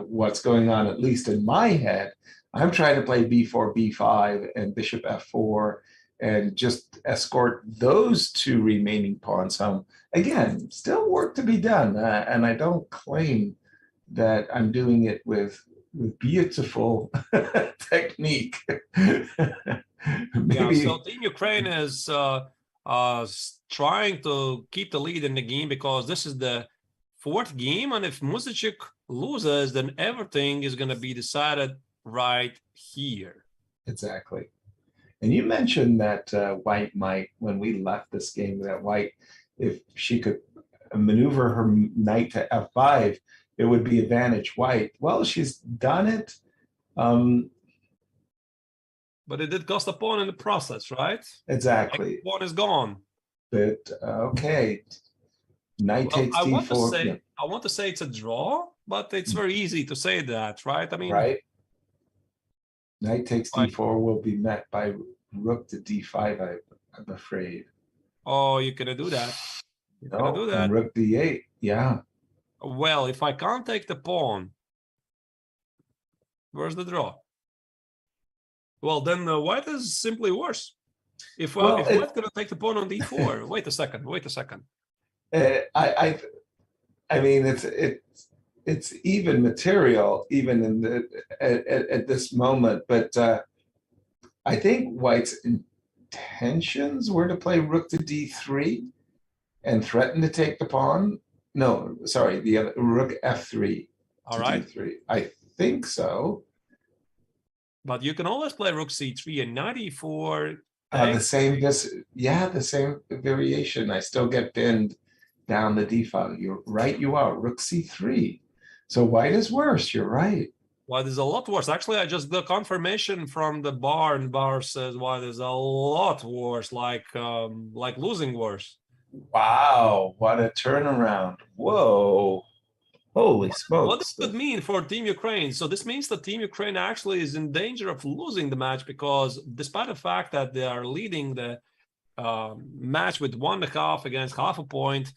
what's going on, at least in my head. I'm trying to play B4, B5, and Bishop F4, and just escort those two remaining pawns home. Again, still work to be done, and I don't claim that I'm doing it with beautiful technique. Yeah, so Team Ukraine is trying to keep the lead in the game because this is the fourth game, and if Musicic loses, then everything is going to be decided right here. Exactly. And you mentioned that White might, when we left this game, that White, if she could maneuver her knight to F5, it would be advantage White. Well, she's done it. But it did cost a pawn in the process, right? Exactly. The pawn is gone. But okay, knight takes D4. I want to say it's a draw, but it's very easy to say that, right? I mean, right. Knight takes D4 will be met by rook to D5. I'm afraid. Oh, you couldn't do that. You couldn't do that. And rook D8. Yeah. Well, if I can't take the pawn, where's the draw? Well, then White is simply worse. If White's going to take the pawn on D4, wait a second. I mean, it's even material, even in at this moment. But I think White's intentions were to play rook to D3 and threaten to take the pawn. No, sorry, the other rook F3 All right. D3. I think so. But you can always play rook C3 and knight E4. The same variation. I still get pinned down the D-file. You're right, you are. Rook C3. So White is worse, you're right. White is a lot worse. Actually, I just got confirmation from the bar, and bar says White is a lot worse, like losing worse. Wow, what a turnaround. Whoa. Holy smokes. What does it mean for Team Ukraine? So this means that Team Ukraine actually is in danger of losing the match because despite the fact that they are leading the match with 1.5 against half a point,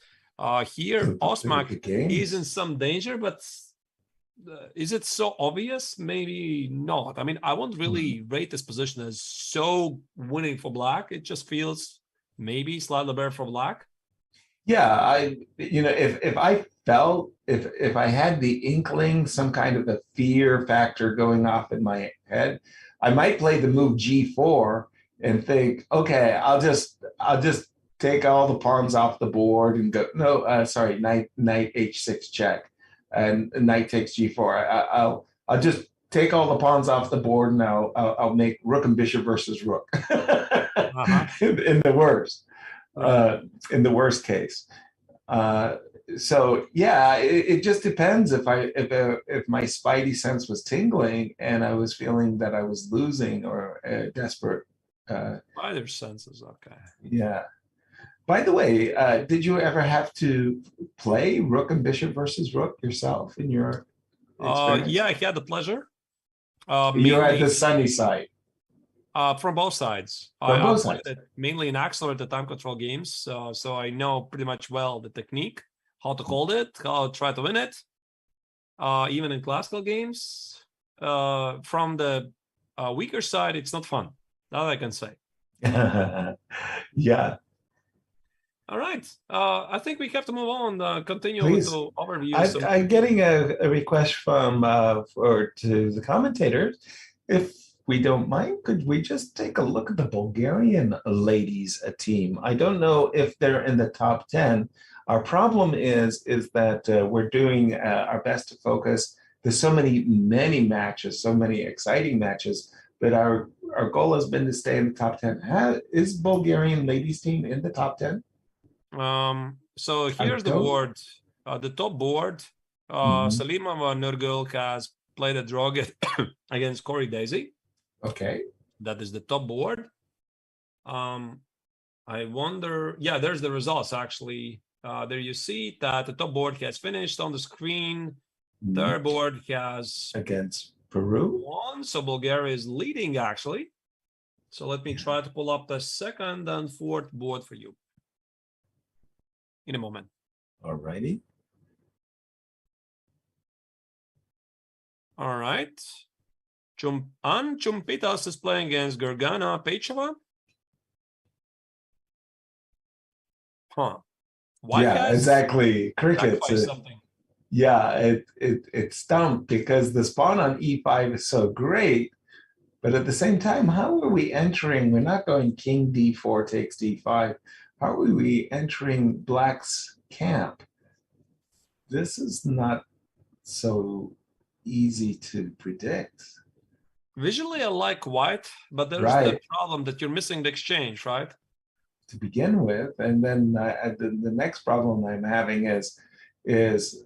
here Osmak is in some danger, but is it so obvious? Maybe not. I mean, I won't really rate this position as so winning for Black. It just feels maybe slightly better for Black. Yeah, if I felt, if I had the inkling, some kind of a fear factor going off in my head, I might play the move G4 and think, okay, I'll just take all the pawns off the board and go, no, sorry, knight H6 check, and knight takes G4. I'll just take all the pawns off the board and I'll make rook and bishop versus rook in the worst. In the worst case. So yeah, it just depends if my spidey sense was tingling and I was feeling that I was losing or desperate. Either sense is okay. Yeah. By the way, did you ever have to play rook and bishop versus rook yourself in your experience? Yeah, I had the pleasure. You're at the sunny side. From both sides. From both sides. Mainly in accelerated time control games, so I know pretty much well the technique, how to hold it, how to try to win it. Even in classical games, from the weaker side, it's not fun. That I can say. Yeah. All right. I think we have to move on. Continue Please. with the overview. I'm getting a request from to the commentators. If we don't mind, could we just take a look at the Bulgarian ladies team? I don't know if they're in the top 10. Our problem is that we're doing our best to focus. There's so many matches, so many exciting matches, but our goal has been to stay in the top 10. Is Bulgarian ladies team in the top 10? So here's the board. The top board, Salimova Nurgul has played a draw against Corey Daisy. Okay. That is the top board. I wonder, yeah, there's the results actually. There you see that the top board has finished on the screen. Third board has against Peru won, so Bulgaria is leading actually. So let me try to pull up the second and fourth board for you in a moment. All righty. All right. Chumpitas is playing against Gergana Pechova. Huh. White yeah, guys exactly. Crickets. sacrifice something. Yeah, it stumped because the spawn on e5 is so great. But at the same time, how are we entering? We're not going king d4 takes d5. How are we entering black's camp? This is not so easy to predict. Visually, I like white, but there's the problem that you're missing the exchange, right? To begin with, and then the next problem I'm having is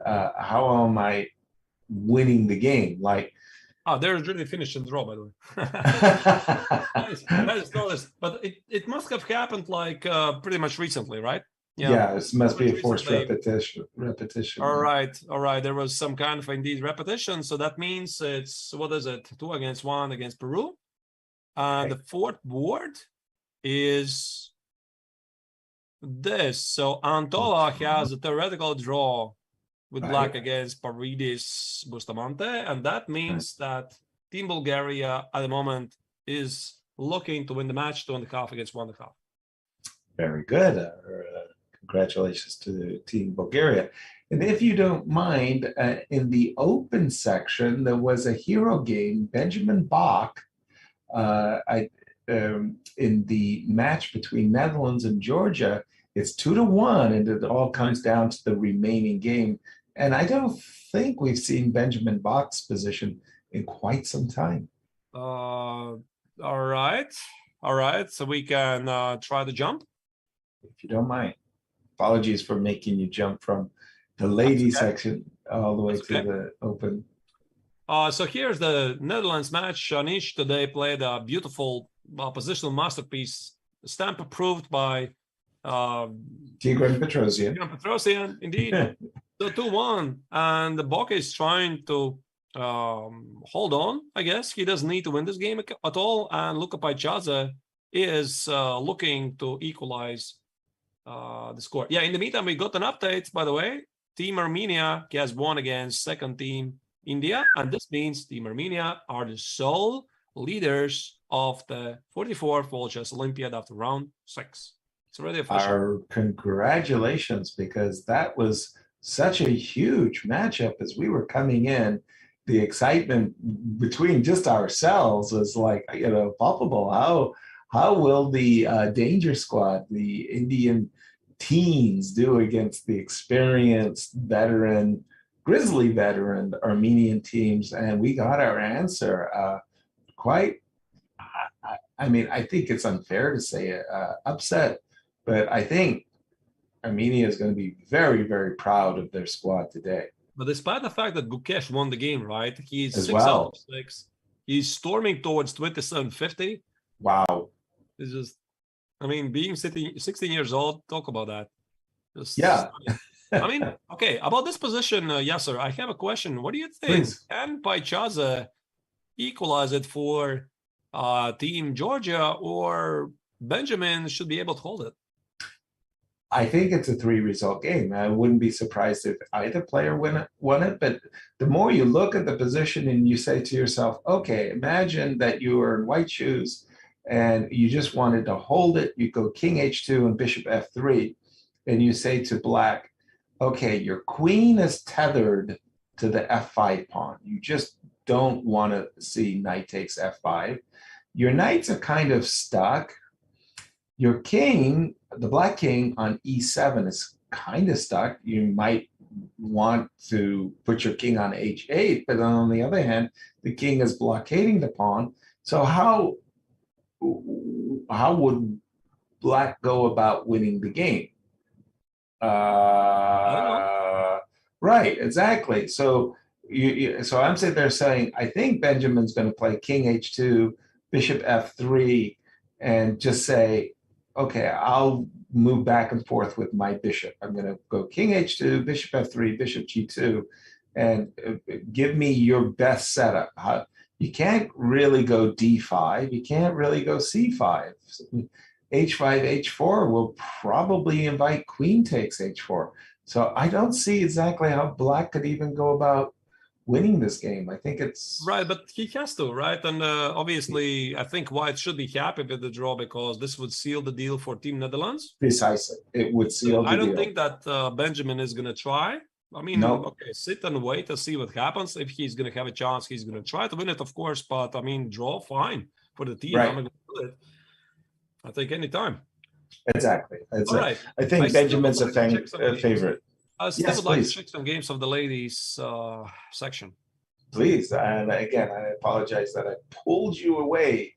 how am I winning the game? Like, there's really finished and draw, by the way. That is but it must have happened like pretty much recently, right? Yeah, this must be a forced repetition. All right. There was some kind of indeed repetition, so that means it's, what is it? 2 against 1 against Peru, and the fourth board is this. So Antola has a theoretical draw with black against Paridis Bustamante, and that means that Team Bulgaria at the moment is looking to win the match 2.5 against 1.5. Very good. Congratulations to Team Bulgaria. And if you don't mind, in the open section, there was a hero game, Benjamin Bach, in the match between Netherlands and Georgia. It's 2-1, and it all comes down to the remaining game. And I don't think we've seen Benjamin Bach's position in quite some time. All right. So we can try the jump. If you don't mind. Apologies for making you jump from the ladies section all the way to the open. So here's the Netherlands match. Anish today played a beautiful positional masterpiece, stamp approved by Tigran Petrosian. Tigran Petrosian, indeed. So 2-1, and the Bok is trying to hold on, I guess. He doesn't need to win this game at all, and Luka Paichaza is looking to equalize the score. Yeah, in the meantime, we got an update, by the way. Team Armenia has won against second team India, and this means Team Armenia are the sole leaders of the 44th World Chess Olympiad after round 6. It's already official. Our congratulations, because that was such a huge matchup as we were coming in. The excitement between just ourselves was like, palpable. How will the Danger Squad, the Indian teens, do against the experienced grizzly veteran Armenian teams? And we got our answer. I think it's unfair to say upset, but I think Armenia is going to be very, very proud of their squad today. But despite the fact that Gukesh won the game, right? He's 6 well. out of 6. He's storming towards 2750. Wow. It's just, being 16 years old, talk about that. Okay, about this position, Yasser, I have a question. What do you think? Please. Can Paichaza equalize it for Team Georgia, or Benjamin should be able to hold it? I think it's a 3-result game. I wouldn't be surprised if either player won it. But the more you look at the position and you say to yourself, okay, imagine that you were in white shoes and you just wanted to hold it. You go king h2 and bishop f3, and you say to black, okay, your queen is tethered to the f5 pawn. You just don't want to see knight takes f5. Your knights are kind of stuck. Your king, the black king on e7 is kind of stuck. You might want to put your king on h8, but on the other hand, the king is blockading the pawn. So how would black go about winning the game? Right, exactly. So so I'm sitting there saying, I think Benjamin's going to play king h2, bishop f3, and just say, okay, I'll move back and forth with my bishop. I'm going to go king h2, bishop f3, bishop g2, and give me your best setup. You can't really go d5. You can't really go c5. h5, h4 will probably invite queen takes h4. So I don't see exactly how Black could even go about winning this game. I think it's right, but he has to, right? And obviously, I think White should be happy with the draw because this would seal the deal for Team Netherlands. Precisely, it would seal the deal. I don't think that Benjamin is going to try. I mean, okay, sit and wait to see what happens. If he's going to have a chance, he's going to try to win it, of course. But I mean, draw, fine for the team. Right. I'm going to do it. I think any time. Exactly. All right. I think Benjamin's a favorite. I still would like to check some games of the ladies section. Please. And again, I apologize that I pulled you away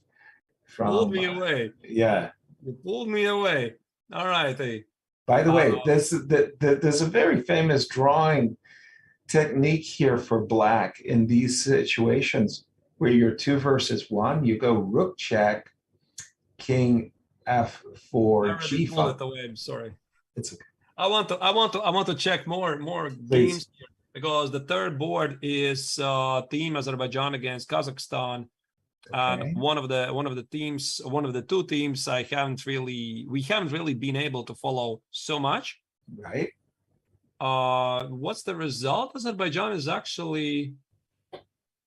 from. Pulled me away. Yeah. You pulled me away. All right. Hey. By the way, there's a very famous drawing technique here for Black in these situations where you're 2 versus 1. You go rook check, king f4, g5. Pulled it away. I'm sorry. It's okay. I want to check more games here because the third board is Team Azerbaijan against Kazakhstan. And one of the two teams we haven't really been able to follow so much. Right. What's the result? Azerbaijan is actually,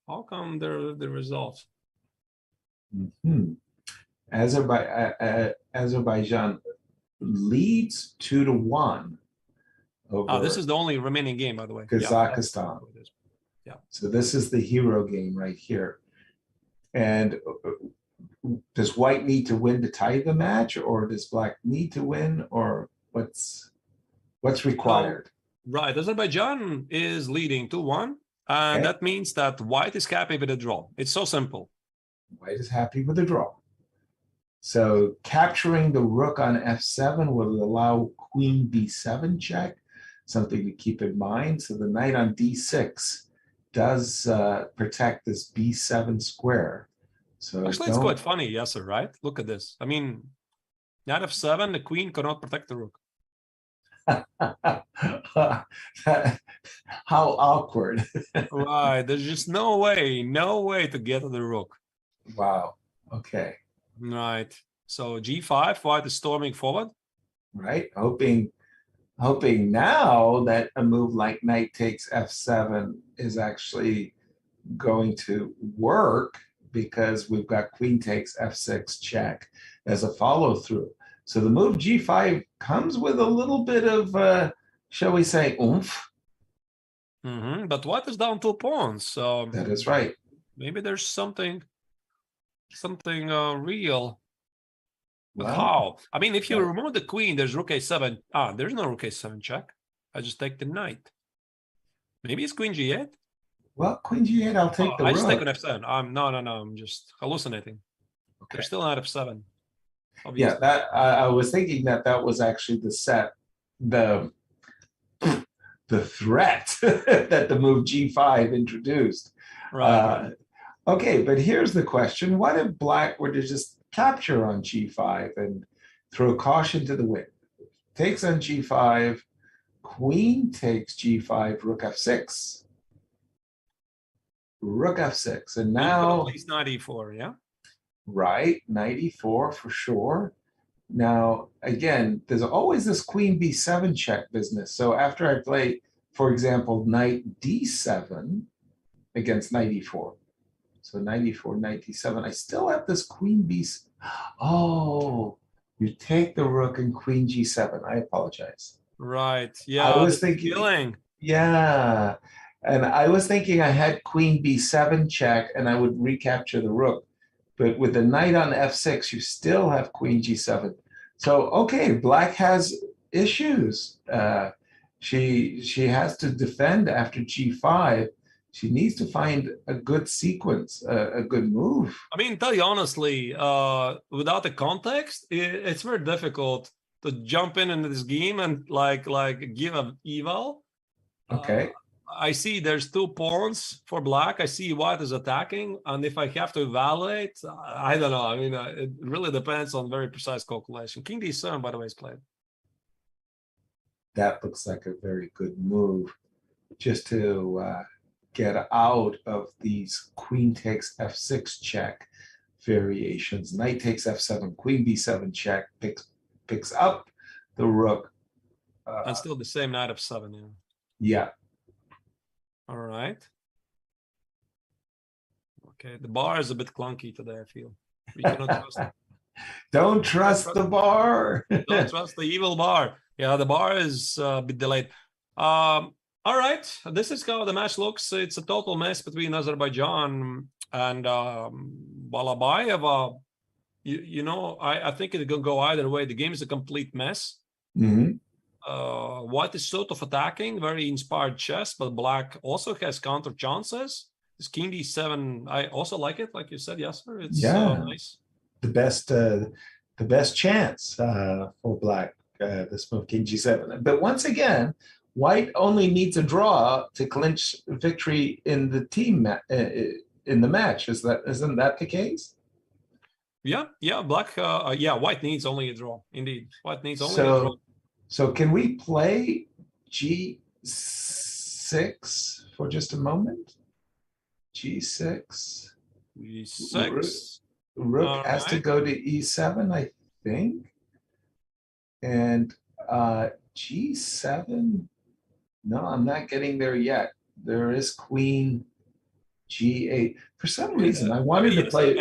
how come the result? Mm-hmm. Azerbaijan leads 2-1 over this is the only remaining game, by the way. Kazakhstan. Yeah. So this is the hero game right here. And does White need to win to tie the match, or does Black need to win, or what's required? Right. Azerbaijan is leading 2-1, and that means that White is happy with the draw. It's so simple. White is happy with the draw. So capturing the rook on f7 will allow queen b7 check, something to keep in mind. So the knight on d6 does protect this b7 square. So actually, it's quite funny, Yasser, right? Look at this. I mean, knight f7, the queen cannot protect the rook. How awkward. Right. There's just no way to get to the rook. Wow. Okay. Right. So g5, White is storming forward. Right. Hoping now that a move like knight takes f7 is actually going to work, because we've got queen takes f6 check as a follow through. So the move g5 comes with a little bit of, shall we say, oomph. Mm-hmm. But White is down 2 pawns. So that is right. Maybe there's something real. But how? I mean, if you remove the queen, there's rook a7. There's no rook a7 check. I just take the knight. Maybe it's queen g8. Well, queen g8, I'll take the rook. I just take an f7. No. I'm just hallucinating. Okay. There's still an f7. Obviously. Yeah, that I was thinking that was actually the set, the threat that the move g5 introduced. Right. Okay, but here's the question: what if Black were to just capture on g5 and throw caution to the wind? Takes on g5, queen takes g5, rook f6. Rook f6, and now at least knight e4, yeah. Right, knight e4 for sure. Now again, there's always this queen b7 check business. So after I play, for example, knight d7 against knight e4, so knight e4, knight d7, I still have this queen b. Oh, you take the rook and queen g7. I apologize. Right. Yeah. I was thinking. Yeah. And I was thinking I had queen b7 check and I would recapture the rook. But with the knight on f6, you still have queen g7. So, okay, Black has issues. She has to defend after g5. She needs to find a good sequence, a good move. I mean, tell you honestly, without the context, it's very difficult to jump into this game and like give an eval. Okay. I see there's 2 pawns for black. I see white is attacking, and if I have to evaluate, I don't know. I mean, it really depends on very precise calculation. King d7, by the way, is played. That looks like a very good move, just to get out of these queen takes f6 check variations. Knight takes f7, queen b7 check, picks up the rook. And still the same knight f7. Yeah. Yeah. All right. Okay, the bar is a bit clunky today, I feel. We cannot trust it. Don't trust the bar. Don't trust the evil bar. Yeah, the bar is a bit delayed. All right, this is how the match looks. It's a total mess between Azerbaijan and Balabayev. You know, I think it can go either way. The game is a complete mess. Mm-hmm. White is sort of attacking, very inspired chess, but black also has counter chances. This king d7, I also like it, like you said, yes, sir. It's nice. The best chance for black, this move, king g7. But once again, white only needs a draw to clinch victory in the team in the match. Isn't that the case? Yeah, black. White needs only a draw. Indeed, white needs only a draw. So can we play g6 for just a moment? g6. e6. Rook has to go to e7, I think. And g7. No, I'm not getting there yet. There is queen g8. For some reason, I wanted to play.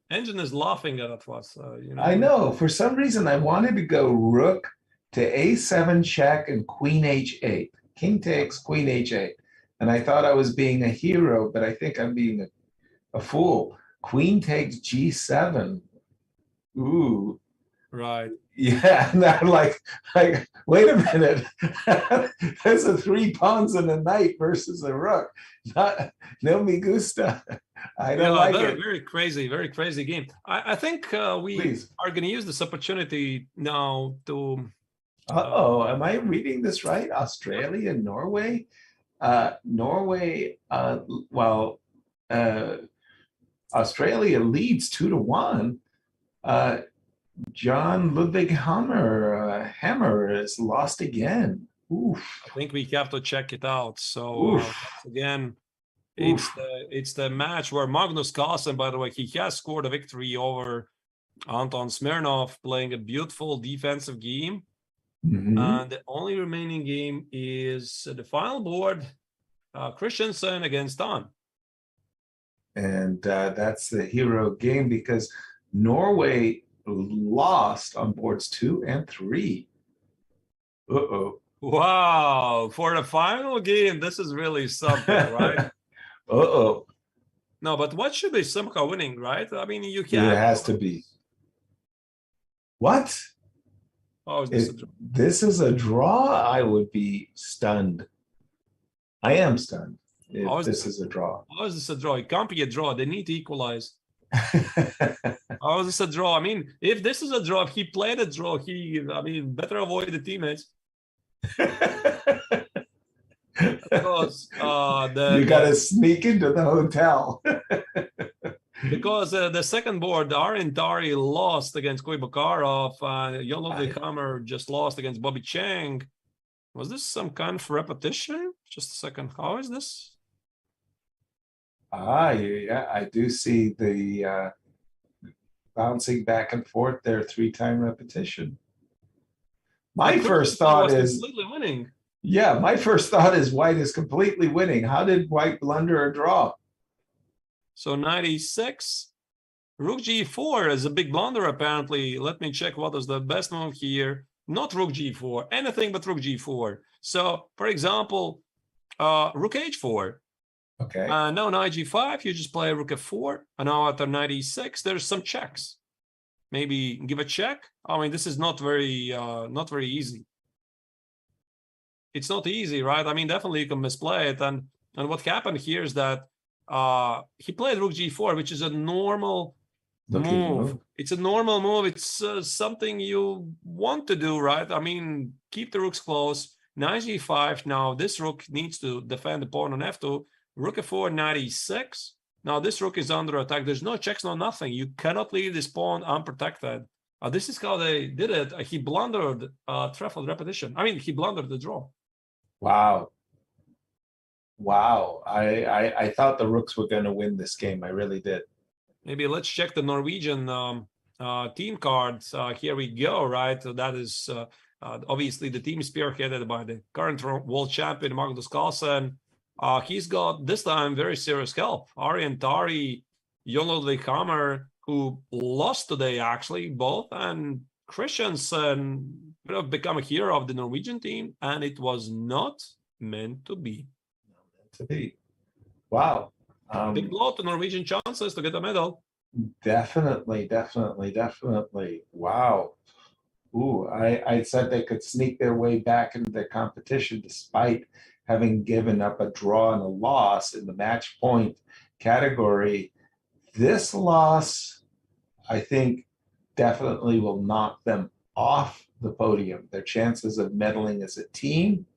Engine is laughing at us. You know? I know. For some reason, I wanted to go rook to a7 check and queen h8. King takes, queen h8. And I thought I was being a hero, but I think I'm being a fool. Queen takes g7. Ooh. Right. Yeah, and I'm like, wait a minute. There's a 3 pawns and a knight versus a rook. No me gusta. I don't like it. Very crazy game. I think we are going to use this opportunity now to... am I reading this right? Australia, Norway? Australia leads 2-1. John Ludwig Hammer is lost again. Oof. I think we have to check it out. So again, it's the match where Magnus Carlsen, by the way, he has scored a victory over Anton Smirnov, playing a beautiful defensive game. Mm-hmm. And the only remaining game is the final board, Christensen against Don. And that's the hero game because Norway lost on boards 2 and 3. Uh-oh. Wow. For the final game, this is really something, right? Uh-oh. No, but what should be somehow winning, right? I mean, you can. It has to be. What? Oh, is this a draw? This is a draw, I would be stunned. I am stunned if this is a draw. How is this a draw? It can't be a draw. They need to equalize. How is this a draw? I mean, if this is a draw, if he played a draw, better avoid the teammates. Because you gotta sneak into the hotel. Because the second board, Arin Tari lost against Koi Bakarov. Jan Ludwig Hammer just lost against Bobby Chang. Was this some kind of repetition? Just a second. How is this? Yeah, I do see the bouncing back and forth there, 3-time repetition. My first thought is completely winning. Yeah, my first thought is white is completely winning. How did white blunder a draw? So 96. Rook g4 is a big blunder, apparently. Let me check what is the best move here. Not rook g4, anything but rook g4. So, for example, rook h4. Okay. Now knight g5, you just play rook f4. And now after knight e6, there's some checks. Maybe give a check. I mean, this is not very easy. It's not easy, right? I mean, definitely you can misplay it. And what happened here is that he played rook g4, which is a normal move. It's a normal move. It's something you want to do, right? I mean, keep the rooks close. Knight g5. Now this rook needs to defend the pawn on f2. Rook f4, knight e6. Now this rook is under attack. There's no checks, no nothing. You cannot leave this pawn unprotected. This is how they did it. He blundered trefoil repetition. I mean, he blundered the draw. Wow. Wow. I thought the rooks were going to win this game. I really did. Maybe let's check the Norwegian team cards. Here we go, right? So that is obviously the team spearheaded by the current world champion, Magnus Carlsen. He's got this time very serious help. Arjen Tari, Jon Ludvig Hammer, who lost today actually, both, and Christiansen have become a hero of the Norwegian team, and it was not meant to be. Not meant to be. Wow. Big blow to Norwegian chances to get a medal. Definitely. Wow. Ooh, I said they could sneak their way back into the competition despite having given up a draw and a loss in the match point category. This loss, I think, definitely will knock them off the podium. Their chances of medaling as a team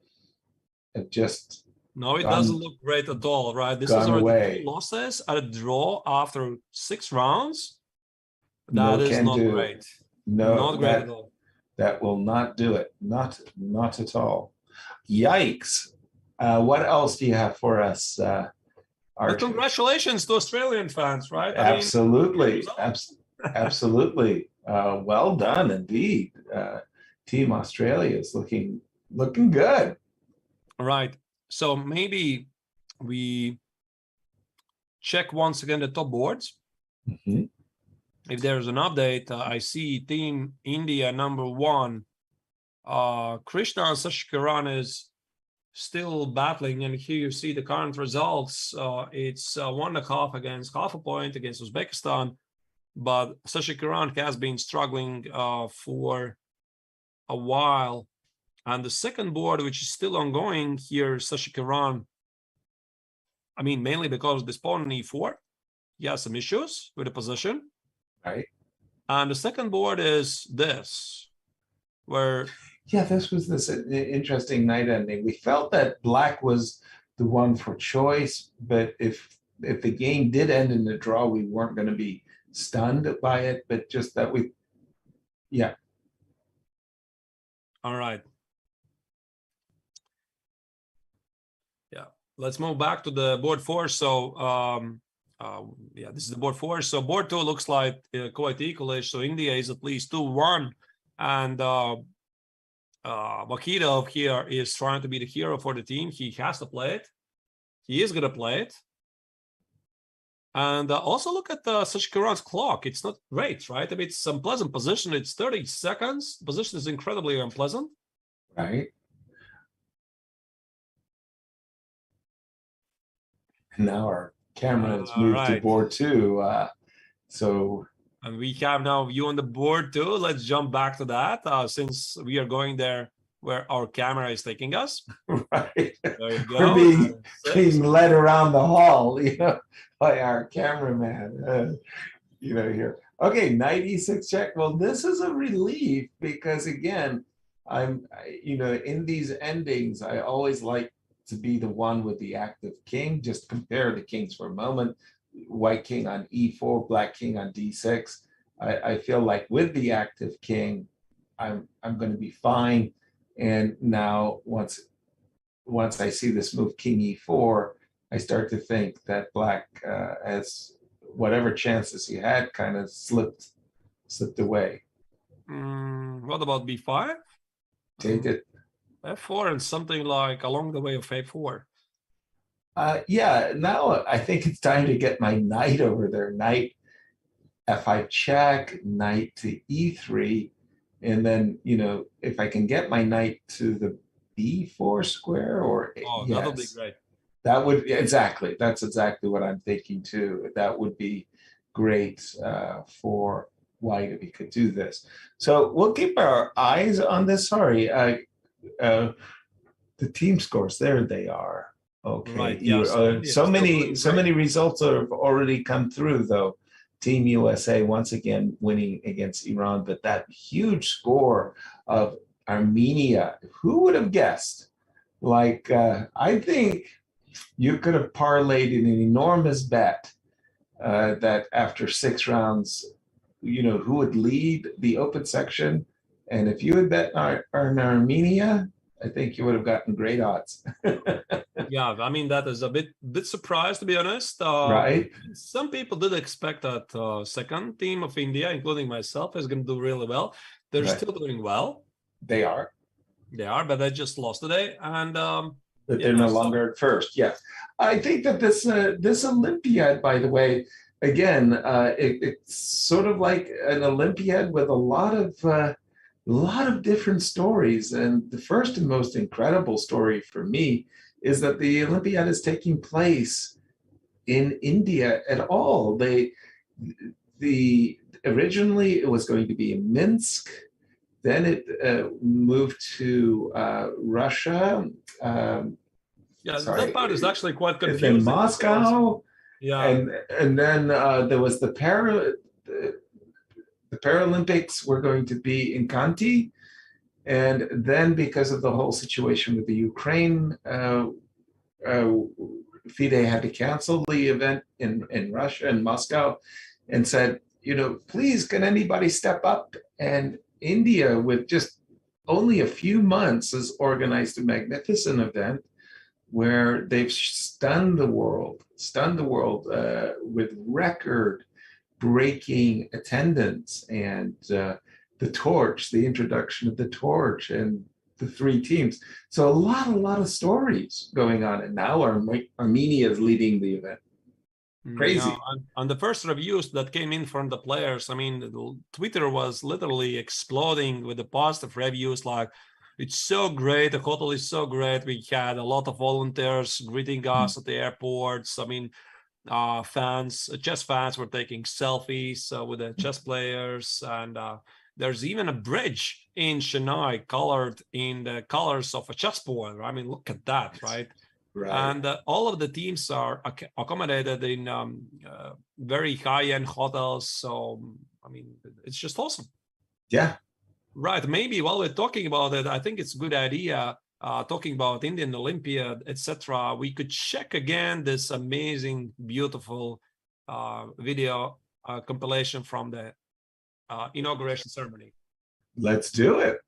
have just no, it doesn't look great at all, right? This is already 2 losses at a draw after 6 rounds. That is not great. No, not great at all. That will not do it. Not at all. Yikes. What else do you have for us? Congratulations to Australian fans, right? Absolutely. Absolutely. Well done indeed. Team Australia is looking good. Right. So maybe we check once again the top boards. Mm-hmm. If there's an update, I see Team India #1. Krishna Sashikaran is still battling, and here you see the current results. It's 1.5 against half a point against Uzbekistan, but Sashikaran has been struggling for a while. And the second board, which is still ongoing here, Sashikaran, I mean, mainly because this pawn on e4, he has some issues with the position. Right. And the second board is this, where... Yeah, this was this interesting night ending. We felt that black was the one for choice, but if the game did end in a draw, we weren't going to be stunned by it, but just that yeah. All right. Yeah, let's move back to the board 4. So, yeah, this is the board 4. So board 2 looks like quite equalish. So India is at least 2-1, and Vakhidov here is trying to be the hero for the team. He has to play it. He is going to play it. And also look at Sashikaran's clock. It's not great, right? I mean, it's some pleasant position. It's 30 seconds. Position is incredibly unpleasant. Right. And now our camera has moved to board 2. And we have now view on the board 2. Let's jump back to that since we are going there where our camera is taking us. Right. There you go. We're being led around the hall, by our cameraman, here. Okay, knight e6 check. Well, this is a relief because, again, in these endings, I always like to be the one with the active king. Just compare the kings for a moment. White king on e4, black king on d6. I feel like with the active king, I'm going to be fine. And now once I see this move king e4, I start to think that black has whatever chances he had kind of slipped away. What about b5? Take it. f4 and something like along the way of a4. Yeah, now I think it's time to get my knight over there. Knight f5 check, knight to e3. And then, if I can get my knight to the b4 square or... Oh, yes, that'll be great. That would... Exactly. That's exactly what I'm thinking too. That would be great for white if he could do this. So we'll keep our eyes on this. Sorry. The team scores, there they are. Okay. Right. Yeah, so many results have already come through, though. Team USA once again winning against Iran, but that huge score of Armenia. Who would have guessed? Like, I think you could have parlayed in an enormous bet that after 6 rounds, who would lead the open section. And if you had bet on Armenia, I think you would have gotten great odds. Yeah, I mean, that is a bit surprised, to be honest. Right. Some people did expect that second team of India, including myself, is going to do really well. They're Right. still doing well. They are. They are, but they just lost today. And But they're no longer at first. Yes. I think that this Olympiad, by the way, again, it's sort of like an Olympiad with a lot of different stories. And the first and most incredible story for me is that the Olympiad is taking place in India at all. Originally it was going to be in Minsk. Then it moved to Russia. That part is actually quite It's confusing. in Moscow. Yeah. And then there was the Paralympics were going to be in Kanti. And then because of the whole situation with the Ukraine, FIDE had to cancel the event in Russia and Moscow and said, please, can anybody step up? And India, with just only a few months, has organized a magnificent event where they've stunned the world with record-breaking attendance and the introduction of the torch, and the 3 teams. So a lot of stories going on, and now Armenia is leading the event. Crazy. Yeah, and the first reviews that came in from the players, I mean, Twitter was literally exploding with the positive reviews, like, it's so great, the hotel is so great. We had a lot of volunteers greeting us at the airports. I mean, chess fans were taking selfies with the chess players, and there's even a bridge in Chennai colored in the colors of a chessboard. I mean, look at that, right? Right. And all of the teams are accommodated in very high-end hotels. So, I mean, it's just awesome. Yeah. Right. Maybe while we're talking about it, I think it's a good idea, talking about Indian Olympiad, etc. We could check again this amazing, beautiful video compilation from the inauguration ceremony. Let's do it.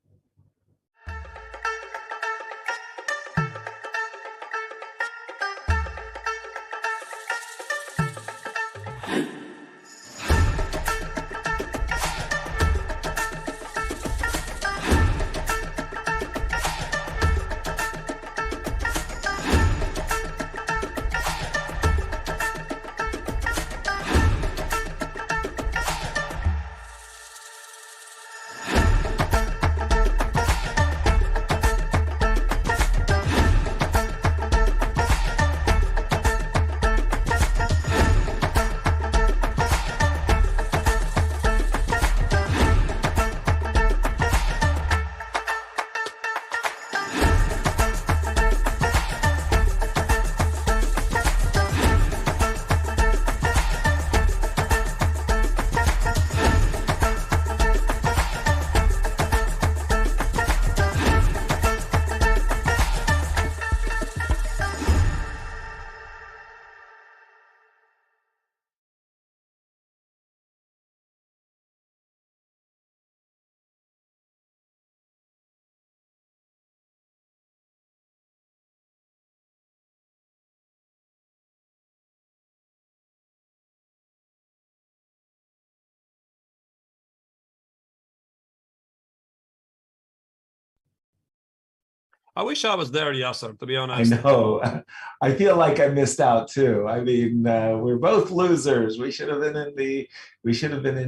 I wish I was there, Yasser, to be honest. I know. I feel like I missed out too. I mean, we're both losers. We should have been in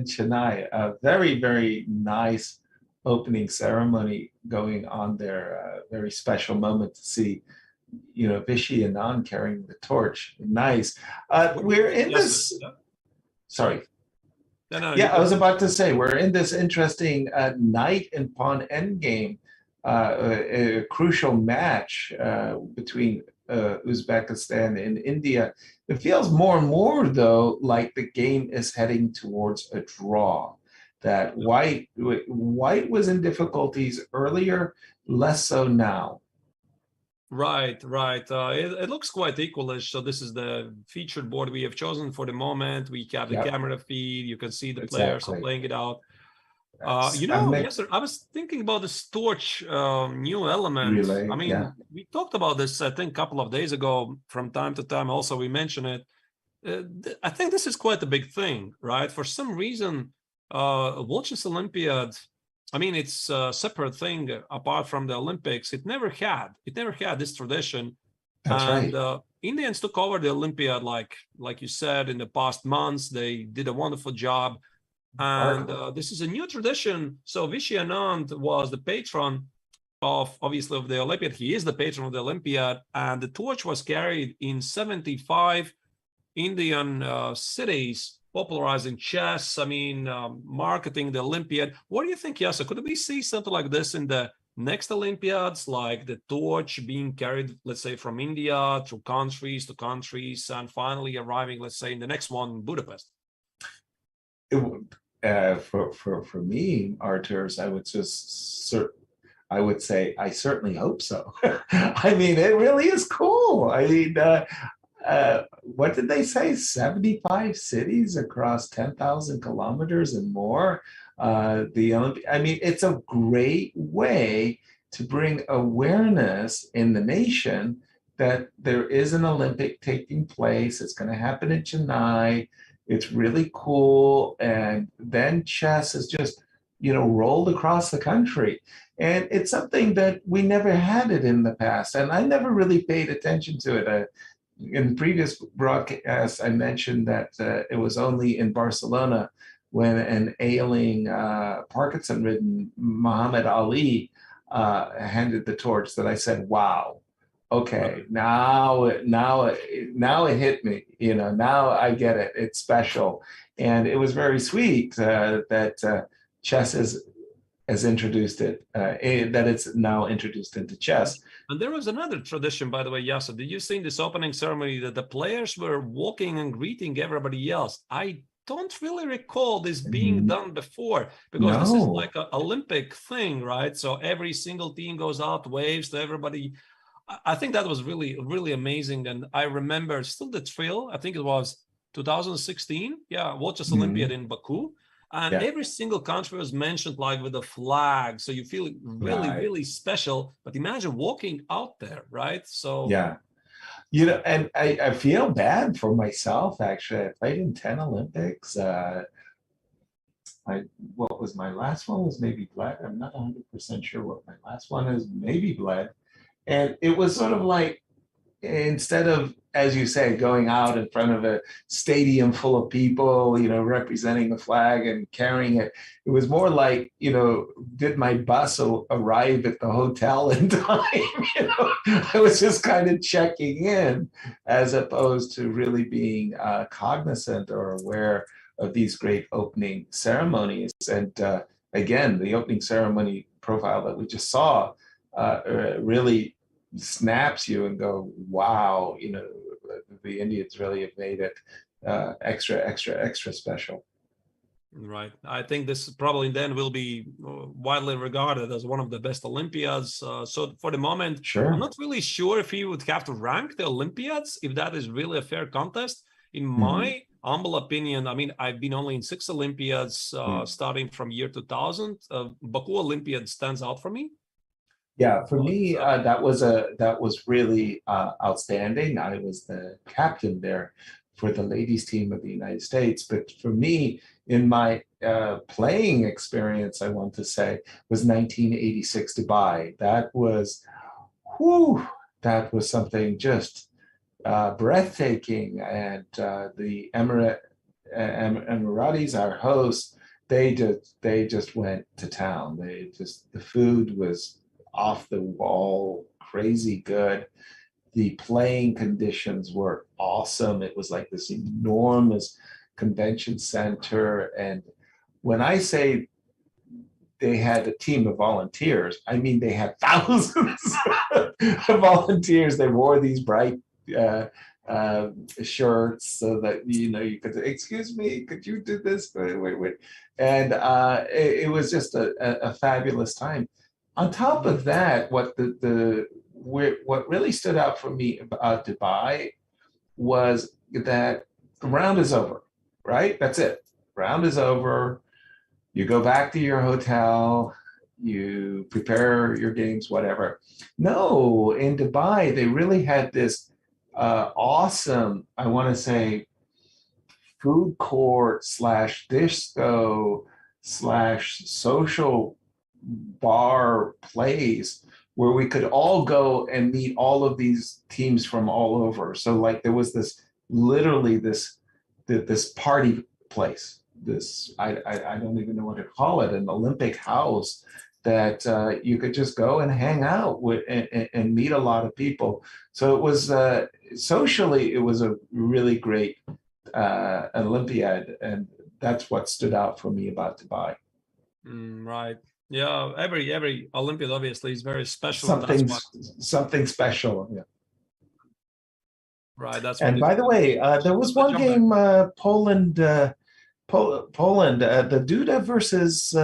Chennai. A very, very nice opening ceremony going on there. Very special moment to see, Vishy Anand carrying the torch. Nice. We're in this. Sorry. No, yeah, I was about to say, we're in this interesting knight and pawn endgame. A crucial match between Uzbekistan and India. It feels more and more, though, like the game is heading towards a draw. that white was in difficulties earlier, less so now. Right. It looks quite equalish. So this is the featured board we have chosen for the moment. We have the camera feed. You can see the players are playing it out. Yes, I was thinking about this torch new element. Relay, I mean, we talked about this, I think, a couple of days ago. From time to time, also we mention it. I think this is quite a big thing, right? For some reason, Chess Olympiad, I mean, it's a separate thing apart from the Olympics. It never had this tradition. That's right. Indians took over the Olympiad, like you said, in the past months. They did a wonderful job. And this is a new tradition. So Vishy Anand was the patron of the Olympiad. He is the patron of the Olympiad. And the torch was carried in 75 Indian cities, popularizing chess, marketing the Olympiad. What do you think, Yasa? Could we see something like this in the next Olympiads, like the torch being carried, let's say, from India through countries to countries, and finally arriving, let's say, in the next one in Budapest? For me, Arturs, I would say I certainly hope so. I mean, it really is cool. I mean, what did they say? 75 cities across 10,000 kilometers and more. It's a great way to bring awareness in the nation that there is an Olympic taking place. It's going to happen in Chennai. It's really cool. And then chess is just, rolled across the country. And it's something that we never had it in the past. And I never really paid attention to it. In previous broadcasts, I mentioned that it was only in Barcelona when an ailing, Parkinson-ridden Muhammad Ali handed the torch that I said, wow. Okay, now it hit me, now I get it. It's special. And it was very sweet that chess has introduced it, that it's now introduced into chess. And there was another tradition, by the way, Yasa. Did you see in this opening ceremony that the players were walking and greeting everybody else? I don't really recall this being done before, because this is like an Olympic thing, right? So every single team goes out, waves to everybody. I think that was really, really amazing. And I remember still the thrill. I think it was 2016. Yeah, Chess Olympiad in Baku. And every single country was mentioned like with a flag. So you feel really, really special. But imagine walking out there, right? So and I feel bad for myself, actually. I played in 10 Olympics. What was my last one? Was maybe Bled. I'm not 100% sure what my last one is. Maybe Bled. And it was sort of like, instead of, as you say, going out in front of a stadium full of people, representing the flag and carrying it, it was more like, did my bus arrive at the hotel in time? I was just kind of checking in, as opposed to really being cognizant or aware of these great opening ceremonies. And again, the opening ceremony profile that we just saw really snaps you and go, wow, the Indians really have made it extra special. Right. I think this probably then will be widely regarded as one of the best Olympiads. So for the moment, I'm not really sure if he would have to rank the Olympiads, if that is really a fair contest. In my humble opinion, I've been only in 6 Olympiads starting from year 2000. Baku Olympiad stands out for me. Yeah, for me, that was really outstanding. I was the captain there for the ladies team of the United States. But for me, in my playing experience, I want to say, was 1986 Dubai. That was something just breathtaking. And the Emiratis, our hosts, they just went to town. The food was off the wall, crazy good. The playing conditions were awesome. It was like this enormous convention center. And when I say they had a team of volunteers, I mean they had thousands of volunteers. They wore these bright shirts so that you could say, excuse me, could you do this? Wait. And it was just a fabulous time. On top of that, what really stood out for me about Dubai was that the round is over, right? That's it. Round is over. You go back to your hotel, you prepare your games, whatever. No, in Dubai, they really had this awesome, I want to say, food court / disco / social bar place where we could all go and meet all of these teams from all over. So like there was this literally this party place, this I don't even know what to call it, an Olympic house that you could just go and hang out with and meet a lot of people. So it was socially, it was a really great Olympiad, and that's what stood out for me about Dubai. Right. Yeah. Every Olympiad obviously is very special. Something special. Yeah. Right. That's. And by the way, there was one game, Poland, the Duda versus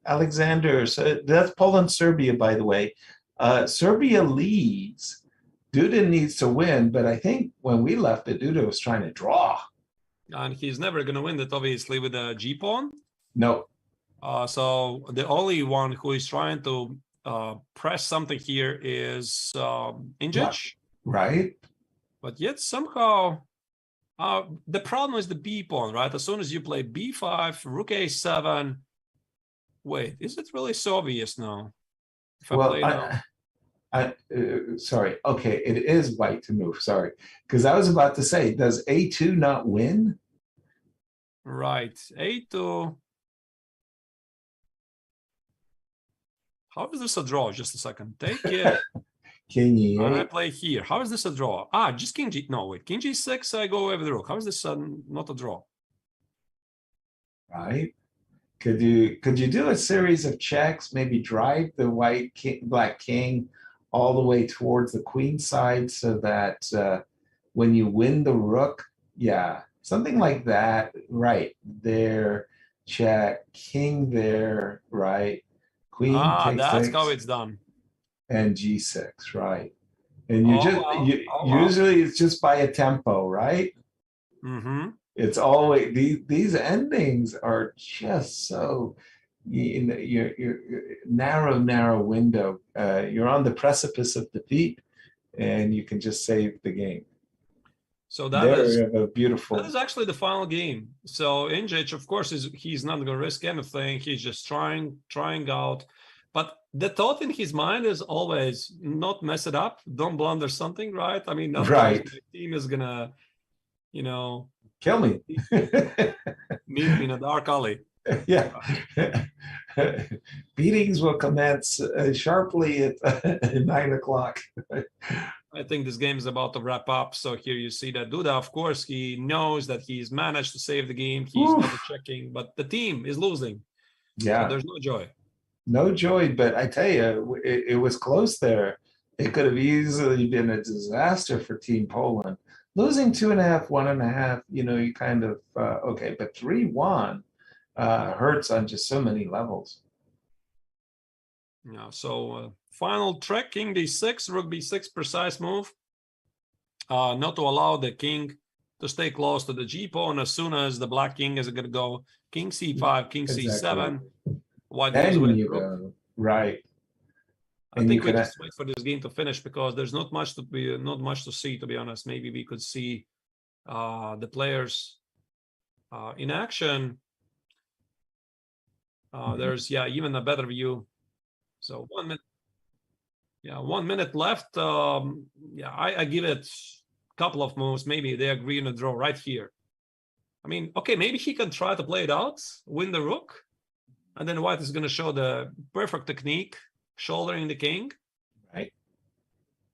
Alexander. So that's Poland-Serbia, by the way. Serbia leads. Duda needs to win, but I think when we left, the Duda was trying to draw. And he's never going to win that, obviously, with a G-pawn. No. So the only one who is trying to press something here is Injic. Right. But yet somehow the problem is the B pawn, right? As soon as you play B5, Rook A7. Wait, is it really so obvious now? If I play now. Sorry. Okay, it is white to move. Sorry, because I was about to say, does A2 not win? Right, A2. How is this a draw? Just a second. Take it. King E8. And I play here. How is this a draw? Just King G. No, wait. King G6. I go over the rook. How is this not a draw? Right. Could you do a series of checks? Maybe drive the black king all the way towards the queen side, so that when you win the rook, yeah, something like that. Right there. Check. King there. Right. Queen takes that's 6, how it's done. And G6, right? And usually it's just by a tempo, right? Mm-hmm. It's always these endings are just so in your narrow window. You're on the precipice of defeat, and you can just save the game. So that is a beautiful. That is actually the final game. So Injic, of course, he's not going to risk anything. He's just trying out. But the thought in his mind is always not mess it up. Don't blunder something, right? I mean, right. The team is gonna, kill me. Meet me in a dark alley. Yeah. Beatings will commence sharply at 9:00. I think this game is about to wrap up. So here you see that Duda, of course, he knows that he's managed to save the game. He's double checking, but the team is losing. Yeah. So there's no joy. No joy, but I tell you, it was close there. It could have easily been a disaster for Team Poland. Losing 2.5, 1.5, you kind of, okay, but 3-1 hurts on just so many levels. Yeah, so final trick, King D6, Rook B6, precise move. Not to allow the king to stay close to the G pawn. As soon as the black king is going to go King C5, King C7. White goes with rook. Right. I think we just wait for this game to finish, because there's not much to see, to be honest. Maybe we could see the players in action. There's even a better view. So 1 minute. Yeah, 1 minute left. I give it a couple of moves. Maybe they agree on a draw right here. I mean, okay, maybe he can try to play it out, win the rook, and then white is going to show the perfect technique, shouldering the king. Right.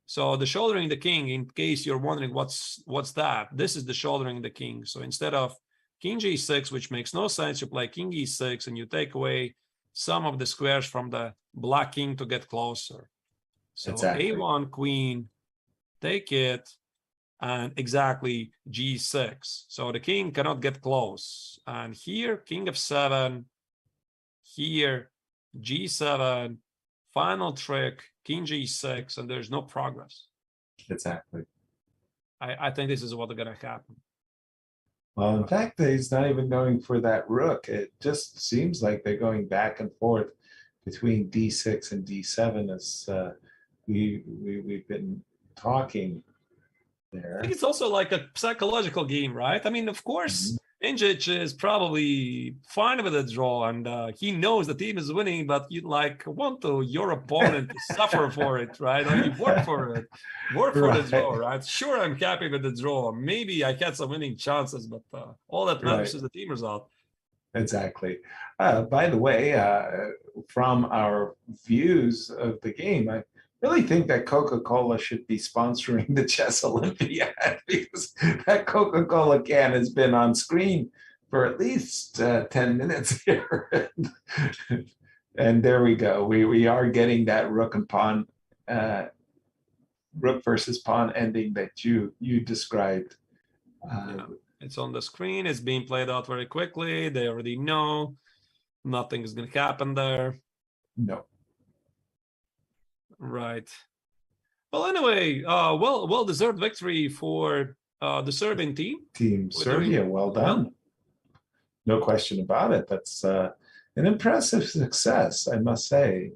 So the shouldering the king, in case you're wondering what's that, this is the shouldering the king. So instead of King G6, which makes no sense, you play King E6 and you take away some of the squares from the black king to get closer. So exactly. A1 queen, take it. and exactly g6. So the king cannot get close. And here, king f7, here, g7, final trick, king g6, and there's no progress. Exactly. I think this is what's going to happen. Well, in fact, he's not even going for that rook. It just seems like they're going back and forth between d6 and d7 as we've been talking there. I think it's also like a psychological game, right? I mean, of course, Injic is probably fine with a draw, and he knows the team is winning, but you like want your opponent to suffer for it, right? Or you work for it, work for the draw, right? Sure, I'm happy with the draw. Maybe I had some winning chances, but all that matters is the team result. Exactly. By the way, from our views of the game, I really think that Coca-Cola should be sponsoring the Chess Olympiad, because that Coca-Cola can has been on screen for at least 10 minutes here. And there we go. We are getting that rook and pawn, rook versus pawn ending that you described. Yeah. It's on the screen. It's being played out very quickly. They already know nothing is going to happen there. No. Right. Well, anyway, well-deserved victory for the Serbian team. Team Serbia, well done. No question about it. That's an impressive success, I must say.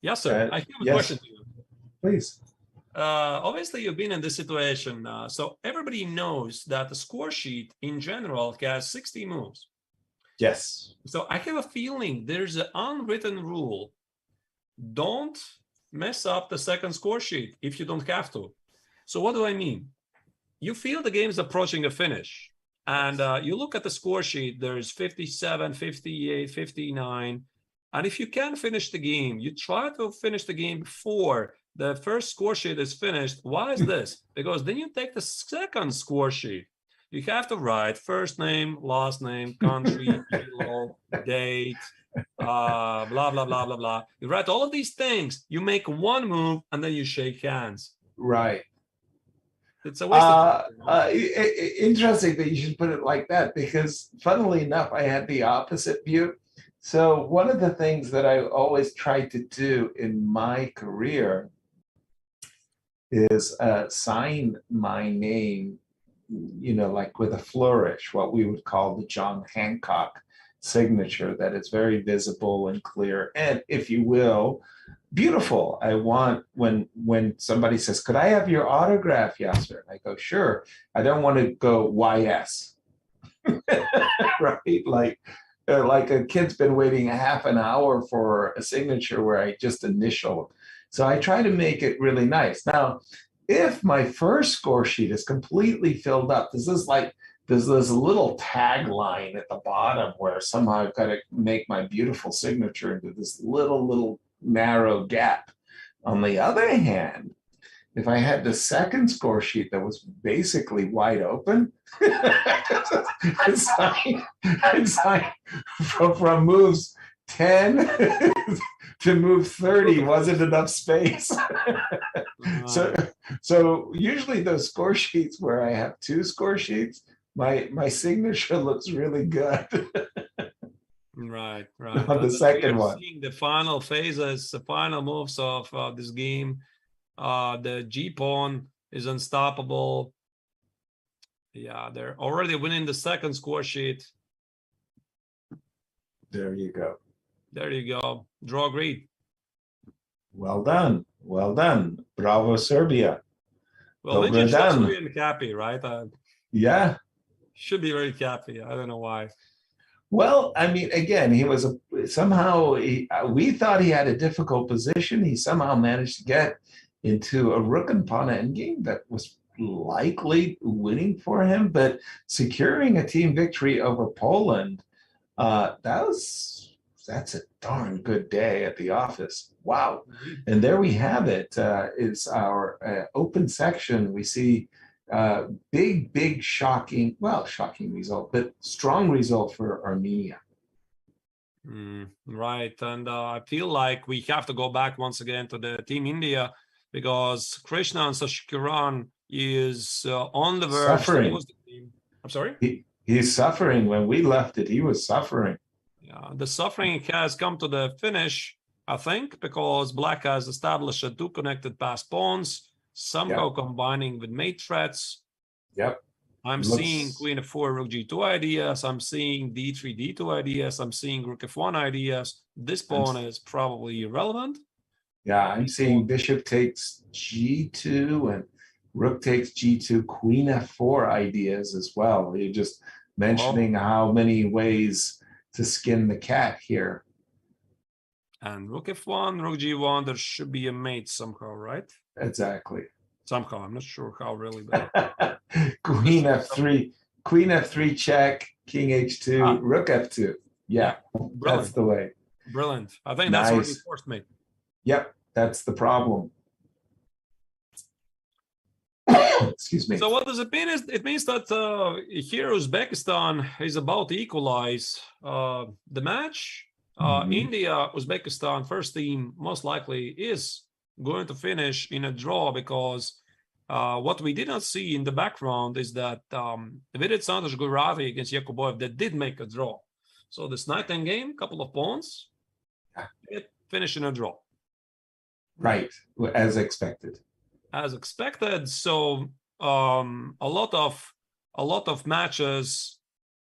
Yes, sir. I have a question to you. Please. Obviously, you've been in this situation, so everybody knows that the score sheet in general has 60 moves. Yes. So I have a feeling there's an unwritten rule. Don't mess up the second score sheet if you don't have to. So what do I mean? You feel the game is approaching a finish, and you look at the score sheet, there's 57, 58, 59, and if you can finish the game, you try to finish the game before the first score sheet is finished. Why is this? Because then you take the second score sheet. You have to write first name, last name, country, kilo, date, blah, blah, blah, blah, blah. You write all of these things. You make one move, and then you shake hands. Right. It's a waste of time. Interesting that you should put it like that, because funnily enough, I had the opposite view. So one of the things that I always tried to do in my career is sign my name, like with a flourish, what we would call the John Hancock signature, that is very visible and clear, and if you will, beautiful. I want when somebody says, "Could I have your autograph, Yasser?" I go, "Sure." I don't want to go YS, right? Like a kid's been waiting a half an hour for a signature where I just initial. So I try to make it really nice. Now, if my first score sheet is completely filled up, there's this little tagline at the bottom where somehow I've got to make my beautiful signature into this little narrow gap. On the other hand, if I had the second score sheet that was basically wide open, I'd sign from moves 10 to move 30 wasn't enough space. So usually those score sheets where I have two score sheets, my signature looks really good. Right. On the second one. Seeing the final phases, the final moves of this game, the G pawn is unstoppable. Yeah, they're already winning the second score sheet. There you go. There you go. Draw agreed. Well done. Well done. Bravo, Serbia. Well, Injic should be happy, right? Yeah. Should be very happy. I don't know why. Well, I mean, again, he was we thought he had a difficult position. He somehow managed to get into a rook and pawn endgame that was likely winning for him, but securing a team victory over Poland, that's a darn good day at the office. Wow. And there we have it. Is our open section. We see big shocking result, but strong result for Armenia. Right. And I feel like we have to go back once again to the Team India, because Krishna and Sashikuran He is on the verge. Suffering. I'm sorry? He's suffering. When we left it, he was suffering. Yeah, the suffering has come to the finish, I think, because Black has established two connected passed pawns, somehow combining with mate threats. Yep. I'm seeing Queen F4, Rook G2 ideas. I'm seeing D3, D2 ideas. I'm seeing Rook F1 ideas. This pawn is probably irrelevant. Yeah, I'm seeing Bishop takes G2 and Rook takes G2, Queen F4 ideas as well. You're just mentioning how many ways to skin the cat here. And Rook F1, Rook G1, there should be a mate somehow, right? Exactly. Somehow, I'm not sure how really, but Queen F3 check, King H2, Rook F2. Yeah, that's the way. Brilliant. I think that's already forced mate. Yep, that's the problem. Excuse me. So what does it mean? It means that here Uzbekistan is about to equalize the match. India, Uzbekistan, first team, most likely is going to finish in a draw because what we did not see in the background is that Vidit Gujrathi against Yakuboev that did make a draw. So this night end game, couple of pawns, it finished in a draw. Right, as expected. As expected. So a lot of matches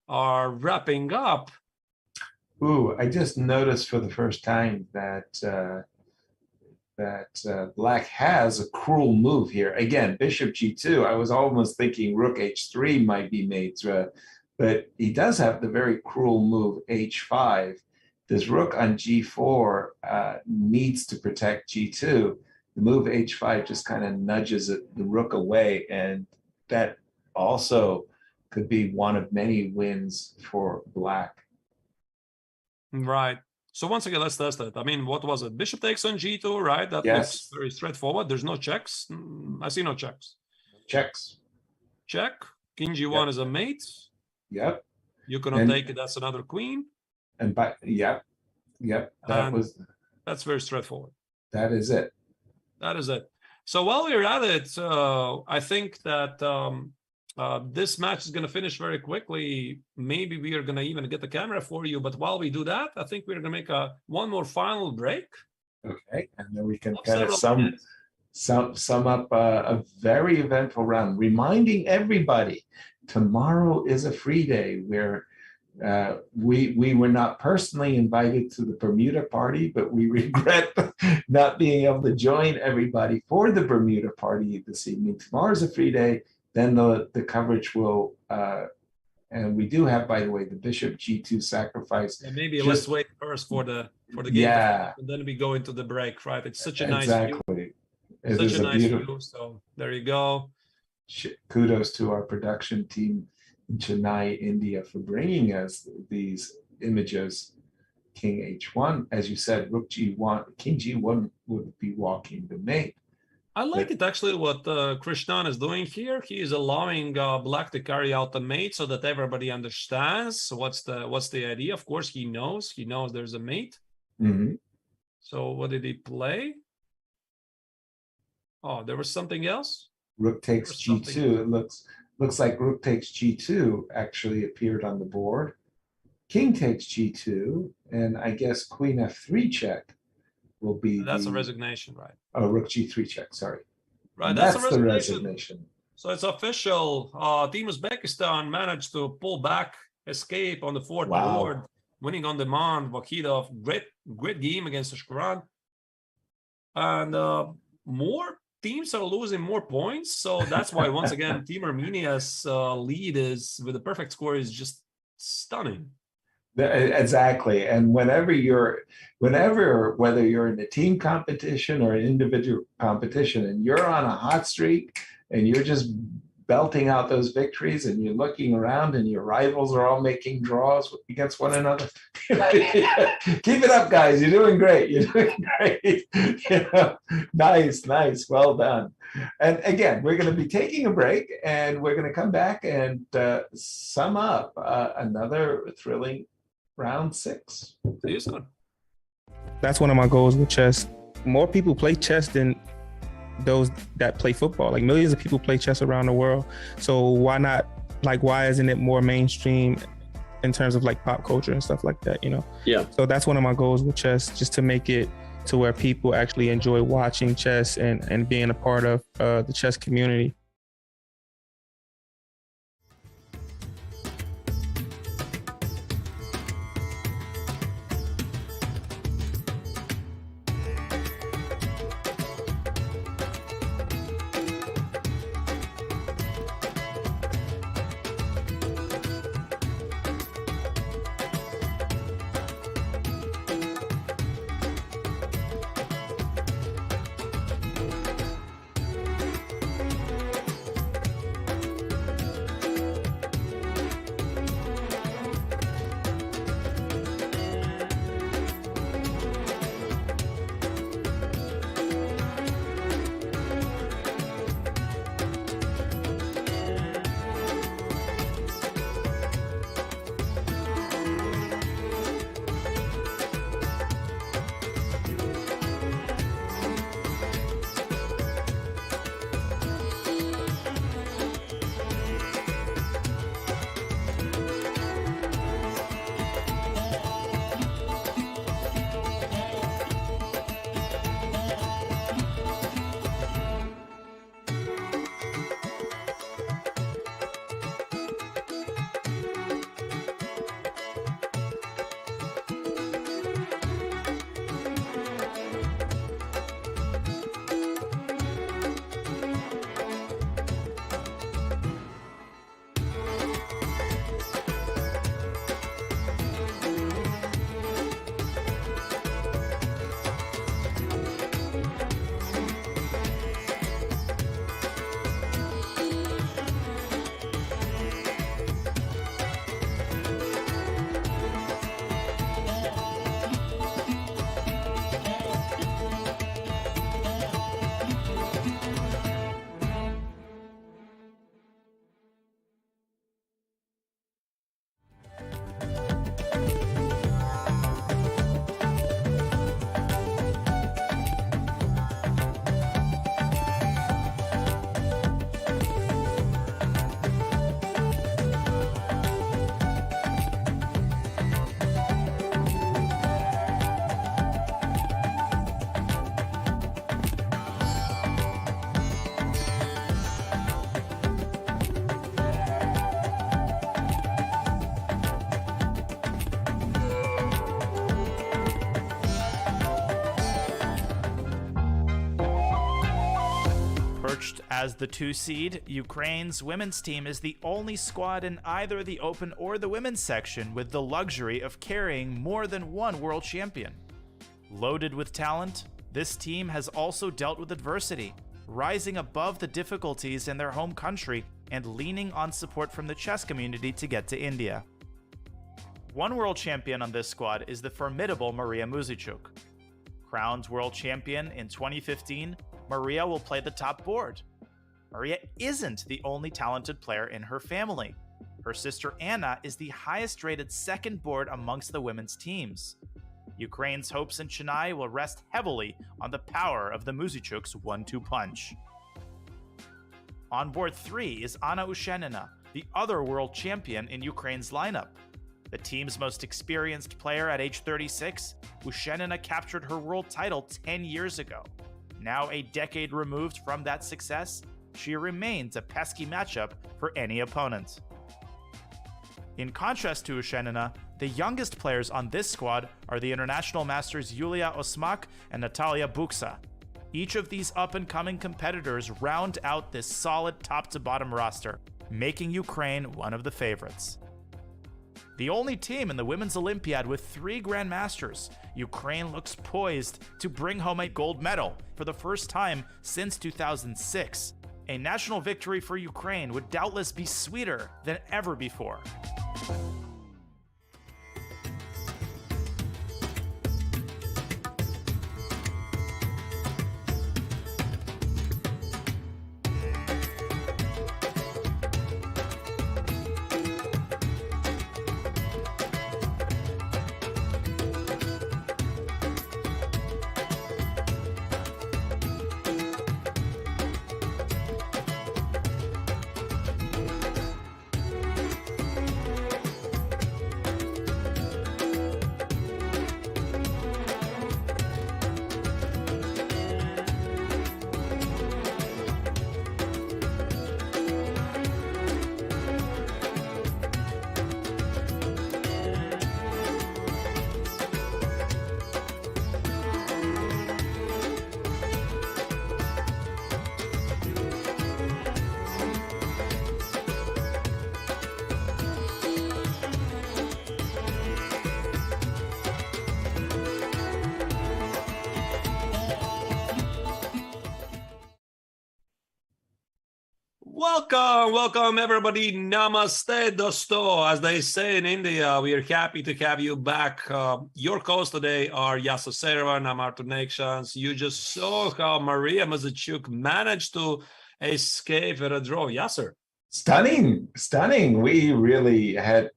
are wrapping up. Ooh, I just noticed for the first time that Black has a cruel move here. Again, Bishop G2. I was almost thinking Rook H3 might be made, but he does have the very cruel move H5. This Rook on G4 needs to protect G2. The move H5 just kind of nudges the Rook away, and that also could be one of many wins for Black. Right. So once again, let's test it. I mean, what was it? Bishop takes on G2, right? That looks very straightforward. There's no checks. I see no checks. Checks. Check. King G1 is a mate. Yep. You cannot take it. That's another queen. And That's very straightforward. That is it. That is it. So while we're at it, I think that this match is going to finish very quickly. Maybe we are going to even get the camera for you. But while we do that, I think we're going to make one more final break. Okay, and then we can kind of sum up a very eventful round. Reminding everybody, tomorrow is a free day where we were not personally invited to the Bermuda party, but we regret not being able to join everybody for the Bermuda party this evening. Tomorrow's a free day. Then the coverage will, and we do have, by the way, the Bishop G2 sacrifice. And maybe let's wait first for the game. Yeah. And then we go into the break, right? It's such a nice view. It such is a nice beautiful view. So there you go. Kudos to our production team in Chennai, India, for bringing us these images. King H1, as you said, Rook G1, King G1 would be walking the mate. I like it actually what Krishnan is doing here. He is allowing Black to carry out the mate so that everybody understands what's the idea. Of course, he knows there's a mate. Mm-hmm. So what did he play? Oh, there was something else. Rook takes G2. It looks like Rook takes G2 actually appeared on the board. King takes G2, and I guess Queen F3 check will be. That's a resignation, right? Oh, Rook G3 check. Sorry. Right, that's the resignation. So it's official. Team Uzbekistan managed to pull back, escape on the fourth board, winning on demand. Vakhidov, great game against Ashkaran. And more teams are losing more points. So that's why, once again, Team Armenia's lead is with a perfect score is just stunning. Exactly. And whether you're in a team competition or an individual competition, and you're on a hot streak and you're just belting out those victories and you're looking around and your rivals are all making draws against one another. Keep it up, guys. You're doing great. Nice. Well done. And again, we're going to be taking a break and we're going to come back and sum up another thrilling round 6. See you soon. That's one of my goals with chess. More people play chess than those that play football. Like millions of people play chess around the world. So why not, like, why isn't it more mainstream in terms of like pop culture and stuff like that, you know? Yeah. So that's one of my goals with chess, just to make it to where people actually enjoy watching chess and being a part of the chess community. Perched as the 2 seed, Ukraine's women's team is the only squad in either the open or the women's section with the luxury of carrying more than one world champion. Loaded with talent, this team has also dealt with adversity, rising above the difficulties in their home country and leaning on support from the chess community to get to India. One world champion on this squad is the formidable Maria Muzichuk. Crowned world champion in 2015, Maria will play the top board. Maria isn't the only talented player in her family. Her sister Anna is the highest rated second board amongst the women's teams. Ukraine's hopes in Chennai will rest heavily on the power of the Muzichuk's 1-2 punch. On board 3 is Anna Ushenina, the other world champion in Ukraine's lineup. The team's most experienced player at age 36, Ushenina captured her world title 10 years ago. Now a decade removed from that success, she remains a pesky matchup for any opponent. In contrast to Ushenina, the youngest players on this squad are the international masters Yulia Osmak and Natalia Buksa. Each of these up-and-coming competitors round out this solid top-to-bottom roster, making Ukraine one of the favorites. The only team in the Women's Olympiad with 3 Grandmasters, Ukraine looks poised to bring home a gold medal for the first time since 2006. A national victory for Ukraine would doubtless be sweeter than ever before. Welcome everybody. Namaste, dosto. As they say in India, we are happy to have you back. Your hosts today are Yasa Serva and Amartu Nations. You just saw how Maria Mazachuk managed to escape at a draw. Yasser. Stunning. We really had,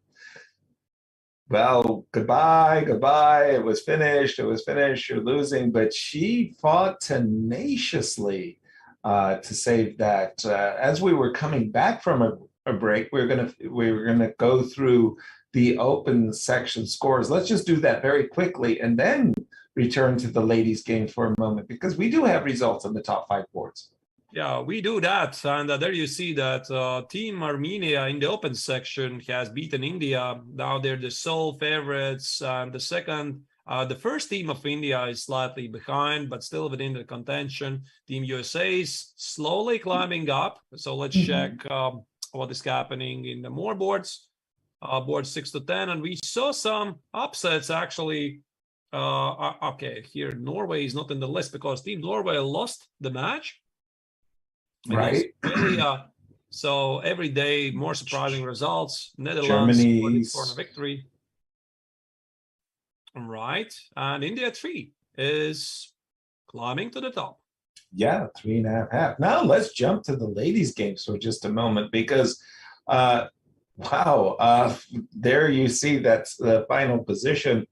well, goodbye. It was finished. You're losing, but she fought tenaciously to save that. As we were coming back from a break, we were gonna go through the open section scores. Let's just do that very quickly and then return to the ladies' game for a moment, because we do have results on the top 5 boards. Yeah, we do that. And there you see that Team Armenia in the open section has beaten India. Now they're the sole favorites. And the first team of India is slightly behind, but still within the contention. Team USA is slowly climbing up. So let's check what is happening in the more boards, boards 6 to 10. And we saw some upsets actually. Okay, here Norway is not in the list because Team Norway lost the match. Right. Australia, so every day more surprising results. Netherlands for a victory. Right. And India 3 is climbing to the top. Yeah, 3.5. Now let's jump to the ladies' games for just a moment, because there you see that's the final position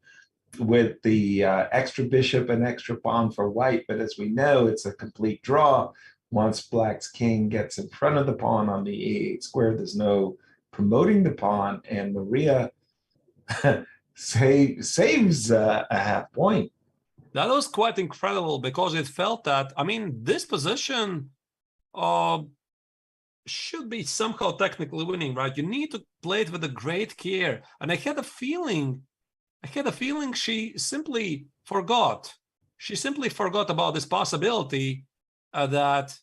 with the extra bishop and extra pawn for white. But as we know, it's a complete draw. Once black's king gets in front of the pawn on the a8 square, there's no promoting the pawn, and Maria saves a half point. That was quite incredible, because it felt that, I mean, this position should be somehow technically winning, right? You need to play it with a great care. And I had a feeling she simply forgot. She simply forgot about this possibility that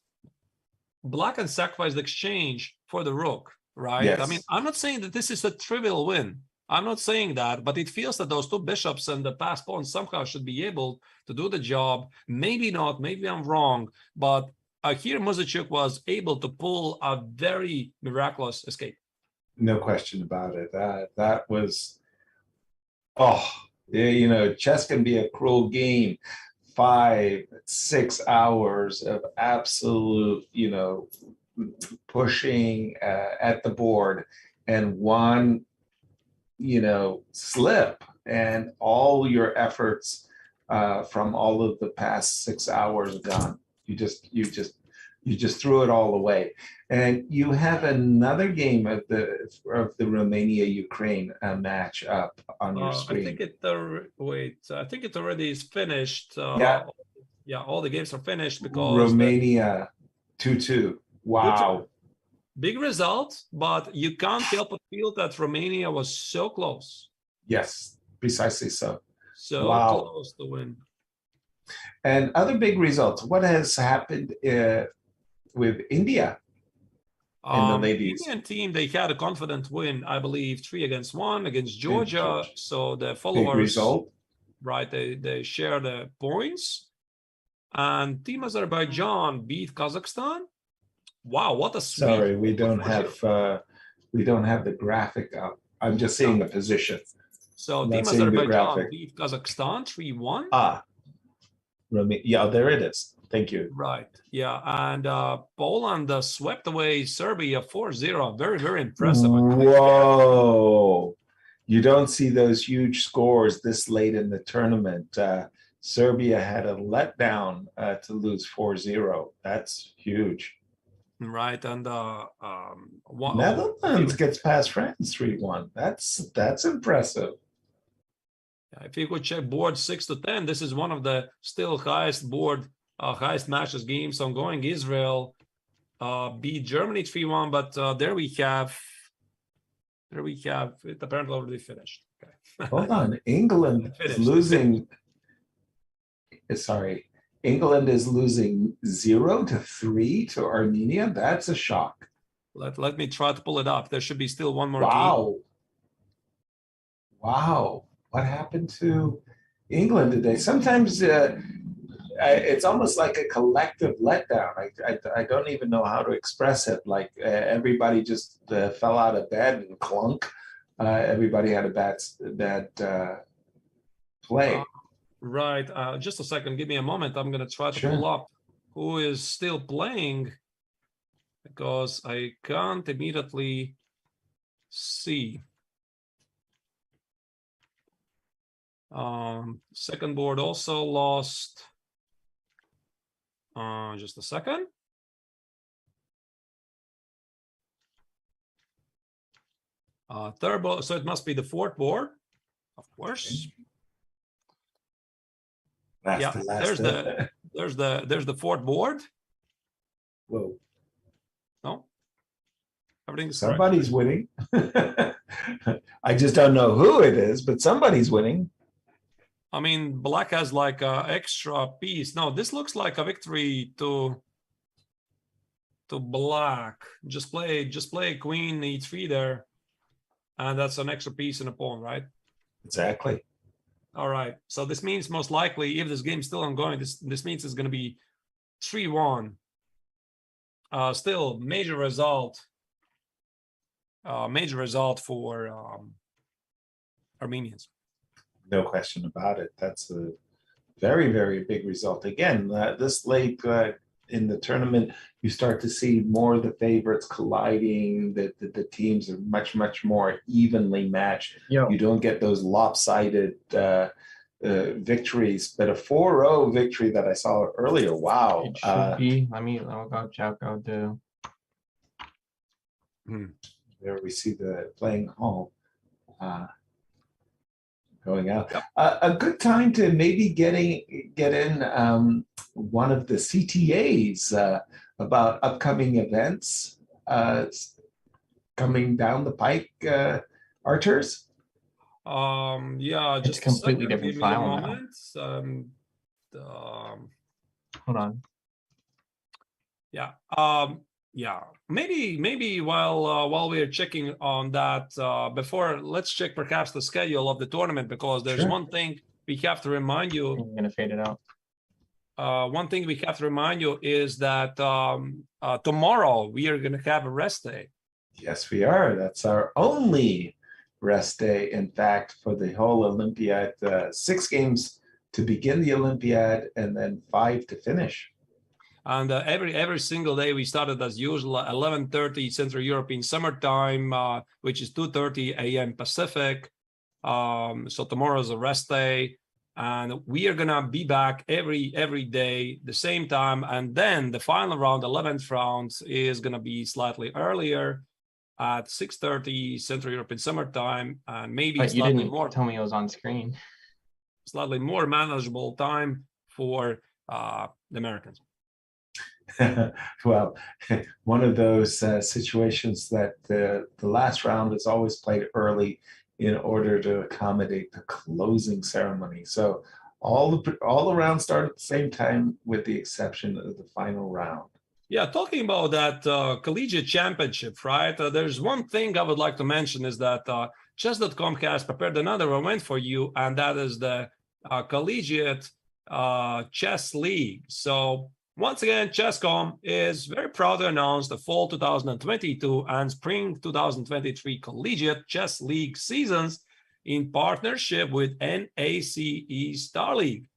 black can sacrifice the exchange for the rook, right? Yes. I mean, I'm not saying that this is a trivial win. I'm not saying that, but it feels that those 2 bishops and the passed pawn somehow should be able to do the job. Maybe not, maybe I'm wrong, but here Mazachuk was able to pull a very miraculous escape. No question about it. That was, chess can be a cruel game. 5-6 hours of absolute, pushing at the board, and one slip, and all your efforts from all of the past 6 hours gone. You just threw it all away. And you have another game of the Romania-Ukraine match up on your screen. I think it already is finished. Yeah, all the games are finished because Romania 2-2. Wow. 2-2. Big result, but you can't help but feel that Romania was so close. Yes, precisely so. So close to win. And other big results. What has happened with India in the ladies? Indian team, they had a confident win, I believe, 3-1 against Georgia. So the followers, big result. Right? They share the points. And Team Azerbaijan beat Kazakhstan. Wow, what a sweep! Sorry, we don't have the graphic up. I'm just seeing the position. So Team Azerbaijan beat Kazakhstan 3-1. Yeah, there it is. Thank you. Right. Yeah, and Poland swept away Serbia 4-0. Very, very impressive. Whoa! You don't see those huge scores this late in the tournament. Serbia had a letdown to lose 4-0. That's huge. Right, and Netherlands gets past France 3-1. That's impressive. If you could check board 6 to 10, this is one of the still highest matches games ongoing. Israel beat Germany 3-1, but there we have it apparently already finished. Okay. Hold on, England is losing. Sorry. England is losing 0-3 to Armenia. That's a shock. Let me try to pull it up. There should be still one more game. Wow. What happened to England today? Sometimes it's almost like a collective letdown. I don't even know how to express it. Like everybody just fell out of bed and clunk. Everybody had a bad play. Right. Just a second. Give me a moment. I'm going to try to Sure. pull up who is still playing because I can't immediately see. Second board also lost. Just a second. Third board, so it must be the fourth board, of course. Okay. There's the fourth board. Whoa. No, everything's somebody's winning. I just don't know who it is, but somebody's winning. I mean, black has like an extra piece. No, this looks like a victory to black. Just play queen e3 there, and that's an extra piece in a pawn, right? Exactly. All right. So this means most likely, if this game's still ongoing, this means it's going to be 3-1. Still major result. Major result for Armenians. No question about it. That's a very, very big result. Again, this late in the tournament, you start to see more of the favorites colliding. The teams are much, much more evenly matched. You don't get those lopsided victories, but a 4-0 victory that I saw earlier. Wow. It should be. I'll go check out the. There we see the playing hall. Going out. Yep. A good time to maybe get in one of the CTAs about upcoming events coming down the pike, Arturs? Yeah, just it's a completely different file now. Hold on. Yeah. Yeah, maybe while we're checking on that, before let's check perhaps the schedule of the tournament, because there's one thing we have to remind you. I'm gonna fade it out. One thing we have to remind you is that tomorrow we are going to have a rest day. Yes, we are. That's our only rest day, in fact, for the whole Olympiad. 6 games to begin the Olympiad and then 5 to finish. And every single day we started as usual at 11:30 Central European Summer Time, which is 2:30 a.m. Pacific. So tomorrow is a rest day, and we are gonna be back every day the same time. And then the final round, 11th round, is gonna be slightly earlier at 6:30 Central European Summer Time, and maybe But you slightly didn't more. tell me it was on screen. Slightly more manageable time for the Americans. Well, one of those situations that the last round is always played early in order to accommodate the closing ceremony. So all the rounds start at the same time, with the exception of the final round. Yeah, talking about that collegiate championship, right? There's one thing I would like to mention is that chess.com has prepared another event for you, and that is the collegiate chess league. So once again, Chess.com is very proud to announce the fall 2022 and spring 2023 Collegiate Chess League seasons in partnership with NACE Star League.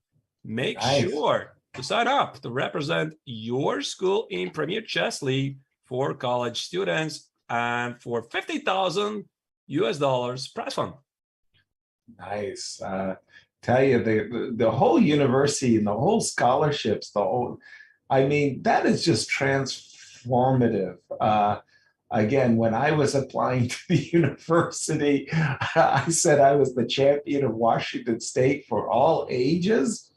Make sure to sign up to represent your school in Premier Chess League for college students and for $50,000 prize fund. Nice. Tell you, the whole university and the whole scholarships, I mean, that is just transformative. Again, when I was applying to the university, I said I was the champion of Washington State for all ages.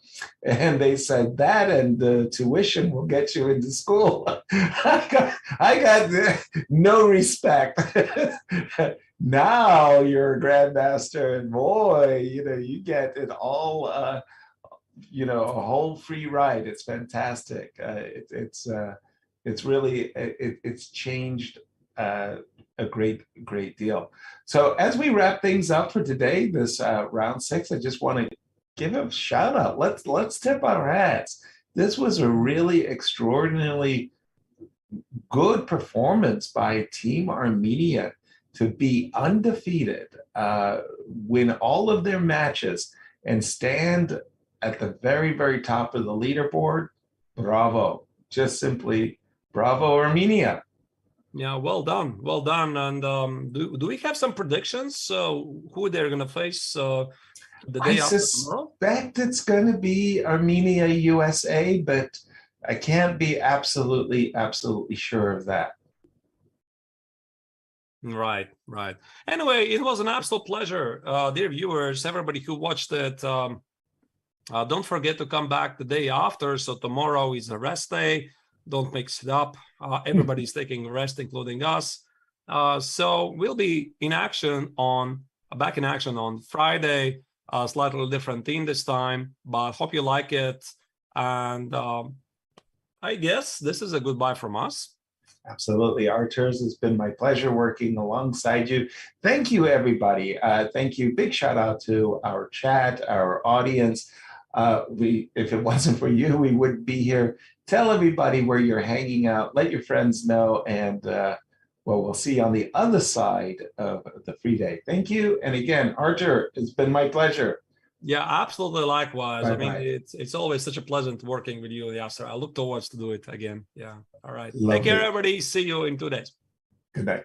And they said that and the tuition will get you into school. I got no respect. Now you're a grandmaster, and boy, you get it all. A whole free ride. It's fantastic. It's really it's changed a great deal. So as we wrap things up for today, this round 6, I just want to give a shout out. Let's tip our hats this was a really extraordinarily good performance by Team Armenia to be undefeated, win all of their matches, and stand at the very, very top of the leaderboard. Bravo. Just simply bravo, Armenia. Yeah, well done. Well done. And do we have some predictions? So who they're going to face the day after tomorrow? I suspect it's going to be Armenia, USA, but I can't be absolutely sure of that. Right, right. Anyway, it was an absolute pleasure. Dear viewers, everybody who watched it, don't forget to come back the day after. So tomorrow is a rest day. Don't mix it up. Everybody's taking a rest, including us. So we'll be back in action on Friday. Slightly different team this time, but hope you like it. And I guess this is a goodbye from us. Absolutely, Arturs. It's been my pleasure working alongside you. Thank you, everybody. Thank you. Big shout out to our chat, our audience. If it wasn't for you, we wouldn't be here. Tell everybody where you're hanging out. Let your friends know. And well, we'll see you on the other side of the free day. Thank you. And again, Artur, it's been my pleasure. Yeah, absolutely. Likewise. Bye-bye. I mean, it's always such a pleasant working with you, Yasser. I look forward to do it again. Yeah. All right. Lovely. Take care, everybody. See you in 2 days. Good night.